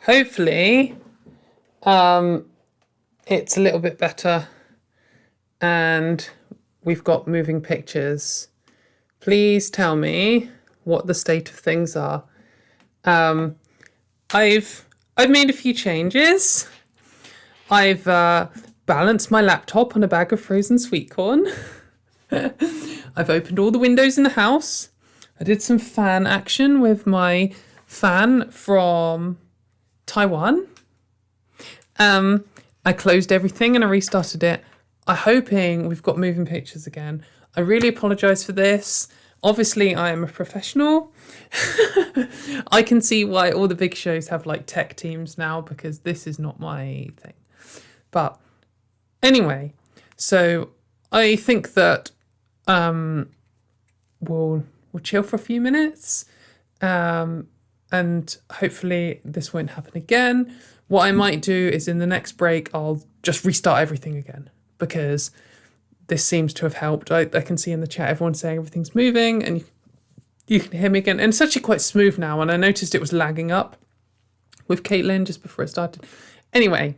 Hopefully, it's a little bit better, and we've got moving pictures. Please tell me what the state of things are. I've made a few changes. I've balanced my laptop on a bag of frozen sweet corn. I've opened all the windows in the house. I did some fan action with my fan from Taiwan. I closed everything and I restarted it. I'm hoping we've got moving pictures again. I really apologise for this. Obviously, I am a professional. I can see why all the big shows have like tech teams now, because this is not my thing. But anyway, so I think that we'll chill for a few minutes, and hopefully this won't happen again. What I might do is in the next break, I'll just restart everything again, because this seems to have helped. I can see in the chat everyone saying everything's moving, and you can hear me again. And it's actually quite smooth now, and I noticed it was lagging up with Katelyn just before it started. Anyway,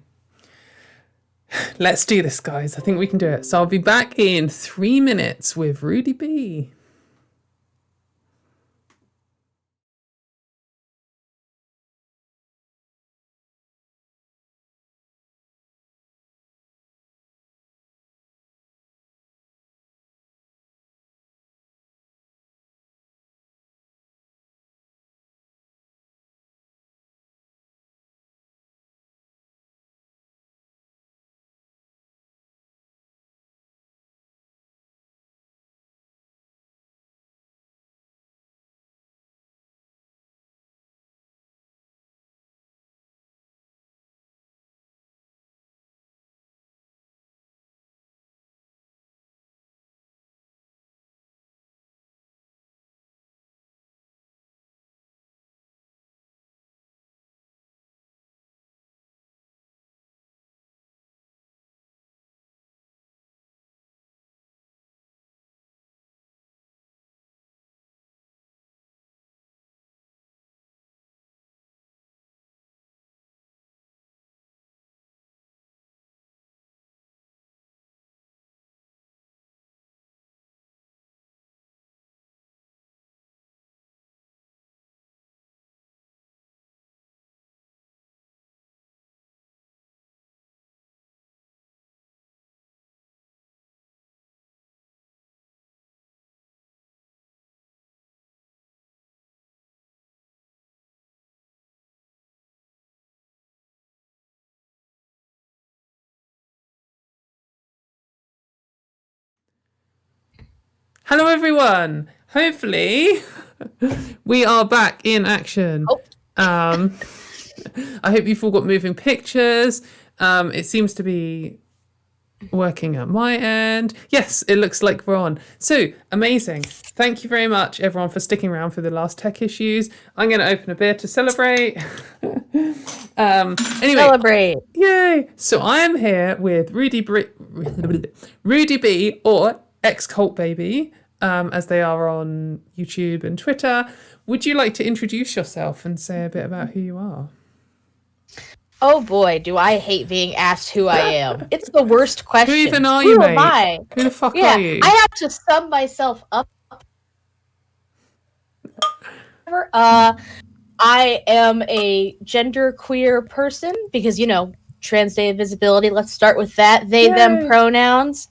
let's do this, guys. I think we can do it. So I'll be back in 3 minutes with Rudy Bee. Hello, everyone. Hopefully, we are back in action. I hope you've all got moving pictures. It seems to be working at my end. Yes, it looks like we're on. So, amazing. Thank you very much, everyone, for sticking around for the last tech issues. I'm going to open a beer to celebrate. Anyway, Celebrate. Yay. So, I am here with Rudy Bee, or Ex-Cult Baby, as they are on YouTube and Twitter. Would you like to introduce yourself and say a bit about who you are? Oh boy, do I hate being asked who I am. It's the worst question. Who even are you, who mate? Am I? Who the fuck Yeah, are you? I have to sum myself up. I am a genderqueer person because, you know, Trans Day of Visibility. Let's start with that. They, Yay. them pronouns.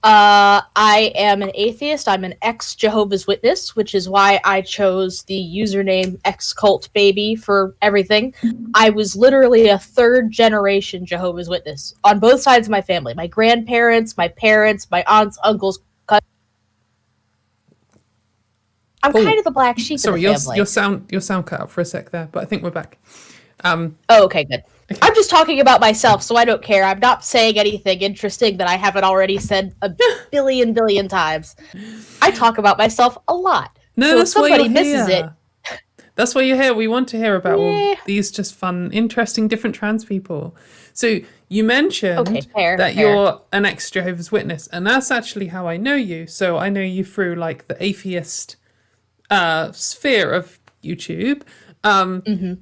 I am an atheist. I'm an ex-Jehovah's Witness, which is why I chose the username Ex-Cult Baby for everything. I was literally a third-generation Jehovah's Witness on both sides of my family. My grandparents, my parents, my aunts, uncles, cousins. I'm kind of the black sheep of the family. your sound cut out for a sec there, but I think we're back. Okay, good. Okay. I'm just talking about myself, so I don't care. I'm not saying anything interesting that I haven't already said a billion times. I talk about myself a lot. No, so that's if somebody why misses it. That's why you're here. We want to hear about all these just fun, interesting, different trans people. So you mentioned that you're an ex-Jehovah's Witness, and that's actually how I know you. So I know you through like the atheist sphere of YouTube.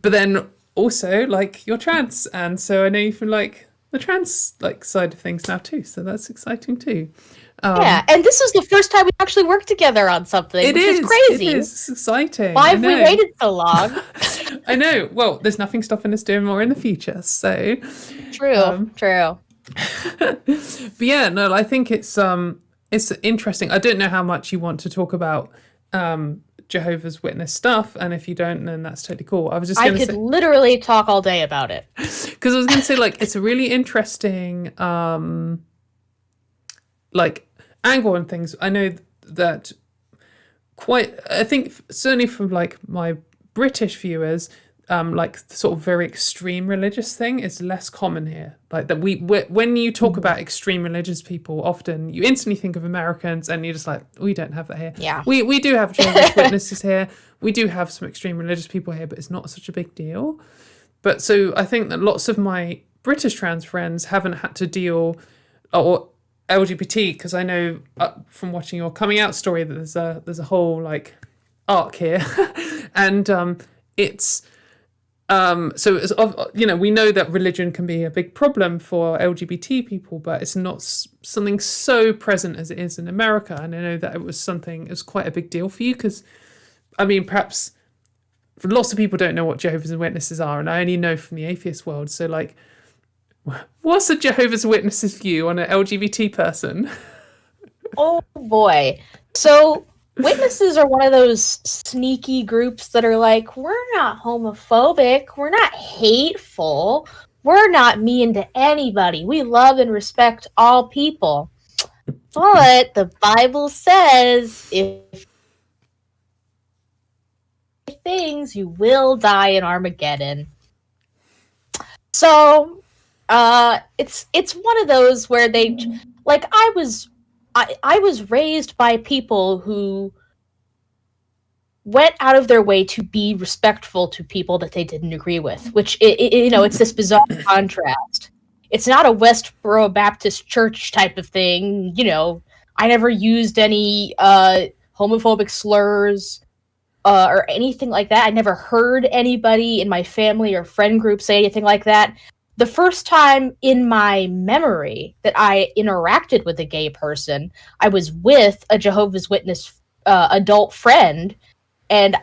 But then also, like, you're trans, and so I know you from like the trans like side of things now too. So that's exciting too. Yeah, and this is the first time we actually worked together on something, which is crazy. It is. It's exciting. Why have we waited so long? I know. Well, there's nothing stopping us doing more in the future. So true. But yeah, no, I think it's interesting. I don't know how much you want to talk about Jehovah's Witness stuff, and if you don't, then that's totally cool. I could literally talk all day about it. Because I was going to say, like, it's a really interesting like angle and things. I know that I think certainly from like my British viewers, like the sort of very extreme religious thing is less common here. Like that when you talk about extreme religious people, often you instantly think of Americans, and you're just like, we don't have that here. Yeah, we do have Jehovah's Witnesses here. We do have some extreme religious people here, but it's not such a big deal. But so I think that lots of my British trans friends haven't had to deal, or LGBT, because I know from watching your coming out story that there's a whole like arc here, and it's so it's, you know, we know that religion can be a big problem for LGBT people, but it's not something so present as it is in America. And I know that it was quite a big deal for you, because I mean, perhaps lots of people don't know what Jehovah's Witnesses are, and I only know from the atheist world. So like, what's a Jehovah's Witnesses view on an LGBT person? Oh boy. So Witnesses are one of those sneaky groups that are like, we're not homophobic, we're not hateful, we're not mean to anybody, we love and respect all people. But the Bible says if things, you will die in Armageddon. So it's one of those where they, like, I was raised by people who went out of their way to be respectful to people that they didn't agree with, which you know, it's this bizarre contrast. It's not a Westboro Baptist Church type of thing. You know, I never used any homophobic slurs or anything like that. I never heard anybody in my family or friend group say anything like that. The first time in my memory that I interacted with a gay person, I was with a Jehovah's Witness adult friend, and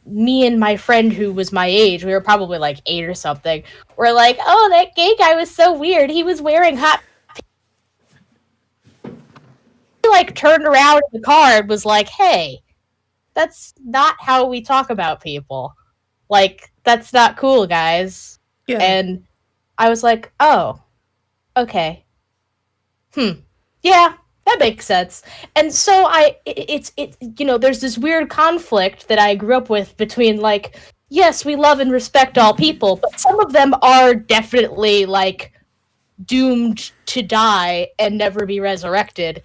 me and my friend who was my age, we were probably like 8 or something, were like, oh, that gay guy was so weird. He was wearing hot He like turned around in the car and was like, hey, that's not how we talk about people. Like, that's not cool, guys. Yeah. And I was like, oh, okay. Yeah, that makes sense. And so it's you know, there's this weird conflict that I grew up with between, like, yes, we love and respect all people, but some of them are definitely, like, doomed to die and never be resurrected.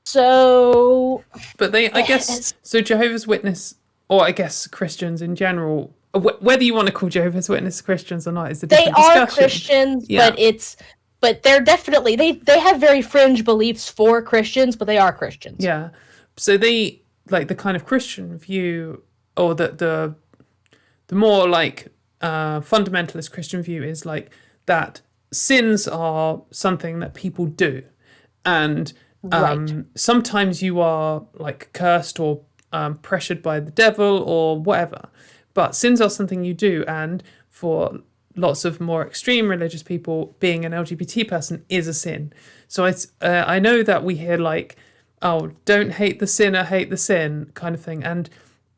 So... But I guess, so Jehovah's Witness, or I guess Christians in general, whether you want to call Jehovah's Witness Christians or not is a different discussion. They are Christians, yeah. But they're definitely, they have very fringe beliefs for Christians, but they are Christians. Yeah. So they, like, the kind of Christian view, or the more, like, fundamentalist Christian view is, like, that sins are something that people do. And sometimes you are, like, cursed or pressured by the devil or whatever. But sins are something you do, and for lots of more extreme religious people, being an LGBT person is a sin. So I know that we hear, like, oh, don't hate the sinner, hate the sin kind of thing. And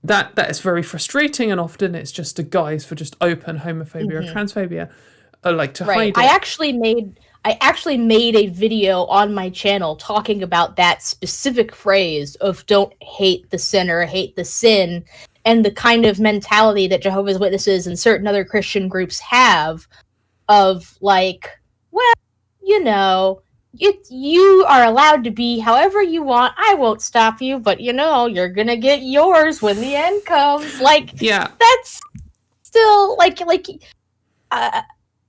that is very frustrating, and often it's just a guise for just open homophobia or transphobia, or like to hide it. I actually made a video on my channel talking about that specific phrase of don't hate the sinner, hate the sin, and the kind of mentality that Jehovah's Witnesses and certain other Christian groups have of, like, well, you know, you are allowed to be however you want. I won't stop you, but, you know, you're going to get yours when the end comes. Like, yeah, that's still,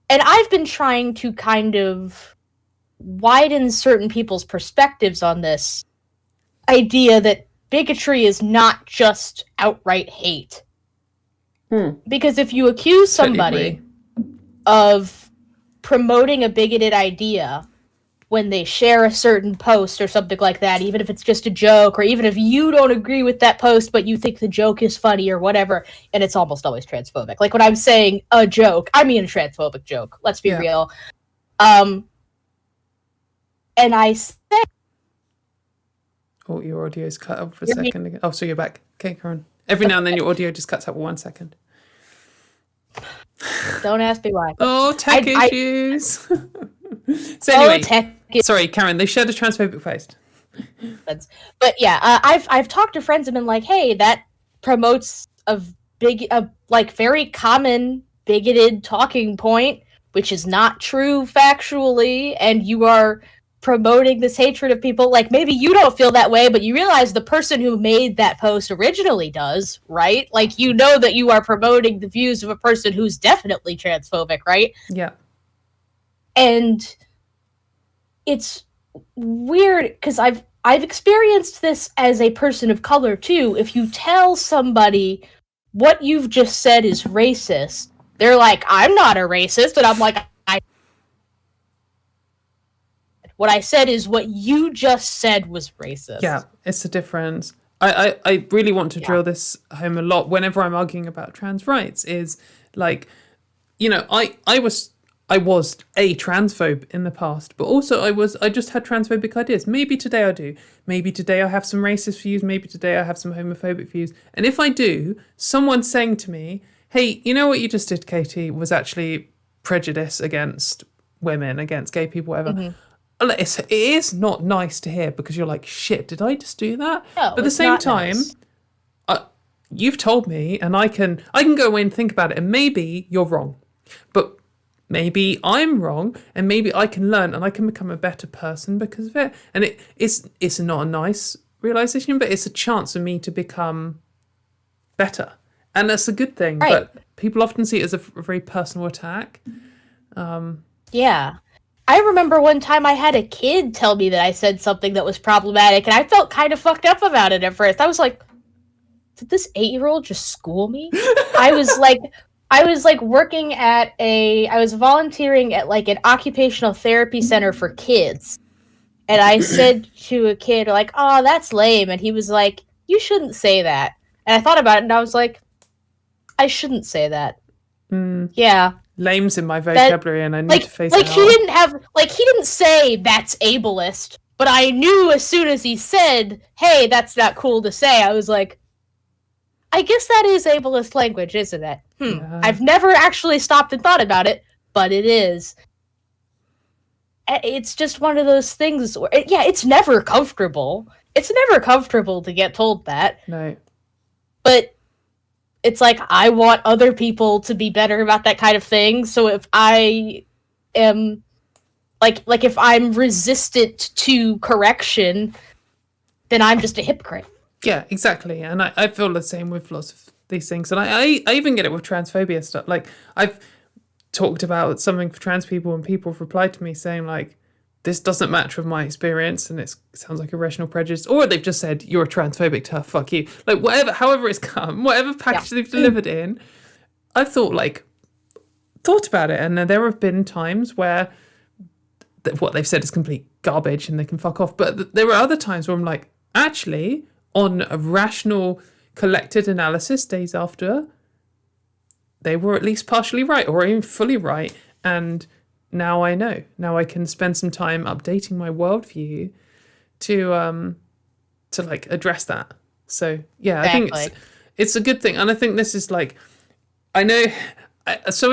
and I've been trying to kind of widen certain people's perspectives on this idea that bigotry is not just outright hate. Hmm. Because if you accuse somebody of promoting a bigoted idea when they share a certain post or something like that, even if it's just a joke, or even if you don't agree with that post but you think the joke is funny or whatever, and it's almost always transphobic. Like when I'm saying a joke, I mean a transphobic joke. Let's be real. And I say... Oh, your audio's cut out for a second again. Oh, so you're back. Okay, Karen. Every now and then your audio just cuts out for 1 second. Don't ask me why. Oh, tech issues. So anyway, sorry, Karen, they shared a transphobic post. But yeah, I've talked to friends and been like, hey, that promotes a very common bigoted talking point, which is not true factually, and you are promoting this hatred of people. Like, maybe you don't feel that way, but you realize the person who made that post originally does, right? Like, you know that you are promoting the views of a person who's definitely transphobic, right? Yeah. And it's weird because I've experienced this as a person of color too. If you tell somebody what you've just said is racist, they're like, I'm not a racist, and I'm like, what I said is what you just said was racist. Yeah, it's a difference. I really want to drill this home a lot whenever I'm arguing about trans rights, is like, you know, I was a transphobe in the past, but also I just had transphobic ideas. Maybe today I do. Maybe today I have some racist views. Maybe today I have some homophobic views. And if I do, someone saying to me, hey, you know what you just did, Katie, was actually prejudice against women, against gay people, whatever. Mm-hmm. It is not nice to hear, because you're like, shit, did I just do that? No, but at the same time, nice. You've told me, and I can go away and think about it, and maybe you're wrong. But maybe I'm wrong, and maybe I can learn and I can become a better person because of it. And it's not a nice realization, but it's a chance for me to become better. And that's a good thing. Right. But people often see it as a very personal attack. Yeah. I remember one time I had a kid tell me that I said something that was problematic, and I felt kind of fucked up about it at first. I was like, did this 8-year-old just school me? I was working at I was volunteering at like an occupational therapy center for kids. And I said to a kid, like, oh, that's lame. And he was like, you shouldn't say that. And I thought about it and I was like, I shouldn't say that. Yeah. Lame's in my vocabulary, and I need to face it. He didn't say that's ableist, but I knew as soon as he said, hey, that's not cool to say, I was like, I guess that is ableist language, isn't it? Yeah. I've never actually stopped and thought about it, but it is. It's just one of those things where, it's never comfortable. It's never comfortable to get told that. No. But it's like, I want other people to be better about that kind of thing. So if I am, like if I'm resistant to correction, then I'm just a hypocrite. Yeah, exactly. And I feel the same with lots of these things. And I even get it with transphobia stuff. Like, I've talked about something for trans people, and people have replied to me saying, like, this doesn't match with my experience, and it sounds like irrational prejudice. Or they've just said, you're a transphobic tough, fuck you. Like, however it's come, whatever package they've delivered in, I've thought about it. And there have been times where what they've said is complete garbage and they can fuck off. But there are other times where I'm like, actually, on a rational, collected analysis days after, they were at least partially right, or even fully right. And now I know. Now I can spend some time updating my worldview to like address that. So yeah, exactly. I think it's a good thing. And I think this is like, I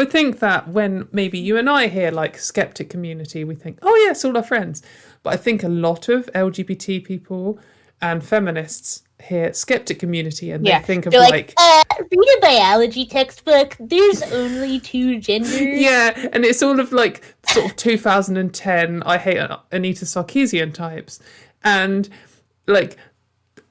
think that when maybe you and I hear like skeptic community, we think, oh yes, all our friends. But I think a lot of LGBT people and feminists hear skeptic community and they think of like read a biology textbook, there's only 2 genders. Yeah, and it's all of like sort of 2010 I hate Anita Sarkeesian types. And like,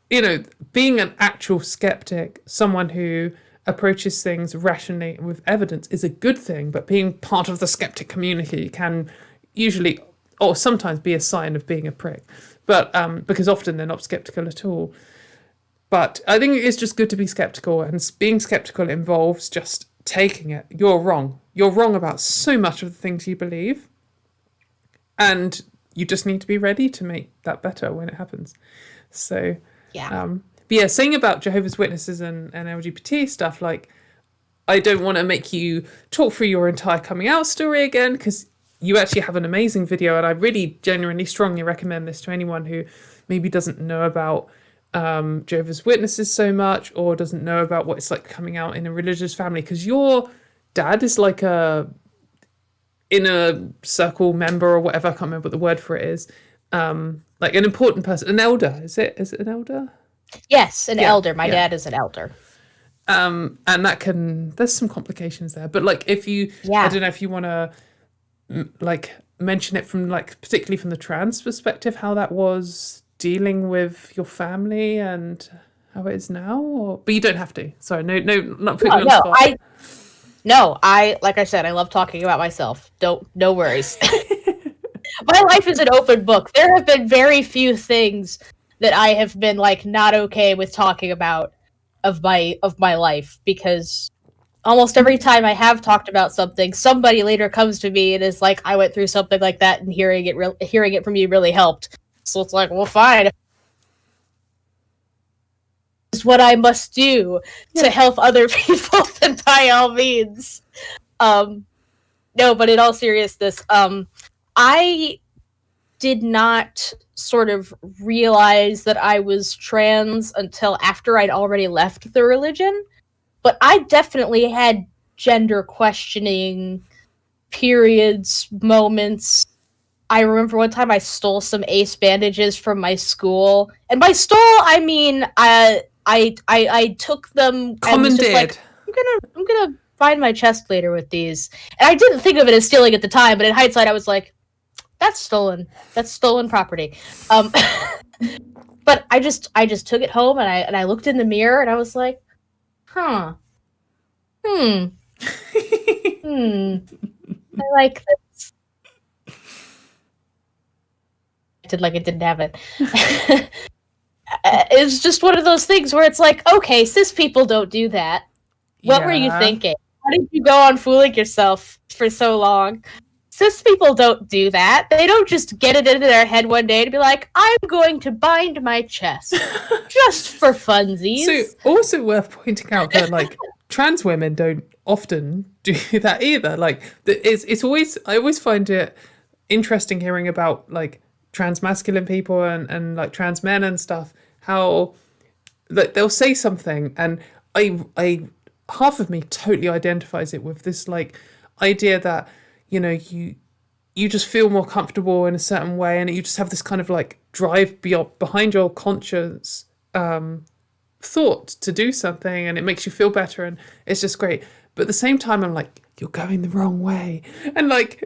you know, being an actual skeptic, someone who approaches things rationally with evidence, is a good thing, but being part of the skeptic community can usually or sometimes be a sign of being a prick. But because often they're not skeptical at all. But I think it's just good to be skeptical, and being skeptical involves just taking it. You're wrong. You're wrong about so much of the things you believe. And you just need to be ready to make that better when it happens. So, but yeah, saying about Jehovah's Witnesses and LGBT stuff, like, I don't want to make you talk through your entire coming out story again, because you actually have an amazing video, and I really genuinely strongly recommend this to anyone who maybe doesn't know about Jehovah's Witnesses so much, or doesn't know about what it's like coming out in a religious family, because your dad is like a inner circle member or whatever, I can't remember what the word for it is, like an important person, an elder. Is it an elder? Yes, an elder. My dad is an elder. And there's some complications there, but like, if you, I don't know if you want to like mention it from like, particularly from the trans perspective, how that was dealing with your family and how it is now, but you don't have to. Sorry, no, not putting you on the spot. I like I said, I love talking about myself. No worries. My life is an open book. There have been very few things that I have been like not okay with talking about of my life, because almost every time I have talked about something, somebody later comes to me and is like, I went through something like that, and hearing it from you really helped. So it's like, well, fine. It's what I must do to help other people, then by all means. No, but in all seriousness, I did not sort of realize that I was trans until after I'd already left the religion. But I definitely had gender questioning periods, moments. I remember one time I stole some ace bandages from my school. And by stole, I mean I took them and was just like, I'm gonna find my chest later with these. And I didn't think of it as stealing at the time, but in hindsight I was like, that's stolen. That's stolen property. But I just took it home, and I looked in the mirror, and I was like, I like this. Acted like it didn't have it. It's just one of those things where it's like, okay, cis people don't do that. What were you thinking? How did you go on fooling yourself for so long? Cis people don't do that. They don't just get it into their head one day to be like, I'm going to bind my chest just for funsies. So, also worth pointing out that, like, trans women don't often do that either. Like, it's always, I always find it interesting hearing about, like, trans masculine people and like trans men and stuff, how like they'll say something, and I half of me totally identifies it with this like idea that, you know, you just feel more comfortable in a certain way, and you just have this kind of like drive behind your conscious thought to do something, and it makes you feel better, and it's just great. But at the same time, I'm like, you're going the wrong way, and like,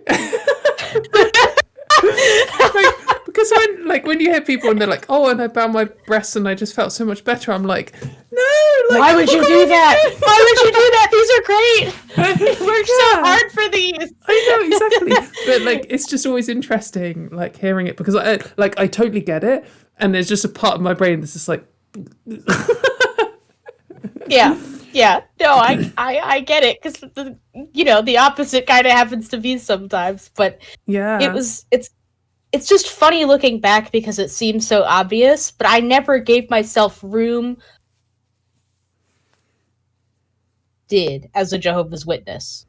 because when you hear people and they're like, oh, and I bound my breasts and I just felt so much better, I'm like, no, like, why would you do that? Why would you do that? These are great. It worked so hard for these. I know, exactly. But like, it's just always interesting, like hearing it, because I totally get it, and there's just a part of my brain that's just like, yeah. No, I get it, because the opposite kind of happens to me sometimes. But it's just funny looking back, because it seems so obvious, but I never gave myself room. Did as a Jehovah's Witness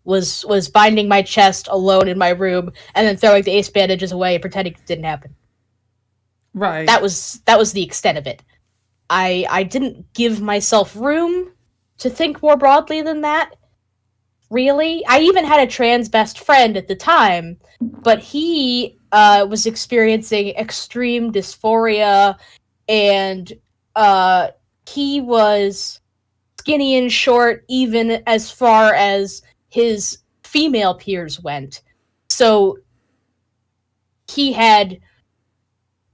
was binding my chest alone in my room and then throwing the ace bandages away and pretending it didn't happen. Right. That was the extent of it. I didn't give myself room to think more broadly than that. Really, I even had a trans best friend at the time, but he was experiencing extreme dysphoria, and he was skinny and short, even as far as his female peers went. So he had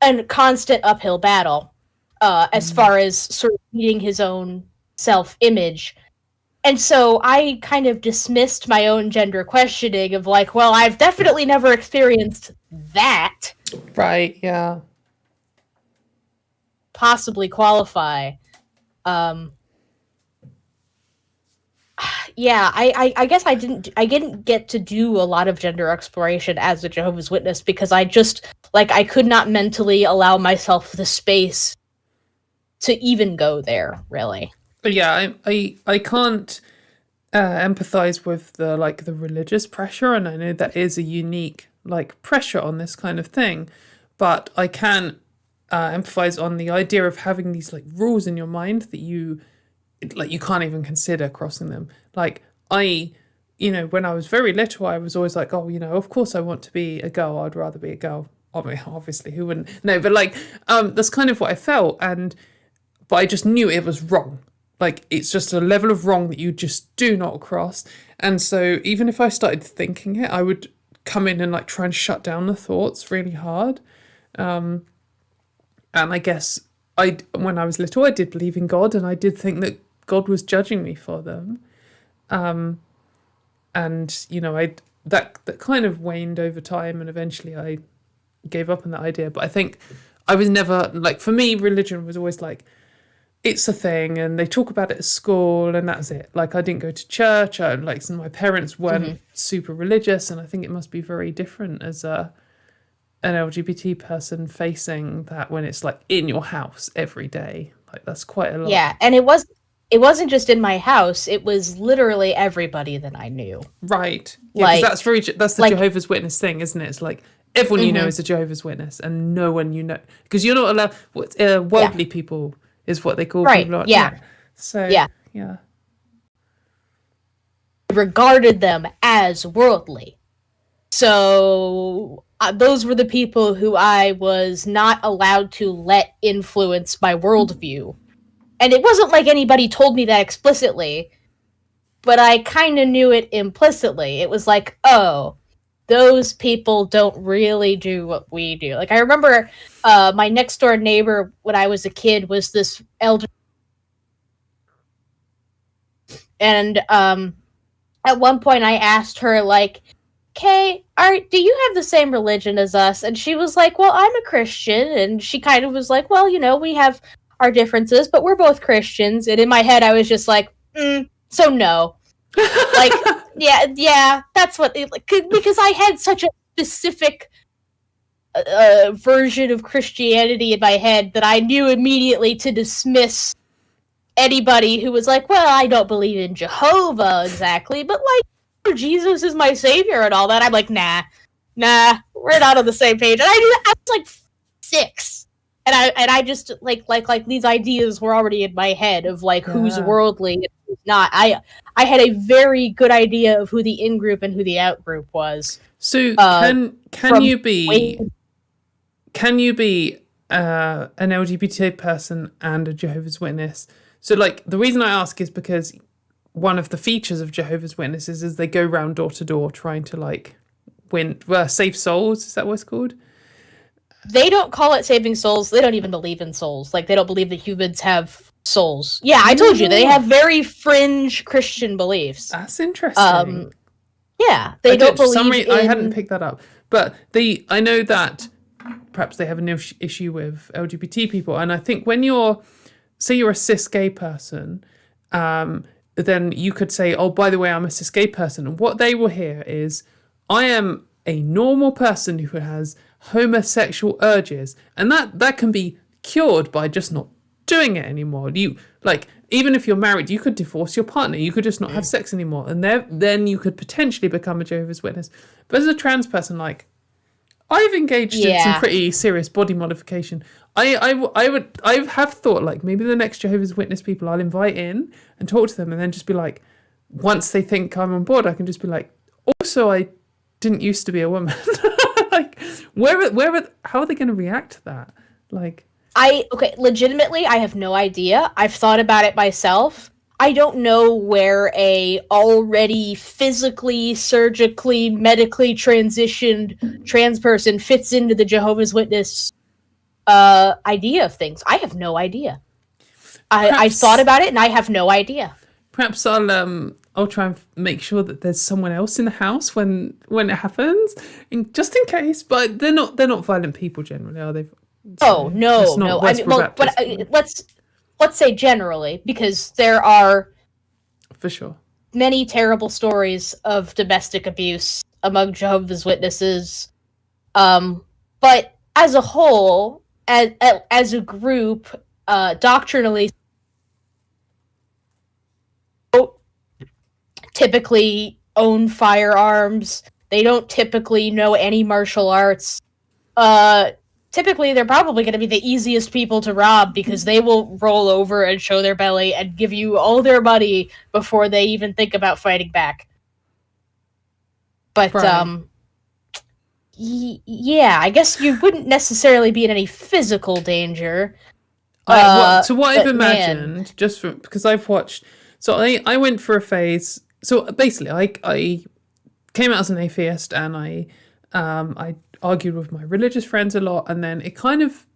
a constant uphill battle as far as sort of meeting his own self-image. And so I kind of dismissed my own gender questioning of like, well, I've definitely never experienced that. Right, yeah. Possibly qualify. Yeah, I guess I didn't get to do a lot of gender exploration as a Jehovah's Witness because I just I could not mentally allow myself the space to even go there, really. But yeah, I can't empathize with the the religious pressure, and I know that is a unique pressure on this kind of thing, but I can empathize on the idea of having these rules in your mind that you can't even consider crossing them. When I was very little, I was always of course I want to be a girl. I'd rather be a girl. I mean, obviously, who wouldn't? No, but that's kind of what I felt, but I just knew it was wrong. It's just a level of wrong that you just do not cross. And so even if I started thinking it, I would come in and try and shut down the thoughts really hard. And I guess when I was little, I did believe in God, and I did think that God was judging me for them. And that kind of waned over time, and eventually I gave up on that idea. But I think I was never for me, religion was always it's a thing, and they talk about it at school, and that's it. I didn't go to church. Some of my parents weren't super religious, and I think it must be very different as an LGBT person facing that when it's in your house every day. That's quite a lot. Yeah, and it wasn't just in my house, it was literally everybody that I knew. Right. Yeah, that's the Jehovah's Witness thing, isn't it? It's everyone you know is a Jehovah's Witness, and no one you know, because you're not allowed worldly people is what they call people. Yeah. So yeah. Regarded them as worldly. So those were the people who I was not allowed to let influence my worldview. And it wasn't anybody told me that explicitly, but I kind of knew it implicitly. It was oh, those people don't really do what we do. I remember my next door neighbor when I was a kid was this elder. And at one point I asked her, Kay, do you have the same religion as us? And she was well, I'm a Christian. And she kind of was well, we have our differences, but we're both Christians. And in my head, I was just so no. Yeah, that's what because I had such a specific version of Christianity in my head that I knew immediately to dismiss anybody who was well, I don't believe in Jehovah exactly, but Jesus is my savior and all that. I'm nah, we're not on the same page. And I was 6. And I just these ideas were already in my head of who's worldly and who's not. I had a very good idea of who the in group and who the out group was. So can you be an LGBT person and a Jehovah's Witness? So the reason I ask is because one of the features of Jehovah's Witnesses is they go round door to door trying to win save souls. Is that what it's called? They don't call it saving souls. They don't even believe in souls. They don't believe that humans have souls. Yeah, I told you. They have very fringe Christian beliefs. That's interesting. Yeah, they don't believe in... I hadn't picked that up. But I know that perhaps they have an issue with LGBT people. And I think when say you're a cis gay person, then you could say, oh, by the way, I'm a cis gay person. And what they will hear is, I am a normal person who has homosexual urges, and that can be cured by just not doing it anymore. You even if you're married, you could divorce your partner, you could just not have sex anymore, and then you could potentially become a Jehovah's Witness. But as a trans person, I've engaged in some pretty serious body modification. I have thought maybe the next Jehovah's Witness people I'll invite in and talk to them, and then just be once they think I'm on board, I can just be also I didn't used to be a woman. How are they going to react to that? Legitimately, I have no idea. I've thought about it myself. I don't know where a already physically, surgically, medically transitioned trans person fits into the Jehovah's Witness idea of things. I have no idea. I thought about it and I have no idea. Perhaps I'll try and make sure that there's someone else in the house when it happens, just in case. But they're not violent people generally, are they? So no. I mean, let's let's say generally, because there are For sure. many terrible stories of domestic abuse among Jehovah's Witnesses. But as a whole, as a group, doctrinally, typically own firearms. They don't typically know any martial arts. Typically, they're probably going to be the easiest people to rob because they will roll over and show their belly and give you all their money before they even think about fighting back. But, Right. yeah, I guess you wouldn't necessarily be in any physical danger. So what I've but imagined, just from because I've watched, so I went for a phase. So basically, I came out as an atheist, and I argued with my religious friends a lot, and then it kind of,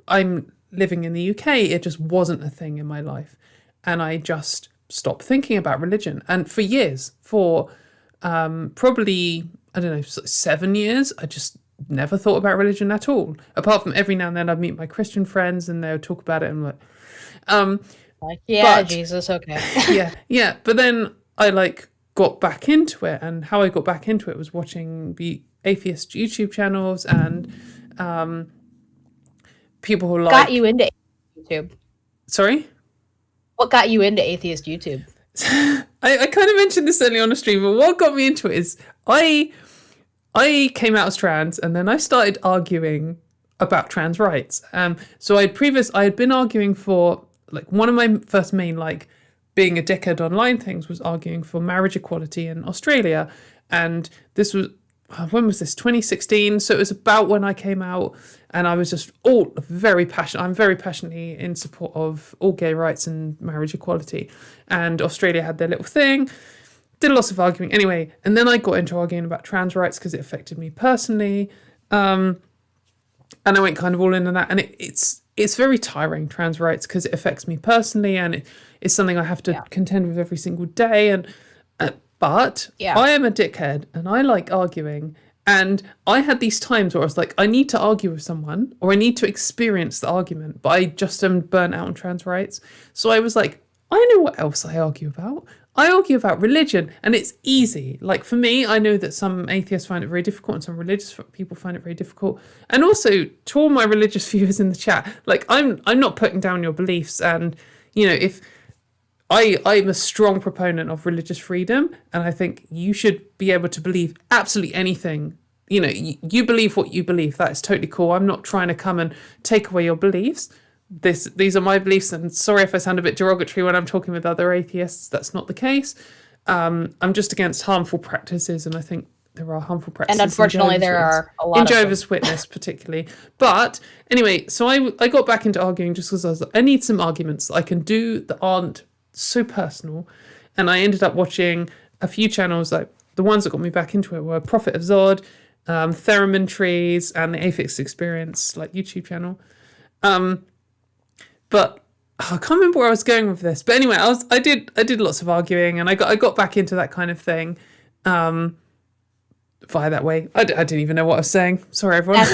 I'm living in the UK, it just wasn't a thing in my life, and I just stopped thinking about religion, and for years, for probably, I don't know, 7 years, I just never thought about religion at all, apart from every now and then I'd meet my Christian friends and they would talk about it, and I'm like, yeah, but- Jesus, okay. yeah, but then I got back into it, and how I got back into it was watching the atheist YouTube channels and people who Got you into YouTube? Sorry? What got you into atheist YouTube? I kind of mentioned this earlier on the stream, but what got me into it is I came out as trans, and then I started arguing about trans rights. So I had been arguing for, one of my first main being a dickhead online things was arguing for marriage equality in Australia, and this was, when was this? 2016. So it was about when I came out, and I was just very passionate. I'm very passionately in support of all gay rights and marriage equality. And Australia had their little thing. Did lots of arguing anyway, and then I got into arguing about trans rights because it affected me personally, and I went kind of all into that. And it's very tiring, trans rights, because it affects me personally, and it's something I have to contend with every single day. And but I am a dickhead, and I like arguing. And I had these times where I was like, I need to argue with someone, or I need to experience the argument, but I just am burnt out on trans rights. So I was like, I know what else I argue about. I argue about religion, and it's easy. For me, I know that some atheists find it very difficult, and some religious people find it very difficult. And also, to all my religious viewers in the chat, I'm not putting down your beliefs. And if I'm a strong proponent of religious freedom, and I think you should be able to believe absolutely anything. You believe what you believe. That is totally cool. I'm not trying to come and take away your beliefs. These are my beliefs, and sorry if I sound a bit derogatory when I'm talking with other atheists. That's not the case. I'm just against harmful practices, and I think there are harmful practices. And unfortunately, there are a lot in of Jehovah's Witness, particularly. But anyway, so I got back into arguing just because I need some arguments that I can do that aren't so personal, and I ended up watching a few channels. The ones that got me back into it were Prophet of Zod, Theremin Trees, and the Atheist Experience YouTube channel. But I can't remember where I was going with this. But anyway, I did lots of arguing, and I got back into that kind of thing via that way. I didn't even know what I was saying. Sorry, everyone.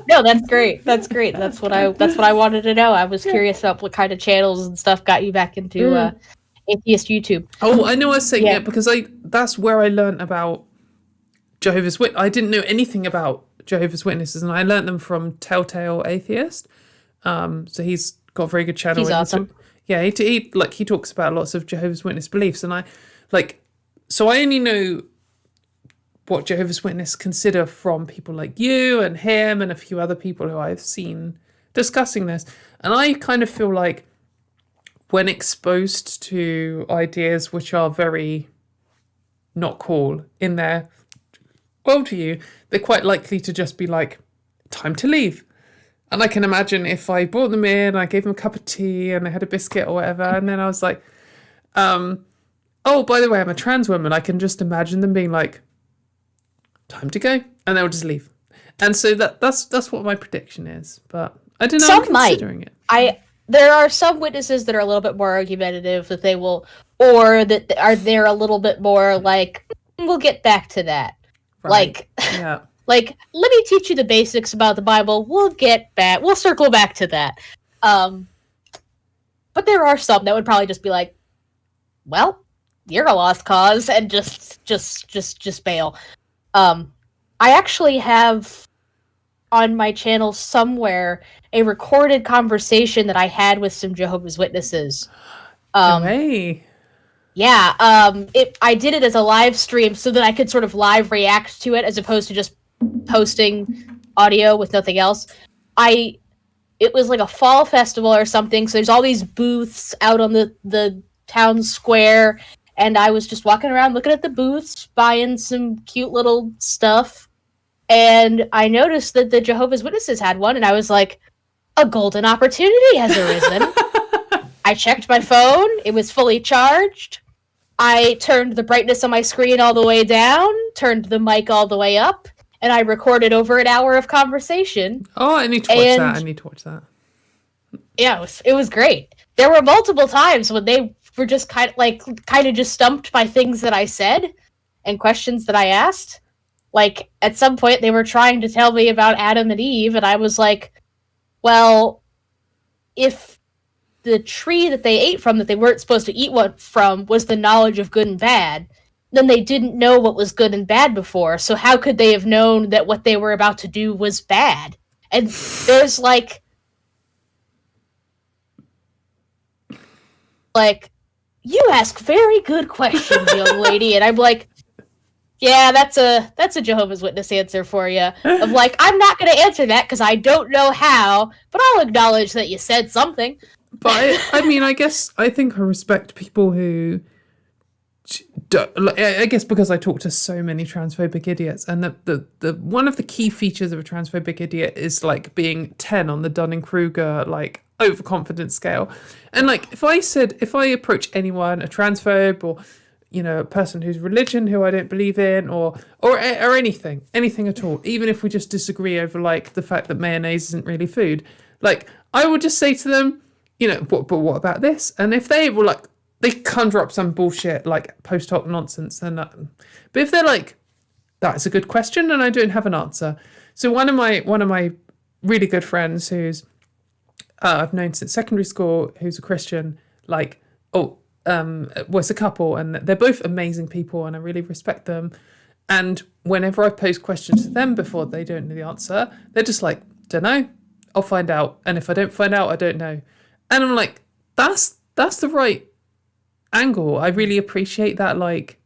No, that's great. That's great. That's what I wanted to know. I was curious about what kind of channels and stuff got you back into atheist YouTube. Oh, I know what I was saying, because that's where I learned about Jehovah's Witnesses. I didn't know anything about Jehovah's Witnesses, and I learned them from Telltale Atheist. So he's got a very good channel. He's awesome. Yeah, he talks about lots of Jehovah's Witness beliefs, and so I only know what Jehovah's Witness consider from people like you and him and a few other people who I've seen discussing this. And I kind of feel like when exposed to ideas which are very not cool in their worldview, they're quite likely to just be time to leave. And I can imagine if I brought them in, I gave them a cup of tea and I had a biscuit or whatever, and then I was like, oh, by the way, I'm a trans woman. I can just imagine them being like, time to go, and they'll just leave. And so that's what my prediction is. But I don't know. Some I'm considering it. There are some witnesses that are a little bit more argumentative that they will, or that they're a little bit more we'll get back to that. Right. Yeah. Let me teach you the basics about the Bible. We'll circle back to that. But there are some that would probably just be like, well, you're a lost cause, and just bail. I actually have on my channel somewhere a recorded conversation that I had with some Jehovah's Witnesses. Hey. Yeah, I did it as a live stream so that I could sort of live react to it as opposed to just posting audio with nothing else. It was like a fall festival or something, so there's all these booths out on the town square, and I was just walking around looking at the booths, buying some cute little stuff, and I noticed that the Jehovah's Witnesses had one, and I was like, a golden opportunity has arisen. I checked my phone, it was fully charged. I turned the brightness on my screen all the way down, turned the mic all the way up, and I recorded over an hour of conversation. Oh, I need to watch that. Yeah, it was great. There were multiple times when they were just kind of just stumped by things that I said and questions that I asked. Like, at some point, they were trying to tell me about Adam and Eve, and I was like, well, if the tree that they ate from that they weren't supposed to eat one from was the knowledge of good and bad, then they didn't know what was good and bad before, so how could they have known that what they were about to do was bad? And there's like, you ask very good questions, young lady, and I'm like, yeah, that's a Jehovah's Witness answer for you. Of like, I'm not going to answer that because I don't know how, but I'll acknowledge that you said something. But I guess I think I respect people who, I guess because I talk to so many transphobic idiots, and the one of the key features of a transphobic idiot is like being 10 on the Dunning-Kruger like overconfidence scale. And like if I approach anyone, a transphobe or a person whose religion who I don't believe in or anything at all, even if we just disagree over like the fact that mayonnaise isn't really food, like I would just say to them, but what about this? And if they were like, they conjure up some bullshit like post hoc nonsense, then but if they're like, that's a good question and I don't have an answer. So one of my really good friends who's I've known since secondary school, who's a Christian, was a couple, and they're both amazing people and I really respect them. And whenever I pose questions to them before they don't know the answer, they're just like, don't know, I'll find out. And if I don't find out, I don't know. And I'm like, that's the right angle. I really appreciate that like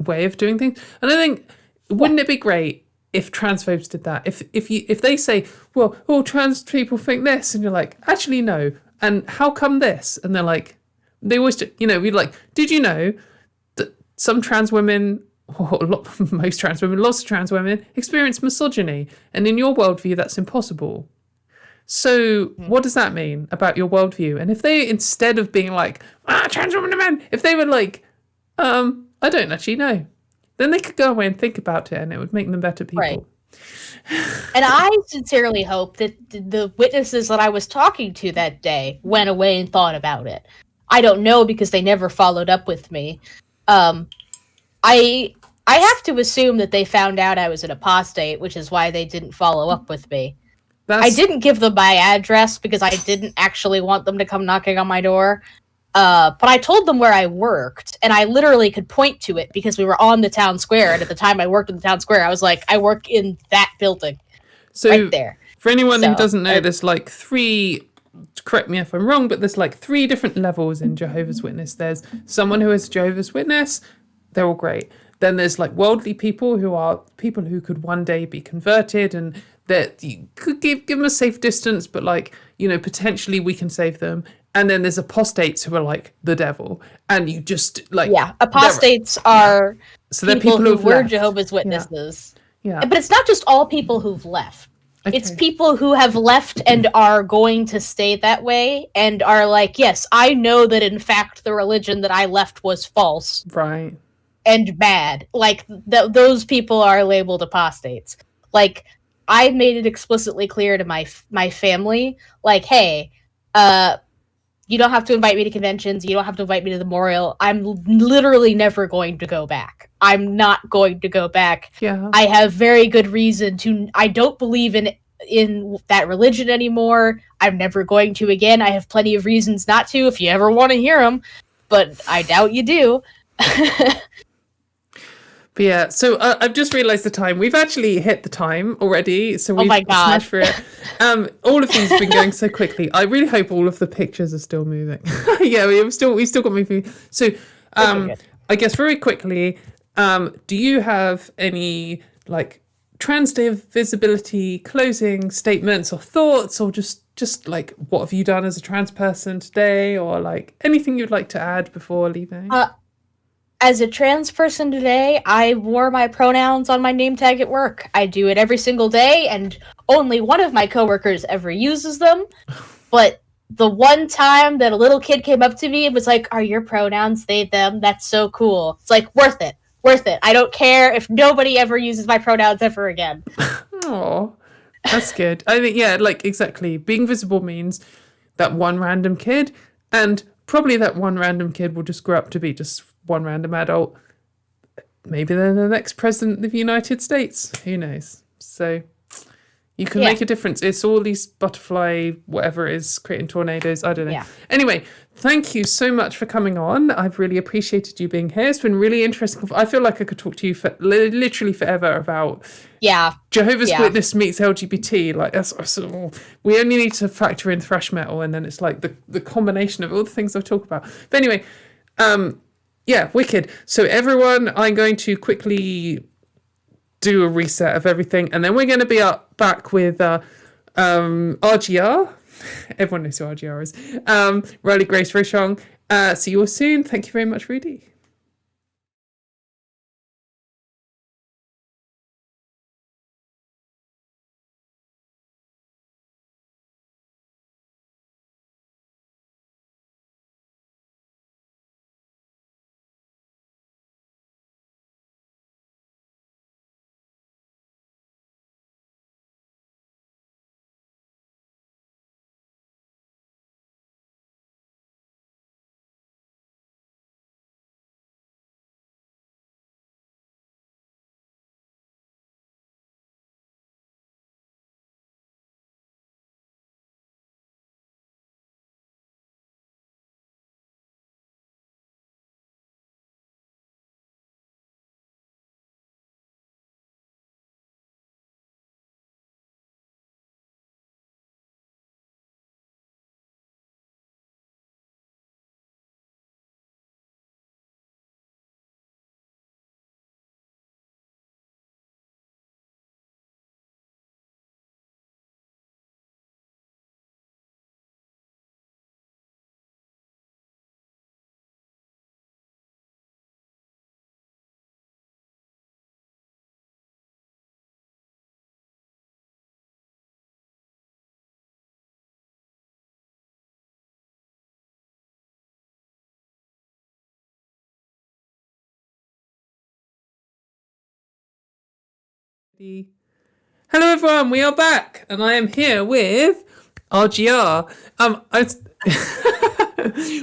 way of doing things. And I think, wouldn't it be great if transphobes did that? If they say, well, all trans people think this, and you're like, actually no, and how come this? And they're like, they always, we're like, did you know that some trans women, most trans women, lots of trans women experience misogyny, and in your worldview that's impossible. So what does that mean about your worldview? And if they, instead of being like, trans women are men, if they were like, I don't actually know, then they could go away and think about it and it would make them better people. Right. And I sincerely hope that the witnesses that I was talking to that day went away and thought about it. I don't know because they never followed up with me. I have to assume that they found out I was an apostate, which is why they didn't follow up with me. I didn't give them my address because I didn't actually want them to come knocking on my door. But I told them where I worked, and I literally could point to it because we were on the town square. And at the time I worked in the town square, I was like, I work in that building. So right there. For anyone who doesn't know, there's like three, correct me if I'm wrong, but there's like 3 different levels in Jehovah's Witness. There's someone who is Jehovah's Witness. They're all great. Then there's like worldly people who are people who could one day be converted, and that you could give them a safe distance, but like, potentially we can save them. And then there's apostates who are like the devil, and you just like, apostates are so they're people who were left. Jehovah's Witnesses. Yeah. But it's not just all people who've left. Okay. It's people who have left and are going to stay that way and are like, yes, I know that in fact the religion that I left was false. Right. And bad. Like, those people are labeled apostates. Like, I made it explicitly clear to my family, like, hey, you don't have to invite me to conventions. You don't have to invite me to the memorial. I'm literally never going to go back. I'm not going to go back. Yeah. I have very good reason to. I don't believe in in that religion anymore. I'm never going to again. I have plenty of reasons not to if you ever want to hear them, but I doubt you do. But yeah, so I've just realised the time. We've actually hit the time already, so we've smashed through it. All of these have been going so quickly. I really hope all of the pictures are still moving. Yeah, we've still got moving. So I guess very quickly, do you have any like Trans Day of Visibility closing statements or thoughts, or just like what have you done as a trans person today, or like anything you'd like to add before leaving? As a trans person today, I wore my pronouns on my name tag at work. I do it every single day, and only one of my coworkers ever uses them. But the one time that a little kid came up to me and was like, "Are your pronouns they, them? That's so cool." It's like, worth it. I don't care if nobody ever uses my pronouns ever again. Oh, that's good. I think, yeah, like exactly. Being visible means that one random kid, and probably that one random kid will just grow up to be just one random adult. Maybe they're the next president of the United States. Who knows? So you can make a difference. It's all these butterfly, whatever it is, creating tornadoes. I don't know. Yeah. Anyway, thank you so much for coming on. I've really appreciated you being here. It's been really interesting. I feel like I could talk to you for literally forever about Jehovah's Witness meets LGBT. Like that's we only need to factor in thrash metal, and then it's like the combination of all the things I've talked about. But anyway, yeah, wicked. So everyone, I'm going to quickly do a reset of everything, and then we're going to be back with RGR. Everyone knows who RGR is. Riley Grace Roshong. See you all soon. Thank you very much, Rudy. Hello everyone, we are back, and I am here with RGR.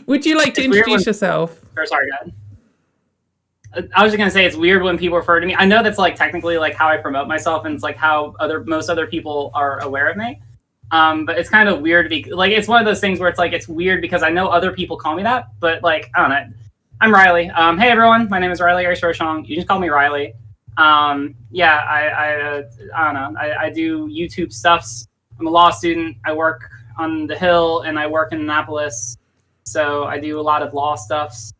Would you like to introduce yourself? Sorry, Dad. I was just gonna say it's weird when people refer to me. I know that's like technically like how I promote myself, and it's like how most other people are aware of me. But it's kind of weird to be like, it's one of those things where it's like it's weird because I know other people call me that, but like I don't know. I'm Riley. Hey everyone, my name is Riley Roshong. You just call me Riley. Yeah, I don't know. I do YouTube stuffs. I'm a law student. I work on the Hill and I work in Annapolis. So I do a lot of law stuffs.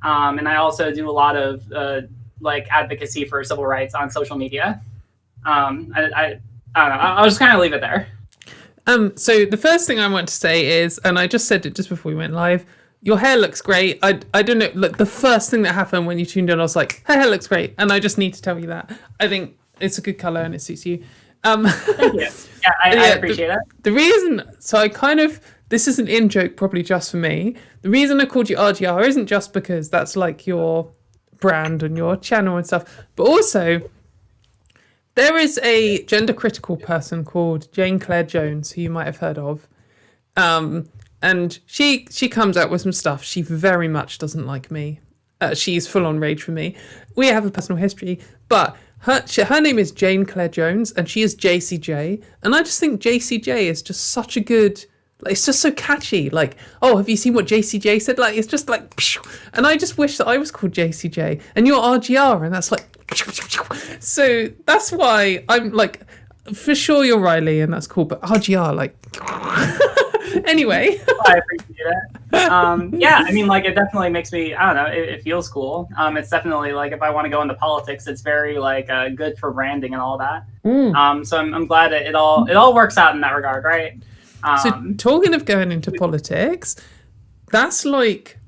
And I also do a lot of like advocacy for civil rights on social media. I don't know. I'll just kind of leave it there. So the first thing I want to say is, and I just said it just before we went live, your hair looks great. I don't know, look, the first thing that happened when you tuned in, I was like, her hair looks great. And I just need to tell you that. I think it's a good colour and it suits you. Thank you. Yeah, I appreciate it. The reason, so I kind of, this is an in-joke probably just for me. The reason I called you RGR isn't just because that's like your brand and your channel and stuff, but also there is a gender critical person called Jane Claire Jones, who you might have heard of. And she comes out with some stuff. She very much doesn't like me. she's full on rage for me. We have a personal history, but her name is Jane Claire Jones, and she is JCJ. And I just think JCJ is just such a good... Like, it's just so catchy. Like, oh, have you seen what JCJ said? Like, it's just like... And I just wish that I was called JCJ. And you're RGR, and that's like... So that's why I'm like... For sure you're Riley, and that's cool, but RGR, like... Anyway. I appreciate it. Yeah, I mean, like, it definitely makes me, I don't know, it feels cool. It's definitely, like, if I want to go into politics, it's very, like, good for branding and all that. So I'm glad it all works out in that regard, right? So talking of going into politics, that's, like,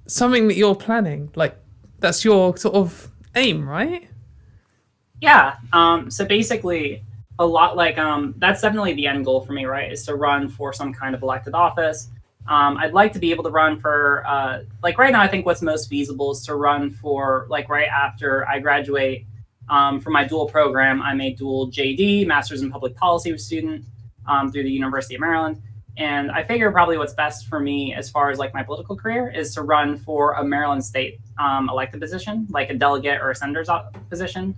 something that you're planning. Like, that's your sort of aim, right? Yeah. So basically... a lot like that's definitely the end goal for me, right, is to run for some kind of elected office. I'd like to be able to run for like right now I think what's most feasible is to run for like right after I graduate from my dual program. I'm a dual JD, Master's in Public Policy student through the University of Maryland, and I figure probably what's best for me as far as like my political career is to run for a Maryland state elected position, like a delegate or a senator's position,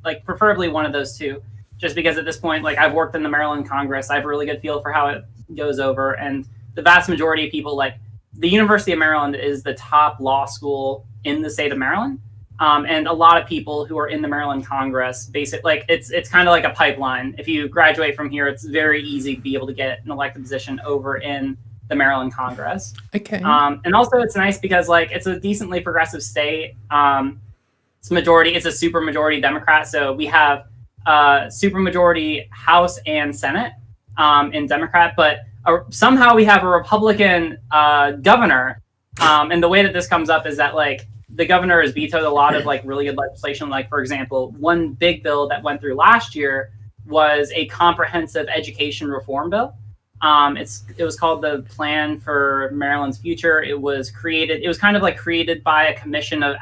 like preferably one of those two. Just because at this point, like I've worked in the Maryland Congress, I have a really good feel for how it goes over. And the vast majority of people, like the University of Maryland is the top law school in the state of Maryland. And a lot of people who are in the Maryland Congress, like it's kind of like a pipeline. If you graduate from here, it's very easy to be able to get an elected position over in the Maryland Congress. Okay. And also it's nice because like it's a decently progressive state. It's a super majority Democrat. So we have supermajority House and Senate in Democrat, but somehow we have a Republican governor. And the way that this comes up is that like the governor has vetoed a lot of like really good legislation. Like, for example, one big bill that went through last year was a comprehensive education reform bill. It was called the Plan for Maryland's Future. It was kind of like created by a commission of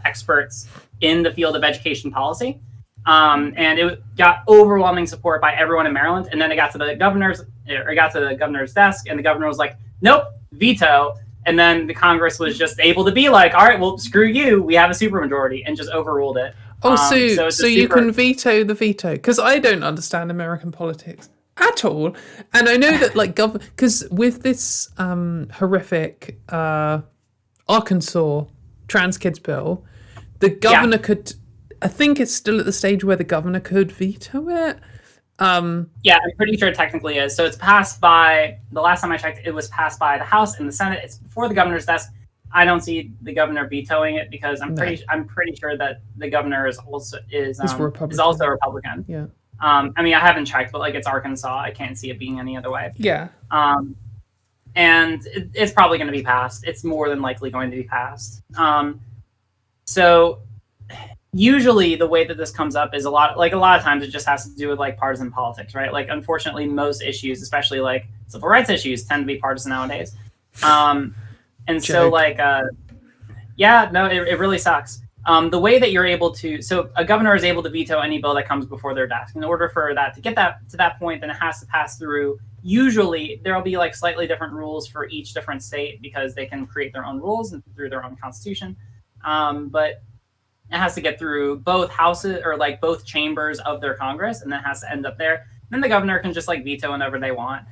experts in the field of education policy. And it got overwhelming support by everyone in Maryland. And then it got to the governor's desk, and the governor was like, nope, veto. And then the Congress was just able to be like, all right, well, screw you. We have a supermajority, and just overruled it. Oh, so you can veto the veto? Because I don't understand American politics at all. And I know that like because with this horrific Arkansas trans kids bill, the governor could... I think it's still at the stage where the governor could veto it. Yeah, I'm pretty sure it technically is. So it's passed by, the last time I checked, it was passed by the House and the Senate. It's before the governor's desk. I don't see the governor vetoing it because I'm pretty sure that the governor is also a Republican. Yeah. I mean, I haven't checked, but like it's Arkansas. I can't see it being any other way. Yeah. And it's probably going to be passed. It's more than likely going to be passed. So usually the way that this comes up is a lot of times it just has to do with like partisan politics, right? Like unfortunately most issues, especially like civil rights issues, tend to be partisan nowadays. So like it really sucks. The way that you're able to, so a governor is able to veto any bill that comes before their desk. In order for that to get that to that point, then it has to pass through. Usually there will be like slightly different rules for each different state because they can create their own rules and through their own constitution. But it has to get through both houses or like both chambers of their Congress, and then it has to end up there. Then the governor can just like veto whenever they want.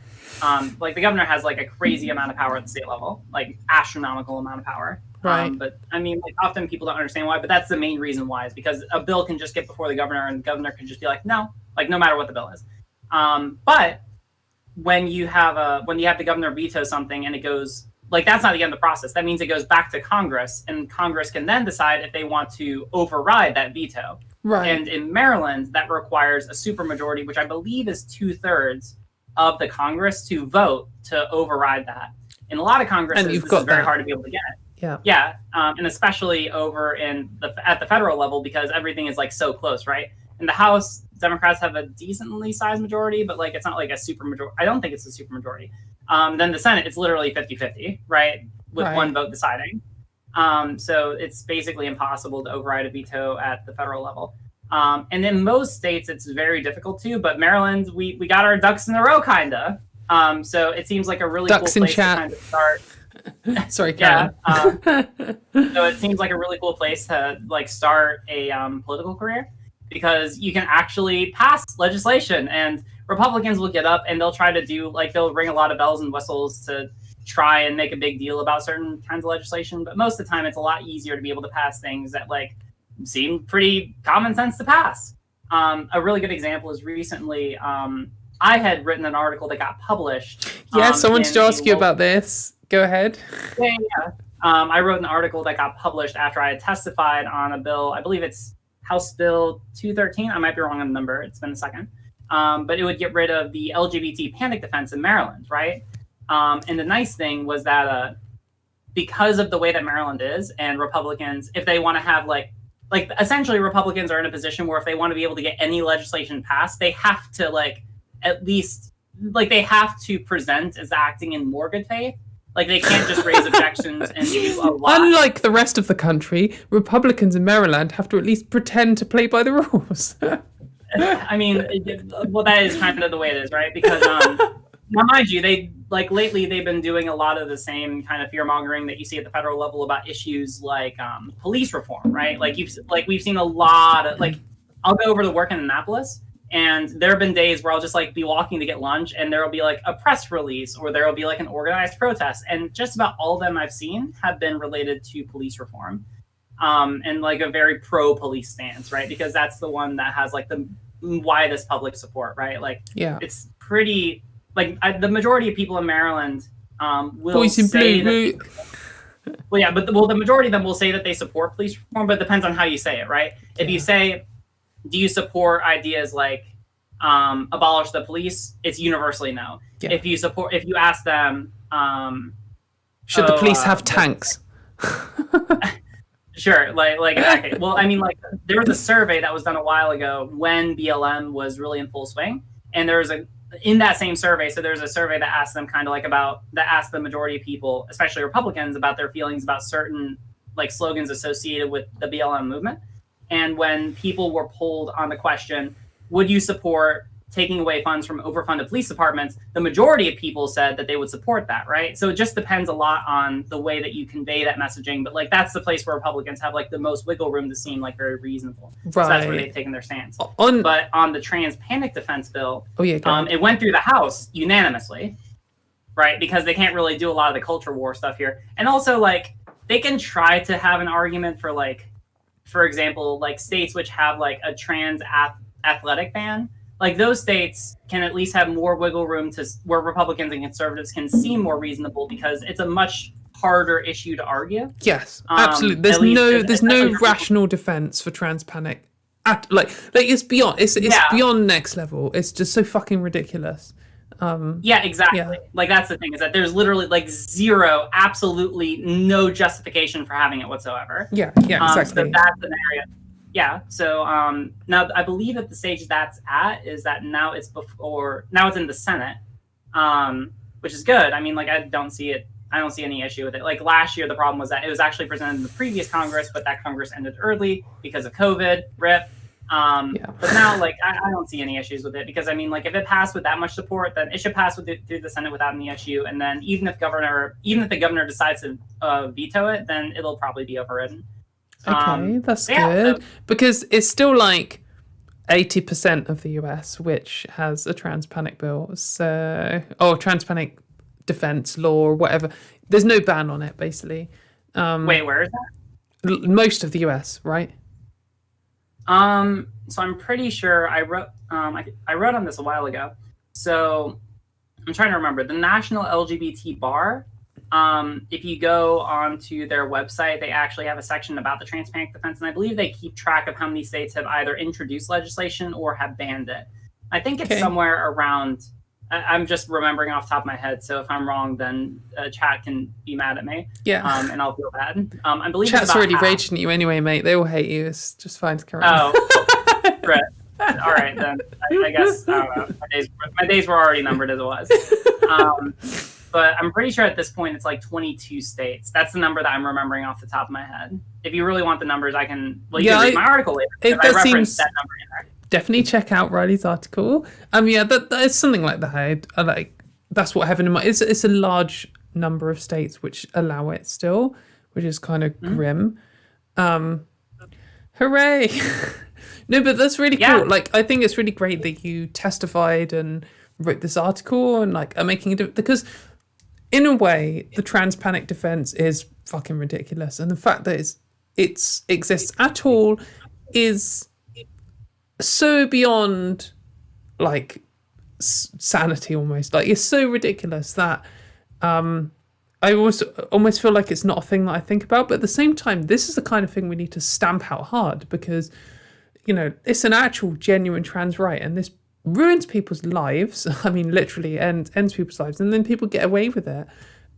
Like the governor has like a crazy amount of power at the state level, like astronomical amount of power. Right. But I mean, like often people don't understand why, but that's the main reason why is because a bill can just get before the governor, and the governor can just be like, no, like no matter what the bill is. But when you have the governor veto something and it goes, like that's not the end of the process. That means it goes back to Congress, and Congress can then decide if they want to override that veto. Right. And in Maryland, that requires a supermajority, which I believe is 2/3 of the Congress to vote to override that. In a lot of Congresses, this is very hard to be able to get. Yeah. Yeah. And especially over at the federal level, because everything is like so close, right? In the House, Democrats have a decently sized majority, but like it's not like a super majority. I don't think it's a super majority. Then the Senate, it's literally 50-50, right? With one vote deciding. So it's basically impossible to override a veto at the federal level. And in most states, it's very difficult to, but Maryland, we got our ducks in a row, kinda. So it seems like a really ducks cool in place chat. to kind of start. Sorry, Karen. So it seems like a really cool place to like start a political career, because you can actually pass legislation, and Republicans will get up and they'll try to do like they'll ring a lot of bells and whistles to try and make a big deal about certain kinds of legislation. But most of the time, it's a lot easier to be able to pass things that like seem pretty common sense to pass. A really good example is recently I had written an article that got published. Yes, I wanted to ask you about this. Go ahead. Yeah. I wrote an article that got published after I had testified on a bill. I believe it's House Bill 213. I might be wrong on the number. It's been a second. But it would get rid of the LGBT panic defense in Maryland, right? And the nice thing was that because of the way that Maryland is, and Republicans, if they want to have like essentially Republicans are in a position where if they want to be able to get any legislation passed, they have to like at least like they have to present as acting in more good faith. Like they can't just raise objections and do a lot. Unlike the rest of the country, Republicans in Maryland have to at least pretend to play by the rules. I mean, well, that is kind of the way it is, right? Because now, mind you, they like lately they've been doing a lot of the same kind of fear mongering that you see at the federal level about issues like police reform, right? Like we've seen a lot of like I'll go over to work in Annapolis. And there have been days where I'll just like be walking to get lunch and there'll be like a press release or there'll be like an organized protest. And just about all of them I've seen have been related to police reform and like a very pro police stance, right? Because that's the one that has like the widest public support, right? Like it's pretty like the majority of people in Maryland will say that the majority of them will say that they support police reform, but it depends on how you say it, right? If you say, do you support ideas like abolish the police? It's universally no. Yeah. If you ask them, should the police have tanks? Sure, like exactly. Well, I mean, like there was a survey that was done a while ago when BLM was really in full swing, and there's in that same survey. So there's a survey that asked them kind of like asked the majority of people, especially Republicans, about their feelings about certain like slogans associated with the BLM movement. And when people were polled on the question, would you support taking away funds from overfunded police departments, the majority of people said that they would support that, right? So it just depends a lot on the way that you convey that messaging. But like that's the place where Republicans have like the most wiggle room to seem like very reasonable. Right. So that's where they've taken their stance. But on the trans panic defense bill, it went through the House unanimously, right? Because they can't really do a lot of the culture war stuff here. And also like they can try to have an argument for like, for example, like states which have like a trans athletic ban, like those states can at least have more wiggle room to where Republicans and conservatives can seem more reasonable because it's a much harder issue to argue. Yes, absolutely. There's no rational defense for trans panic. Like it's beyond beyond next level. It's just so fucking ridiculous. Yeah, exactly. Yeah. Like that's the thing is that there's literally like zero, absolutely no justification for having it whatsoever. Yeah, exactly. So that's an area. Yeah. So now I believe at the stage that's at is that now it's in the Senate, which is good. I mean, like I don't see any issue with it. Like last year, the problem was that it was actually presented in the previous Congress, but that Congress ended early because of COVID. RIP. But now, like, I don't see any issues with it because I mean, like, if it passed with that much support, then it should pass through the Senate without any issue. And then even if the governor decides to veto it, then it'll probably be overridden. Okay, that's good because it's still like 80% of the US which has a trans panic bill, trans panic defense law or whatever. There's no ban on it, basically. Wait, where is that? Most of the US, right? So I'm pretty sure I wrote on this a while ago. So I'm trying to remember the National LGBT Bar. If you go onto their website, they actually have a section about the trans panic defense, and I believe they keep track of how many states have either introduced legislation or have banned it. I think it's somewhere around. I'm just remembering off the top of my head, so if I'm wrong, then chat can be mad at me. Yeah. And I'll feel bad. I believe chat's it's about already half. raging at you anyway, mate. They all hate you. It's just fine to carry on. Oh, right. All right, then. I guess I don't know. My days were already numbered as it was. But I'm pretty sure at this point it's like 22 states. That's the number that I'm remembering off the top of my head. If you really want the numbers, I can. Well, you can read my article later. I referenced that number in there. Definitely check out Riley's article. That is something like that. I like. That's what I have in mind. It's a large number of states which allow it still, which is kind of grim. Hooray! No, but that's really cool. Like, I think it's really great that you testified and wrote this article and like are making it, because in a way the trans panic defense is fucking ridiculous, and the fact that it exists at all is so beyond like sanity almost. Like, it's so ridiculous that I almost feel like it's not a thing that I think about, but at the same time, this is the kind of thing we need to stamp out hard, because, you know, it's an actual genuine trans right, and this ruins people's lives. I mean, literally ends people's lives, and then people get away with it.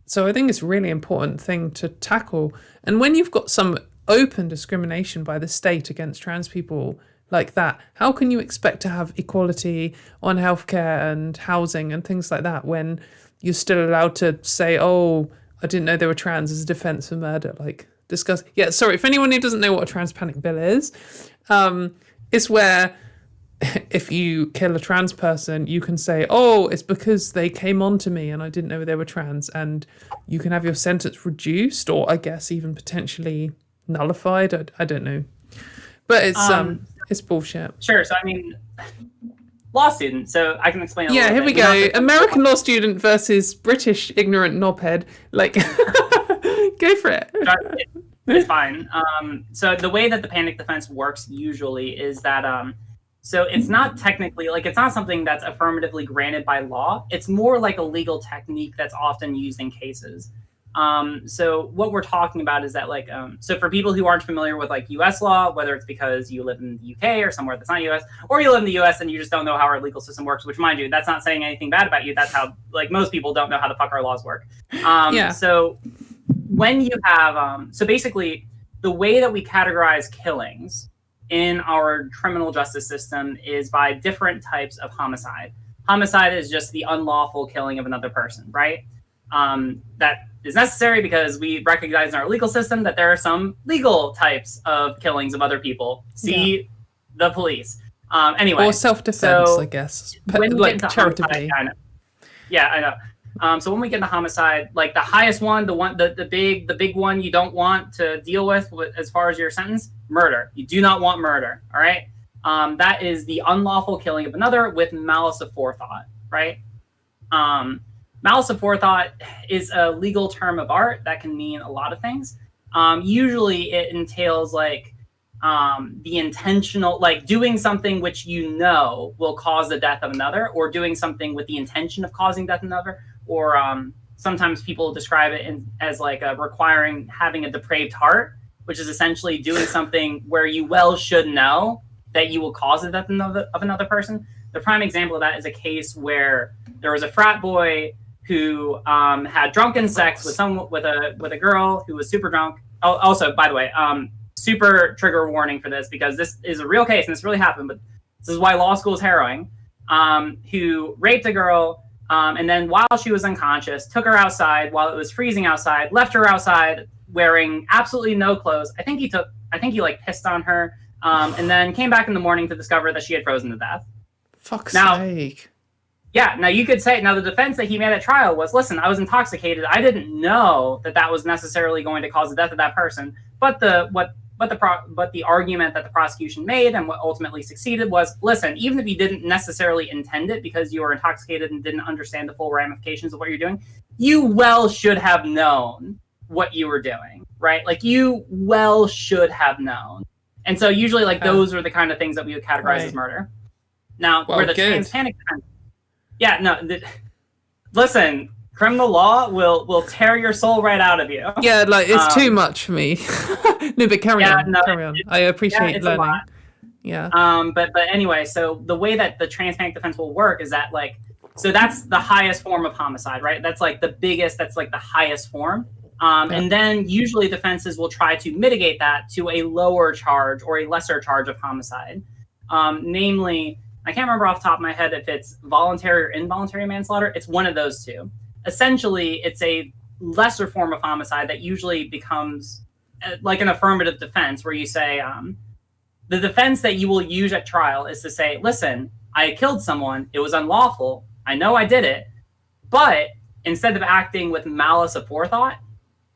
So I think it's a really important thing to tackle. And when you've got some open discrimination by the state against trans people like that, how can you expect to have equality on healthcare and housing and things like that when you're still allowed to say, oh, I didn't know they were trans, as a defense for murder? Like, discuss. Yeah, sorry, if anyone who doesn't know what a trans panic bill is, it's where if you kill a trans person, you can say, oh, it's because they came on to me and I didn't know they were trans, and you can have your sentence reduced, or I guess even potentially nullified. I don't know. But it's bullshit. Sure, so I mean, law student, so I can explain a little bit. Yeah, here we go. American law student versus British ignorant knobhead. Like, go for it. It's fine. So the way that the panic defense works usually is that, so it's not technically, like, it's not something that's affirmatively granted by law. It's more like a legal technique that's often used in cases. So what we're talking about is that, like, so for people who aren't familiar with like US law, whether it's because you live in the UK or somewhere that's not US, or you live in the US and you just don't know how our legal system works, which, mind you, that's not saying anything bad about you. That's how, like, most people don't know how the fuck our laws work. So when you have, so basically the way that we categorize killings in our criminal justice system is by different types of homicide. Homicide is just the unlawful killing of another person, right? That is necessary because we recognize in our legal system that there are some legal types of killings of other people. See the police. Anyway, or self-defense, I guess. Like charitably. I know. So when we get to homicide, like the highest one, the big one you don't want to deal with as far as your sentence, murder. You do not want murder. All right. That is the unlawful killing of another with malice of forethought. Right. Malice of forethought is a legal term of art that can mean a lot of things. Usually it entails like the intentional, like doing something which you know will cause the death of another, or doing something with the intention of causing death of another, or sometimes people describe it as like requiring having a depraved heart, which is essentially doing something where you well should know that you will cause the death of another person. The prime example of that is a case where there was a frat boy who had drunken sex with a girl who was super drunk. Oh, also, by the way, super trigger warning for this, because this is a real case and this really happened, but this is why law school is harrowing. Who raped a girl, and then while she was unconscious, took her outside while it was freezing outside, left her outside wearing absolutely no clothes. I think he like pissed on her, and then came back in the morning to discover that she had frozen to death. Fuck's sake. Yeah, now you could say, now the defense that he made at trial was, listen, I was intoxicated. I didn't know that was necessarily going to cause the death of that person. But the argument that the prosecution made and what ultimately succeeded was, listen, even if you didn't necessarily intend it because you were intoxicated and didn't understand the full ramifications of what you're doing, you well should have known what you were doing, right? Like, you well should have known. And so usually, like, those are the kind of things that we would categorize as murder. Now, where the trans panic... Yeah, no. Listen, criminal law will tear your soul right out of you. Yeah, like, it's too much for me. No, but carry on. I appreciate learning. Yeah. But anyway, so the way that the trans panic defense will work is that, like, so that's the highest form of homicide, right? That's like the biggest. That's like the highest form. And then usually defenses will try to mitigate that to a lower charge or a lesser charge of homicide, namely. I can't remember off the top of my head if it's voluntary or involuntary manslaughter. It's one of those two. Essentially, it's a lesser form of homicide that usually becomes like an affirmative defense, where you say, the defense that you will use at trial is to say, listen, I killed someone. It was unlawful. I know I did it, but instead of acting with malice aforethought,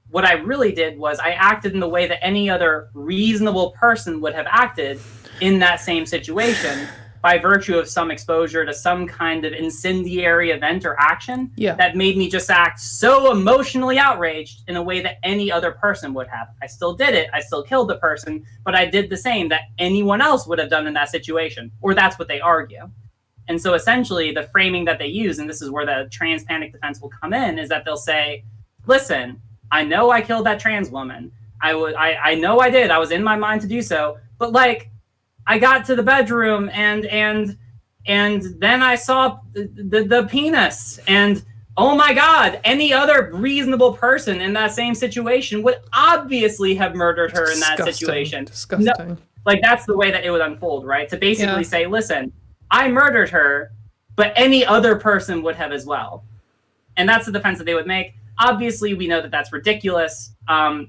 what I really did was I acted in the way that any other reasonable person would have acted in that same situation by virtue of some exposure to some kind of incendiary event or action that made me just act so emotionally outraged in a way that any other person would have. I still did it. I still killed the person, but I did the same that anyone else would have done in that situation, or that's what they argue. And so essentially the framing that they use, and this is where the trans panic defense will come in, is that they'll say, listen, I know I killed that trans woman. I know I did. I was in my mind to do so. But like, I got to the bedroom and then I saw the penis. And oh my God, any other reasonable person in that same situation would obviously have murdered her in that situation. Disgusting. No, like that's the way that it would unfold, right? To basically say, listen, I murdered her, but any other person would have as well. And that's the defense that they would make. Obviously, we know that that's ridiculous. Now,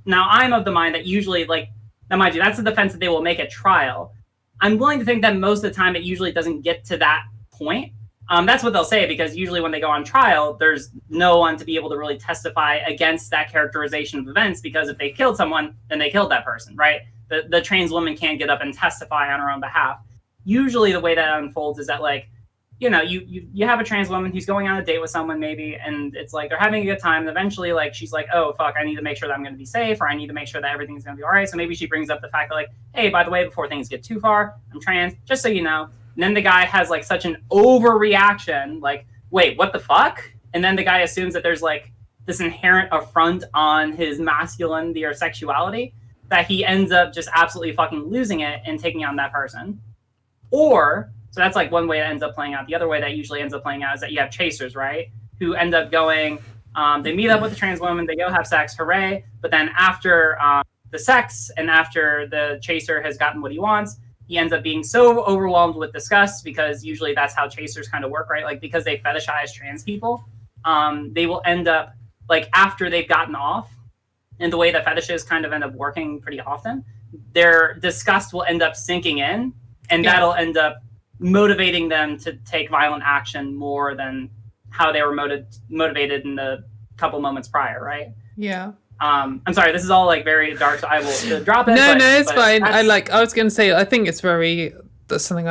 I'm of the mind that usually, like, now mind you, that's the defense that they will make at trial. I'm willing to think that most of the time it usually doesn't get to that point. That's what they'll say, because usually when they go on trial, there's no one to be able to really testify against that characterization of events, because if they killed someone, then they killed that person, right? The trans woman can't get up and testify on her own behalf. Usually the way that unfolds is that, like, you know, you have a trans woman who's going on a date with someone maybe, and it's like they're having a good time, and eventually, like, she's like, oh fuck, I need to make sure that I'm going to be safe, or I need to make sure that everything's going to be all right. So maybe she brings up the fact that, like, hey, by the way, before things get too far, I'm trans, just so you know. And then the guy has like such an overreaction, like, wait, what the fuck? And then the guy assumes that there's like this inherent affront on his masculinity or sexuality that he ends up just absolutely fucking losing it and taking on that person. Or, so that's like one way that ends up playing out. The other way that usually ends up playing out is that you have chasers, right? Who end up going, they meet up with the trans woman, they go have sex, hooray. But then after the sex and after the chaser has gotten what he wants, he ends up being so overwhelmed with disgust, because usually that's how chasers kind of work, right? Like, because they fetishize trans people, they will end up, like, after they've gotten off, and the way that fetishes kind of end up working pretty often, their disgust will end up sinking in, and that'll end up motivating them to take violent action more than how they were motivated in the couple moments prior, right? Yeah. I'm sorry, this is all like very dark, so I will drop it. No, it's fine. I was going to say, I think it's that's something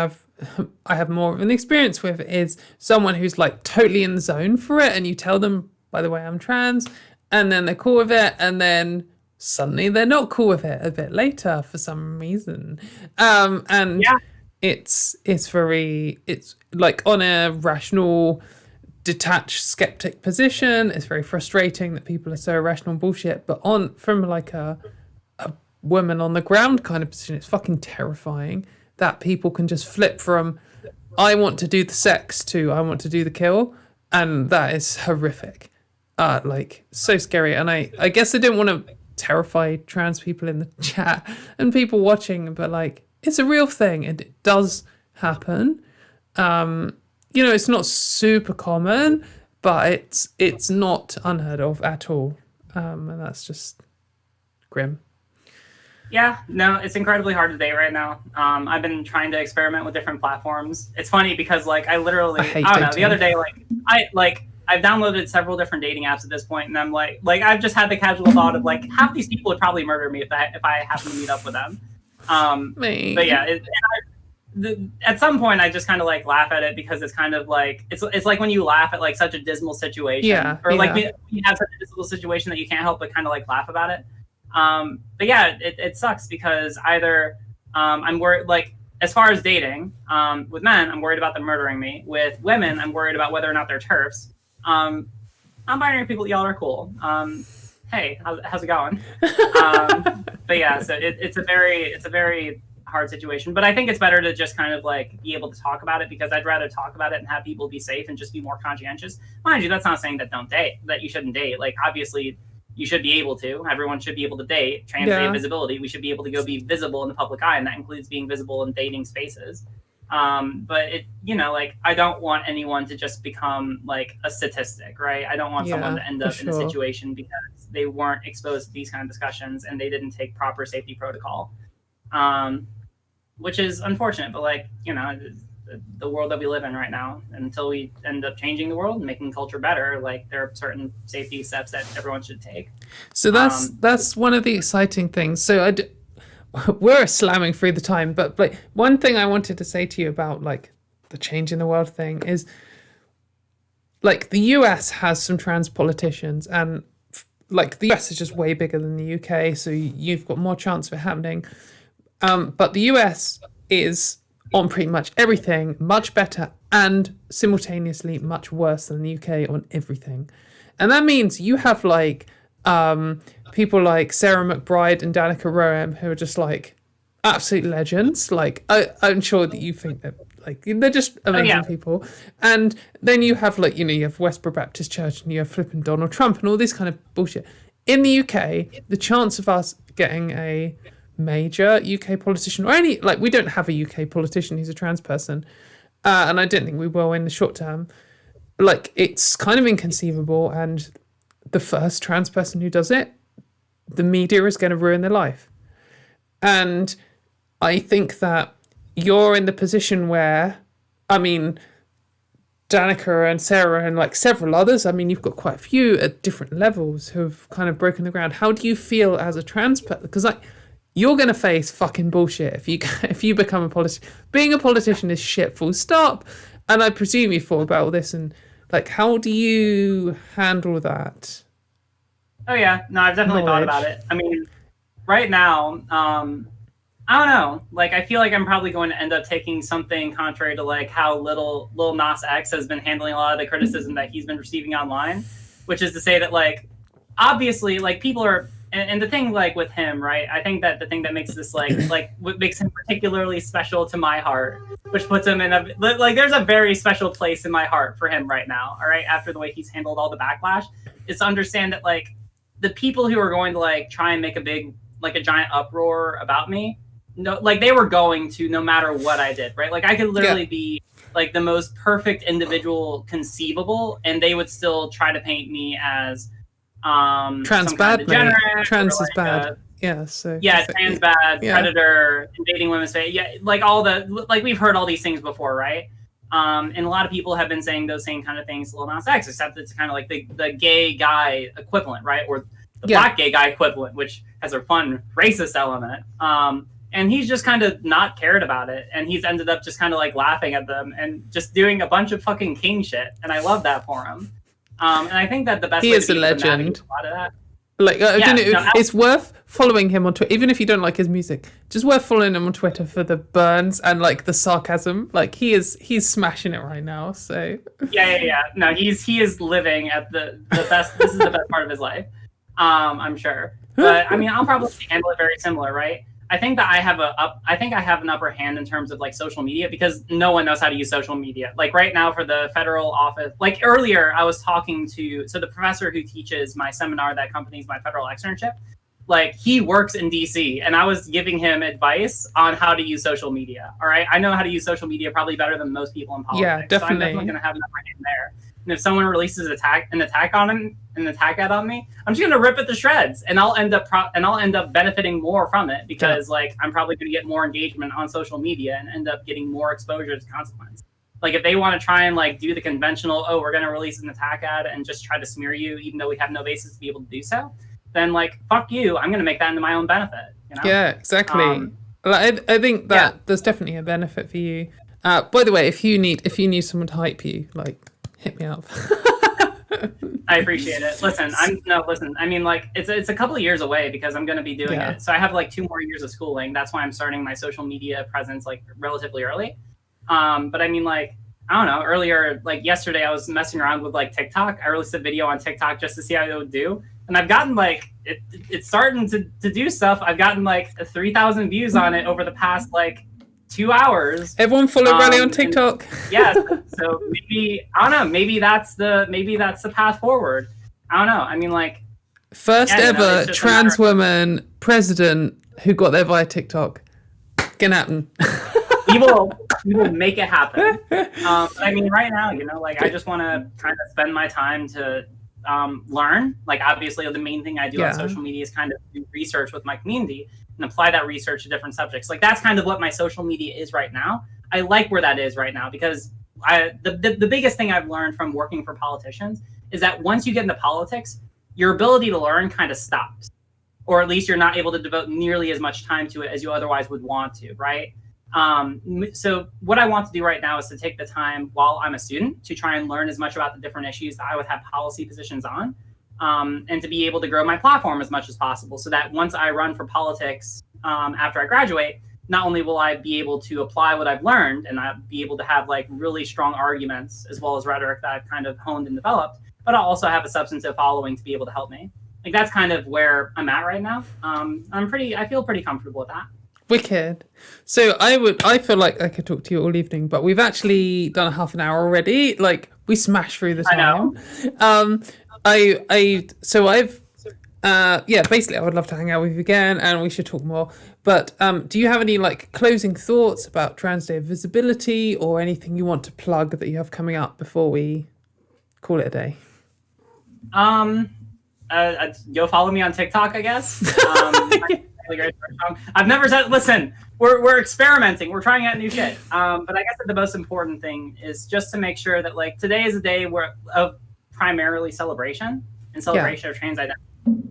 I have more of an experience with, is someone who's like totally in the zone for it, and you tell them, by the way, I'm trans, and then they're cool with it, and then suddenly they're not cool with it a bit later for some reason. It's like on a rational, detached, skeptic position, it's very frustrating that people are so irrational and bullshit. But from like a woman on the ground kind of position, it's fucking terrifying that people can just flip from I want to do the sex to I want to do the kill, and that is horrific. Like, so scary. And I guess I didn't want to terrify trans people in the chat and people watching, but like, it's a real thing, and it does happen. You know, it's not super common, but it's not unheard of at all. And that's just grim. Yeah, no, it's incredibly hard to date right now. I've been trying to experiment with different platforms. It's funny because, like, I don't know, the other day, I've downloaded several different dating apps at this point, and I'm like I've just had the casual thought of, like, half these people would probably murder me if I happen to meet up with them. But yeah, at some point I just kind of like laugh at it, because it's kind of like it's like when you laugh at like such a dismal situation, like when you have such a dismal situation that you can't help but kind of like laugh about it. But yeah, it sucks, because either I'm worried, like, as far as dating, with men, I'm worried about them murdering me. With women, I'm worried about whether or not they're TERFs. Non-binary people, y'all are cool. Hey, how's it going? But yeah, so it's a very hard situation. But I think it's better to just kind of like be able to talk about it, because I'd rather talk about it and have people be safe and just be more conscientious. Mind you, that's not saying that you shouldn't date. Like, obviously, you should be able to. Everyone should be able to date. Trans day visibility. We should be able to go be visible in the public eye, and that includes being visible in dating spaces. But like, I don't want anyone to just become like a statistic, right? I don't want someone to end up in a situation because they weren't exposed to these kind of discussions and they didn't take proper safety protocol, which is unfortunate. But like, the world that we live in right now. And until we end up changing the world and making culture better, like there are certain safety steps that everyone should take. So that's one of the exciting things. So we're slamming through the time, but like one thing I wanted to say to you about like the change in the world thing is like the US has some trans politicians, and like the US is just way bigger than the UK, so you've got more chance of it happening. But the US is on pretty much everything much better and simultaneously much worse than the UK on everything. And that means you have like people like Sarah McBride and Danica Roem who are just like absolute legends. Like I'm sure that you think that like they're just amazing people. And then you have like, you have Westboro Baptist Church and you have flipping Donald Trump and all this kind of bullshit. In the UK, the chance of us getting a major UK politician or any, like we don't have a UK politician who's a trans person, and I don't think we will in the short term. Like it's kind of inconceivable, and the first trans person who does it, the media is going to ruin their life. And I think that you're in the position where, I mean, Danica and Sarah and like several others, I mean, you've got quite a few at different levels who have kind of broken the ground. How do you feel as a trans person? Because like, you're going to face fucking bullshit if you become a politician. Being a politician is shit, full stop. And I presume you've thought about all this, and like, how do you handle that? Oh yeah, no, I've definitely thought about it. I mean, right now, I don't know. Like, I feel like I'm probably going to end up taking something contrary to like how Lil Nas X has been handling a lot of the criticism that he's been receiving online, which is to say that like, obviously, like people are. And the thing, like, with him, right, I think that the thing that makes this, like what makes him particularly special to my heart, which puts him in a, like, there's a very special place in my heart for him right now, all right, after the way he's handled all the backlash, is to understand that, like, the people who are going to, like, try and make a big, like, a giant uproar about me, no, like, they were going to no matter what I did, right? Like, I could literally be, like, the most perfect individual conceivable, and they would still try to paint me as... trans bad, mate. Trans is bad. Trans bad, predator, invading women's space. Yeah, like all the, like we've heard all these things before, right? And a lot of people have been saying those same kind of things to Lil Nas X, except it's kind of like the gay guy equivalent, right? Or the black gay guy equivalent, which has a fun racist element. And he's just kind of not cared about it, and he's ended up just kind of like laughing at them and just doing a bunch of fucking king shit, and I love that for him. And I think that the best way is a legend. A lot of that. Like, it's worth following him on Twitter, even if you don't like his music. Just worth following him on Twitter for the burns and like the sarcasm. Like he's smashing it right now. So yeah. No, he is living at the best. This is the best part of his life. I'm sure. But I mean, I'll probably handle it very similar, right? I think that I have an upper hand in terms of like social media, because no one knows how to use social media. Like right now for the federal office, like earlier I was talking to, so the professor who teaches my seminar that accompanies my federal externship, like he works in DC, and I was giving him advice on how to use social media. All right. I know how to use social media probably better than most people in politics. Yeah, definitely. So I'm definitely going to have an upper hand there. And if someone releases an attack ad on me, I'm just gonna rip it to shreds, and I'll end up benefiting more from it, because like I'm probably gonna get more engagement on social media and end up getting more exposure as a consequence. Like if they want to try and like do the conventional, oh, we're gonna release an attack ad and just try to smear you, even though we have no basis to be able to do so, then like fuck you, I'm gonna make that into my own benefit. You know? Yeah, exactly. I think that there's definitely a benefit for you. By the way, if you need someone to hype you, like, hit me up. I appreciate it. Listen. I mean, like, it's a couple of years away, because I'm going to be doing it. So I have like 2 more years of schooling. That's why I'm starting my social media presence like relatively early. But I mean, like, I don't know. Earlier, like yesterday, I was messing around with like TikTok. I released a video on TikTok just to see how it would do, and I've gotten like it's starting to do stuff. I've gotten like 3,000 views on it over the past like 2 hours. Everyone follow Riley on TikTok. Yeah, so maybe I don't know. Maybe that's the path forward. I don't know. I mean, like, first ever trans woman president who got there via TikTok. Can happen. We will make it happen. I mean, right now, you know, like I just want to kind of spend my time to learn. Like, obviously, the main thing I do on social media is kind of do research with my community and apply that research to different subjects. Like, that's kind of what my social media is right now. I like where that is right now, because the biggest thing I've learned from working for politicians is that once you get into politics, your ability to learn kind of stops, or at least you're not able to devote nearly as much time to it as you otherwise would want to, right? So what I want to do right now is to take the time while I'm a student to try and learn as much about the different issues that I would have policy positions on, and to be able to grow my platform as much as possible, so that once I run for politics after I graduate, not only will I be able to apply what I've learned and I'll be able to have like really strong arguments as well as rhetoric that I've kind of honed and developed, but I'll also have a substantive following to be able to help me. Like, that's kind of where I'm at right now. I feel pretty comfortable with that. Wicked. So I feel like I could talk to you all evening, but we've actually done a half an hour already. Like, we smashed through the time. Basically I would love to hang out with you again, and we should talk more. But do you have any like closing thoughts about Trans Day of Visibility, or anything you want to plug that you have coming up before we call it a day? Go follow me on TikTok, I guess. I've never said, listen, we're experimenting, we're trying out new shit. But I guess that the most important thing is just to make sure that like today is a day of primarily celebration and celebration of trans identity.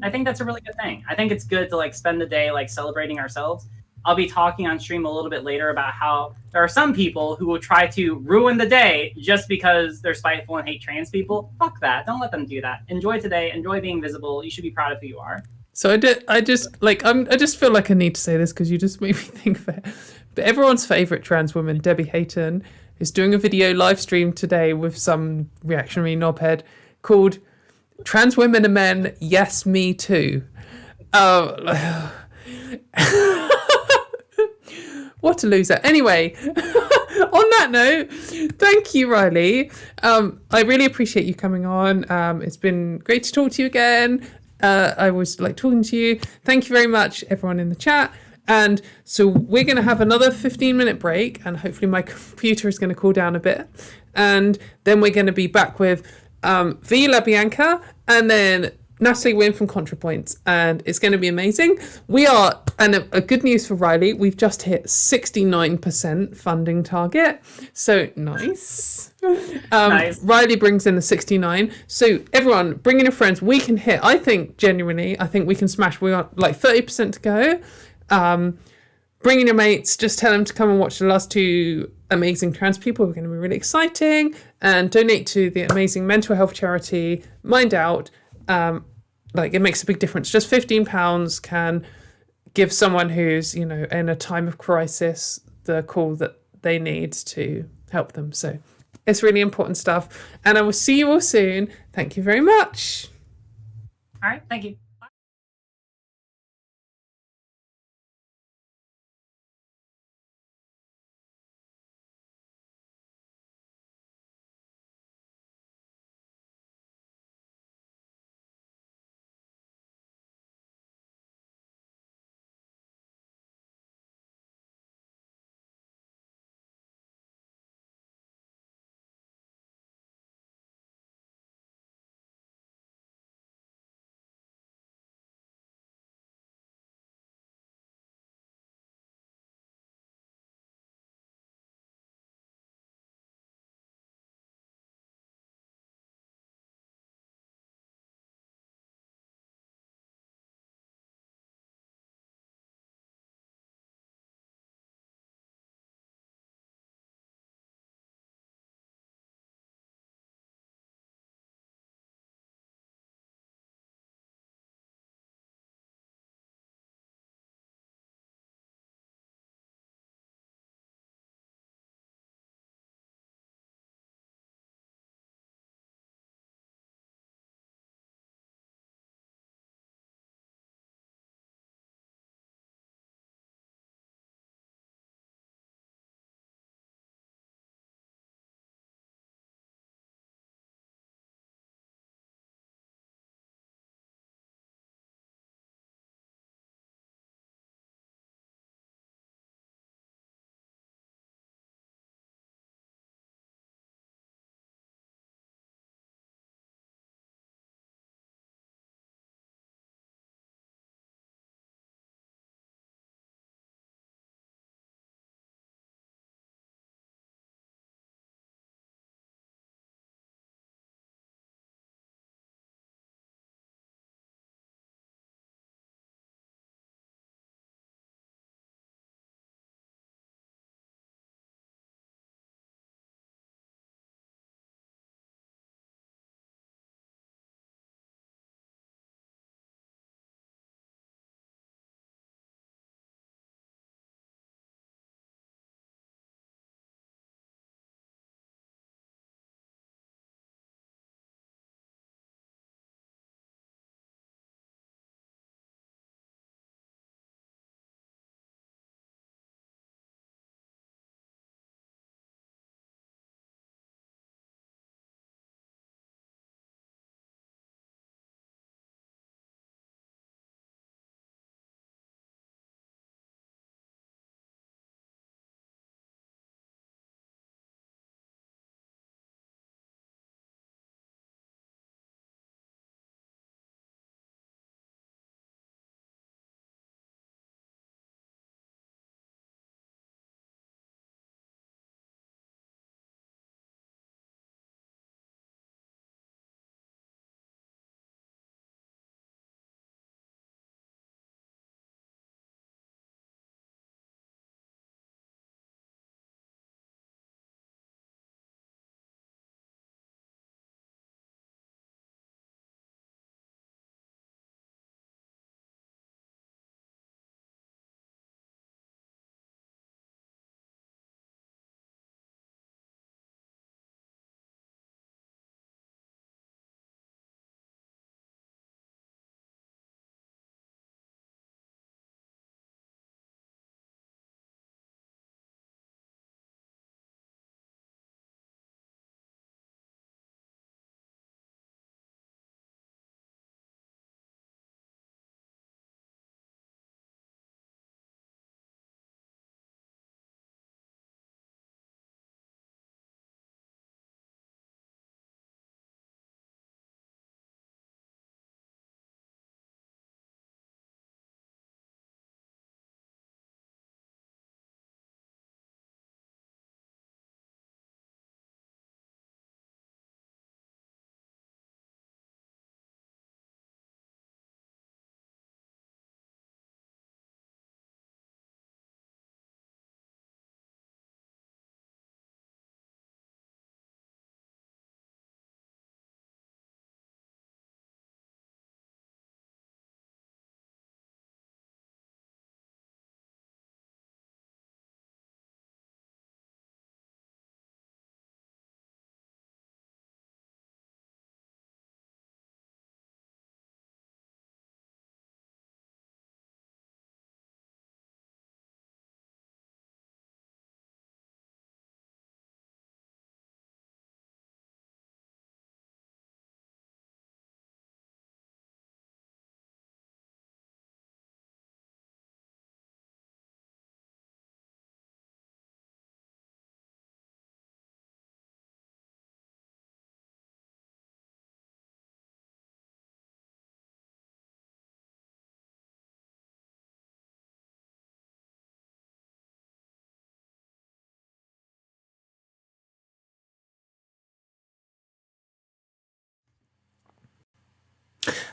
I think that's a really good thing. I think it's good to like spend the day like celebrating ourselves. I'll be talking on stream a little bit later about how there are some people who will try to ruin the day just because they're spiteful and hate trans people. Fuck that. Don't let them do that. Enjoy today. Enjoy being visible. You should be proud of who you are. So I just feel like I need to say this because you just made me think of it. But everyone's favorite trans woman, Debbie Hayton, is doing a video live stream today with some reactionary knobhead called "Trans Women and Men, Yes, Me Too." What a loser. Anyway, on that note, thank you, Riley. I really appreciate you coming on. It's been great to talk to you again. I always like talking to you. Thank you very much, everyone in the chat. And so we're going to have another 15-minute break, and hopefully my computer is going to cool down a bit. And then we're going to be back with Bianca, and then Natalie Wynn from ContraPoints, and it's going to be amazing. We are, and a good news for Riley, we've just hit 69% funding target, so nice. Nice. Riley brings in the 69, so everyone, bring in your friends. We can hit, I think we can smash. We got like 30% to go. Bring in your mates, just tell them to come and watch the last two amazing trans people. We're going to be really exciting, and donate to the amazing mental health charity MindOut. It makes a big difference. Just £15 can give someone who's, in a time of crisis the call that they need to help them. So it's really important stuff. And I will see you all soon. Thank you very much. All right. Thank you.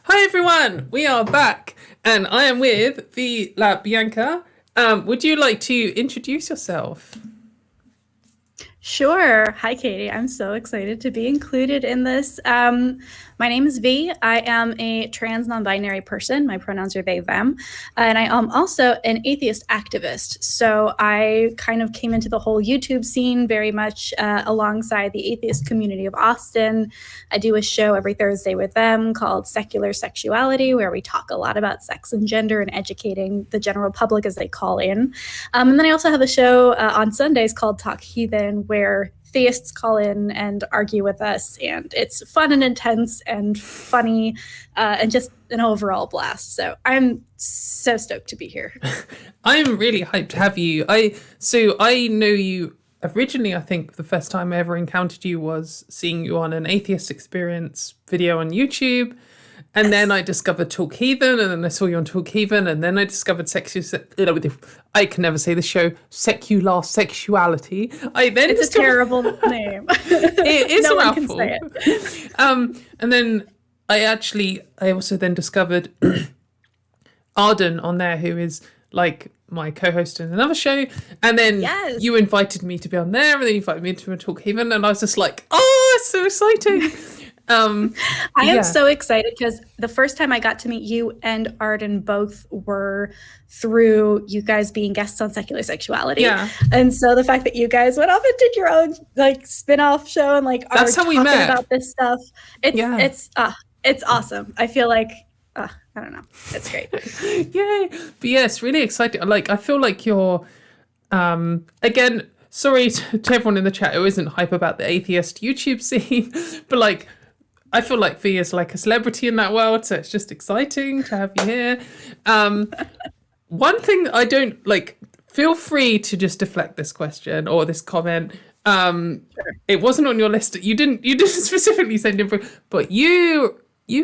Hi everyone, we are back, and I am with Bianca. Would you like to introduce yourself? Sure. Hi, Katie. I'm so excited to be included in this. My name is V. I am a trans non-binary person. My pronouns are they, them. And I am also an atheist activist. So I kind of came into the whole YouTube scene very much alongside the atheist community of Austin. I do a show every Thursday with them called Secular Sexuality, where we talk a lot about sex and gender and educating the general public as they call in. And then I also have a show on Sundays called Talk Heathen, where theists call in and argue with us, and it's fun and intense and funny and just an overall blast. So I'm so stoked to be here. I'm really hyped to have you. I know you originally. I think the first time I ever encountered you was seeing you on an Atheist Experience video on YouTube. And then I discovered Talk Heathen, and then I saw you on Talk Heathen, and then I discovered I can never say the show, Secular Sexuality. It's a terrible name. It is no a one can mouthful. say it. And then I also then discovered Arden on there, who is like my co-host in another show. And then you invited me to be on there, and then you invited me to Talk Heathen, and I was just like, oh, it's so exciting. I am so excited because the first time I got to meet you and Arden both were through you guys being guests on Secular Sexuality. Yeah. And so the fact that you guys went off and did your own like spin-off show and like that's how we talking met about this stuff. It's awesome. I feel like I don't know. It's great. Yay. But yeah, it's really exciting. Like I feel like you're again, sorry to everyone in the chat who isn't hype about the atheist YouTube scene, but like I feel like V is like a celebrity in that world, so it's just exciting to have you here. One thing I don't like, feel free to just deflect this question or this comment. Sure. It wasn't on your list. You didn't specifically send info, but you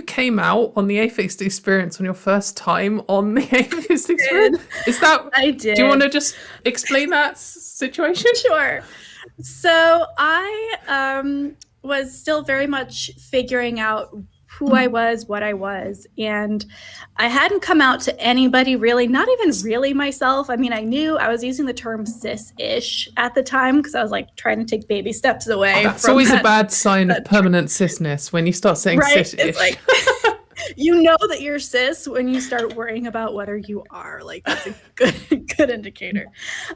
came out on the Atheist Experience on your first time on the Atheist Experience. Is that I did. Do you want to just explain that situation? Sure. So I was still very much figuring out who I was, what I was, and I hadn't come out to anybody really, not even really myself. I mean, I knew I was using the term cis-ish at the time because I was like trying to take baby steps away. That's always a bad sign of permanent cisness when you start saying cis-ish. It's like, you know that you're cis when you start worrying about whether you are. Like that's a good indicator.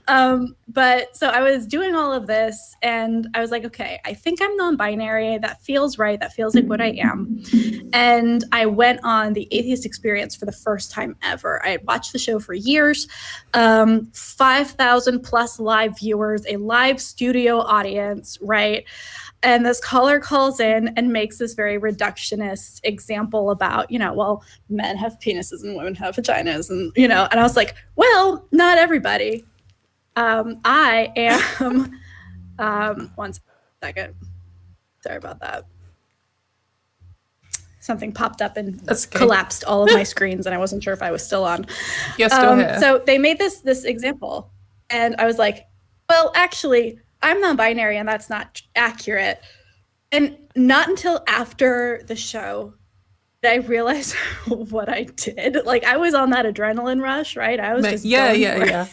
But so I was doing all of this and I was like, okay, I think I'm non-binary. That feels right. That feels like what I am. And I went on the Atheist Experience for the first time ever. I had watched the show for years, 5,000 plus live viewers, a live studio audience, right? And this caller calls in and makes this very reductionist example about, well, men have penises and women have vaginas. And, and I was like, well, not everybody. I am, one second. Sorry about that. Something popped up and collapsed all of my screens and I wasn't sure if I was still on. Yes, still here. So they made this example and I was like, well, actually, I'm non-binary and that's not accurate. And not until after the show did I realize what I did. Like I was on that adrenaline rush, right? I was just yeah.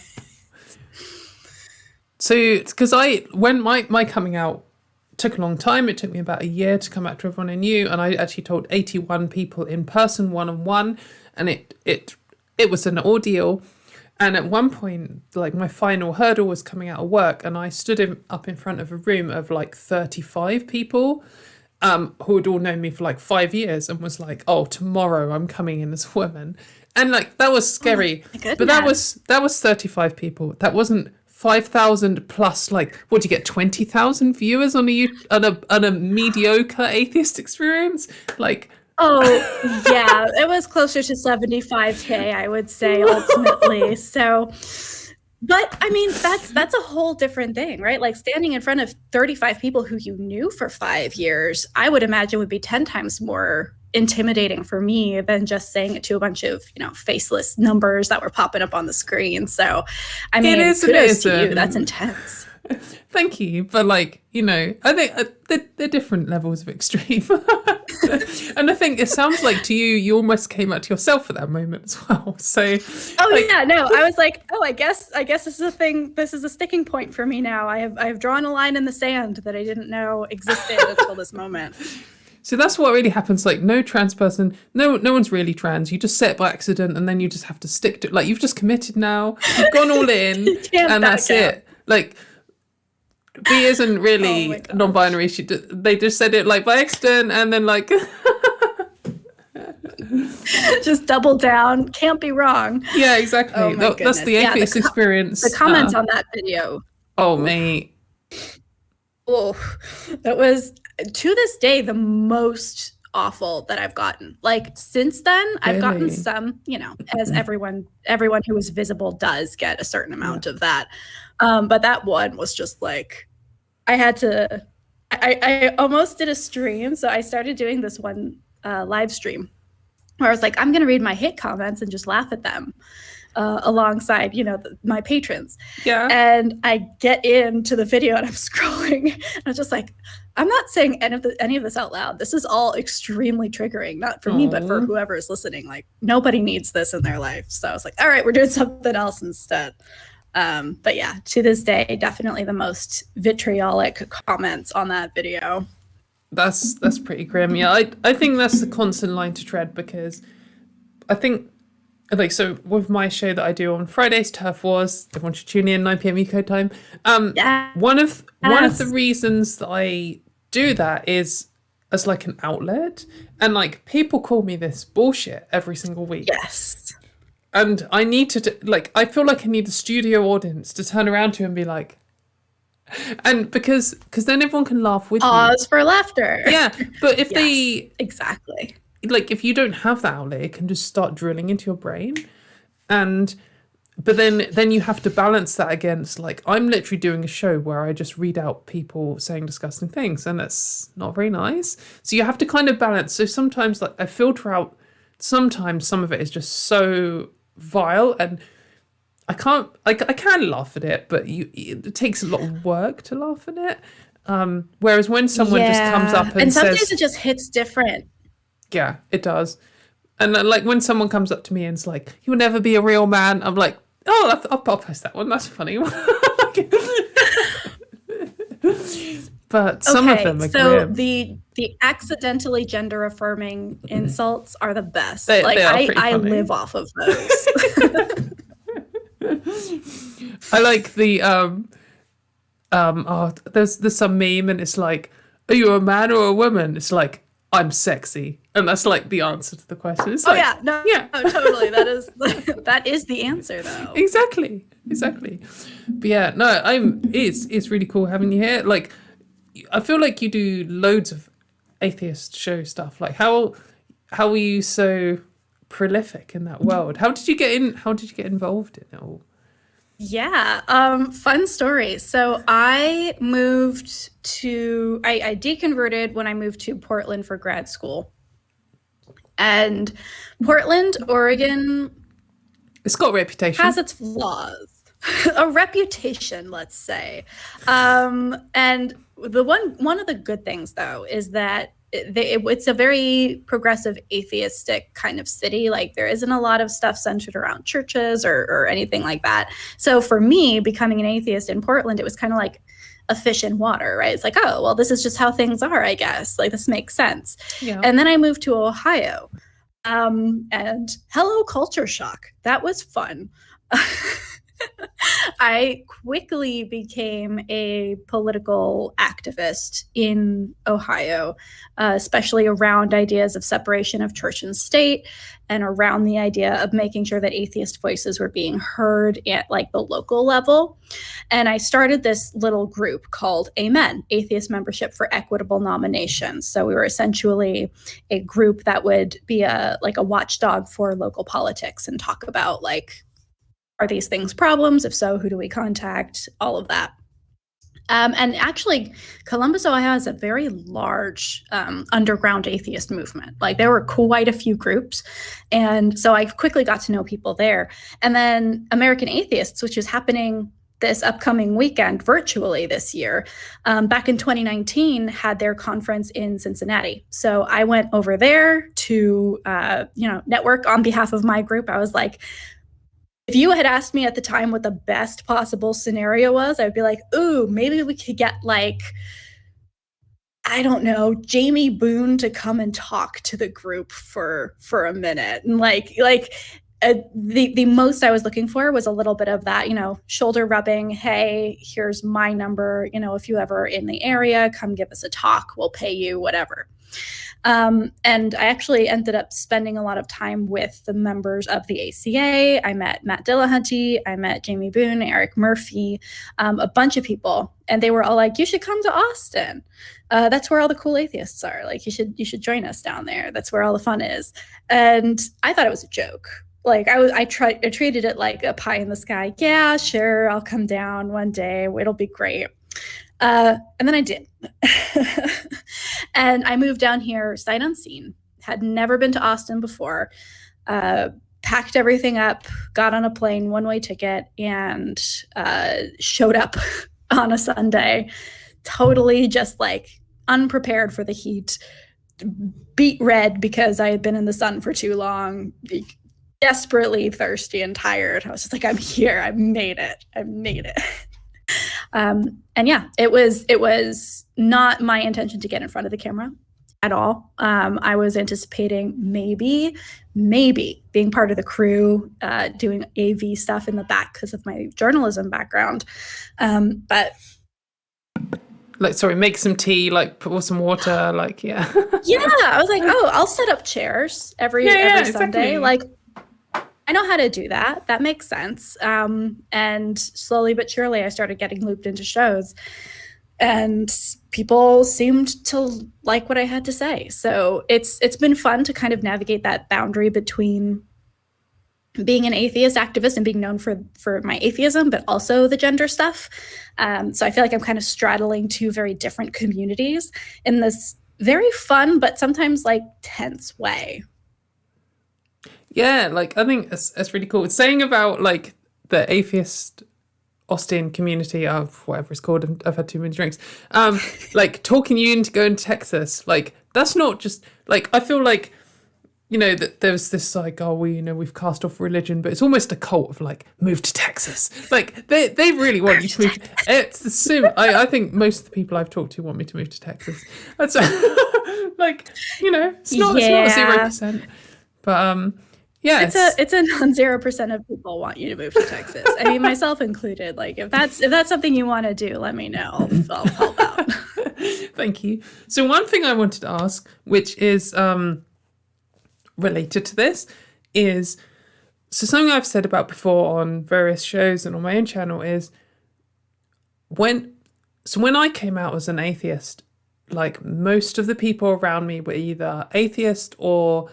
So because when my coming out took a long time, it took me about a year to come out to everyone I knew, and I actually told 81 people in person, one-on-one, and it was an ordeal. And at one point, like my final hurdle was coming out of work, and I stood up in front of a room of like 35 people who had all known me for like 5 years, and was like, "Oh, tomorrow I'm coming in as a woman," and like that was scary. Oh, but that was 35 people. That wasn't 5,000 plus. Like, what do you get? 20,000 viewers on a mediocre Atheist Experience? Like. Oh, yeah, it was closer to 75K, I would say, ultimately. So, but I mean, that's a whole different thing, right? Like standing in front of 35 people who you knew for 5 years, I would imagine would be 10 times more intimidating for me than just saying it to a bunch of, faceless numbers that were popping up on the screen. So, I mean, kudos to you. That's intense. Thank you, but like, you know, I think they're different levels of extreme. And I think it sounds like to you almost came out to yourself at that moment as well. So yeah, no, I was like, I guess this is a thing. This is a sticking point for me now. I've drawn a line in the sand that I didn't know existed until this moment. So that's what really happens. Like, no trans person, no one's really trans. You just set by accident, and then you just have to stick to. Like, you've just committed now. You've gone all in, and that's it. Like, B isn't really non-binary. They just said it like by accident, and then like just double down. Can't be wrong. Yeah, exactly. Oh, that's the atheist experience. The comments on that video. Oh, mate. Oh, that was to this day the most awful that I've gotten. Like since then, I've gotten some, you know, as everyone who is visible does get a certain amount of that. But that one was just like, I almost did a stream. So I started doing this one live stream where I was like, I'm going to read my hate comments and just laugh at them alongside, you know, my patrons. Yeah. And I get into the video and I'm scrolling and I'm just like, I'm not saying any of this out loud. This is all extremely triggering, not for me, but for whoever is listening. Like nobody needs this in their life. So I was like, all right, we're doing something else instead. But yeah, to this day, definitely the most vitriolic comments on that video. That's pretty grim. Yeah, I think that's the constant line to tread, because I think, like, so with my show that I do on Fridays, Turf Wars, everyone should tune in, 9 p.m. UK time. One of the reasons that I do that is as like an outlet, and like people call me this bullshit every single week. Yes. And I need to, like, I feel like I need the studio audience to turn around to and be like, and because then everyone can laugh with me. Pause for laughter. Yeah, but if they exactly, like, if you don't have that outlet, it can just start drilling into your brain, but then you have to balance that against, like, I'm literally doing a show where I just read out people saying disgusting things, and that's not very nice. So you have to kind of balance. So sometimes, like, I filter out. Sometimes some of it is just so vile, and I can laugh at it, but it takes a lot of work to laugh at it. Whereas when someone just comes up and sometimes says, it just hits different. Yeah, it does. And like when someone comes up to me and it's like, "You'll never be a real man," I'm like, "Oh, I'll post that one. That's funny." But some of them are grim. The accidentally gender affirming insults are the best. They are pretty I funny. live off of those. I like the there's some meme and it's like, "Are you a man or a woman?" It's like, "I'm sexy," and that's like the answer to the question. It's like, no, totally. That is the answer though. Exactly. But yeah, no, it's really cool having you here. Like, I feel like you do loads of atheist show stuff. Like, how were you so prolific in that world? How did you get involved in it all? Yeah, fun story. So I deconverted when I moved to Portland for grad school. And Portland, Oregon, it's got a reputation. Has its flaws. A reputation, let's say. And one of the good things though is that it's a very progressive atheistic kind of city. Like there isn't a lot of stuff centered around churches or anything like that. So for me, becoming an atheist in Portland, it was kind of like a fish in water, right? It's like, oh, well, this is just how things are, I guess. Like this makes sense. Yeah. And then I moved to Ohio. And hello, culture shock. That was fun. I quickly became a political activist in Ohio, especially around ideas of separation of church and state and around the idea of making sure that atheist voices were being heard at like the local level. And I started this little group called Amen, Atheist Membership for Equitable Nominations. So we were essentially a group that would be a watchdog for local politics and talk about like, are these things problems? If so, who do we contact? All of that. And actually, Columbus, Ohio has a very large underground atheist movement. Like there were quite a few groups. And so I quickly got to know people there. And then American Atheists, which is happening this upcoming weekend virtually this year, back in 2019, had their conference in Cincinnati. So I went over there to, network on behalf of my group. I was like, if you had asked me at the time what the best possible scenario was, I'd be like, ooh, maybe we could get like, I don't know, Jamie Boone to come and talk to the group for a minute. And the most I was looking for was a little bit of that, shoulder rubbing. Hey, here's my number. If you ever in the area, come give us a talk. We'll pay you, whatever. And I actually ended up spending a lot of time with the members of the ACA. I met Matt Dillahunty, I met Jamie Boone, Eric Murphy, a bunch of people, and they were all like, "You should come to Austin. That's where all the cool atheists are. Like, you should join us down there. That's where all the fun is." And I thought it was a joke. Like I treated it like a pie in the sky. Yeah, sure, I'll come down one day. It'll be great. And then I did. And I moved down here sight unseen. Had never been to Austin before. Packed everything up, got on a plane, one-way ticket, and showed up on a Sunday. Totally just like unprepared for the heat. Beet red because I had been in the sun for too long. Desperately thirsty and tired. I was just like, I'm here. I made it. And yeah, it was not my intention to get in front of the camera at all. I was anticipating maybe being part of the crew, doing AV stuff in the back because of my journalism background. But make some tea, pour some water, yeah. Yeah, I was like, I'll set up chairs every Sunday. Exactly. I know how to do that. That makes sense. And slowly but surely, I started getting looped into shows, and people seemed to like what I had to say. So it's been fun to kind of navigate that boundary between being an atheist activist and being known for my atheism, but also the gender stuff. So I feel like I'm kind of straddling two very different communities in this very fun, but sometimes tense way. Yeah, I think that's really cool. It's saying about the atheist Austin community of whatever it's called. I've had too many drinks. Talking you into going to Texas. That's not just I feel that there's this we've cast off religion, but it's almost a cult of move to Texas. They really want you to move. It's the sim. I think most of the people I've talked to want me to move to Texas. That's it's not 0%, but yeah, it's a non-0% of people want you to move to Texas. I mean, myself included. If that's something you want to do, let me know. I'll help out. Thank you. So one thing I wanted to ask, which is related to this, is something I've said about before on various shows and on my own channel is when I came out as an atheist, most of the people around me were either atheist or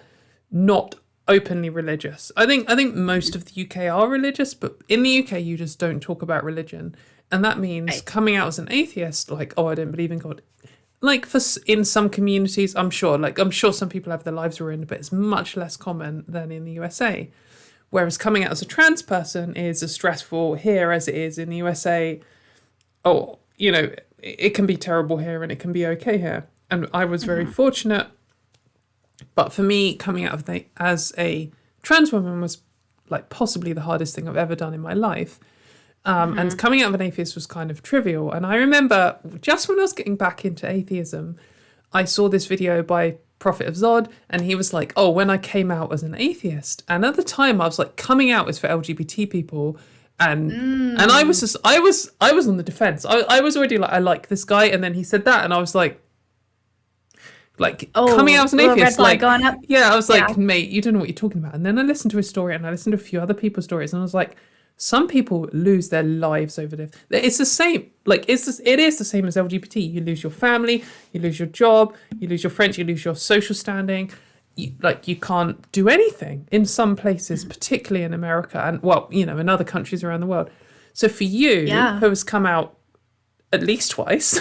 not openly religious. I think most of the UK are religious, but in the UK you just don't talk about religion, and that means coming out as an atheist, I don't believe in God. In some communities, I'm sure some people have their lives ruined, but it's much less common than in the USA. Whereas coming out as a trans person is as stressful here as it is in the USA. It can be terrible here and it can be okay here. And I was very fortunate. But for me, coming out as a trans woman was possibly the hardest thing I've ever done in my life. And coming out of an atheist was kind of trivial. And I remember just when I was getting back into atheism, I saw this video by Prophet of Zod, and he was like, when I came out as an atheist. And at the time I was coming out is for LGBT people. And I was I was on the defense. I was already I like this guy. And then he said that. And I was coming out as an atheist, going up. Yeah, I was mate, you don't know what you're talking about. And then I listened to his story, and I listened to a few other people's stories, and I was some people lose their lives over this. It's the same. It is the same as LGBT. You lose your family, you lose your job, you lose your friends, you lose your social standing. You can't do anything in some places, particularly in America, and in other countries around the world. So for you, who has come out at least twice,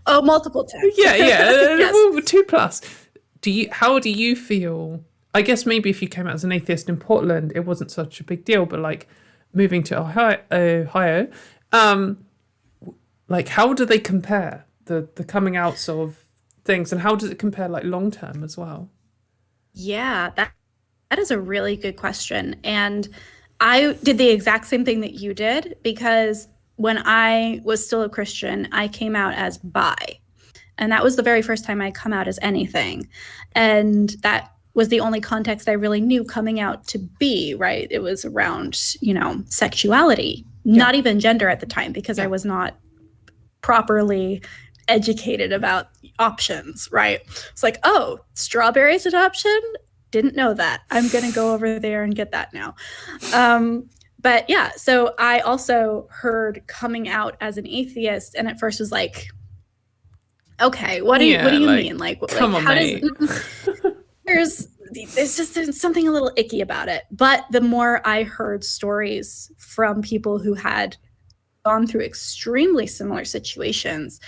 multiple times. Yeah. Yes. 2+. How do you feel? I guess maybe if you came out as an atheist in Portland, it wasn't such a big deal. But moving to Ohio. Like, how do they compare the coming outs of things, and how does it compare like long term as well? Yeah, that is a really good question. And I did the exact same thing that you did, because when I was still a Christian, I came out as bi. And that was the very first time I come out as anything. And that was the only context I really knew coming out to be, right? It was around, you know, sexuality, not even gender at the time, because I was not properly educated about options, right? It's like, oh, strawberries an option? Didn't know that. I'm going to go over there and get that now. But yeah, so I also heard coming out as an atheist, and at first was like, okay, what do you mean? Like, come on, how mate. there's something a little icky about it. But the more I heard stories from people who had gone through extremely similar situations,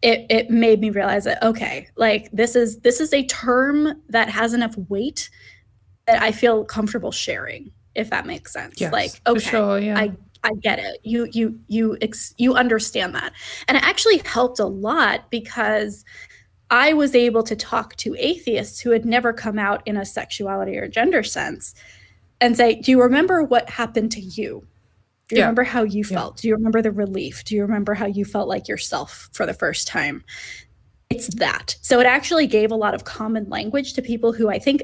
it made me realize that, okay, like this is a term that has enough weight that I feel comfortable sharing, if that makes sense. Yes, like, okay, for sure, yeah. I get it. You understand that. And it actually helped a lot, because I was able to talk to atheists who had never come out in a sexuality or gender sense and say, do you remember what happened to you? Do you remember how you felt? Do you remember the relief? Do you remember how you felt like yourself for the first time? It's that. So it actually gave a lot of common language to people who I think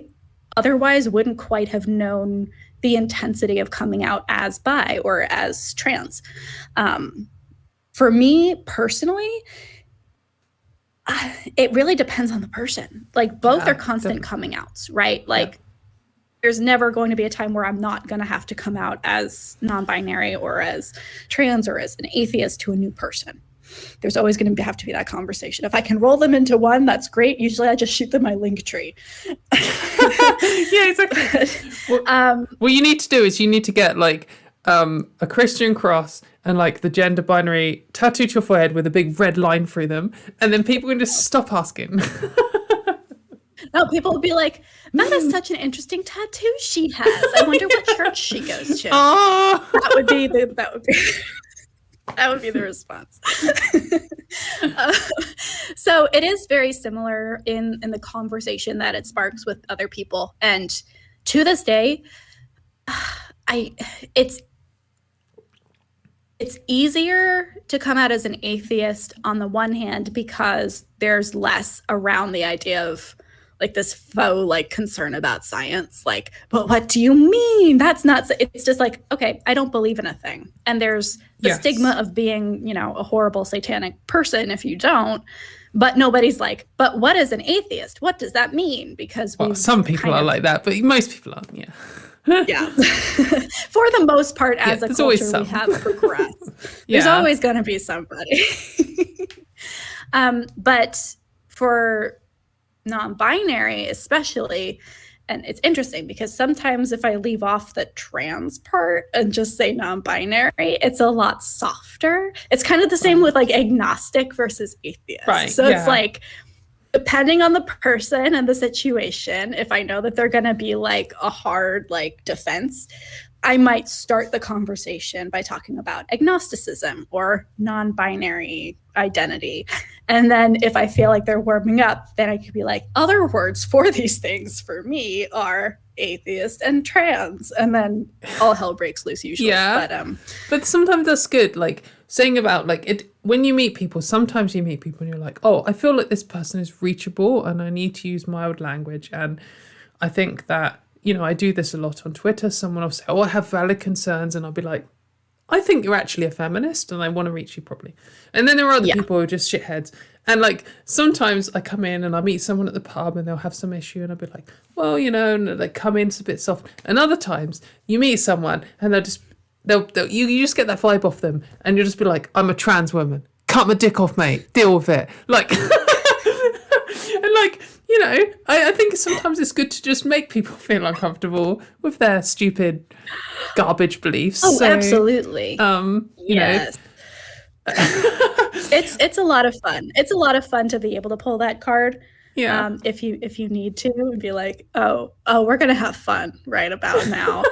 otherwise wouldn't quite have known the intensity of coming out as bi or as trans. For me personally, it really depends on the person. Like, both are constant coming outs, right? Like, there's never going to be a time where I'm not going to have to come out as non-binary or as trans or as an atheist to a new person. There's always going to have to be that conversation. If I can roll them into one, that's great. Usually I just shoot them my link tree. Yeah, exactly. What you need to do is you need to get like a Christian cross and like the gender binary tattooed to your forehead with a big red line through them, and then people can just stop asking. No, people will be like, that is such an interesting tattoo she has. I wonder what church she goes to. Oh. That would be the response. So it is very similar in the conversation that it sparks with other people. And to this day, it's easier to come out as an atheist on the one hand, because there's less around the idea of like this faux like concern about science. Like, but what do you mean? That's not, it's just like, okay, I don't believe in a thing. And there's the stigma of being, you know, a horrible satanic person if you don't, but nobody's like, but what is an atheist? What does that mean? Because some people are like that, but most people aren't, yeah. For the most part, as a culture, we have progressed. There's always going to be somebody. But for non-binary especially, and it's interesting because sometimes if I leave off the trans part and just say non-binary, it's a lot softer. It's kind of the same with like agnostic versus atheist. Right. So it's like, depending on the person and the situation, if I know that they're going to be like a hard like defense, I might start the conversation by talking about agnosticism or non-binary identity. And then if I feel like they're warming up, then I could be like, other words for these things for me are atheist and trans. And then all hell breaks loose usually. Yeah. But sometimes that's good. Like saying about like it, when you meet people, sometimes you meet people and you're like, oh, I feel like this person is reachable and I need to use mild language. And I think that, you know, I do this a lot on Twitter. Someone will say, oh, I have valid concerns. And I'll be like, I think you're actually a feminist and I want to reach you properly. And then there are other people who are just shitheads. And like, sometimes I come in and I meet someone at the pub and they'll have some issue and I'll be like, well, you know, and they come in, it's a bit soft. And other times you meet someone and you just get that vibe off them and you'll just be like, I'm a trans woman. Cut my dick off, mate. Deal with it. Like, and like, you know, I think sometimes it's good to just make people feel uncomfortable with their stupid garbage beliefs. Oh, so, absolutely. You know. It's a lot of fun. It's a lot of fun to be able to pull that card. Yeah. If you need to and be like, oh, we're gonna have fun right about now.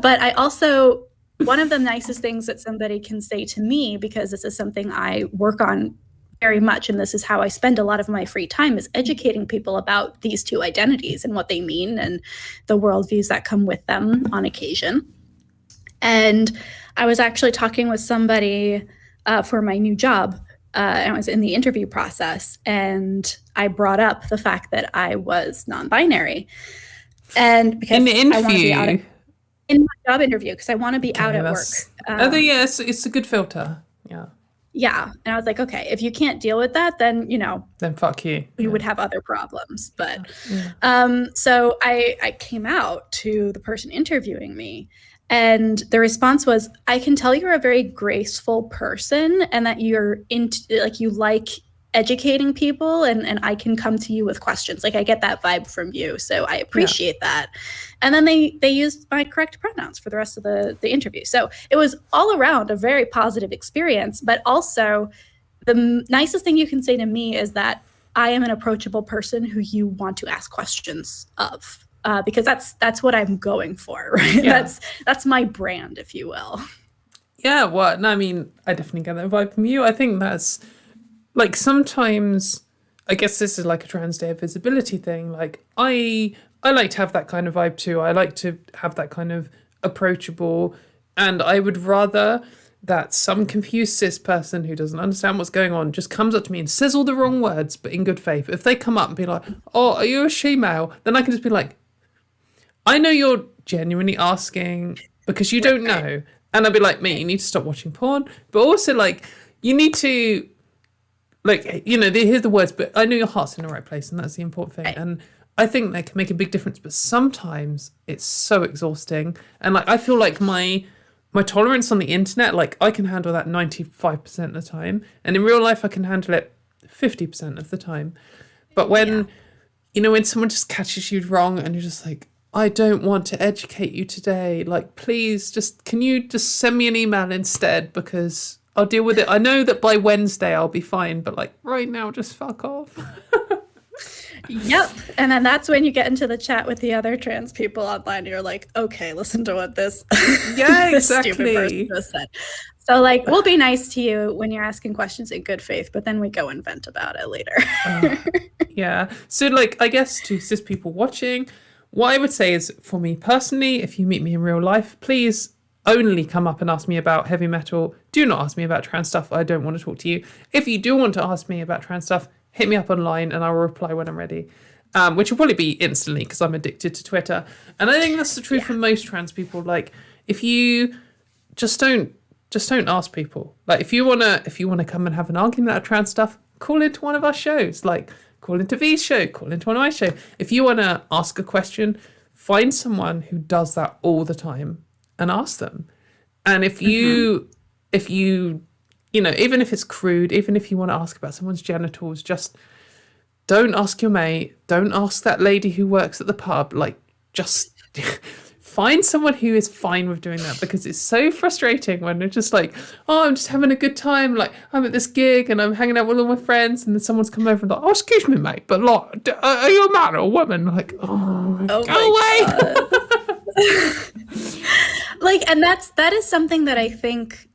But I also, one of the nicest things that somebody can say to me, because this is something I work on very much, and this is how I spend a lot of my free time, is educating people about these two identities and what they mean and the worldviews that come with them on occasion. And I was actually talking with somebody for my new job, and I was in the interview process, and I brought up the fact that I was non-binary. And because in the interview, I want to be out in my job interview, because I want to be out at work. Yes, it's a good filter. Yeah. Yeah. And I was like, okay, if you can't deal with that, then, then fuck you. We would have other problems. But so I came out to the person interviewing me, and the response was, I can tell you're a very graceful person and that you're you like educating people, and I can come to you with questions. Like, I get that vibe from you. So I appreciate that. And then they used my correct pronouns for the rest of the interview. So it was all around a very positive experience. But also, the nicest thing you can say to me is that I am an approachable person who you want to ask questions of. Because that's what I'm going for, right? Yeah. That's my brand, if you will. Yeah, well, no, I mean, I definitely get that vibe from you. I think that's, like, sometimes, I guess this is like a Trans Day of Visibility thing. Like, I like to have that kind of vibe too. I like to have that kind of approachable, and I would rather that some confused cis person who doesn't understand what's going on just comes up to me and says all the wrong words, but in good faith. If they come up and be like, oh, are you a she-male? Then I can just be like, I know you're genuinely asking because you don't know. And I'd be like, mate, you need to stop watching porn. But also, like, you need to, like, here's the words, but I know your heart's in the right place, and that's the important thing. Right. And I think that can make a big difference, but sometimes it's so exhausting. And, like, I feel like my tolerance on the internet, like, I can handle that 95% of the time. And in real life, I can handle it 50% of the time. But when, when someone just catches you wrong and you're just like, I don't want to educate you today. Like, please, can you just send me an email instead? Because I'll deal with it. I know that by Wednesday I'll be fine, but like right now, just fuck off. Yep. And then that's when you get into the chat with the other trans people online. And you're like, okay, listen to what this, this stupid person just said. So, like, we'll be nice to you when you're asking questions in good faith, but then we go and vent about it later. Yeah. So, like, I guess to cis people watching, what I would say is, for me personally, if you meet me in real life, please only come up and ask me about heavy metal. Do not ask me about trans stuff. I don't want to talk to you. If you do want to ask me about trans stuff, hit me up online and I will reply when I'm ready. Which will probably be instantly because I'm addicted to Twitter. And I think that's the truth for most trans people. Like, if you just don't ask people. Like, if you wanna come and have an argument about trans stuff, call into one of our shows. Like, call into V's show, call into one of my show. If you want to ask a question, find someone who does that all the time and ask them. And if you, even if it's crude, even if you want to ask about someone's genitals, just don't ask your mate, don't ask that lady who works at the pub. Like, just find someone who is fine with doing that, because it's so frustrating when they're just like, oh, I'm just having a good time. Like, I'm at this gig and I'm hanging out with all my friends, and then someone's come over and like, oh, excuse me, mate, but like, are you a man or a woman? Like, go away. Like, and that is something that I think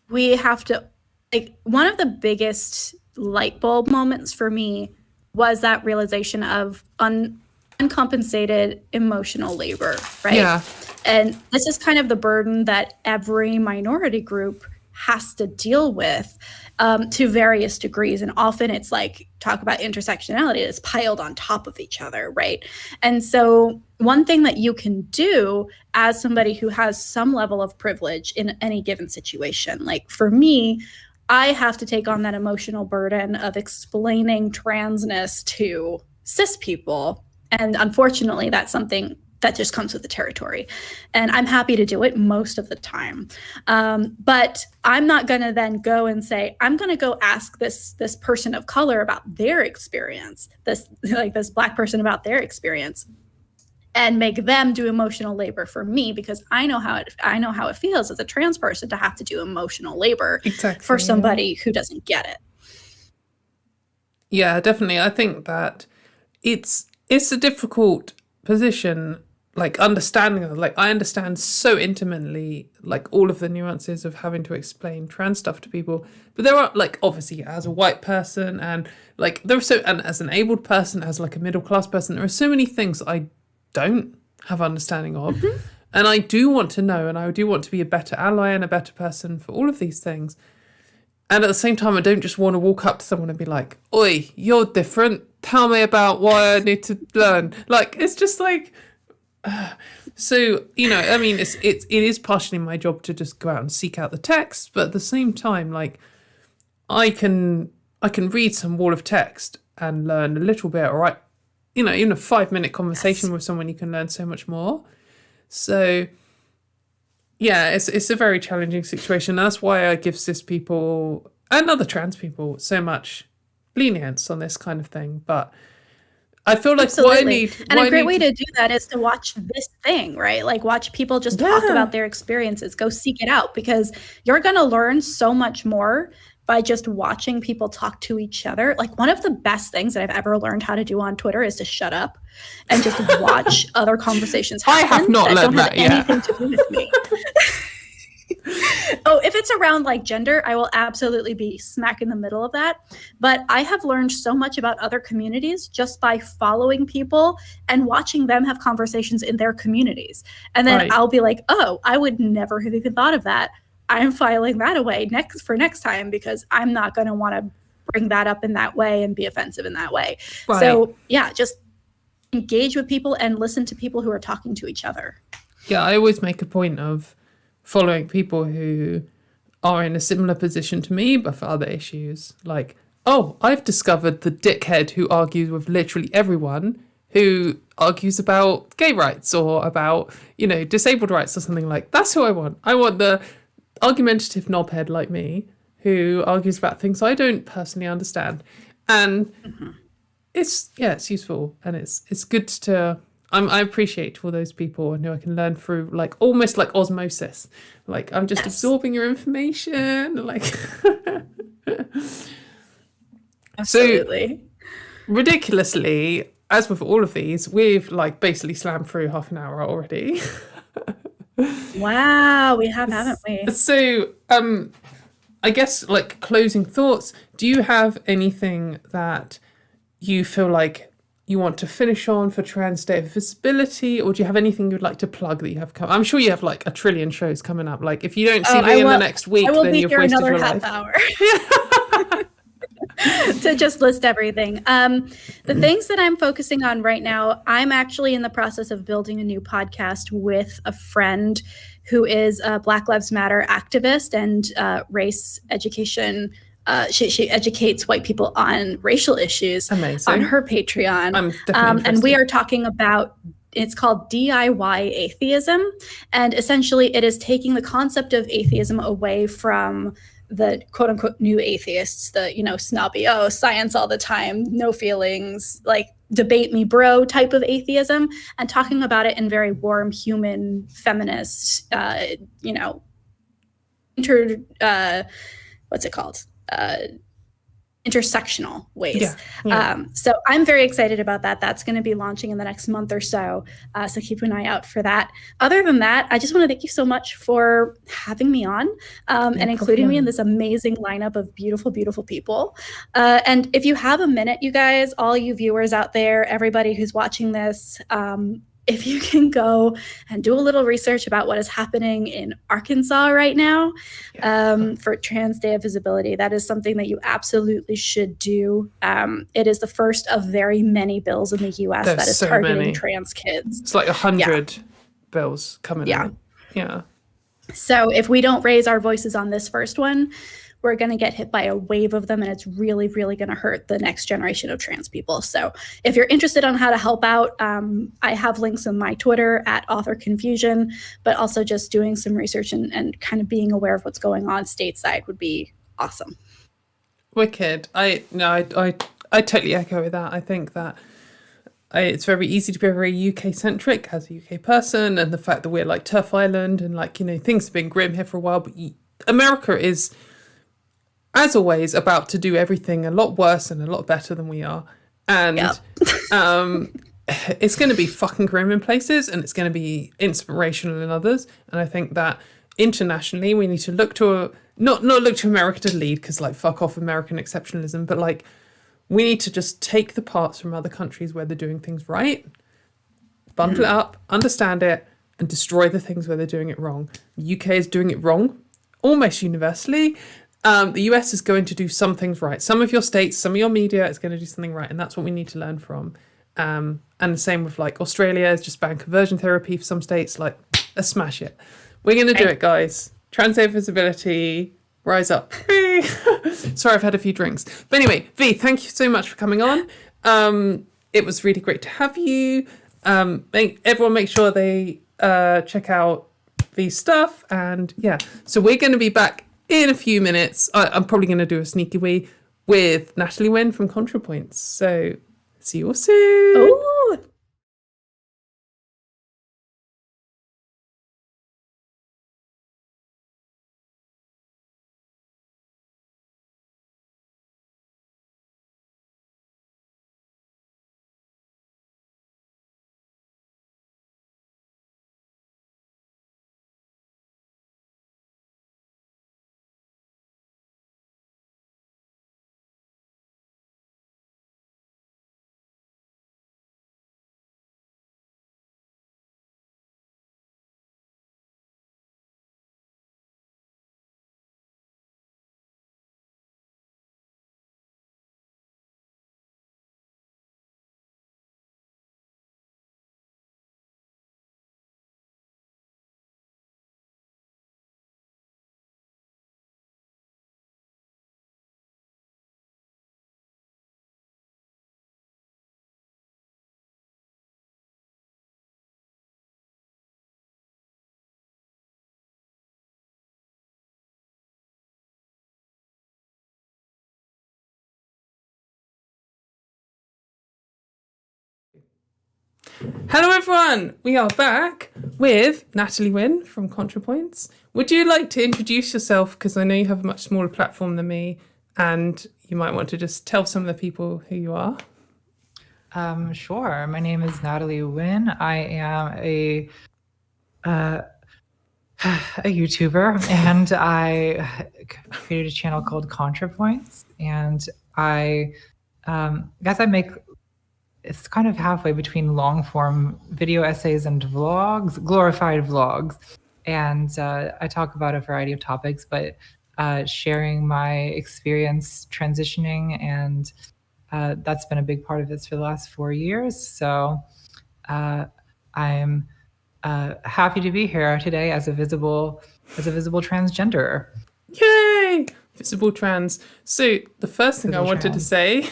we have to, like, one of the biggest light bulb moments for me was that realization of uncompensated emotional labor, right? Yeah. And this is kind of the burden that every minority group has to deal with to various degrees. And often it's like, talk about intersectionality, it's piled on top of each other, right? And so one thing that you can do as somebody who has some level of privilege in any given situation, like for me, I have to take on that emotional burden of explaining transness to cis people. And unfortunately, that's something that just comes with the territory. And I'm happy to do it most of the time. But I'm not going to then go and say, I'm going to go ask this person of color about their experience, this Black person about their experience, and make them do emotional labor for me, because I know how it feels as a trans person to have to do emotional labor for somebody who doesn't get it. Yeah, definitely. I think that it's a difficult position. like understanding of, like, I understand so intimately like all of the nuances of having to explain trans stuff to people, but there are, like, obviously as a white person and like there are so, and as an abled person, as like a middle class person, there are so many things I don't have understanding of. And I do want to know, and I do want to be a better ally and a better person for all of these things. And at the same time, I don't just want to walk up to someone and be like, "Oi, you're different. Tell me about why I need to learn." Like, it's just like, so, you know, I mean, it is partially my job to just go out and seek out the text, but at the same time, like, I can read some wall of text and learn a little bit, or you know, even a 5-minute conversation with someone, you can learn so much more. So, yeah, it's a very challenging situation. That's why I give cis people and other trans people so much lenience on this kind of thing. But I feel like what I need... And a great way to do that is to watch this thing, right? Like, watch people just talk about their experiences. Go seek it out, because you're going to learn so much more by just watching people talk to each other. Like, one of the best things that I've ever learned how to do on Twitter is to shut up and just watch other conversations happen. I have not learned that yet. Anything to do with me. Oh, if it's around like gender, I will absolutely be smack in the middle of that. But I have learned so much about other communities just by following people and watching them have conversations in their communities. And then I'll be like, oh, I would never have even thought of that. I'm filing that away next time, because I'm not going to want to bring that up in that way and be offensive in that way. Right. So yeah, just engage with people and listen to people who are talking to each other. Yeah, I always make a point of following people who are in a similar position to me, but for other issues. Like, oh, I've discovered the dickhead who argues with literally everyone, who argues about gay rights or about, you know, disabled rights or something. Like, that's who I want. I want the argumentative knobhead like me who argues about things I don't personally understand. And it's useful, and it's good to... I appreciate all those people and who I can learn through, like, almost like osmosis. Like, I'm just absorbing your information. Like, absolutely. So, ridiculously, as with all of these, we've like basically slammed through half an hour already. Wow, we have, haven't we? So, I guess, like, closing thoughts. Do you have anything that you feel like you want to finish on for Trans Day of Visibility, or do you have anything you'd like to plug that you have come? I'm sure you have like a trillion shows coming up. Like, if you don't see me in the next week, then you've wasted your life. I will be here another half hour to just list everything. The things that I'm focusing on right now, I'm actually in the process of building a new podcast with a friend who is a Black Lives Matter activist and race education. She educates white people on racial issues. Amazing. On her Patreon. I'm definitely and we are talking about, it's called DIY atheism. And essentially it is taking the concept of atheism away from the quote unquote new atheists, the, you know, snobby, oh, science all the time, no feelings, like debate me bro type of atheism, and talking about it in very warm, human, feminist, you know, what's it called? Intersectional ways. Yeah. So I'm very excited about that. That's going to be launching in the next month or so. So keep an eye out for that. Other than that, I just want to thank you so much for having me on and including me in this amazing lineup of beautiful, beautiful people. And if you have a minute, you guys, all you viewers out there, everybody who's watching this, if you can go and do a little research about what is happening in Arkansas right now for Trans Day of Visibility, that is something that you absolutely should do. It is the first of very many bills in the U.S. that is so targeting trans kids. It's like 100 bills coming in. Yeah. So if we don't raise our voices on this first one, we're going to get hit by a wave of them, and it's really, really going to hurt the next generation of trans people. So if you're interested on how to help out, I have links on my Twitter at Author Confusion, but also just doing some research and kind of being aware of what's going on stateside would be awesome. Wicked. I totally echo with that. I think that it's very easy to be very UK centric as a UK person, and the fact that we're like Turf Island and like, you know, things have been grim here for a while, but America is, as always, about to do everything a lot worse and a lot better than we are. And it's going to be fucking grim in places and it's going to be inspirational in others. And I think that internationally we need to look to not look to America to lead, because like fuck off American exceptionalism, but like we need to just take the parts from other countries where they're doing things right, bundle it up, understand it, and destroy the things where they're doing it wrong. The UK is doing it wrong almost universally. The US is going to do some things right. Some of your states, some of your media is going to do something right, and that's what we need to learn from. And the same with like Australia is just banned conversion therapy for some states. Like, let's smash it. We're going to do it, guys. Trans day visibility, rise up. Sorry, I've had a few drinks. But anyway, V, thank you so much for coming on. It was really great to have you. Everyone make sure they check out V's stuff. And yeah, so we're going to be back in a few minutes. I'm probably going to do a sneaky wee with Natalie Wynn from ContraPoints. So see you all soon. Ooh. Hello everyone, we are back with Natalie Wynn from ContraPoints. Would you like to introduce yourself, because I know you have a much smaller platform than me, and you might want to just tell some of the people who you are? Sure. My name is Natalie Wynn. I am a YouTuber, and I created a channel called ContraPoints, and I guess I make, it's kind of halfway between long form video essays and vlogs, glorified vlogs. And I talk about a variety of topics, but sharing my experience transitioning, and that's been a big part of this for the last 4 years. So I'm happy to be here today as a visible transgender. Yay! Visible trans. So the first thing Visible I wanted to trans. say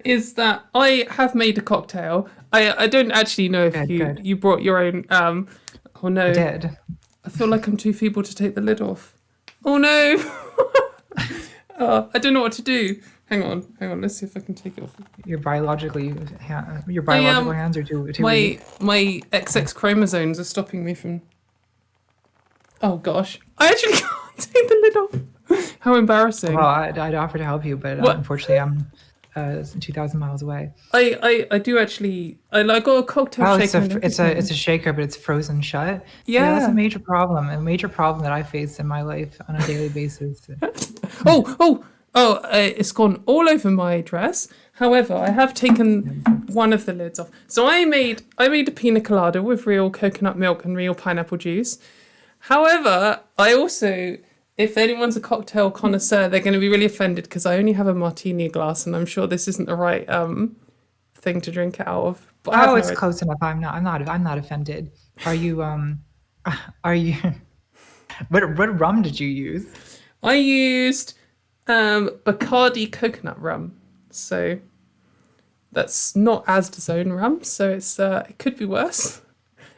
is that I have made a cocktail. I don't actually know if you brought your own. Oh no! I did. I feel like I'm too feeble to take the lid off. Oh no! I don't know what to do. Hang on. Let's see if I can take it off. Your biological hands are too weak. My XX chromosomes are stopping me from. Oh gosh! I actually can't take the lid off. How embarrassing! Well, I'd offer to help you, but unfortunately, I'm 2,000 miles away. I do actually. I got a cocktail shaker. It's a shaker, but it's frozen shut. Yeah, that's a major problem. A major problem that I face in my life on a daily basis. It's gone all over my dress. However, I have taken one of the lids off. So I made a pina colada with real coconut milk and real pineapple juice. However, I also, if anyone's a cocktail connoisseur, they're going to be really offended because I only have a martini glass, and I'm sure this isn't the right thing to drink it out of. But it's close enough. I'm not offended. Are you? What rum did you use? I used Bacardi coconut rum. So that's not Asda's own rum. So it's it could be worse.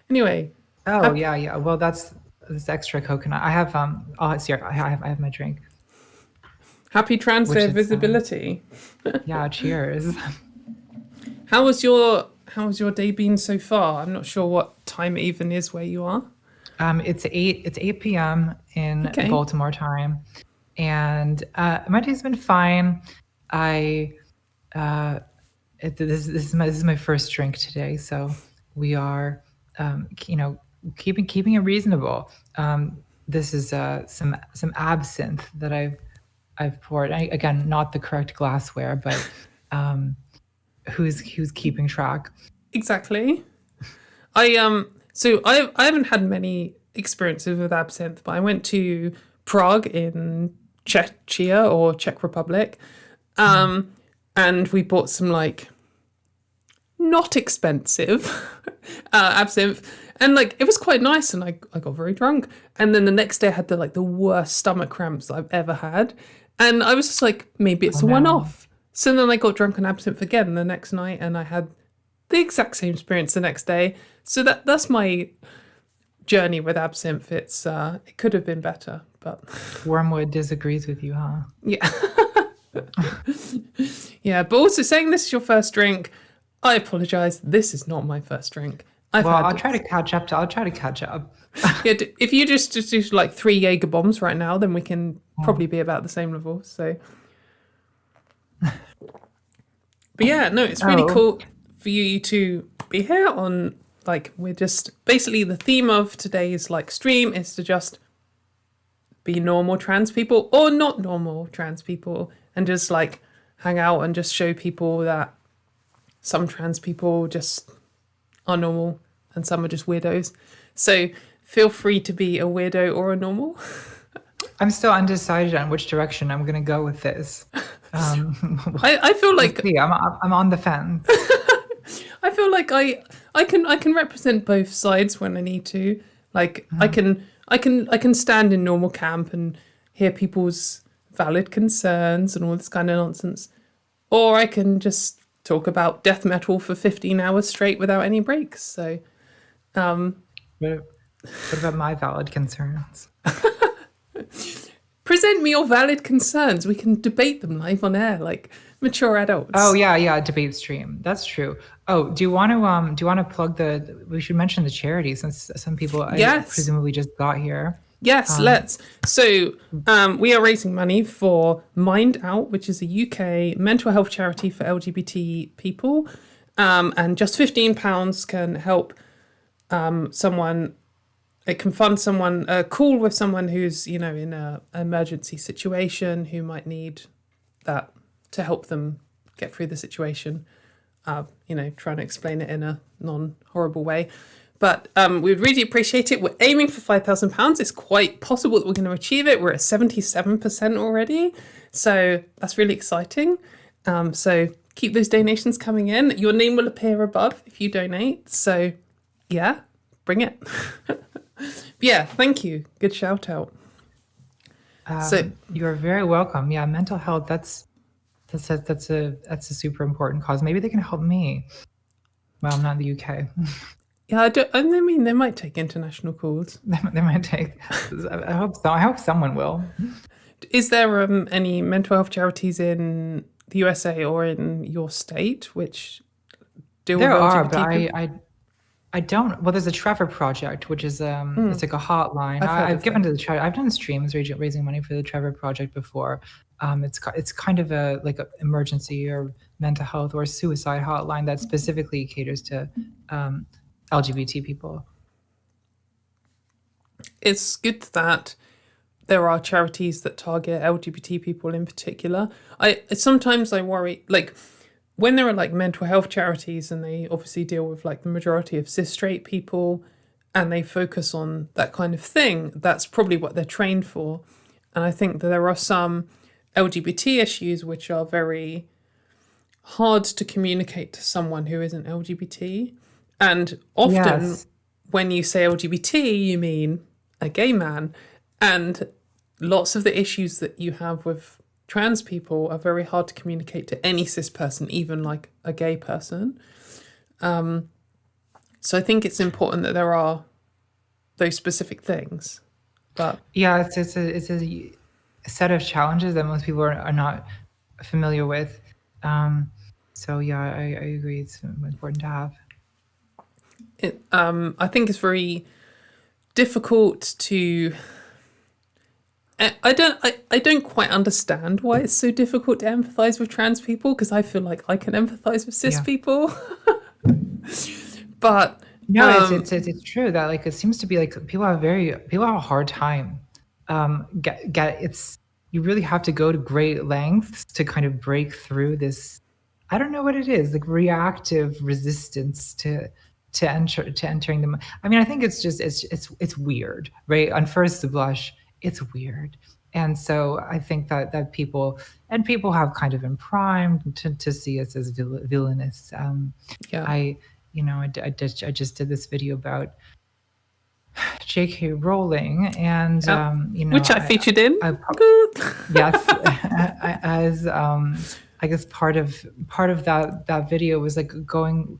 Anyway. Oh yeah. Well, that's extra coconut. I have I have my drink. Happy Trans Day visibility. Yeah, cheers. How was your day been so far? I'm not sure what time it even is where you are. It's 8 p.m. in Baltimore time, and my day's been fine. I this is my first drink today, so we are, keeping it reasonable. This is some absinthe that I've poured. Again, not the correct glassware, but who's keeping track? Exactly. I haven't had many experiences with absinthe, but I went to Prague in Czechia or Czech Republic, and we bought some like not expensive absinthe, and like it was quite nice, and I got very drunk, and then the next day I had the worst stomach cramps that I've ever had, and I was just like, maybe it's a one-off. So then I got drunk on absinthe again the next night, and I had the exact same experience the next day. So that's my journey with absinthe. It could have been better, but Wormwood disagrees with you, huh? Yeah. Yeah, but also saying this is your first drink, I apologize. This is not my first drink. I'll try to catch up. Yeah, if you just do like 3 Jaeger bombs right now, then we can probably be about the same level. So, but yeah, no, it's really cool for you to be here on. Like, we're just basically the theme of today's like stream is to just be normal trans people or not normal trans people, and just like hang out and just show people that some trans people just are normal and some are just weirdos. So feel free to be a weirdo or a normal. I'm still undecided on which direction I'm going to go with this. I feel like I'm on the fence. I feel like I can represent both sides when I need to. Like I can stand in normal camp and hear people's valid concerns and all this kind of nonsense, or I can just talk about death metal for 15 hours straight without any breaks. So, what about my valid concerns? Present me your valid concerns. We can debate them live on air, like mature adults. Oh yeah, debate stream. That's true. Oh, do you want to plug we should mention the charity, since some people presumably just got here. Yes, let's. So we are raising money for MindOut, which is a UK mental health charity for LGBT people, and just £15 can help someone. It can fund someone, a call with someone who's, in an emergency situation, who might need that to help them get through the situation. Trying to explain it in a non-horrible way. But we'd really appreciate it. We're aiming for £5,000. It's quite possible that we're going to achieve it. We're at 77% already. So that's really exciting. So keep those donations coming in. Your name will appear above if you donate. So yeah, bring it. Yeah, thank you. Good shout out. So you're very welcome. Yeah, mental health, that's a super important cause. Maybe they can help me. Well, I'm not in the UK. Yeah, I mean, they might take international calls. They might take. I hope so. I hope someone will. Is there any mental health charities in the USA or in your state which deal with LGBT? There are, but I don't. Well, there's a Trevor Project, which is it's like a hotline. I've given to the charity. I've done streams raising money for the Trevor Project before. It's kind of a emergency or mental health or suicide hotline that specifically caters to LGBT people. It's good that there are charities that target LGBT people in particular. Sometimes I worry, like, when there are like mental health charities and they obviously deal with like the majority of cis straight people and they focus on that kind of thing, that's probably what they're trained for. And I think that there are some LGBT issues which are very hard to communicate to someone who isn't LGBT. And often when you say LGBT, you mean a gay man. And lots of the issues that you have with trans people are very hard to communicate to any cis person, even like a gay person. So I think it's important that there are those specific things. But yeah, it's a set of challenges that most people are not familiar with. So yeah, I agree. It's important to have. I think it's very difficult to I don't quite understand why it's so difficult to empathize with trans people, because I feel like I can empathize with cis people. But no, it's true that like it seems to be like people have a hard time. You really have to go to great lengths to kind of break through this. I don't know what it is, like reactive resistance to entering them. I mean, I think it's just it's weird, right? On first blush, it's weird. And so I think that people have kind of been primed to see us as villainous. I just did this video about J.K. Rowling, and which I featured in. Yes, as I guess part of that video was like going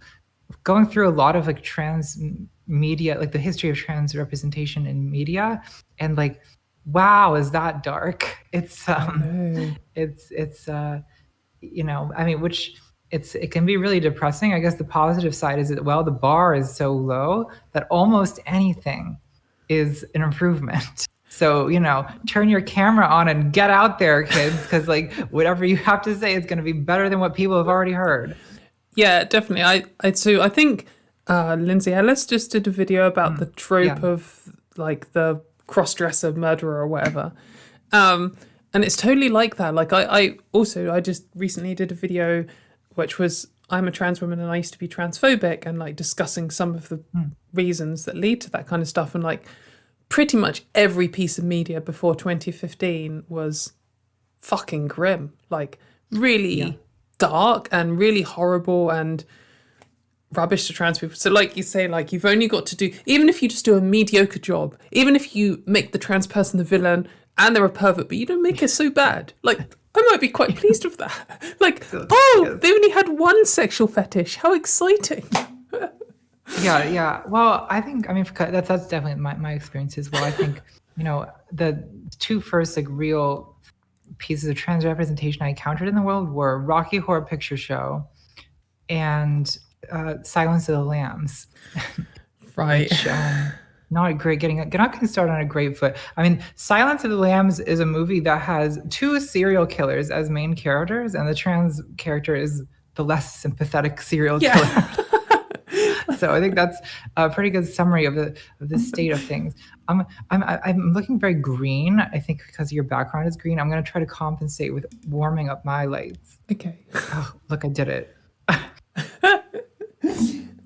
through a lot of like trans media, like the history of trans representation in media, and like, wow, is that dark? It's it can be really depressing. I guess the positive side is that, well, the bar is so low that almost anything is an improvement. So, turn your camera on and get out there, kids, because like whatever you have to say is going to be better than what people have already heard. Yeah, definitely. I think Lindsay Ellis just did a video about the trope of like the cross-dresser murderer or whatever. And it's totally like that. Like I just recently did a video which was, I'm a trans woman and I used to be transphobic, and like discussing some of the reasons that lead to that kind of stuff. And like pretty much every piece of media before 2015 was fucking grim, like really dark and really horrible and rubbish to trans people. So like you say, like you've only got to do, even if you just do a mediocre job, even if you make the trans person the villain and they're a pervert, but you don't make it so bad, like I might be quite pleased with that. Like, oh, they only had one sexual fetish. How exciting. Yeah. Well, I mean, that's definitely my experience as well. I think, the two first like real pieces of trans representation I encountered in the world were Rocky Horror Picture Show and Silence of the Lambs. Right. Which, not getting started on a great foot. I mean, Silence of the Lambs is a movie that has two serial killers as main characters, and the trans character is the less sympathetic serial killer. So I think that's a pretty good summary of the state of things. I'm looking very green. I think because your background is green, I'm going to try to compensate with warming up my lights. Okay. Oh, look, I did it.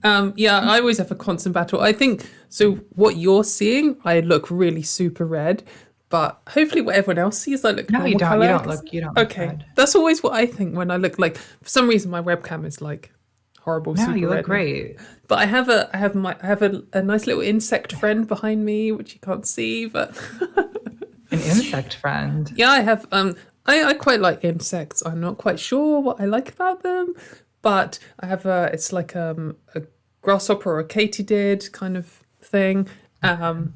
I always have a constant battle. I think, so what you're seeing, I look really super red, but hopefully what everyone else sees, I look normal color. You don't okay. look red. That's always what I think when I look, like, for some reason my webcam is like horrible, super you look red. great. But I have a nice little insect friend behind me, which you can't see, but an insect friend. Yeah, I have I quite like insects. I'm not quite sure what I like about them, but I have it's like a grasshopper or a katydid kind of thing. I'm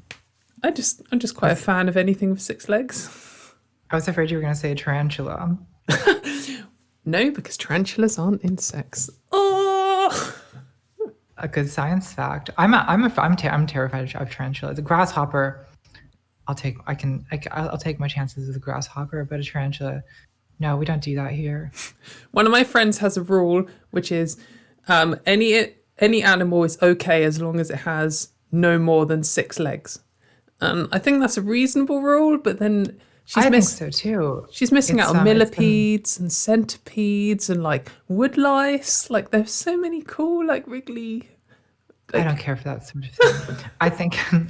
just quite a fan of anything with 6 legs. I was afraid you were going to say a tarantula. No, because tarantulas aren't insects. Oh, a good science fact. I'm terrified of tarantulas. A grasshopper, I'll take my chances with a grasshopper, but a tarantula, no, we don't do that here. One of my friends has a rule, which is any animal is okay as long as it has no more than 6 legs. I think that's a reasonable rule, but then I think so too. She's missing out on millipedes and centipedes and like woodlice. Like there's so many cool like wriggly. I don't care for that sort of thing.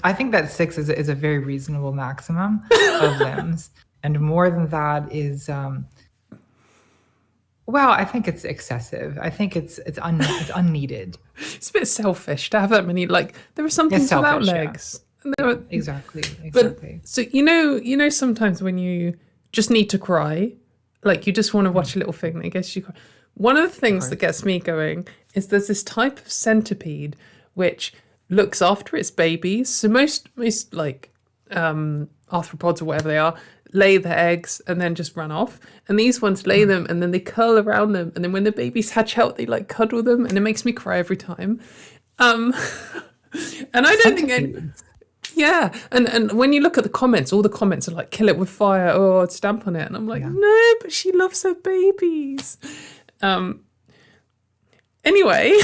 I think that 6 is a very reasonable maximum of limbs, and more than that is well, I think it's excessive. I think it's unneeded. It's a bit selfish to have that many. Like there are some things without legs. Yeah. Exactly. But so you know sometimes when you just need to cry, like you just want to watch a little thing that gets you cry. One of the things that gets me going is there's this type of centipede which looks after its babies. So most like arthropods or whatever they are lay their eggs and then just run off, and these ones lay them and then they curl around them, and then when the babies hatch out they like cuddle them, and it makes me cry every time. And I don't think Yeah, and when you look at the comments, all the comments are like, kill it with fire or stamp on it. And I'm like, no, but she loves her babies. Anyway.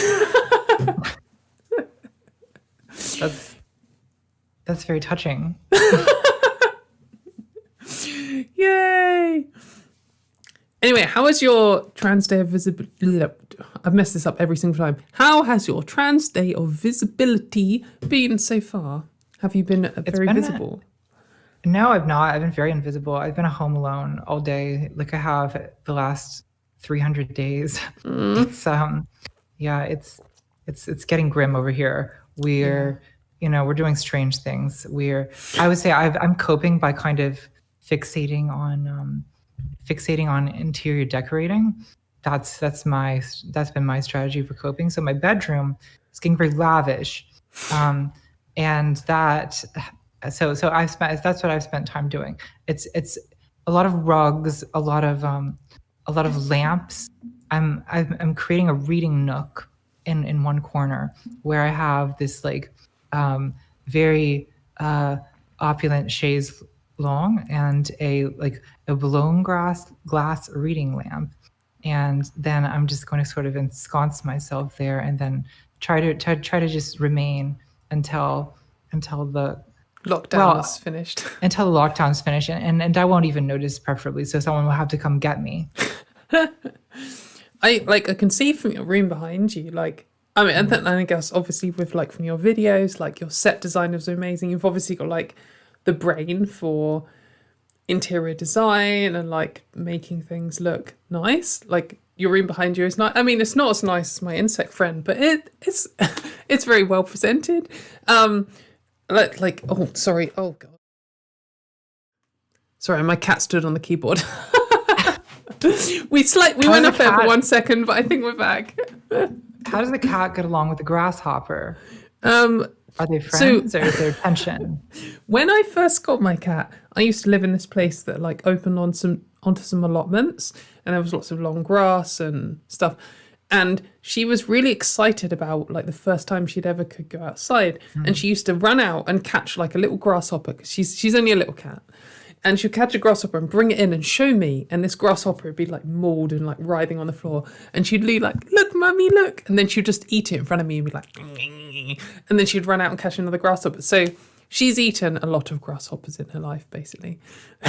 That's very touching. Yay. Anyway, how has your Trans Day of Visibility... I've messed this up every single time. How has your Trans Day of Visibility been so far? Have you been very visible? No, I've not. I've been very invisible. I've been home alone all day, like I have the last 300 days. It's getting grim over here. We're doing strange things. I would say I'm coping by kind of fixating on interior decorating. That's been my strategy for coping. So my bedroom is getting very lavish, and that's what I've spent time doing. It's a lot of rugs, a lot of lamps. I'm creating a reading nook in one corner where I have this like very opulent chaise longue and a blown glass reading lamp, and then I'm just going to sort of ensconce myself there and then try to just remain until the lockdown's finished. Until the lockdown's finished, and I won't even notice, preferably, so someone will have to come get me. I can see from your room behind you, and then I guess obviously with from your videos, your set design is amazing. You've obviously got the brain for interior design and making things look nice. Your room behind you is nice. I mean, it's not as nice as my insect friend, but it's very well presented. Oh sorry, oh god, sorry, my cat stood on the keyboard. we went off there for 1 second, but I think we're back. How does the cat get along with the grasshopper? Are they friends, or is there tension? When I first got my cat, I used to live in this place that opened onto some allotments, and there was lots of long grass and stuff. And she was really excited about the first time she'd ever could go outside, and she used to run out and catch a little grasshopper, because she's only a little cat. And she'd catch a grasshopper and bring it in and show me. And this grasshopper would be mauled and writhing on the floor. And she'd be look, mummy, look. And then she'd just eat it in front of me and be like, and then she'd run out and catch another grasshopper. So she's eaten a lot of grasshoppers in her life, basically.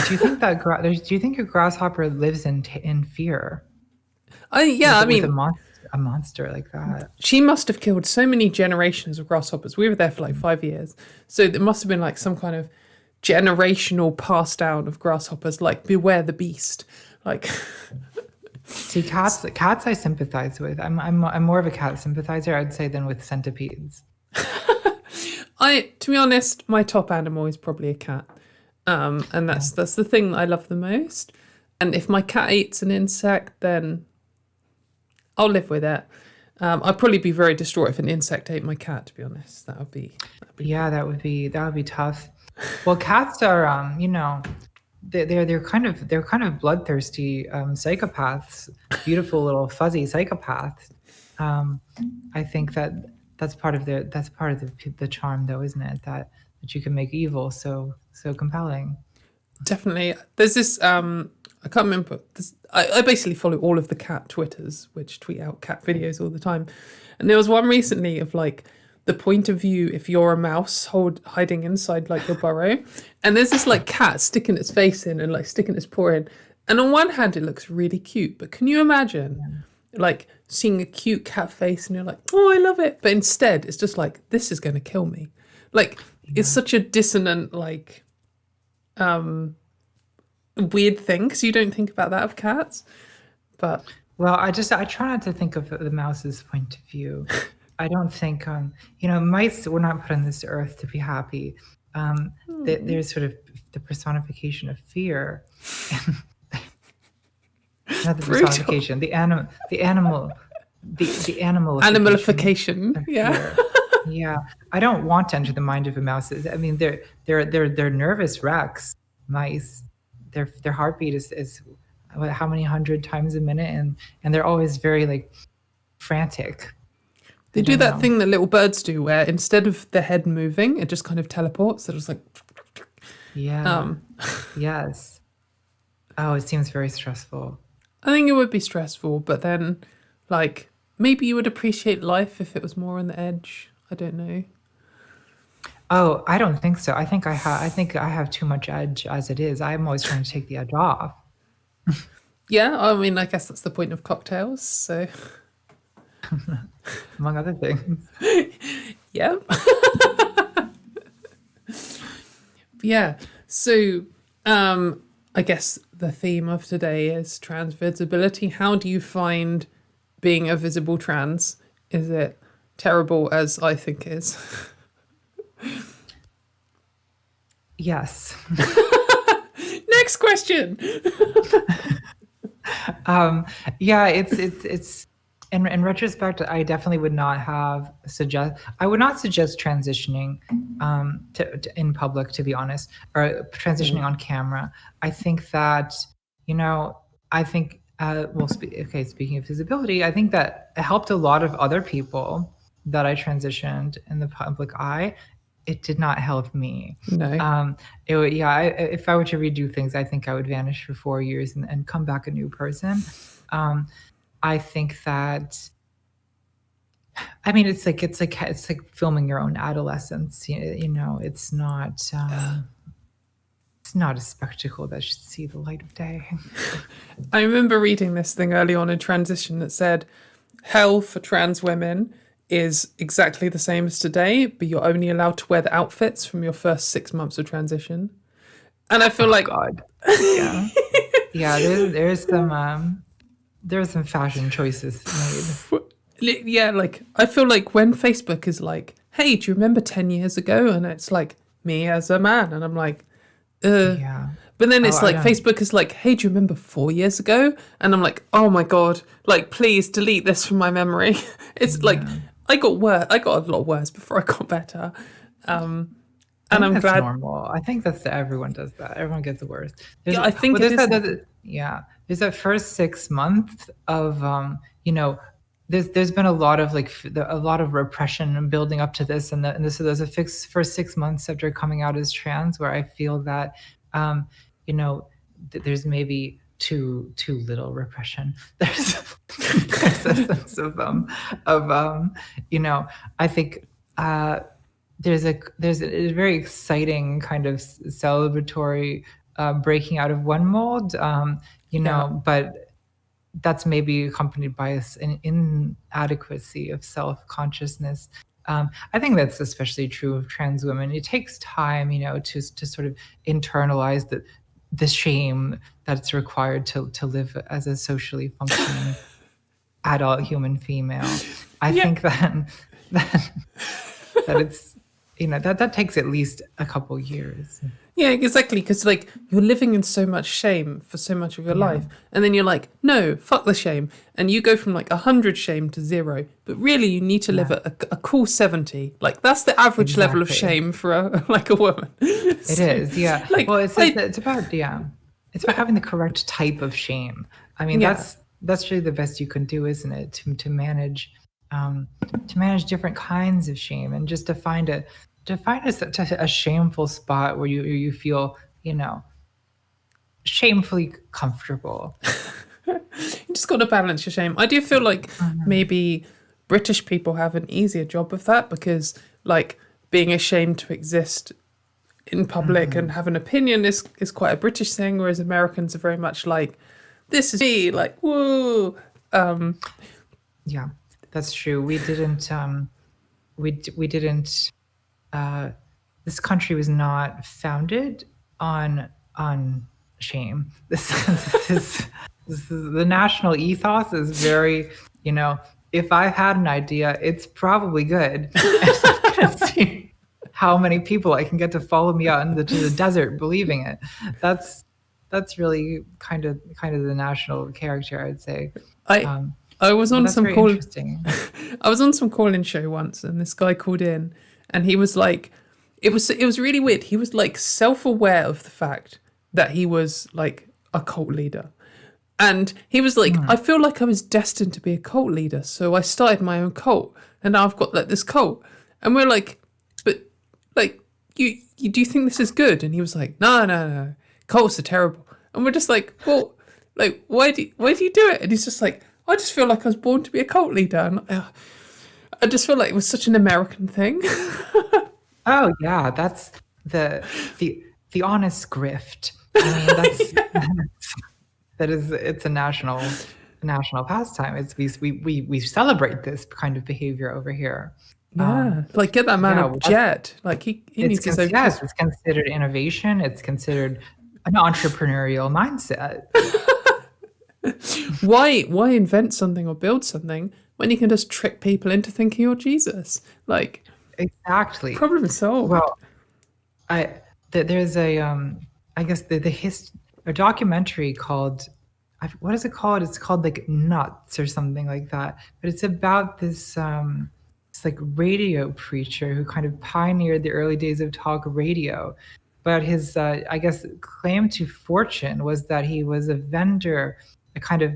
Do you think do you think a grasshopper lives in fear? With a monster like that. She must have killed so many generations of grasshoppers. We were there for 5 years. So there must have been some kind of generational pass down of grasshoppers, beware the beast. See, cats I sympathize with. I'm more of a cat sympathizer, I'd say, than with centipedes. To be honest, my top animal is probably a cat, and that's the thing that I love the most. And if my cat eats an insect, then I'll live with it. I'd probably be very distraught if an insect ate my cat, to be honest. That would be that would be tough. Well, cats are they're kind of bloodthirsty psychopaths, beautiful little fuzzy psychopaths. I think that's part of the charm, though, isn't it? That you can make evil so compelling. Definitely. There's this I can't remember this. I basically follow all of the cat Twitters, which tweet out cat videos all the time. And there was one recently of the point of view if you're a mouse hiding inside your burrow, and there's this cat sticking its face in and sticking its paw in, and on one hand it looks really cute, but can you imagine seeing a cute cat face and you're oh, I love it, but instead it's just this is going to kill me. It's such a dissonant weird thing, because you don't think about that of cats. But I try not to think of the mouse's point of view. I don't think, mice were not put on this earth to be happy. There's sort of the personification of fear. Not the personification, the animal. Animalification. Yeah. Yeah. I don't want to enter the mind of a mouse. I mean, they're nervous wrecks, mice. Their heartbeat is how many 100 times a minute, and they're always very frantic. They do that thing that little birds do, where instead of the head moving, it just kind of teleports. So it's like, yeah, yes. Oh, it seems very stressful. I think it would be stressful, but then, like, maybe you would appreciate life if it was more on the edge. I don't know. Oh, I don't think so. I think I have too much edge as it is. I'm always trying to take the edge off. Yeah, I mean, I guess that's the point of cocktails. So, among other things. Yeah. Yeah. So, I guess the theme of today is trans visibility. How do you find being a visible trans? Is it terrible as I think is? Yes. Next question. Yeah, it's in retrospect, I definitely would not suggest transitioning to in public, to be honest, or transitioning on camera. I think that, speaking of visibility, I think that it helped a lot of other people that I transitioned in the public eye. It did not help me. No. If I were to redo things, I think I would vanish for 4 years and come back a new person. I think that, I mean, it's like filming your own adolescence. It's not a spectacle that should see the light of day. I remember reading this thing early on in transition that said, hell for trans women is exactly the same as today, but you're only allowed to wear the outfits from your first 6 months of transition. And I feel God. Yeah. Yeah, there's some fashion choices made. Yeah, like, I feel like when Facebook is like, hey, do you remember 10 years ago? And it's like, me as a man. And I'm like, Yeah. But then it's like, Facebook is like, hey, do you remember 4 years ago? And I'm like, oh my God, like, please delete this from my memory. It's like, I got a lot worse before I got better. And I'm glad. Normal. I think everyone does that. Everyone gets worse. I think there's that first 6 months of there's been a lot of repression and building up to this, and there's a first 6 months after coming out as trans where I feel that there's maybe too little repression. There's a sense of I think there's a very exciting kind of celebratory breaking out of one mold, but that's maybe accompanied by an inadequacy of self-consciousness. I think that's especially true of trans women. It takes time, to sort of internalize the shame that's required to live as a socially functioning adult human female. I think that it's that takes at least a couple years. Yeah, exactly, because like you're living in so much shame for so much of your life, and then you're like, no, fuck the shame, and you go from like 100 shame to 0, but really you need to live at a cool 70. Like that's the average level of shame for a woman. It is, yeah. Like, well, it's about having the correct type of shame. I mean, that's really the best you can do, isn't it? To manage different kinds of shame, and just to find a shameful spot where you feel, shamefully comfortable. You just got to balance your shame. I do feel like maybe British people have an easier job of that, because like being ashamed to exist in public and have an opinion is quite a British thing, whereas Americans are very much like, this is me, like, whoa. Yeah, that's true. We didn't this country was not founded on shame. This is the national ethos is very, if I had an idea, it's probably good. I'm gonna see how many people I can get to follow me out into the desert believing it. That's really kind of the national character, I'd say. I was on some call. Interesting. I was on some call-in show once, and this guy called in, and he was like, it was really weird. He was like self-aware of the fact that he was like a cult leader, and he was like, I feel like I was destined to be a cult leader, so I started my own cult and now I've got like this cult. And we're like, but like, you do you think this is good? And he was like, no, cults are terrible. And we're just like, well, like, why do you do it? And he's just like, I just feel like I was born to be a cult leader. And I just feel like it was such an American thing. Oh yeah, that's the honest grift. I mean, it's a national pastime. It's we celebrate this kind of behavior over here. Yeah, like get that man a jet. Like he needs his own. Yes, it's considered innovation. It's considered an entrepreneurial mindset. Why invent something or build something when you can just trick people into thinking you're Jesus? Like exactly. Problem solved. Well, there's a I guess a documentary called, what is it called? It's called like Nuts or something like that. But it's about this like radio preacher who kind of pioneered the early days of talk radio. But his I guess claim to fortune was that he was a vendor, a kind of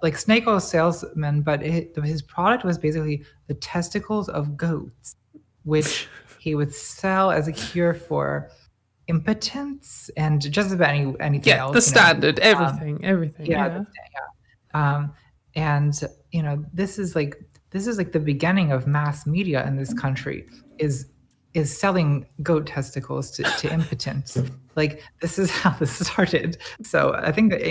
like snake oil salesman, but his product was basically the testicles of goats, which he would sell as a cure for impotence and just about anything else. Yeah, the standard, everything. Yeah. And this is like the beginning of mass media in this country is selling goat testicles to impotents. Like this is how this started. So I think that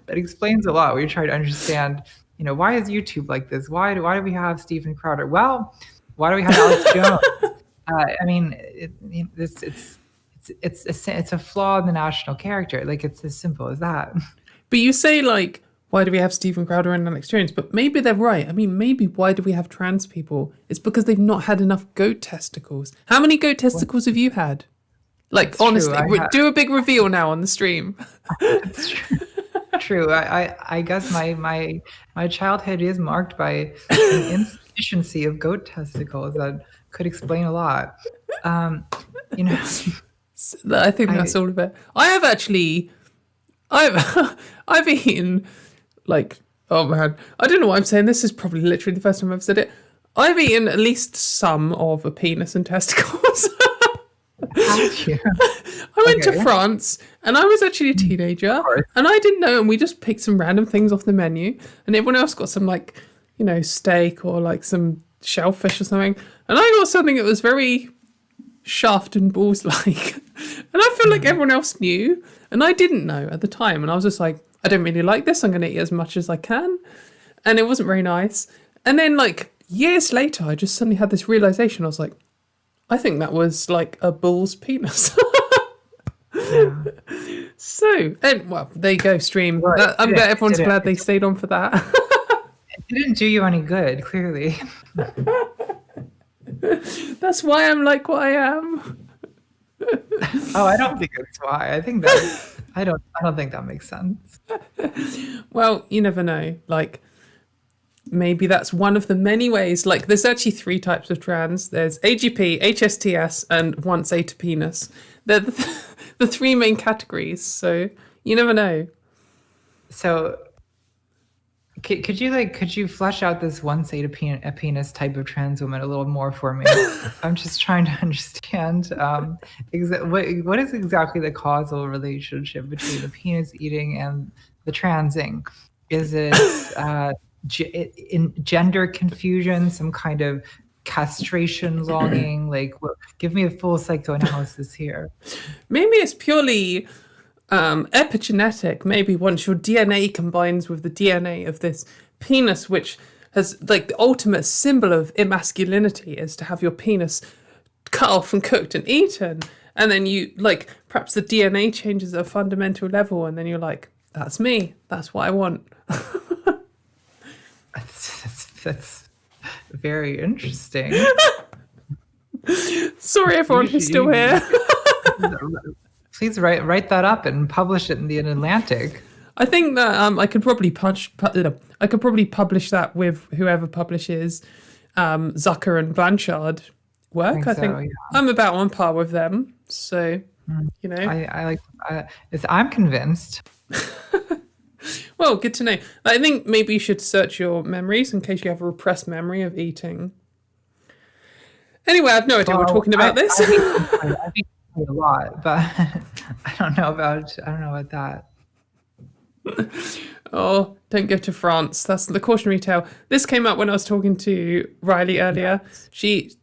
that explains a lot. We try to understand why is YouTube like this? Why do we have Stephen Crowder? Well, why do we have Alex Jones? I mean, it's a flaw in the national character. Like it's as simple as that. But you say like, why do we have Stephen Crowder and Alex Jones? But maybe they're right. I mean, maybe why do we have trans people? It's because they've not had enough goat testicles. How many goat testicles have you had? Like, it's honestly, do a big reveal now on the stream. It's true. I guess my childhood is marked by an insufficiency of goat testicles that could explain a lot. I think that's all of it. I've eaten like, oh man, I don't know why I'm saying this. Is probably literally the first time I've said it. I've eaten at least some of a penis and testicles. I went to France and I was actually a teenager and I didn't know, and we just picked some random things off the menu and everyone else got some like, steak or like some shellfish or something, and I got something that was very shaft and balls like, and I feel like everyone else knew and I didn't know at the time, and I was just like, I don't really like this, I'm going to eat as much as I can, and it wasn't very nice. And then like years later I just suddenly had this realization. I was like, I think that was like a bull's penis. Yeah. So, and well, there you go, stream. Well, I'm glad everyone's glad they stayed on for that. It didn't do you any good, clearly. That's why I'm like what I am. Oh, I don't think that's why. I think that I don't think that makes sense. Well, you never know. Like, maybe that's one of the many ways. Like, there's actually 3 types of trans. There's AGP, HSTS, and once A to penis. They're the 3 main categories. So you never know. So, could you flesh out this once A to penis type of trans woman a little more for me? I'm just trying to understand what is exactly the causal relationship between the penis eating and the transing. Is it in gender confusion, some kind of castration longing? Like, give me a full psychoanalysis here. Maybe it's purely epigenetic. Maybe once your DNA combines with the DNA of this penis, which has like the ultimate symbol of emasculinity is to have your penis cut off and cooked and eaten, and then you like perhaps the DNA changes at a fundamental level, and then you're like, that's me, that's what I want. That's very interesting. Sorry, everyone who's still here. Please write that up and publish it in the Atlantic. I think that I could probably publish that with whoever publishes Zucker and Blanchard work. I think yeah. I'm about on par with them. So I'm convinced. Well, good to know. I think maybe you should search your memories in case you have a repressed memory of eating. Anyway, I've no idea we're talking about this. I think a lot, but I don't know about that. Oh, don't go to France. That's the cautionary tale. This came up when I was talking to Riley earlier. Yes. She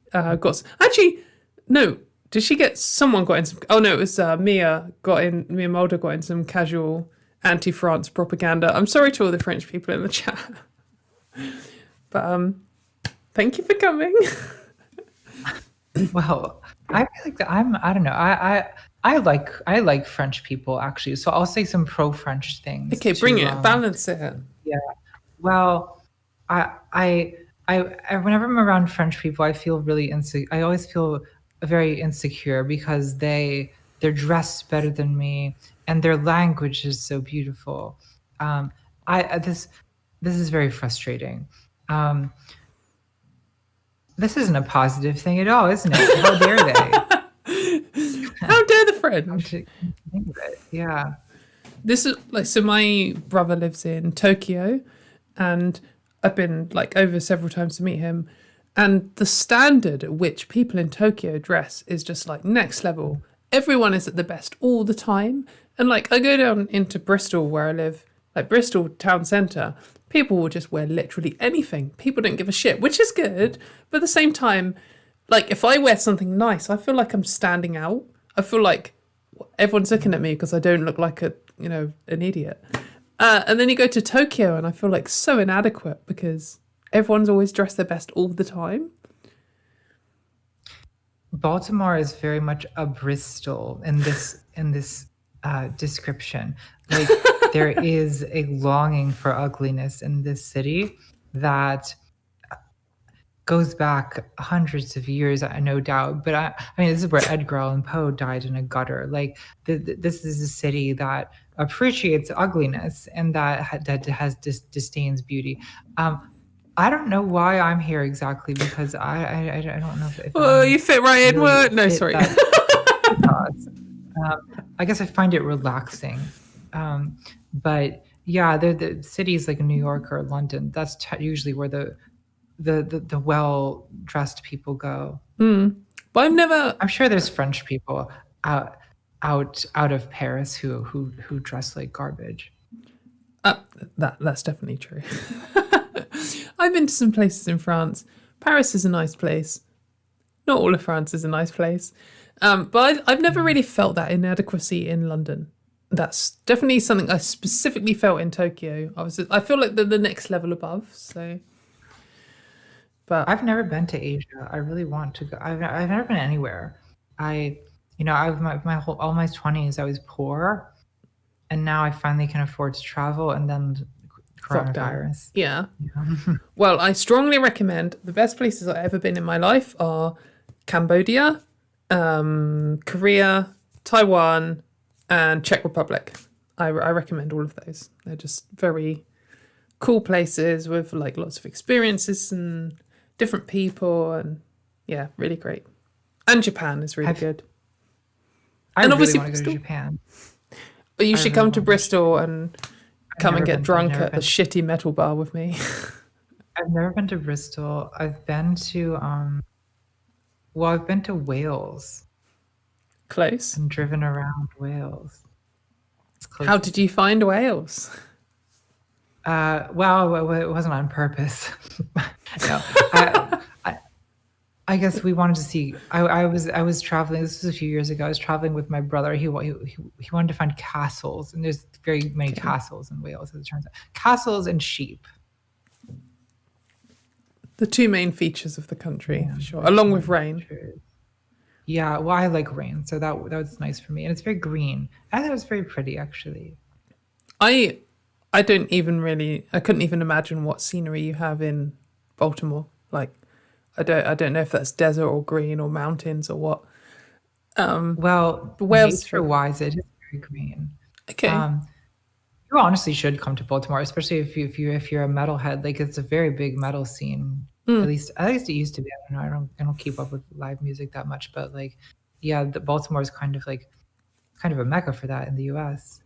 no. Did she get? Someone got in some. Oh no, it was Mia Mulder got in some casual anti-France propaganda. I'm sorry to all the French people in the chat, but thank you for coming. Well, I feel like I don't know. I like French people actually, so I'll say some pro-French things. Okay, bring it. Balance it. Yeah. Well, I whenever I'm around French people, I feel really insecure. I always feel very insecure because they're dressed better than me and their language is so beautiful. This is very frustrating. This isn't a positive thing at all, isn't it? How dare they? How dare the French? Yeah. This is like, so my brother lives in Tokyo and I've been like over several times to meet him. And the standard at which people in Tokyo dress is just like next level. Everyone is at the best all the time. And like I go down into Bristol where I live, like Bristol town centre, people will just wear literally anything. People don't give a shit, which is good. But at the same time, like if I wear something nice, I feel like I'm standing out. I feel like everyone's looking at me because I don't look like an idiot. And then you go to Tokyo and I feel like so inadequate because everyone's always dressed their best all the time. Baltimore is very much a Bristol in this description. Like there is a longing for ugliness in this city that goes back hundreds of years, no doubt. But I mean, this is where Edgar Allan Poe died in a gutter. Like this is a city that appreciates ugliness and that has disdains beauty. I don't know why I'm here exactly because I don't know if you fit right in. Really no, sorry. I guess I find it relaxing. But yeah, the cities like New York or London, that's usually where the well-dressed people go. But I'm sure there's French people out of Paris who dress like garbage. That's definitely true. I've been to some places in France. Paris is a nice place. Not all of France is a nice place. But I've never really felt that inadequacy in London. That's definitely something I specifically felt in Tokyo. I feel like they're the next level above. So, but I've never been to Asia. I really want to go. I've never been anywhere. I've all my 20s I was poor, and now I finally can afford to travel. And then coronavirus. Yeah. Well, I strongly recommend. The best places I've ever been in my life are Cambodia, Korea, Taiwan, and Czech Republic. I recommend all of those. They're just very cool places with like lots of experiences and different people, and yeah, really great. And Japan is really good. I really want to go to Japan. But you should come to Bristol and come and get drunk at the shitty metal bar with me. I've never been to Bristol. I've been to I've been to Wales. Close. And driven around Wales. How did you find Wales? Well, it wasn't on purpose. No, I guess we wanted to see. I was traveling. This was a few years ago. I was traveling with my brother. He wanted to find castles, and there's very many castles in Wales, as it turns out. Castles and sheep. The two main features of the country, for sure, along with rain. Yeah, well, I like rain, so that was nice for me, and it's very green. I thought it was very pretty, actually. I couldn't even imagine what scenery you have in Baltimore. Like, I don't know if that's desert or green or mountains or what. Well, nature-wise, it is very green. Okay. You honestly should come to Baltimore, especially if you're a metalhead. Like, it's a very big metal scene. At least it used to be. I don't keep up with live music that much, but like, yeah, Baltimore is kind of a mecca for that in the U.S.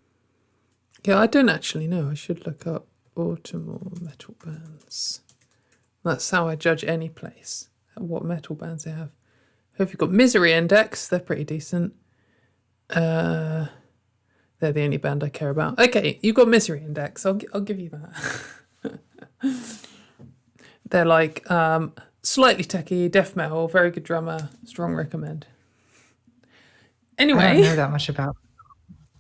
Yeah, I don't actually know. I should look up Baltimore metal bands. That's how I judge any place, what metal bands they have. Have you got Misery Index? They're pretty decent. They're the only band I care about. Okay, you've got Misery Index. I'll give you that. They're like slightly techie, death metal, very good drummer, strong recommend. Anyway, I don't know that much about.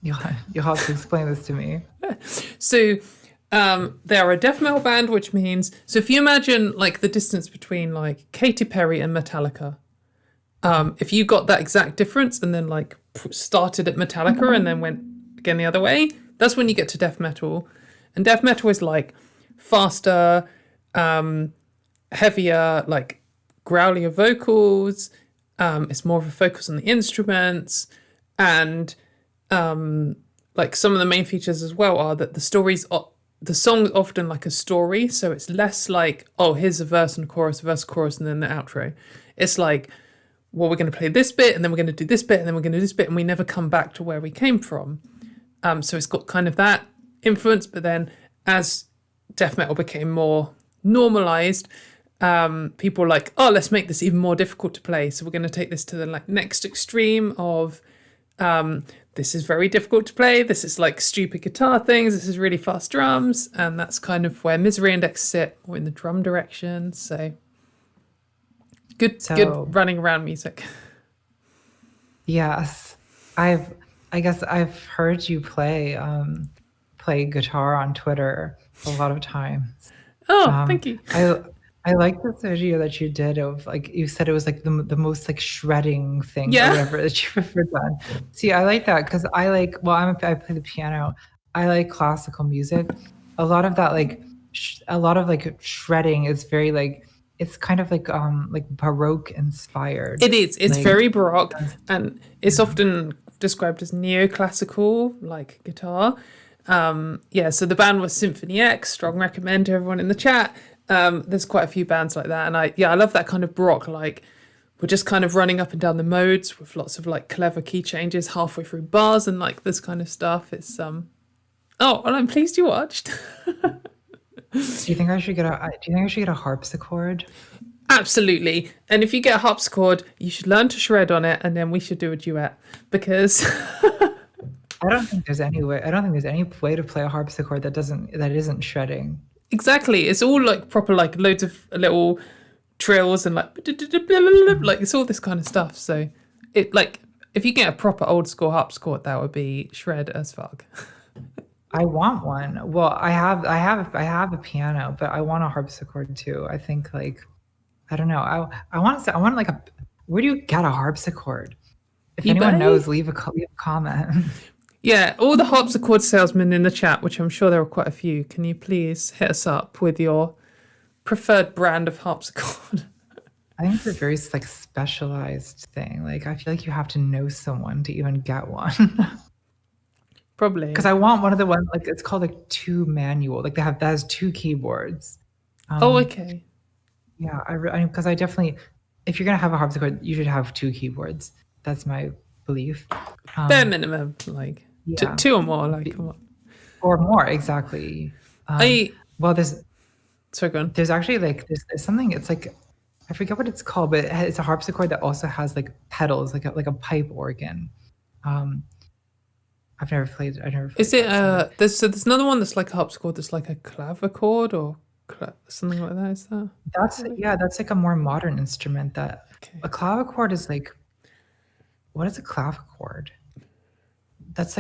You'll have to explain this to me. So they are a death metal band, which means, so if you imagine like the distance between like Katy Perry and Metallica, if you got that exact difference and then like started at Metallica and then went again the other way, that's when you get to death metal. And death metal is like faster, heavier, like growlier vocals. It's more of a focus on the instruments, and like some of the main features as well are that the song's often like a story, so it's less like, oh, here's a verse and a chorus, and then the outro. It's like, well, we're going to play this bit, and then we're going to do this bit, and then we're going to do this bit, and we never come back to where we came from. So it's got kind of that influence, but then as death metal became more normalized, people were like, oh, let's make this even more difficult to play. So we're going to take this to the like next extreme of this is very difficult to play. This is like stupid guitar things. This is really fast drums. And that's kind of where Misery Index sit, or in the drum direction. So good running around music. Yes. I guess I've heard you play guitar on Twitter a lot of times. Oh, thank you. I like this video that you did of, like, you said it was like the most like shredding thing or whatever that you've ever done. See, I like that because I play the piano. I like classical music. A lot of that like shredding is very like, it's kind of like Baroque inspired. It is. It's like, very Baroque, and it's often described as neoclassical, like guitar. So the band was Symphony X. Strong recommend to everyone in the chat. There's quite a few bands like that, and I love that kind of Baroque. Like, we're just kind of running up and down the modes with lots of like clever key changes halfway through bars and like this kind of stuff. It's oh, well, I'm pleased you watched. Do you think I should get a harpsichord? Absolutely. And if you get a harpsichord, you should learn to shred on it, and then we should do a duet, because I don't think there's any way to play a harpsichord that isn't shredding. Exactly. It's all like proper, like loads of little trills and like it's all this kind of stuff. So it, like, if you get a proper old school harpsichord, that would be shred as fuck. I want one. Well, I have a piano, but I want a harpsichord too. I think, like, I don't know. I want like a. Where do you get a harpsichord? If anyone knows, leave a comment. Yeah, all the harpsichord salesmen in the chat, which I'm sure there are quite a few, can you please hit us up with your preferred brand of harpsichord? I think it's a very like specialized thing. Like, I feel like you have to know someone to even get one. Probably. Because I want one of the ones, like, it's called like two manual. Like, that has two keyboards. Okay. Yeah, because I definitely, if you're gonna have a harpsichord, you should have two keyboards. That's my belief. Bare minimum, like two or more, like, come on. Or more, exactly. Sorry, go on. There's actually like there's something. It's like, I forget what it's called, but it's a harpsichord that also has like pedals, like a pipe organ. I've never played. Is it there's another one that's like a harpsichord that's like a clavichord or something like that? Is that? That's like a more modern instrument. A clavichord is like, what is a clavichord? That's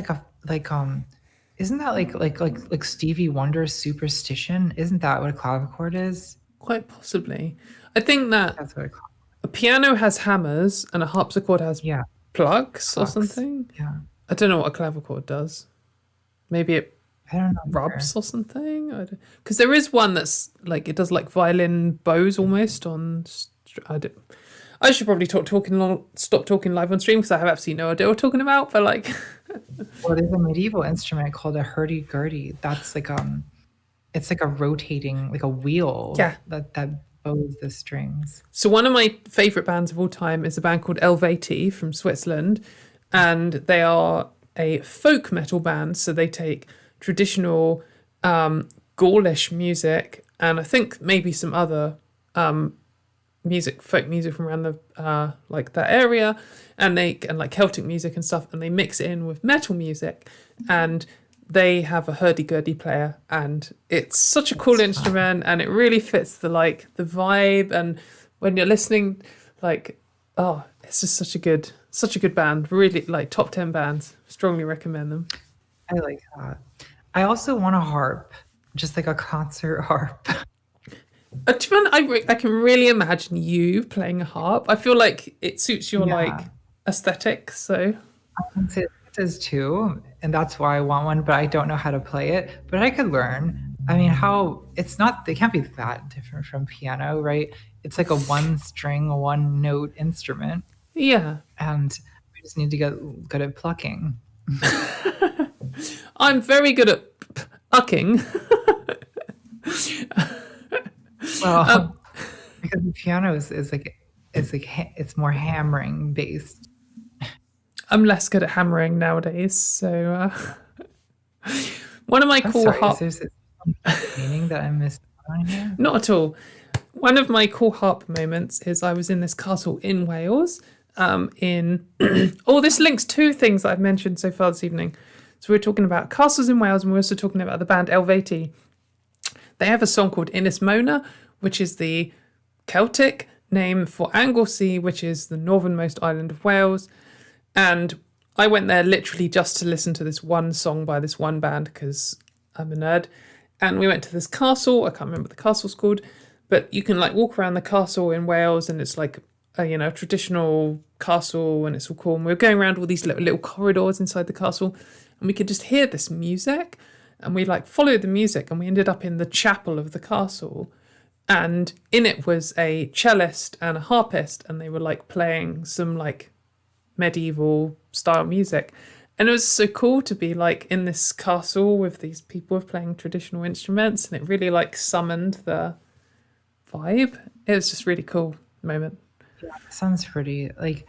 isn't that like Stevie Wonder's Superstition? Isn't that what a clavichord is? Quite possibly. I think that that's what a piano has hammers and a harpsichord has plugs or something. Yeah. I don't know what a clavichord does. Maybe it rubs or something. Because there is one that's like, it does like violin bows almost on. I should probably stop talking live on stream because I have absolutely no idea what we're talking about. But like, well, there's a medieval instrument called a hurdy-gurdy. That's like it's like a rotating, like a wheel. That bows the strings. So one of my favorite bands of all time is a band called Helveti from Switzerland, and they are a folk metal band. So they take traditional Gaulish music and I think maybe some other music, folk music from around the like that area, and like Celtic music and stuff, and they mix it in with metal music, and they have a hurdy-gurdy player, and it's such a cool instrument, and it really fits the vibe, and when you're listening, like, oh, it's just such a good band. Really, like, top 10 bands. Strongly recommend them. I like that. I also want a harp, just like a concert harp. I can really imagine you playing a harp. I feel like it suits your like aesthetic. So I think it does too, and that's why I want one. But I don't know how to play it. But I could learn. I mean, they can't be that different from piano, right? It's like a one string, one note instrument. Yeah, and we just need to get good at plucking. I'm very good at plucking. Well, because the piano it's more hammering based. I'm less good at hammering nowadays, so one of my cool harp. Is there meaning that I missed on here? Not at all. One of my cool harp moments is I was in this castle in Wales. This links two things that I've mentioned so far this evening. So we're talking about castles in Wales, and we're also talking about the band Elveti. They have a song called Ynys Mona, which is the Celtic name for Anglesey, which is the northernmost island of Wales. And I went there literally just to listen to this one song by this one band because I'm a nerd. And we went to this castle. I can't remember what the castle's called, but you can like walk around the castle in Wales, and it's like a traditional castle, and it's all cool. And we were going around all these little corridors inside the castle, and we could just hear this music. And we like followed the music, and we ended up in the chapel of the castle. And in it was a cellist and a harpist, and they were like playing some like medieval style music. And it was so cool to be like in this castle with these people playing traditional instruments, and it really like summoned the vibe. It was just really cool moment. Yeah, sounds pretty like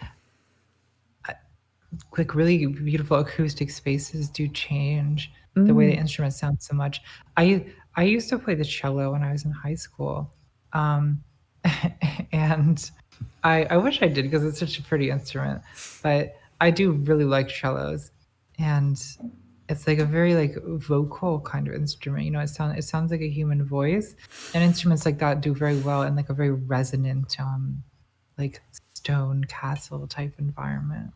really beautiful acoustic spaces do change the way the instrument sounds so much. I used to play the cello when I was in high school, and I wish I did because it's such a pretty instrument. But I do really like cellos, and it's like a very like vocal kind of instrument. You know, it sounds like a human voice, and instruments like that do very well in like a very resonant, like stone castle type environment.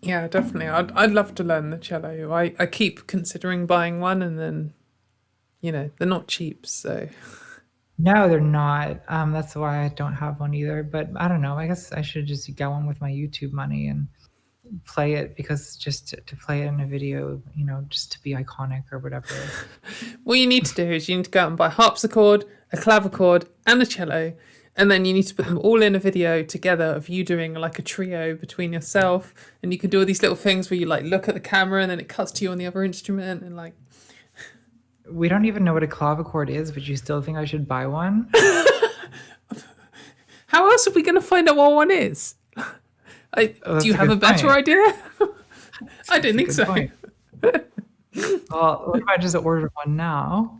Yeah, definitely. I'd love to learn the cello. I keep considering buying one, and then, they're not cheap, so. No, they're not. That's why I don't have one either. But I don't know. I guess I should just get one with my YouTube money and play it, because just to play it in a video, just to be iconic or whatever. What you need to do is you need to go out and buy a harpsichord, a clavichord, and a cello. And then you need to put them all in a video together of you doing like a trio between yourself. And you can do all these little things where you like look at the camera and then it cuts to you on the other instrument and like. We don't even know what a clavichord is, but you still think I should buy one? How else are we going to find out what one is? Do you have a better idea? I didn't think so. Well, what if I just order one now?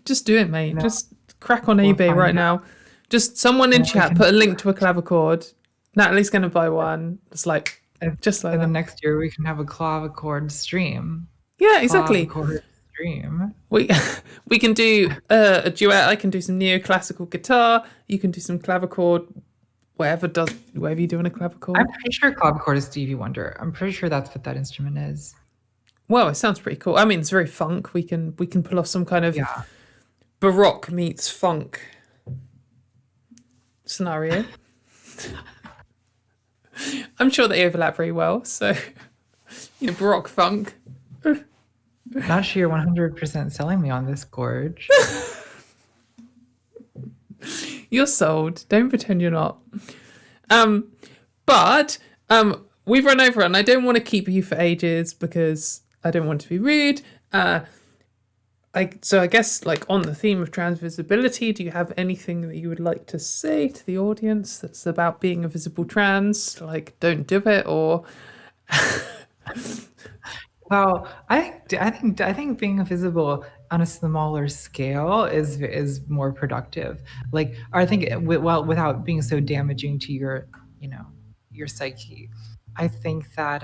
Just do it, mate. Just crack on eBay right now. Just someone in chat put a link to a clavichord. Natalie's going to buy one. It's like, just like and that. then next year we can have a clavichord stream. Yeah, exactly. Clavichord stream. We can do a duet. I can do some neoclassical guitar. You can do some clavichord. Whatever you do on a clavichord. I'm pretty sure clavichord is Stevie Wonder. I'm pretty sure that's what that instrument is. Well, it sounds pretty cool. I mean, it's very funk. We can pull off some kind of Baroque meets funk scenario. I'm sure they overlap very well. So, Baroque funk. Not sure you're 100% selling me on this, Gorge. You're sold. Don't pretend you're not. But we've run over, and I don't want to keep you for ages because I don't want to be rude. So I guess, like, on the theme of trans visibility, do you have anything that you would like to say to the audience that's about being a visible trans? Like, don't do it, or... Well, I think being visible on a smaller scale is more productive. Like, I think without being so damaging to your, your psyche. I think that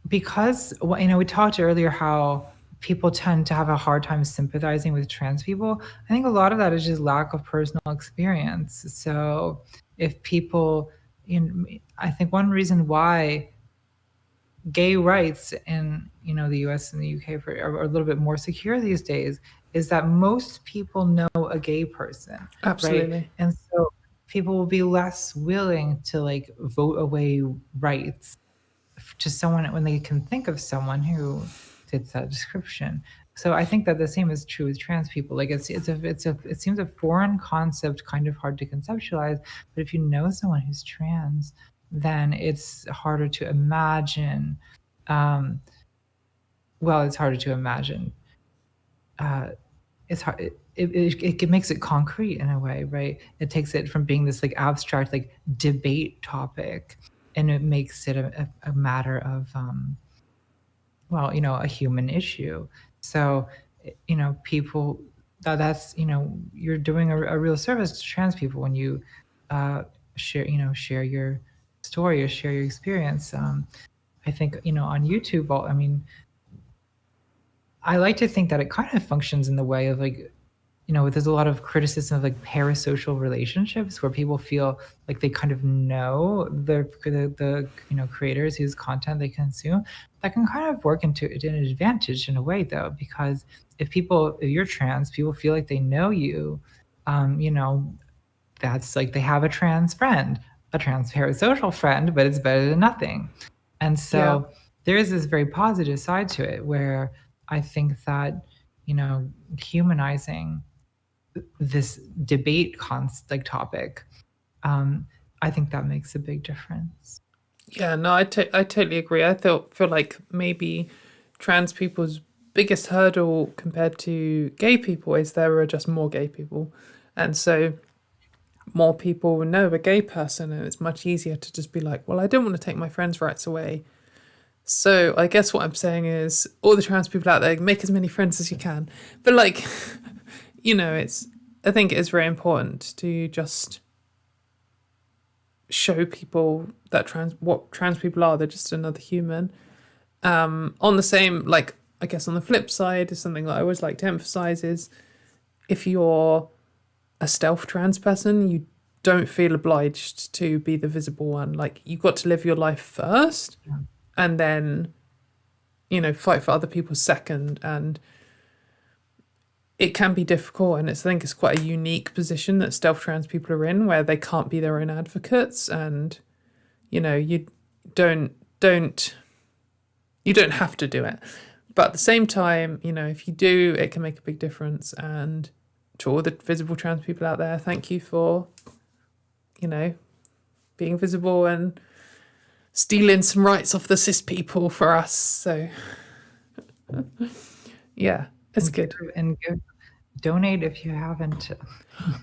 because we talked earlier how people tend to have a hard time sympathizing with trans people. I think a lot of that is just lack of personal experience. So if people, I think one reason why gay rights in the US and the UK are a little bit more secure these days is that most people know a gay person. Absolutely. Right? And so people will be less willing to like vote away rights to someone when they can think of someone who fits that description. So I think that the same is true with trans people. Like it seems a foreign concept, kind of hard to conceptualize, but if you know someone who's trans, then it's harder to imagine. It's harder to imagine. It's hard. It makes it concrete in a way, right? It takes it from being this like abstract like debate topic, and it makes it a matter of a human issue. So people that's you're doing a real service to trans people when you share your story or share your experience. I think on YouTube, I like to think that it kind of functions in the way of like, there's a lot of criticism of like parasocial relationships where people feel like they kind of know the creators whose content they consume. That can kind of work into an advantage in a way though, because if you're trans, people feel like they know you, that's like they have a trans friend, a trans parasocial friend, but it's better than nothing. And so there is this very positive side to it where I think that, humanizing this debate topic, I think that makes a big difference. Yeah, no, I totally agree. I feel like maybe trans people's biggest hurdle compared to gay people is there are just more gay people. And so more people know a gay person, and it's much easier to just be like, well, I don't want to take my friends' rights away. So I guess what I'm saying is all the trans people out there, make as many friends as you can. But like, I think it is very important to just show people that what trans people are. They're just another human. On the same, like, I guess on the flip side is something that I always like to emphasize is if you're a stealth trans person, you don't feel obliged to be the visible one. Like, you've got to live your life first. Yeah. And then, fight for other people second. And it can be difficult. And I think it's quite a unique position that stealth trans people are in, where they can't be their own advocates. And, you don't have to do it. But at the same time, if you do, it can make a big difference. And to all the visible trans people out there, thank you for, being visible and stealing some rights off the cis people for us. So yeah, it's good. And donate if you haven't.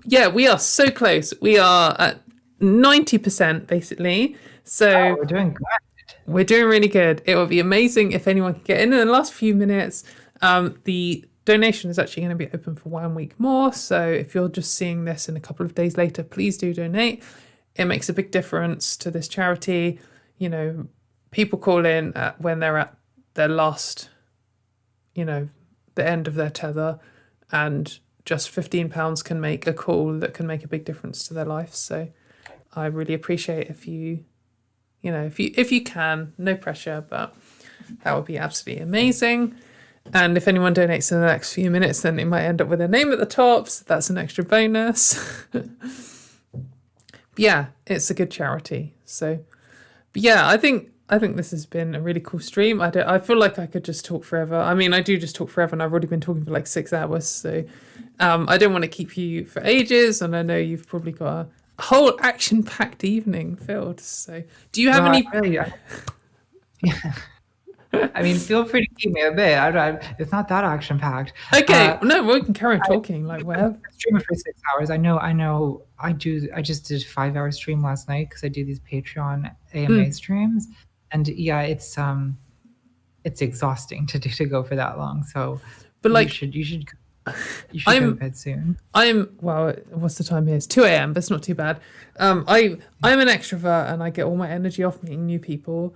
Yeah, we are so close. We are at 90% basically. So we're doing good. We're doing really good. It would be amazing if anyone could get in the last few minutes. The donation is actually going to be open for 1 week more. So if you're just seeing this in a couple of days later, please do donate. It makes a big difference to this charity. People call in when they're at their last, the end of their tether, and just £15 can make a call that can make a big difference to their life. So I really appreciate if you can, no pressure, but that would be absolutely amazing. And if anyone donates in the next few minutes, then it might end up with a name at the top. So that's an extra bonus. Yeah, it's a good charity. So, but yeah, I think this has been a really cool stream. I feel like I could just talk forever. I mean, I do just talk forever, and I've already been talking for like 6 hours. So I don't want to keep you for ages. And I know you've probably got a whole action-packed evening filled. So do you have any... I mean, feel free to keep me a bit. It's not that action-packed. Okay, no, we can carry on talking. Like, whatever. Streaming for 6 hours. I know. I just did a 5-hour stream last night because I do these Patreon AMA streams, And yeah, it's exhausting to go for that long. So, but like you should go to bed soon. Well, what's the time here? It's 2 a.m., but it's not too bad. I'm an extrovert and I get all my energy off meeting new people.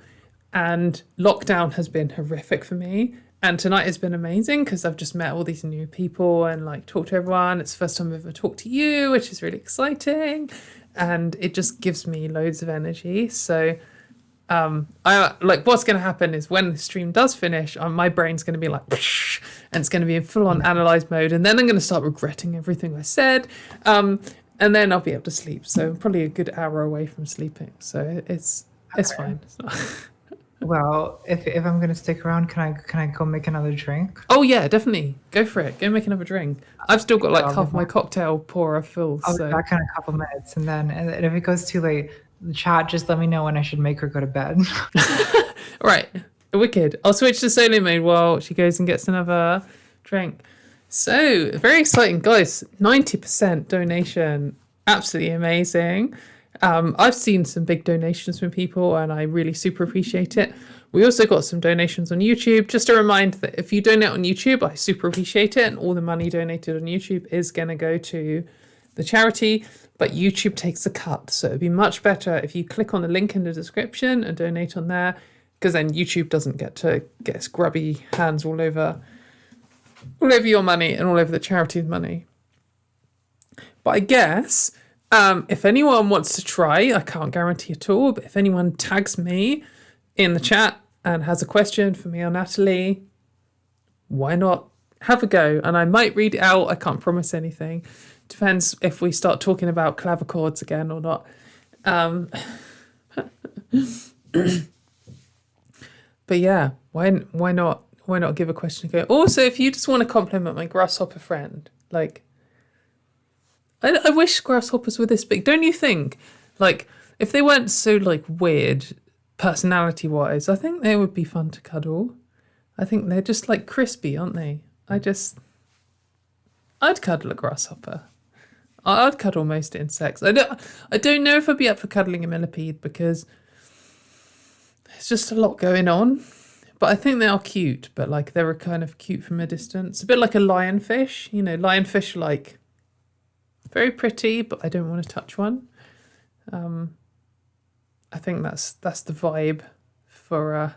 And lockdown has been horrific for me. And tonight has been amazing because I've just met all these new people and like talked to everyone. It's the first time I've ever talked to you, which is really exciting. And it just gives me loads of energy. So I like what's going to happen is when the stream does finish, my brain's going to be like, and it's going to be in full on analyze mode. And then I'm going to start regretting everything I said. And then I'll be able to sleep. So I'm probably a good hour away from sleeping. So it's fine. It's not... Well, if I'm gonna stick around, can I go make another drink? Oh yeah, definitely. Go for it. Go make another drink. I've still got like half my cocktail pourer full. I'll be back in a couple minutes, and then if it goes too late, the chat, just let me know when I should make her go to bed. Right, wicked. I'll switch to solo mode while she goes and gets another drink. So very exciting, guys. 90% donation. Absolutely amazing. I've seen some big donations from people and I really super appreciate it. We also got some donations on YouTube. Just a reminder that if you donate on YouTube, I super appreciate it. And all the money donated on YouTube is going to go to the charity, but YouTube takes a cut. So it'd be much better if you click on the link in the description and donate on there, because then YouTube doesn't get to get its grubby hands all over your money and all over the charity's money. But I guess... if anyone wants to try, I can't guarantee at all, but if anyone tags me in the chat and has a question for me or Natalie, why not have a go? And I might read it out. I can't promise anything. Depends if we start talking about clavichords again or not. But yeah, why not give a question a go? Also, if you just want to compliment my grasshopper friend, like, I wish grasshoppers were this big. Don't you think? Like, if they weren't so, like, weird personality-wise, I think they would be fun to cuddle. I think they're just, like, crispy, aren't they? I'd cuddle a grasshopper. I'd cuddle most insects. I don't know if I'd be up for cuddling a millipede because there's just a lot going on. But I think they are cute, but, like, they're kind of cute from a distance. A bit like a lionfish. You know, lionfish are, like... very pretty, but I don't want to touch one. I think that's the vibe for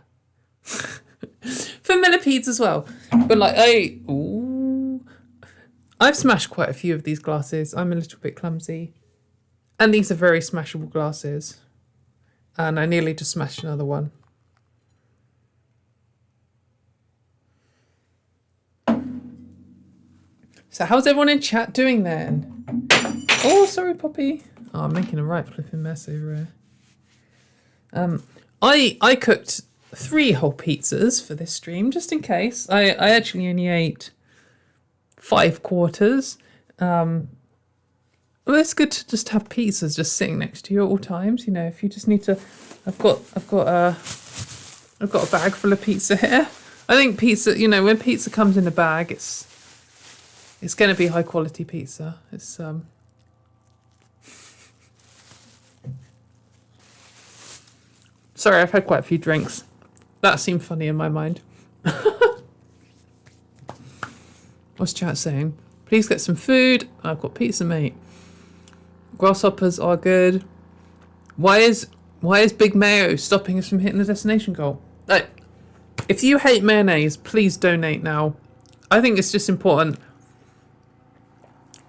for millipedes as well. But like I've smashed quite a few of these glasses. I'm a little bit clumsy, and these are very smashable glasses. And I nearly just smashed another one. So how's everyone in chat doing then? Oh, sorry, Poppy. Oh, I'm making a right flipping mess over here. I cooked 3 whole pizzas for this stream, just in case. I actually only ate 5 quarters. Well, it's good to just have pizzas just sitting next to you at all times. You know, if you just need to, I've got a bag full of pizza here. I think pizza, you know, when pizza comes in a bag, it's going to be high quality pizza. It's Sorry, I've had quite a few drinks. That seemed funny in my mind. What's chat saying? Please get some food. I've got pizza, mate. Grasshoppers are good. Why is Big Mayo stopping us from hitting the destination goal? Like, if you hate mayonnaise, please donate now. I think it's just important.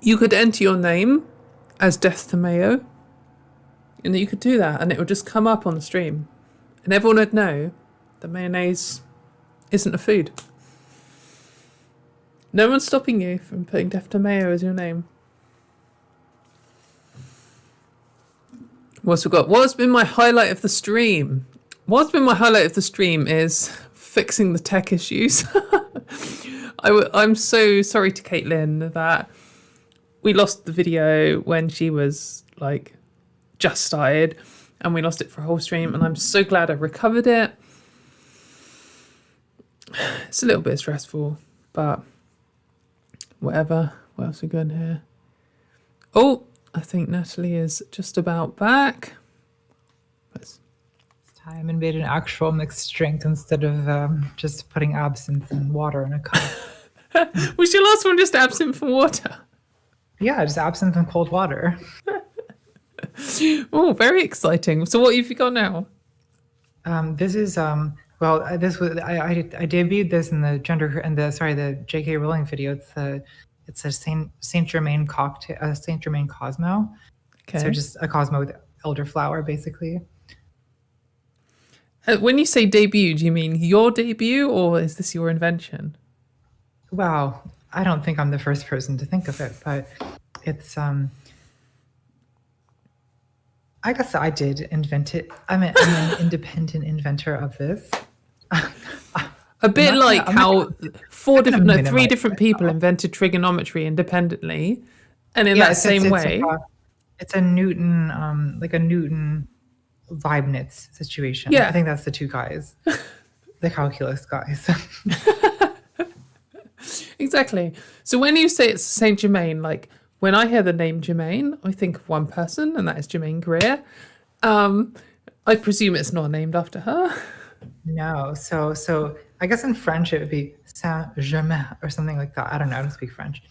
You could enter your name as Death to Mayo. And you could do that and it would just come up on the stream. And everyone would know that mayonnaise isn't a food. No one's stopping you from putting Death to Mayo as your name. What's we got? What's been my highlight of the stream? What's been my highlight of the stream is fixing the tech issues. I'm so sorry to Katelyn that we lost the video when she was like just started and we lost it for a whole stream, and I'm so glad I recovered it. It's a little bit stressful, but whatever. What else we got in here? Oh, I think Natalie is just about back. It's time and made an actual mixed drink instead of just putting absinthe and water in a cup. Was your last one just absinthe and water? Yeah, just absinthe and cold water. Oh, very exciting. So what have you got now? This is this was I debuted this in the the J.K. Rowling video. It's a Saint Germain cocktail, a Saint Germain Cosmo. Okay. So just a Cosmo with elderflower, basically. When you say debut, do you mean your debut or is this your invention? Well, I don't think I'm the first person to think of it, but it's I guess I did invent it. I'm an independent inventor of this. A bit like how three different people invented trigonometry independently, and in that same way. It's a Newton, like a Newton Leibniz situation. Yeah. I think that's the two guys, the calculus guys. Exactly. So when you say it's Saint Germain, like when I hear the name Germain, I think of one person, and that is Germaine Greer. I presume it's not named after her. No. So I guess in French it would be Saint-Germain or something like that. I don't know. I don't speak French.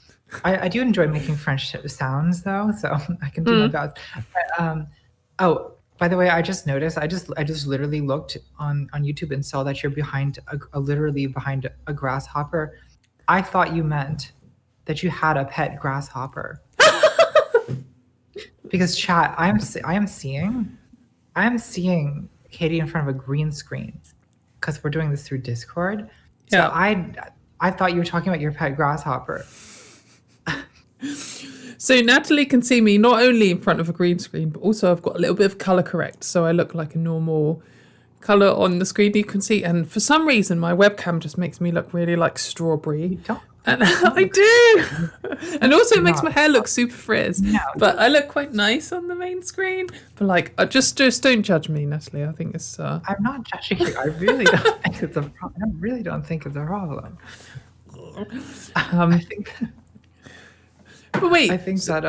I do enjoy making French sounds though, so I can do my best. But, oh, by the way, I just noticed. I just literally looked on YouTube and saw that you're literally behind a grasshopper. I thought you meant that you had a pet grasshopper. Because chat, I am seeing Katie in front of a green screen because we're doing this through Discord. So yeah. I thought you were talking about your pet grasshopper. So Natalie can see me not only in front of a green screen, but also I've got a little bit of color correct. So I look like a normal color on the screen you can see. And for some reason, my webcam just makes me look really like strawberry. And I do. And also it makes my hair look super frizz. No. But I look quite nice on the main screen. But like, just don't judge me, Natalie. I think it's... I'm not judging you. I really don't think it's a problem. I really don't think it's a problem. I think... But wait. I think that...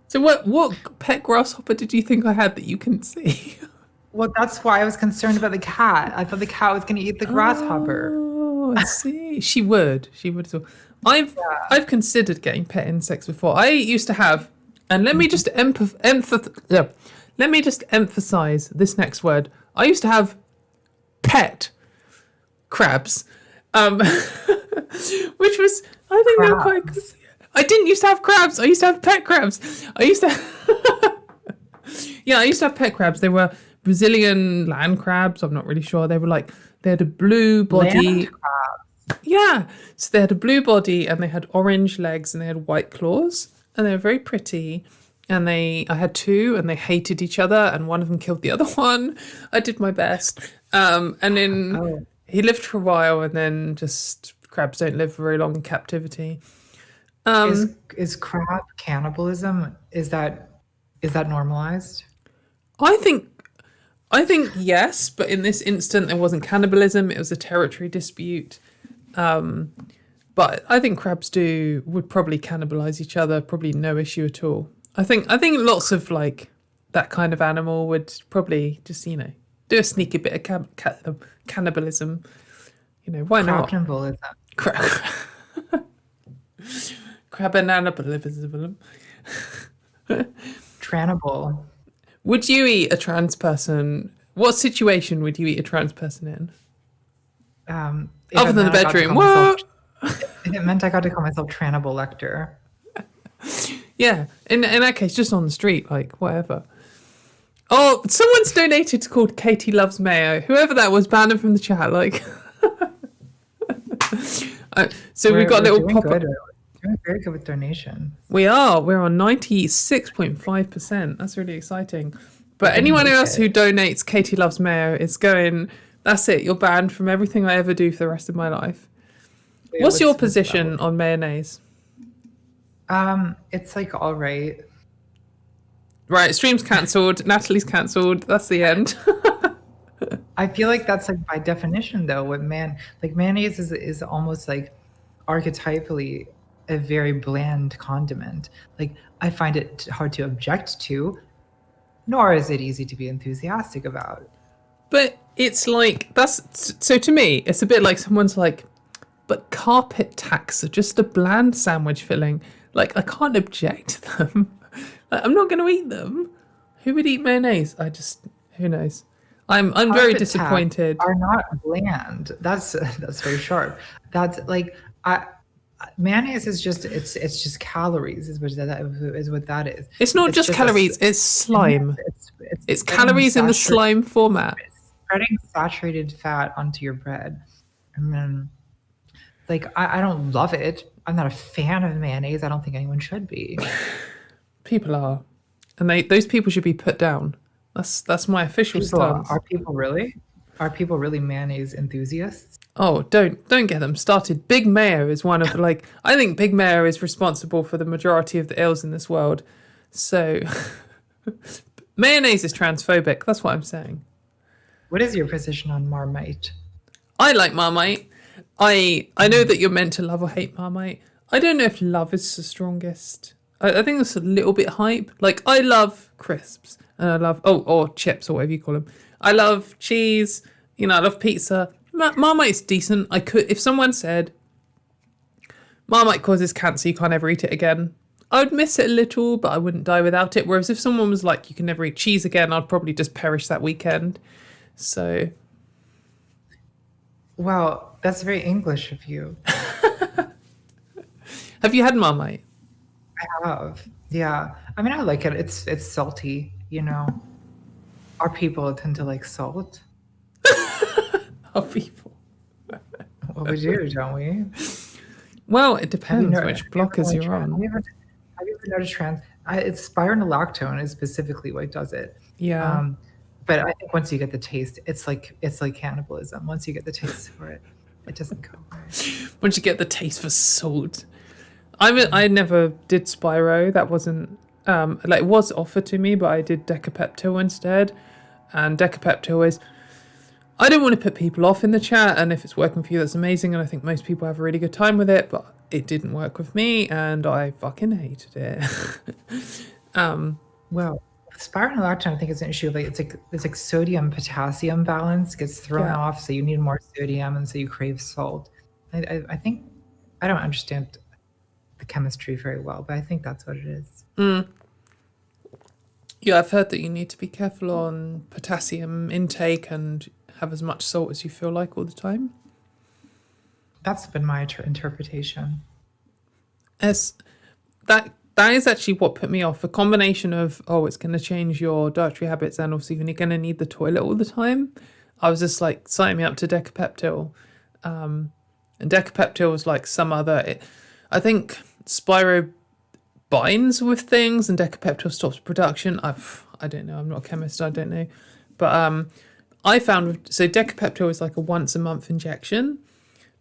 So what pet grasshopper did you think I had that you couldn't see? Well, that's why I was concerned about the cat. I thought the cat was going to eat the grasshopper. Oh, I see. She would as well. I've considered getting pet insects before. I used to have, and let me just emphasize this next word. I used to have pet crabs, which was I think they're quite good. I didn't used to have crabs. I used to have pet crabs. I used to have pet crabs. They were Brazilian land crabs. I'm not really sure. They had a blue body. Land crabs. Yeah. So they had a blue body and they had orange legs and they had white claws and they were very pretty. And I had two and they hated each other and one of them killed the other one. I did my best. And then he lived for a while and then just crabs don't live very long in captivity. Is crab cannibalism, is that normalized? I think yes, but in this instant there wasn't cannibalism, it was a territory dispute. But I think crabs would probably cannibalize each other, probably no issue at all. I think lots of like that kind of animal would probably just, do a sneaky bit of cannibalism. Why not? Cannibalism. Crabbanibalism. Tranable. Would you eat a trans person? What situation would you eat a trans person in? Other than the bedroom. What? If it meant I got to call myself Tranable Lecter. Yeah. In that case, just on the street, like whatever. Oh, someone's donated called Katie Loves Mayo. Whoever that was, ban him from the chat. Like. We've got a little pop up. Doing very good with donation. We are. We're on 96.5%. That's really exciting. But anyone else who donates Katie Loves Mayo is going, that's it. You're banned from everything I ever do for the rest of my life. Yeah, what's your position on mayonnaise? It's like all right. Right, stream's cancelled. Natalie's cancelled. That's the end. I feel like that's like by definition though. Mayonnaise is almost like archetypally a very bland condiment. Like I find it hard to object to, nor is it easy to be enthusiastic about. But it's like, so to me, it's a bit like someone's like, but carpet tacks are just a bland sandwich filling. Like, I can't object to them. Like, I'm not going to eat them. Who would eat mayonnaise? Who knows? I'm very disappointed. Are not bland. That's very sharp. That's like, mayonnaise is just it's just calories is what that is. It's not just calories. It's slime. It's calories in the slime format. It's spreading saturated fat onto your bread, and then like I don't love it. I'm not a fan of mayonnaise. I don't think anyone should be. People are, and those people should be put down. That's my official stance. Are people really? Are people really mayonnaise enthusiasts? Oh, don't get them started. Big Mayo is one of the, I think Big Mayo is responsible for the majority of the ills in this world. So mayonnaise is transphobic. That's what I'm saying. What is your position on Marmite? I like Marmite. I know that you're meant to love or hate Marmite. I don't know if love is the strongest. I think it's a little bit hype. Like, I love crisps and I love, or chips or whatever you call them. I love cheese. I love pizza. Marmite's decent. If someone said Marmite causes cancer, you can't ever eat it again, I would miss it a little, but I wouldn't die without it. Whereas if someone was like, you can never eat cheese again, I'd probably just perish that weekend. So. Well, that's very English of you. Have you had Marmite? I have. Yeah. I mean, I like it. It's salty, Our people tend to like salt. Our people. Well, we do, don't we? Well, it depends which blockers you're on. Have you ever noticed it's spironolactone is specifically what does it. Yeah. But I think once you get the taste, it's like cannibalism. Once you get the taste for it, it doesn't go away. Once you get the taste for salt. I never did Spiro. That wasn't it was offered to me, but I did Decapeptyl instead. And Decapeptyl is, I don't want to put people off in the chat, and if it's working for you, that's amazing, and I think most people have a really good time with it, but it didn't work with me, and I fucking hated it. Well, spironolactone, I think it's an issue. It's like sodium potassium balance gets thrown off, so you need more sodium, and so you crave salt. I think I don't understand the chemistry very well, but I think that's what it is. Yeah, I've heard that you need to be careful on potassium intake and have as much salt as you feel like all the time. That's been my interpretation. That is actually what put me off. A combination of, it's going to change your dietary habits and also you're going to need the toilet all the time. I was just like, sign me up to Decapeptyl. And Decapeptyl was like some other... I think Spiro binds with things and Decapeptyl stops production. I don't know. I'm not a chemist. I don't know. But I found... So Decapeptyl is like a once a month injection.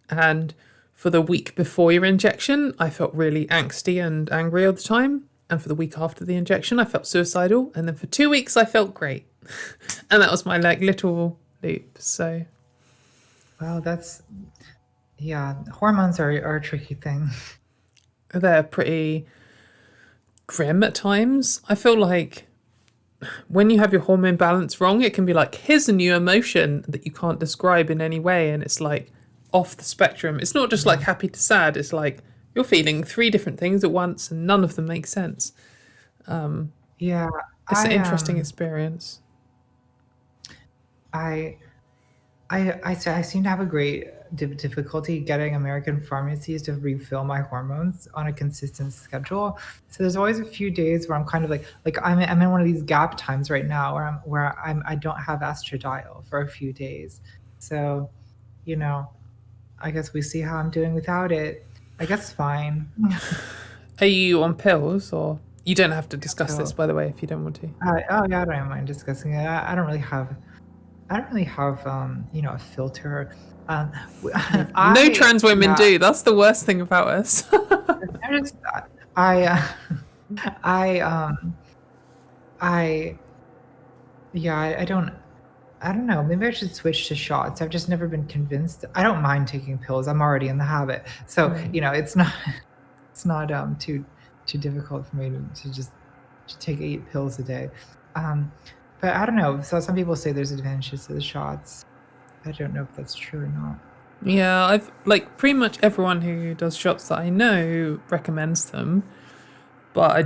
And for the week before your injection, I felt really angsty and angry all the time. And for the week after the injection, I felt suicidal. And then for 2 weeks, I felt great. And that was my little loop. So... Wow, that's... Yeah, hormones are a tricky thing. They're pretty grim at times. I feel like when you have your hormone balance wrong, it can be like, here's a new emotion that you can't describe in any way. And it's like off the spectrum. It's not just like happy to sad. It's like you're feeling 3 different things at once and none of them make sense. Yeah. It's an interesting experience. I seem to have a great difficulty getting American pharmacies to refill my hormones on a consistent schedule. So there's always a few days where I'm kind of like I'm in one of these gap times right now where I don't have estradiol for a few days. So, I guess we see how I'm doing without it. I guess fine. Are you on pills, or you don't have to discuss this, by the way, if you don't want to? I don't mind discussing it. I don't really have a filter. No trans women do. That's the worst thing about us. I don't know. Maybe I should switch to shots. I've just never been convinced. I don't mind taking pills. I'm already in the habit. So, it's not too difficult for me to take 8 pills a day. But But I don't know. So some people say there's advantages to the shots. I don't know if that's true or not. Yeah, I've like pretty much everyone who does shots that I know recommends them, but I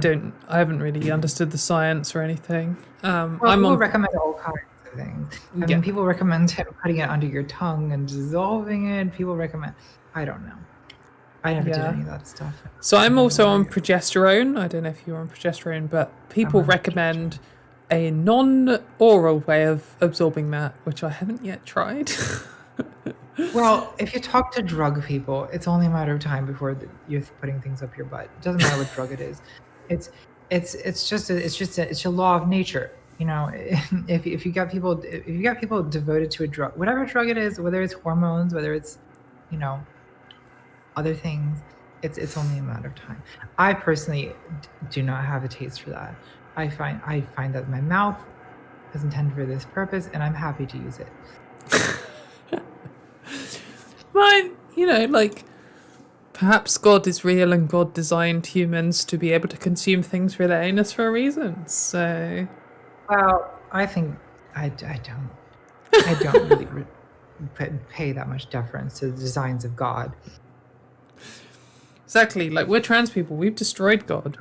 haven't really understood the science or anything. People recommend all kinds of things. I mean, people recommend putting it under your tongue and dissolving it. People recommend, I don't know. I never did any of that stuff. So I'm also on progesterone. I don't know if you're on progesterone, but people recommend a non-oral way of absorbing that, which I haven't yet tried. Well, if you talk to drug people, it's only a matter of time before you're putting things up your butt. It doesn't matter what drug it is. It's a law of nature. You know, if you got people devoted to a drug, whatever drug it is, whether it's hormones, whether it's, you know, other things, it's only a matter of time. I personally do not have a taste for that. I find that my mouth is intended for this purpose, and I'm happy to use it. Mine, you know, like perhaps God is real and God designed humans to be able to consume through their anus for a reason. So, well, I think I don't really pay that much deference to the designs of God. Exactly, like we're trans people, we've destroyed God.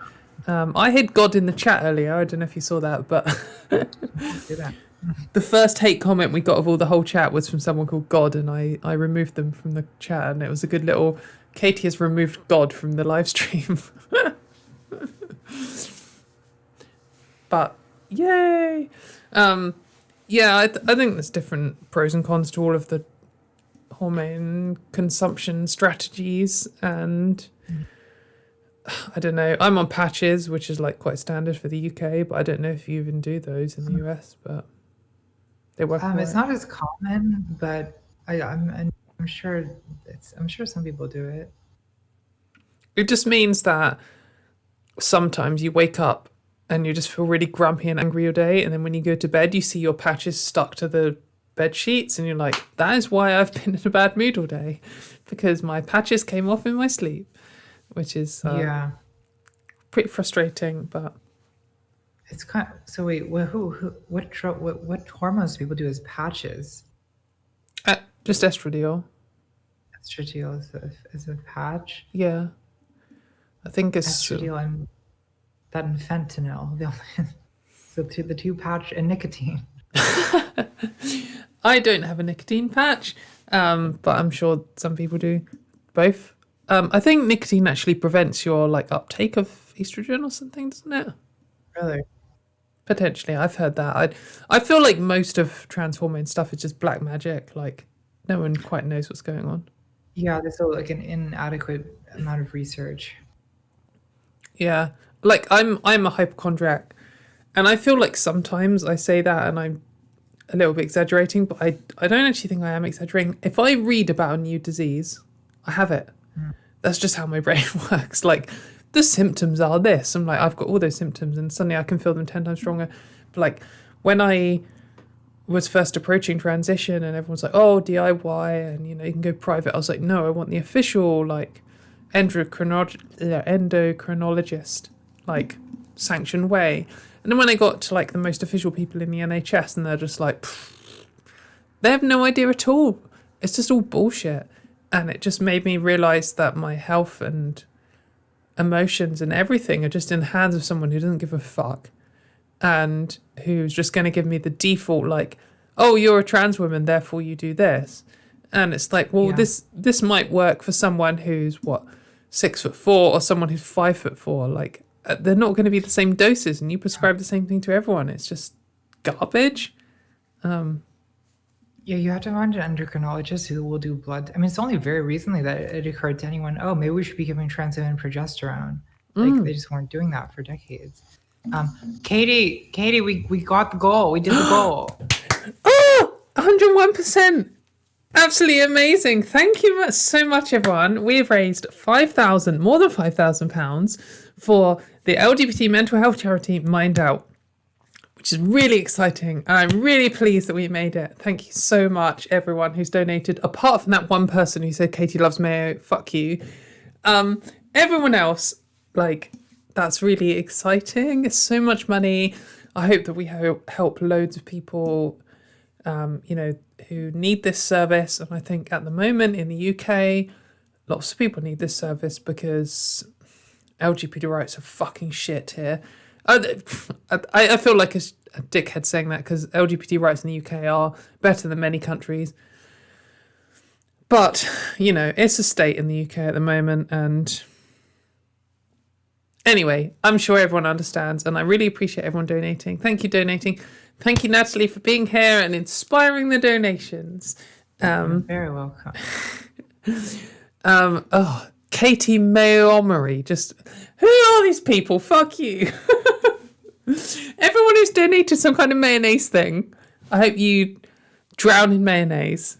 I hid God in the chat earlier. I don't know if you saw that, but the first hate comment we got of the whole chat was from someone called God, and I removed them from the chat, and it was a good little Katie has removed God from the live stream. But yay! Yeah, I think there's different pros and cons to all of the hormone consumption strategies, and I don't know. I'm on patches, which is like quite standard for the UK, but I don't know if you even do those in the US. But they work. It's not as common, but I'm sure some people do it. It just means that sometimes you wake up and you just feel really grumpy and angry all day, and then when you go to bed, you see your patches stuck to the bed sheets, and you're like, "That is why I've been in a bad mood all day, because my patches came off in my sleep." Which is pretty frustrating, but it's kind of, so wait, what hormones do people do as patches? Just estradiol. Estradiol is a patch. Yeah, I think it's estradiol and that and fentanyl. So the two patch and nicotine. I don't have a nicotine patch, but I'm sure some people do both. I think nicotine actually prevents your like uptake of estrogen or something, doesn't it? Really? Potentially, I've heard that. I feel like most of trans hormone stuff is just black magic. Like no one quite knows what's going on. Yeah, there's like an inadequate amount of research. Yeah, like I'm a hypochondriac, and I feel like sometimes I say that and I'm a little bit exaggerating, but I don't actually think I am exaggerating. If I read about a new disease, I have it. That's just how my brain works. Like, the symptoms are this. I'm like, I've got all those symptoms, and suddenly I can feel them 10 times stronger. But like, when I was first approaching transition, and everyone's like, "Oh, DIY," and you know, you can go private. I was like, no, I want the official like endocrinologist, like sanctioned way. And then when I got to like the most official people in the NHS, and they're just like, they have no idea at all. It's just all bullshit. And it just made me realise that my health and emotions and everything are just in the hands of someone who doesn't give a fuck, and who's just going to give me the default, like, "Oh, you're a trans woman, therefore you do this." And it's like, well, this might work for someone who's 6'4" or someone who's 5'4". Like, they're not going to be the same doses, and you prescribe the same thing to everyone. It's just garbage. Yeah, you have to find an endocrinologist who will do blood. I mean, it's only very recently that it occurred to anyone, oh, maybe we should be giving trans women progesterone. Like, they just weren't doing that for decades. Katie, we got the goal. We did the goal. Oh, 101%. Absolutely amazing. Thank you so much, everyone. We've raised more than £5,000 for the LGBT mental health charity MindOut, which is really exciting. And I'm really pleased that we made it. Thank you so much, everyone who's donated, apart from that one person who said Katie loves mayo, fuck you. Everyone else, like, that's really exciting. It's so much money. I hope that we help loads of people, who need this service. And I think at the moment in the UK, lots of people need this service because LGBT rights are fucking shit here. I feel like a dickhead saying that because LGBT rights in the UK are better than many countries. But, it's a state in the UK at the moment. And anyway, I'm sure everyone understands. And I really appreciate everyone donating. Thank you, donating. Thank you, Natalie, for being here and inspiring the donations. You're very welcome. Katie Montgomery, who are these people? Fuck you. Everyone who's donated some kind of mayonnaise thing, I hope you drown in mayonnaise.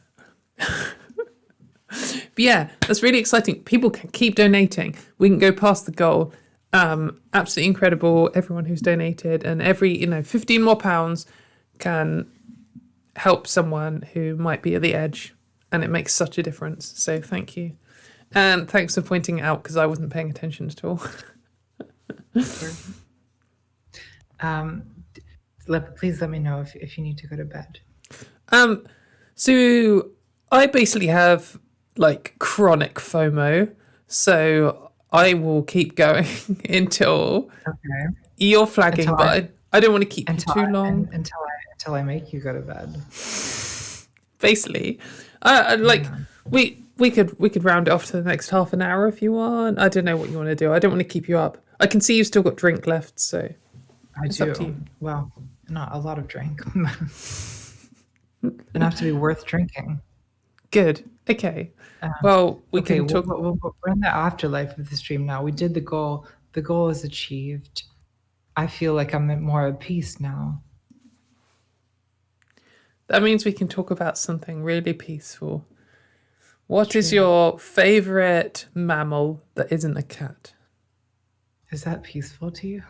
But yeah, that's really exciting. People can keep donating. We can go past the goal. Absolutely incredible, everyone who's donated, and every 15 more pounds can help someone who might be at the edge, and it makes such a difference. So thank you, and thanks for pointing it out because I wasn't paying attention at all. Please let me know if you need to go to bed. So I basically have chronic FOMO, so I will keep going until you're flagging, but I don't want to keep you too long. Until I make you go to bed. Basically, we could round it off to the next half an hour if you want. I don't know what you want to do. I don't want to keep you up. I can see you've still got drink left, so it's up to you. Well, not a lot of drink. Enough to be worth drinking. Good. Okay. Well, we can talk. We're in the afterlife of the stream now. We did the goal. The goal is achieved. I feel like I'm more at peace now. That means we can talk about something really peaceful. What is your favorite mammal that isn't a cat? Is that peaceful to you?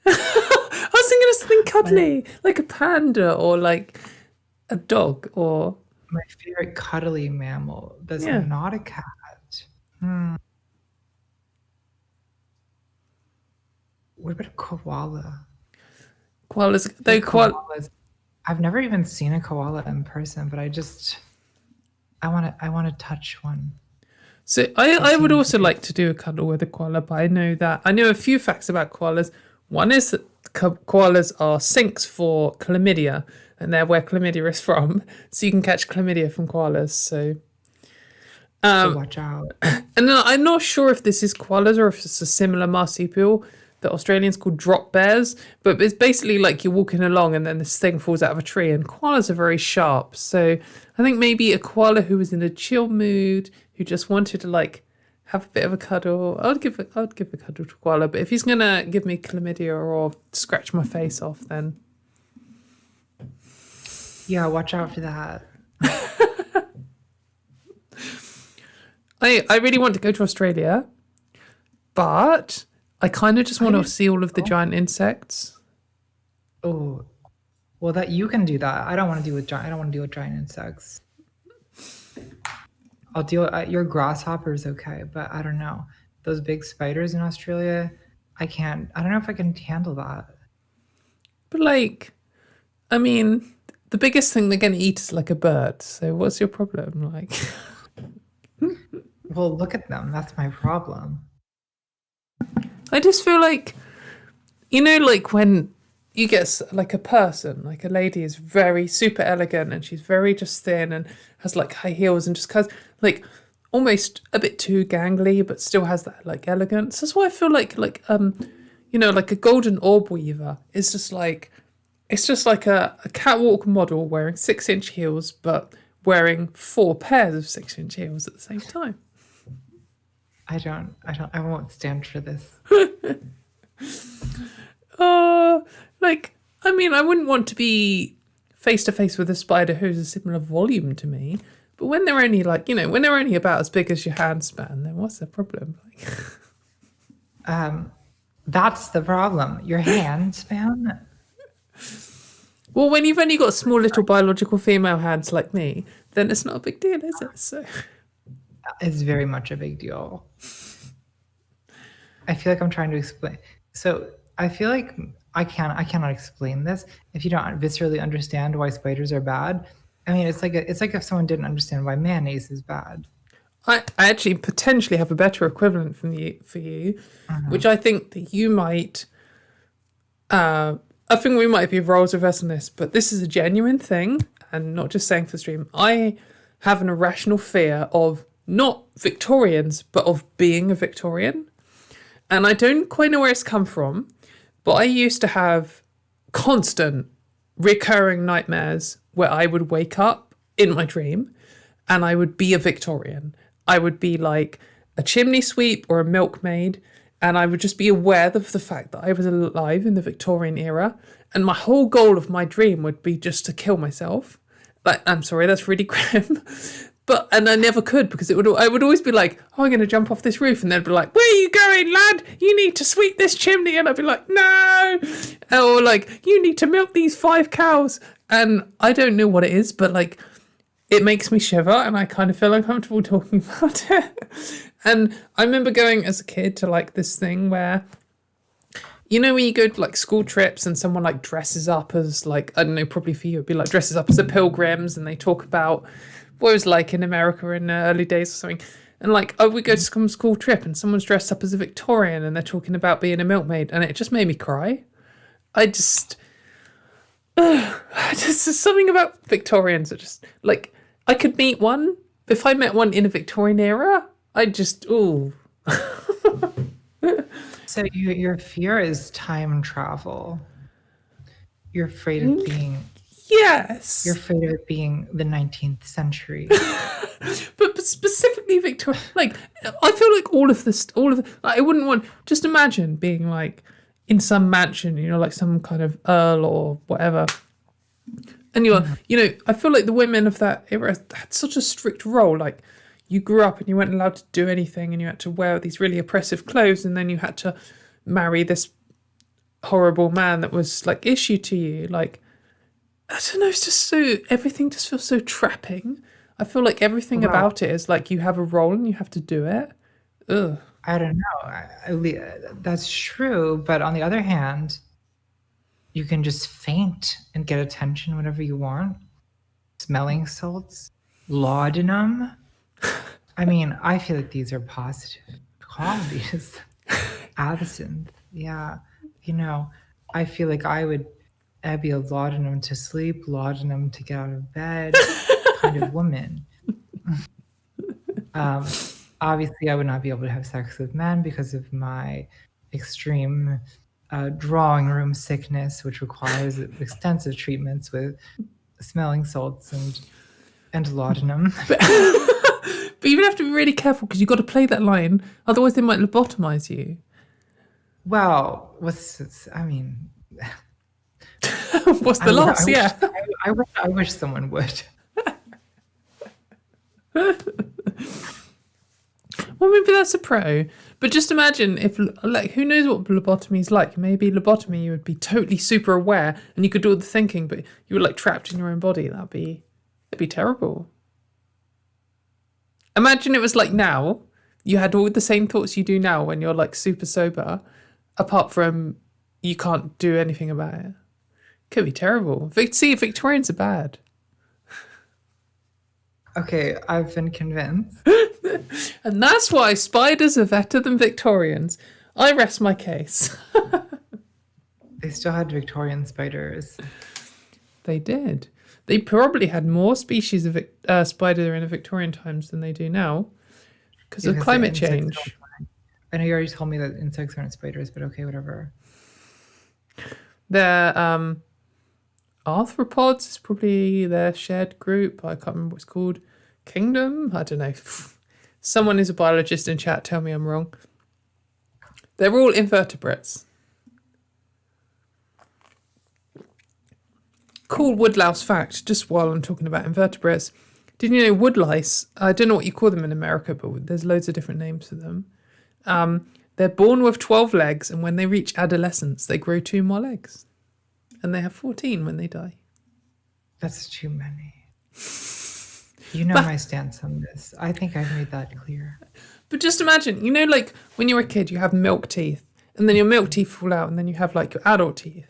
I was thinking of something cuddly, like a panda or like a dog or... My favorite cuddly mammal that's not a cat. What about a koala? Koalas. I've never even seen a koala in person, but I want to touch one. So I would also like to do a cuddle with a koala, but I know a few facts about koalas. One is that koalas are sinks for chlamydia, and they're where chlamydia is from, so you can catch chlamydia from koalas. So watch out. And I'm not sure if this is koalas or if it's a similar marsupial that Australians call drop bears, but it's basically like you're walking along and then this thing falls out of a tree, and koalas are very sharp. So I think maybe a koala who was in a chill mood, who just wanted to have a bit of a cuddle, I'd give a cuddle to a koala. But if he's gonna give me chlamydia or scratch my face off, then yeah, watch out for that. I really want to go to Australia, but I kind of just want to see all of the giant insects. Oh, well, that you can do that. I don't want to deal with giant insects. I'll deal. Your grasshoppers, okay, but I don't know those big spiders in Australia. I can't. I don't know if I can handle that. But the biggest thing they're going to eat is like a bird. So what's your problem? Well, look at them. That's my problem. I just feel like, when you get a person, like a lady is very super elegant and she's very just thin and has high heels and just has almost a bit too gangly, but still has that elegance. That's why I feel like a golden orb weaver is just it's just like a catwalk model wearing 6-inch heels, but wearing 4 pairs of 6-inch heels at the same time. I won't stand for this. I wouldn't want to be face to face with a spider who's a similar volume to me, but when they're only when they're only about as big as your hand span, then what's the problem? That's the problem. Your hand span? Well, when you've only got small little biological female hands like me, then it's not a big deal, is it? So it's very much a big deal. I feel like I'm trying to explain. So I feel like I cannot explain this. If you don't viscerally understand why spiders are bad, I mean, it's like if someone didn't understand why mayonnaise is bad. I actually potentially have a better equivalent for you, which I think that you might. I think we might be roles reversed on this, but this is a genuine thing, and not just saying for stream. I have an irrational fear of not Victorians, but of being a Victorian, and I don't quite know where it's come from, but I used to have constant, recurring nightmares where I would wake up in my dream, and I would be a Victorian. I would be like a chimney sweep or a milkmaid, and I would just be aware of the fact that I was alive in the Victorian era, and my whole goal of my dream would be just to kill myself. Like, I'm sorry, that's really grim, and I never could, because I would always be like, oh, I'm going to jump off this roof, and they'd be like, where are you going, lad? You need to sweep this chimney, and I'd be like, no, or like, you need to milk these 5 cows, and I don't know what it is, but like, it makes me shiver, and I kind of feel uncomfortable talking about it. And I remember going as a kid to like this thing where, you know, when you go to like school trips and someone like dresses up as like, I don't know, probably for you, it'd be like dresses up as the Pilgrims, and they talk about what it was like in America in the early days or something. And like, oh, we go to some school trip and someone's dressed up as a Victorian and they're talking about being a milkmaid, and it just made me cry. There's something about Victorians that just like, I could meet one. If I met one in a Victorian era, I'd just, ooh. So your fear is time travel. You're afraid of being... Yes. You're afraid of it being the 19th century. but specifically Victoria, like, I feel like all of like, I wouldn't want, just imagine being like in some mansion, you know, like some kind of earl or whatever. And you're, you know, I feel like the women of that era had such a strict role. Like, you grew up and you weren't allowed to do anything, and you had to wear these really oppressive clothes, and then you had to marry this horrible man that was like issued to you. Like, I don't know, it's just so, everything just feels so trapping. I feel like everything about it is like you have a role and you have to do it. Ugh. I don't know. That's true, but on the other hand, you can just faint and get attention whenever you want. Smelling salts, laudanum. I mean, I feel like these are positive qualities. Absinthe, yeah. You know, I feel like I'd be a laudanum to sleep, laudanum to get out of bed kind of woman. Obviously, I would not be able to have sex with men because of my extreme drawing room sickness, which requires extensive treatments with smelling salts and laudanum. But you would have to be really careful, because you've got to play that line, otherwise they might lobotomize you. Well, what's the loss? I wish someone would. Well, maybe that's a pro. But just imagine if, like, who knows what lobotomy is like? Maybe lobotomy, you would be totally super aware and you could do all the thinking, but you were like trapped in your own body. That'd be terrible. Imagine it was like now, you had all the same thoughts you do now when you're like super sober, apart from you can't do anything about it. Could be terrible. See, Victorians are bad. Okay, I've been convinced. And that's why spiders are better than Victorians. I rest my case. They still had Victorian spiders. They did. They probably had more species of spider in the Victorian times than they do now because of climate change. I know you already told me that insects aren't spiders, but okay, whatever. They're arthropods is probably their shared group. I can't remember what it's called. Kingdom? I don't know. Someone who's a biologist in chat, tell me I'm wrong. They're all invertebrates. Cool woodlouse fact, just while I'm talking about invertebrates. Did you know woodlice, I don't know what you call them in America, but there's loads of different names for them. They're born with 12 legs, and when they reach adolescence, they grow 2 more legs. And they have 14 when they die. That's too many. You know my stance on this. I think I've made that clear. But just imagine, you know, like when you're a kid, you have milk teeth, and then your milk teeth fall out, and then you have like your adult teeth.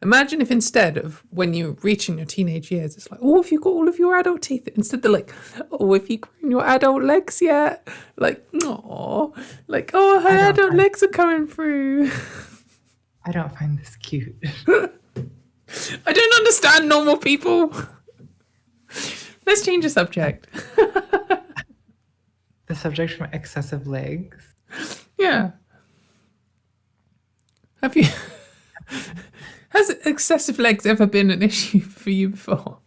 Imagine if instead of when you're reaching your teenage years, it's like, oh, have you got all of your adult teeth? Instead they're like, oh, have you grown your adult legs yet? Like, oh, like, oh, her adult legs are coming through. I don't find this cute. I don't understand normal people. Let's change the subject. The subject from excessive legs. Yeah. Have you... Has excessive legs ever been an issue for you before?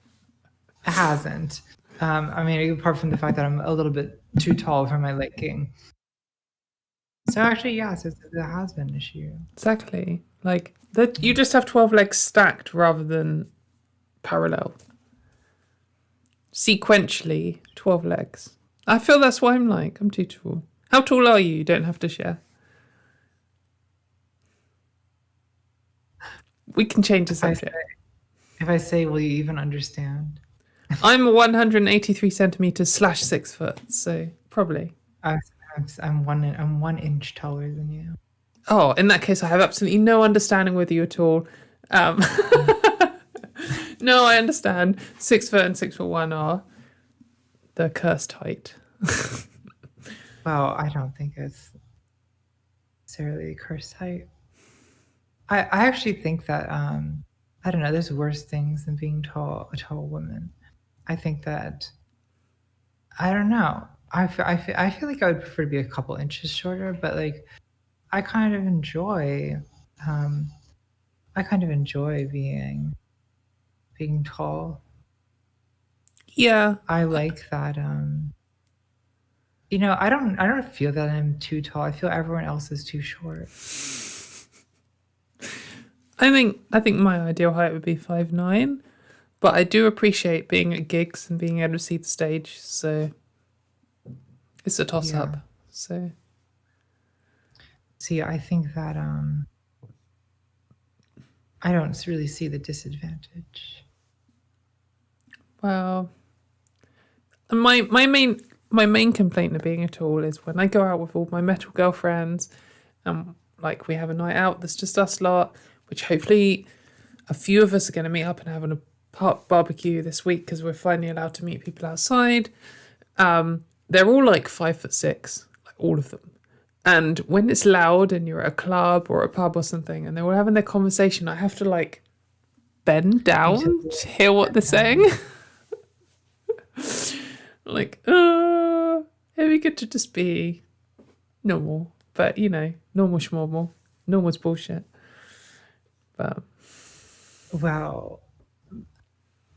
It hasn't. I mean, apart from the fact that I'm a little bit too tall for my liking. So actually, yes, it has been an issue. Exactly. Like, that you just have 12 legs stacked rather than parallel. Sequentially, 12 legs. I feel that's what I'm like. I'm too tall. How tall are you? You don't have to share. We can change the subject. If I say, will you even understand? I'm 183 centimeters / 6 foot, so probably. I'm 1 inch taller than you. Oh, in that case, I have absolutely no understanding with you at all. No, I understand. 6 foot and 6'1" are the cursed height. Well, I don't think it's necessarily a cursed height. I actually think that I don't know. There's worse things than being a tall woman. I think that I don't know. I feel like I would prefer to be a couple inches shorter, but like I kind of enjoy being tall. Yeah, I like that. You know, I don't feel that I'm too tall. I feel everyone else is too short. I think my ideal height would be 5'9", but I do appreciate being at gigs and being able to see the stage. So it's a toss up. So see, I think that I don't really see the disadvantage. Well, my main complaint of being tall is when I go out with all my metal girlfriends, like we have a night out that's just us lot, which hopefully a few of us are going to meet up and having a park barbecue this week because we're finally allowed to meet people outside. They're all like 5'6", like all of them. And when it's loud and you're at a club or a pub or something and they're all having their conversation, I have to like bend down to hear what they're saying. Like, it'd be good to just be normal. But, you know, normal schmormal. Normal's bullshit. But... Well,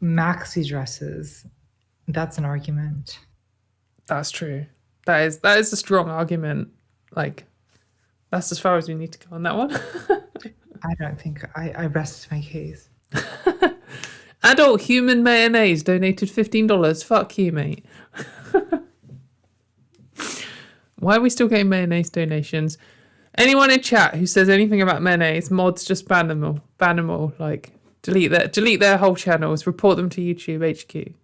maxi dresses, that's an argument. That's true. That is a strong argument. Like, that's as far as we need to go on that one. I don't think I rest my case. Adult human mayonnaise donated $15. Fuck you, mate. Why are we still getting mayonnaise donations? Anyone in chat who says anything about mayonnaise, mods, just ban them all. Ban them all. Like, delete their whole channels. Report them to YouTube HQ.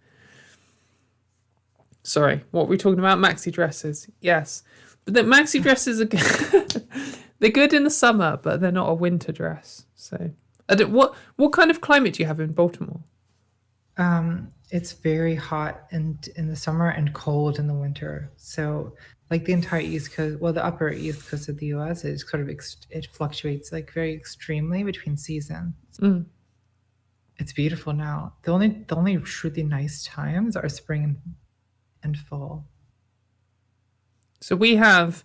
Sorry, what were we talking about? Maxi dresses. Yes. But the maxi dresses are good. They're good in the summer, but they're not a winter dress. So, what kind of climate do you have in Baltimore? It's very hot in the summer and cold in the winter. So, like the entire East Coast, well, the upper East Coast of the U.S., it sort of it fluctuates like very extremely between seasons. Mm. It's beautiful now. The only truly nice times are spring and fall. So we have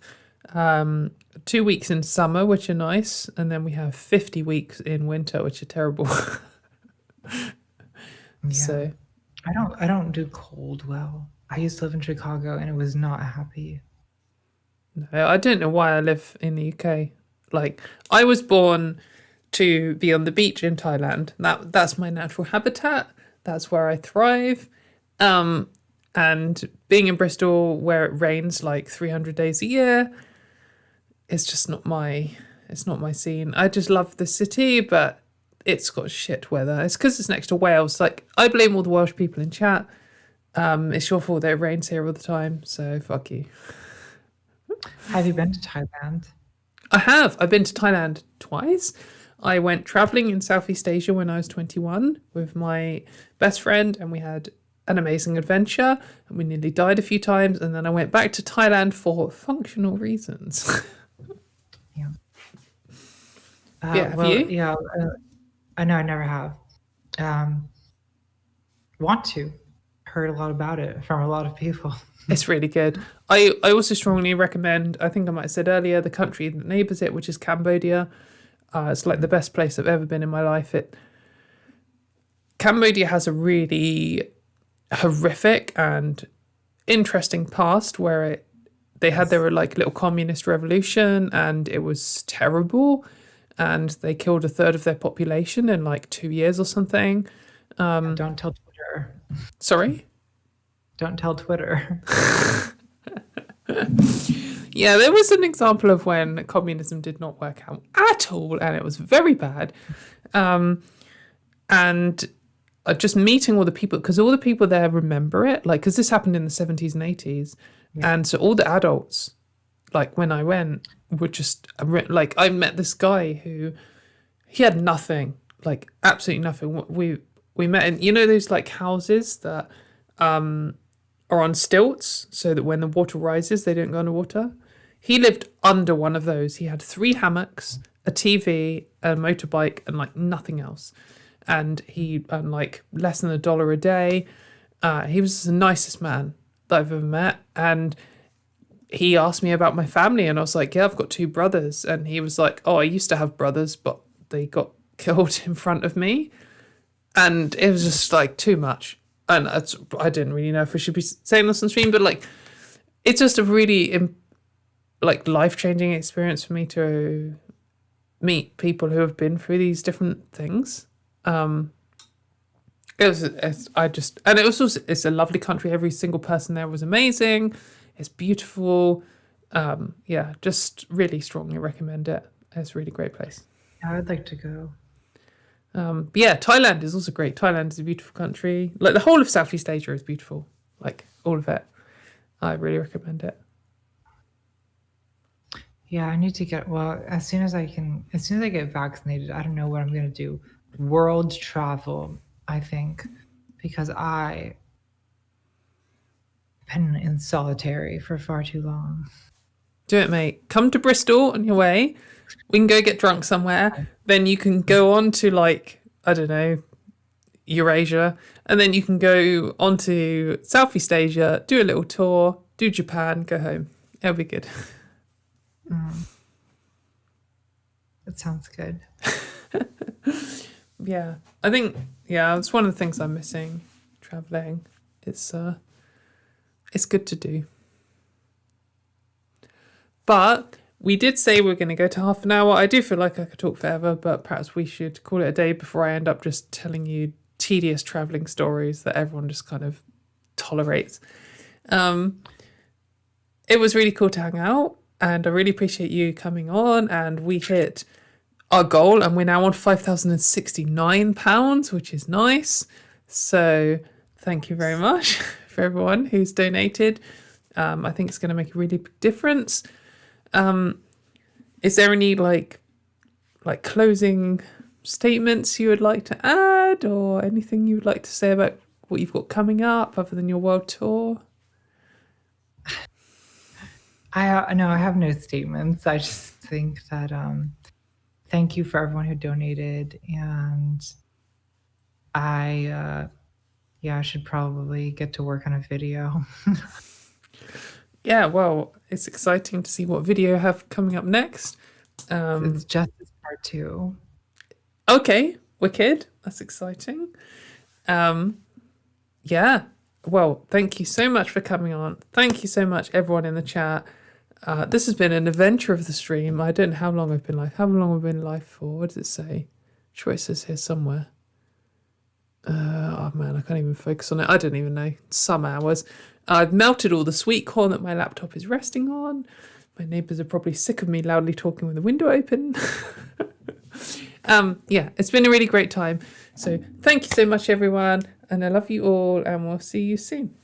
2 weeks in summer, which are nice, and then we have 50 weeks in winter, which are terrible. Yeah. So I don't do cold well. I used to live in Chicago and it was not happy. No, I don't know why I live in the UK. Like, I was born to be on the beach in Thailand. That's my natural habitat. That's where I thrive. And being in Bristol, where it rains like 300 days a year, it's just not my scene. I just love the city, but it's got shit weather. It's because it's next to Wales. Like, I blame all the Welsh people in chat. It's your fault that it rains here all the time, so fuck you. Have you been to Thailand? I have. I've been to Thailand twice. I went traveling in Southeast Asia when I was 21 with my best friend, and we had an amazing adventure, and we nearly died a few times, and then I went back to Thailand for functional reasons. Yeah. Have you? Yeah, I know I never have. Want to. Heard a lot about it from a lot of people. It's really good. I also strongly recommend, I think I might have said earlier, the country that neighbours it, which is Cambodia. It's like the best place I've ever been in my life. Cambodia has a really horrific and interesting past where they had their like little communist revolution, and it was terrible, and they killed a third of their population in like 2 years or something. Don't tell Twitter. Sorry? Don't tell Twitter. Yeah, there was an example of when communism did not work out at all, and it was very bad. And just meeting all the people, because all the people there remember it, like, because this happened in the 70s and 80s. Yeah. And so all the adults, like when I went, were just like, I met this guy who, he had nothing, like absolutely nothing. We met in, you know, those like houses that are on stilts so that when the water rises, they don't go underwater. He lived under one of those. He had 3 hammocks, a TV, a motorbike, and like nothing else. And he earned like less than $1 a day. He was the nicest man that I've ever met. And he asked me about my family, and I was like, yeah, I've got 2 brothers. And he was like, oh, I used to have brothers, but they got killed in front of me. And it was just like too much. And I didn't really know if we should be saying this on stream, but like, it's just a really like life-changing experience for me to meet people who have been through these different things. It's a lovely country. Every single person there was amazing. It's beautiful. Yeah, just really strongly recommend it. It's a really great place. I would like to go. But yeah, Thailand is also great. Thailand is a beautiful country. Like the whole of Southeast Asia is beautiful. Like all of it. I really recommend it. Yeah, I need to get, well, as soon as I get vaccinated, I don't know what I'm going to do. World travel, I think, because I've been in solitary for far too long. Do it, mate. Come to Bristol on your way. We can go get drunk somewhere. Then you can go on to, like, I don't know, Eurasia. And then you can go on to Southeast Asia, do a little tour, do Japan, go home. It'll be good. That sounds good. Yeah. I think, yeah, it's one of the things I'm missing, traveling. It's good to do. But we did say we're going to go to half an hour. I do feel like I could talk forever, but perhaps we should call it a day before I end up just telling you tedious traveling stories that everyone just kind of tolerates. It was really cool to hang out, and I really appreciate you coming on, and we hit our goal, and we're now on £5,069, which is nice. So thank you very much for everyone who's donated. I think it's going to make a really big difference. Is there any like closing statements you would like to add, or anything you would like to say about what you've got coming up other than your world tour? I have no statements. I just think that thank you for everyone who donated, and I should probably get to work on a video. Yeah, well, it's exciting to see what video you have coming up next. It's Justice Part 2. Okay, wicked. That's exciting. Yeah, well, thank you so much for coming on. Thank you so much, everyone in the chat. This has been an adventure of the stream. I don't know how long I've been live. How long have I been live for? What does it say? Sure, it says here somewhere. Oh man, I can't even focus on it. I don't even know. Some hours. I've melted all the sweet corn that my laptop is resting on. My neighbours are probably sick of me loudly talking with the window open. Yeah, it's been a really great time. So thank you so much, everyone. And I love you all, and we'll see you soon.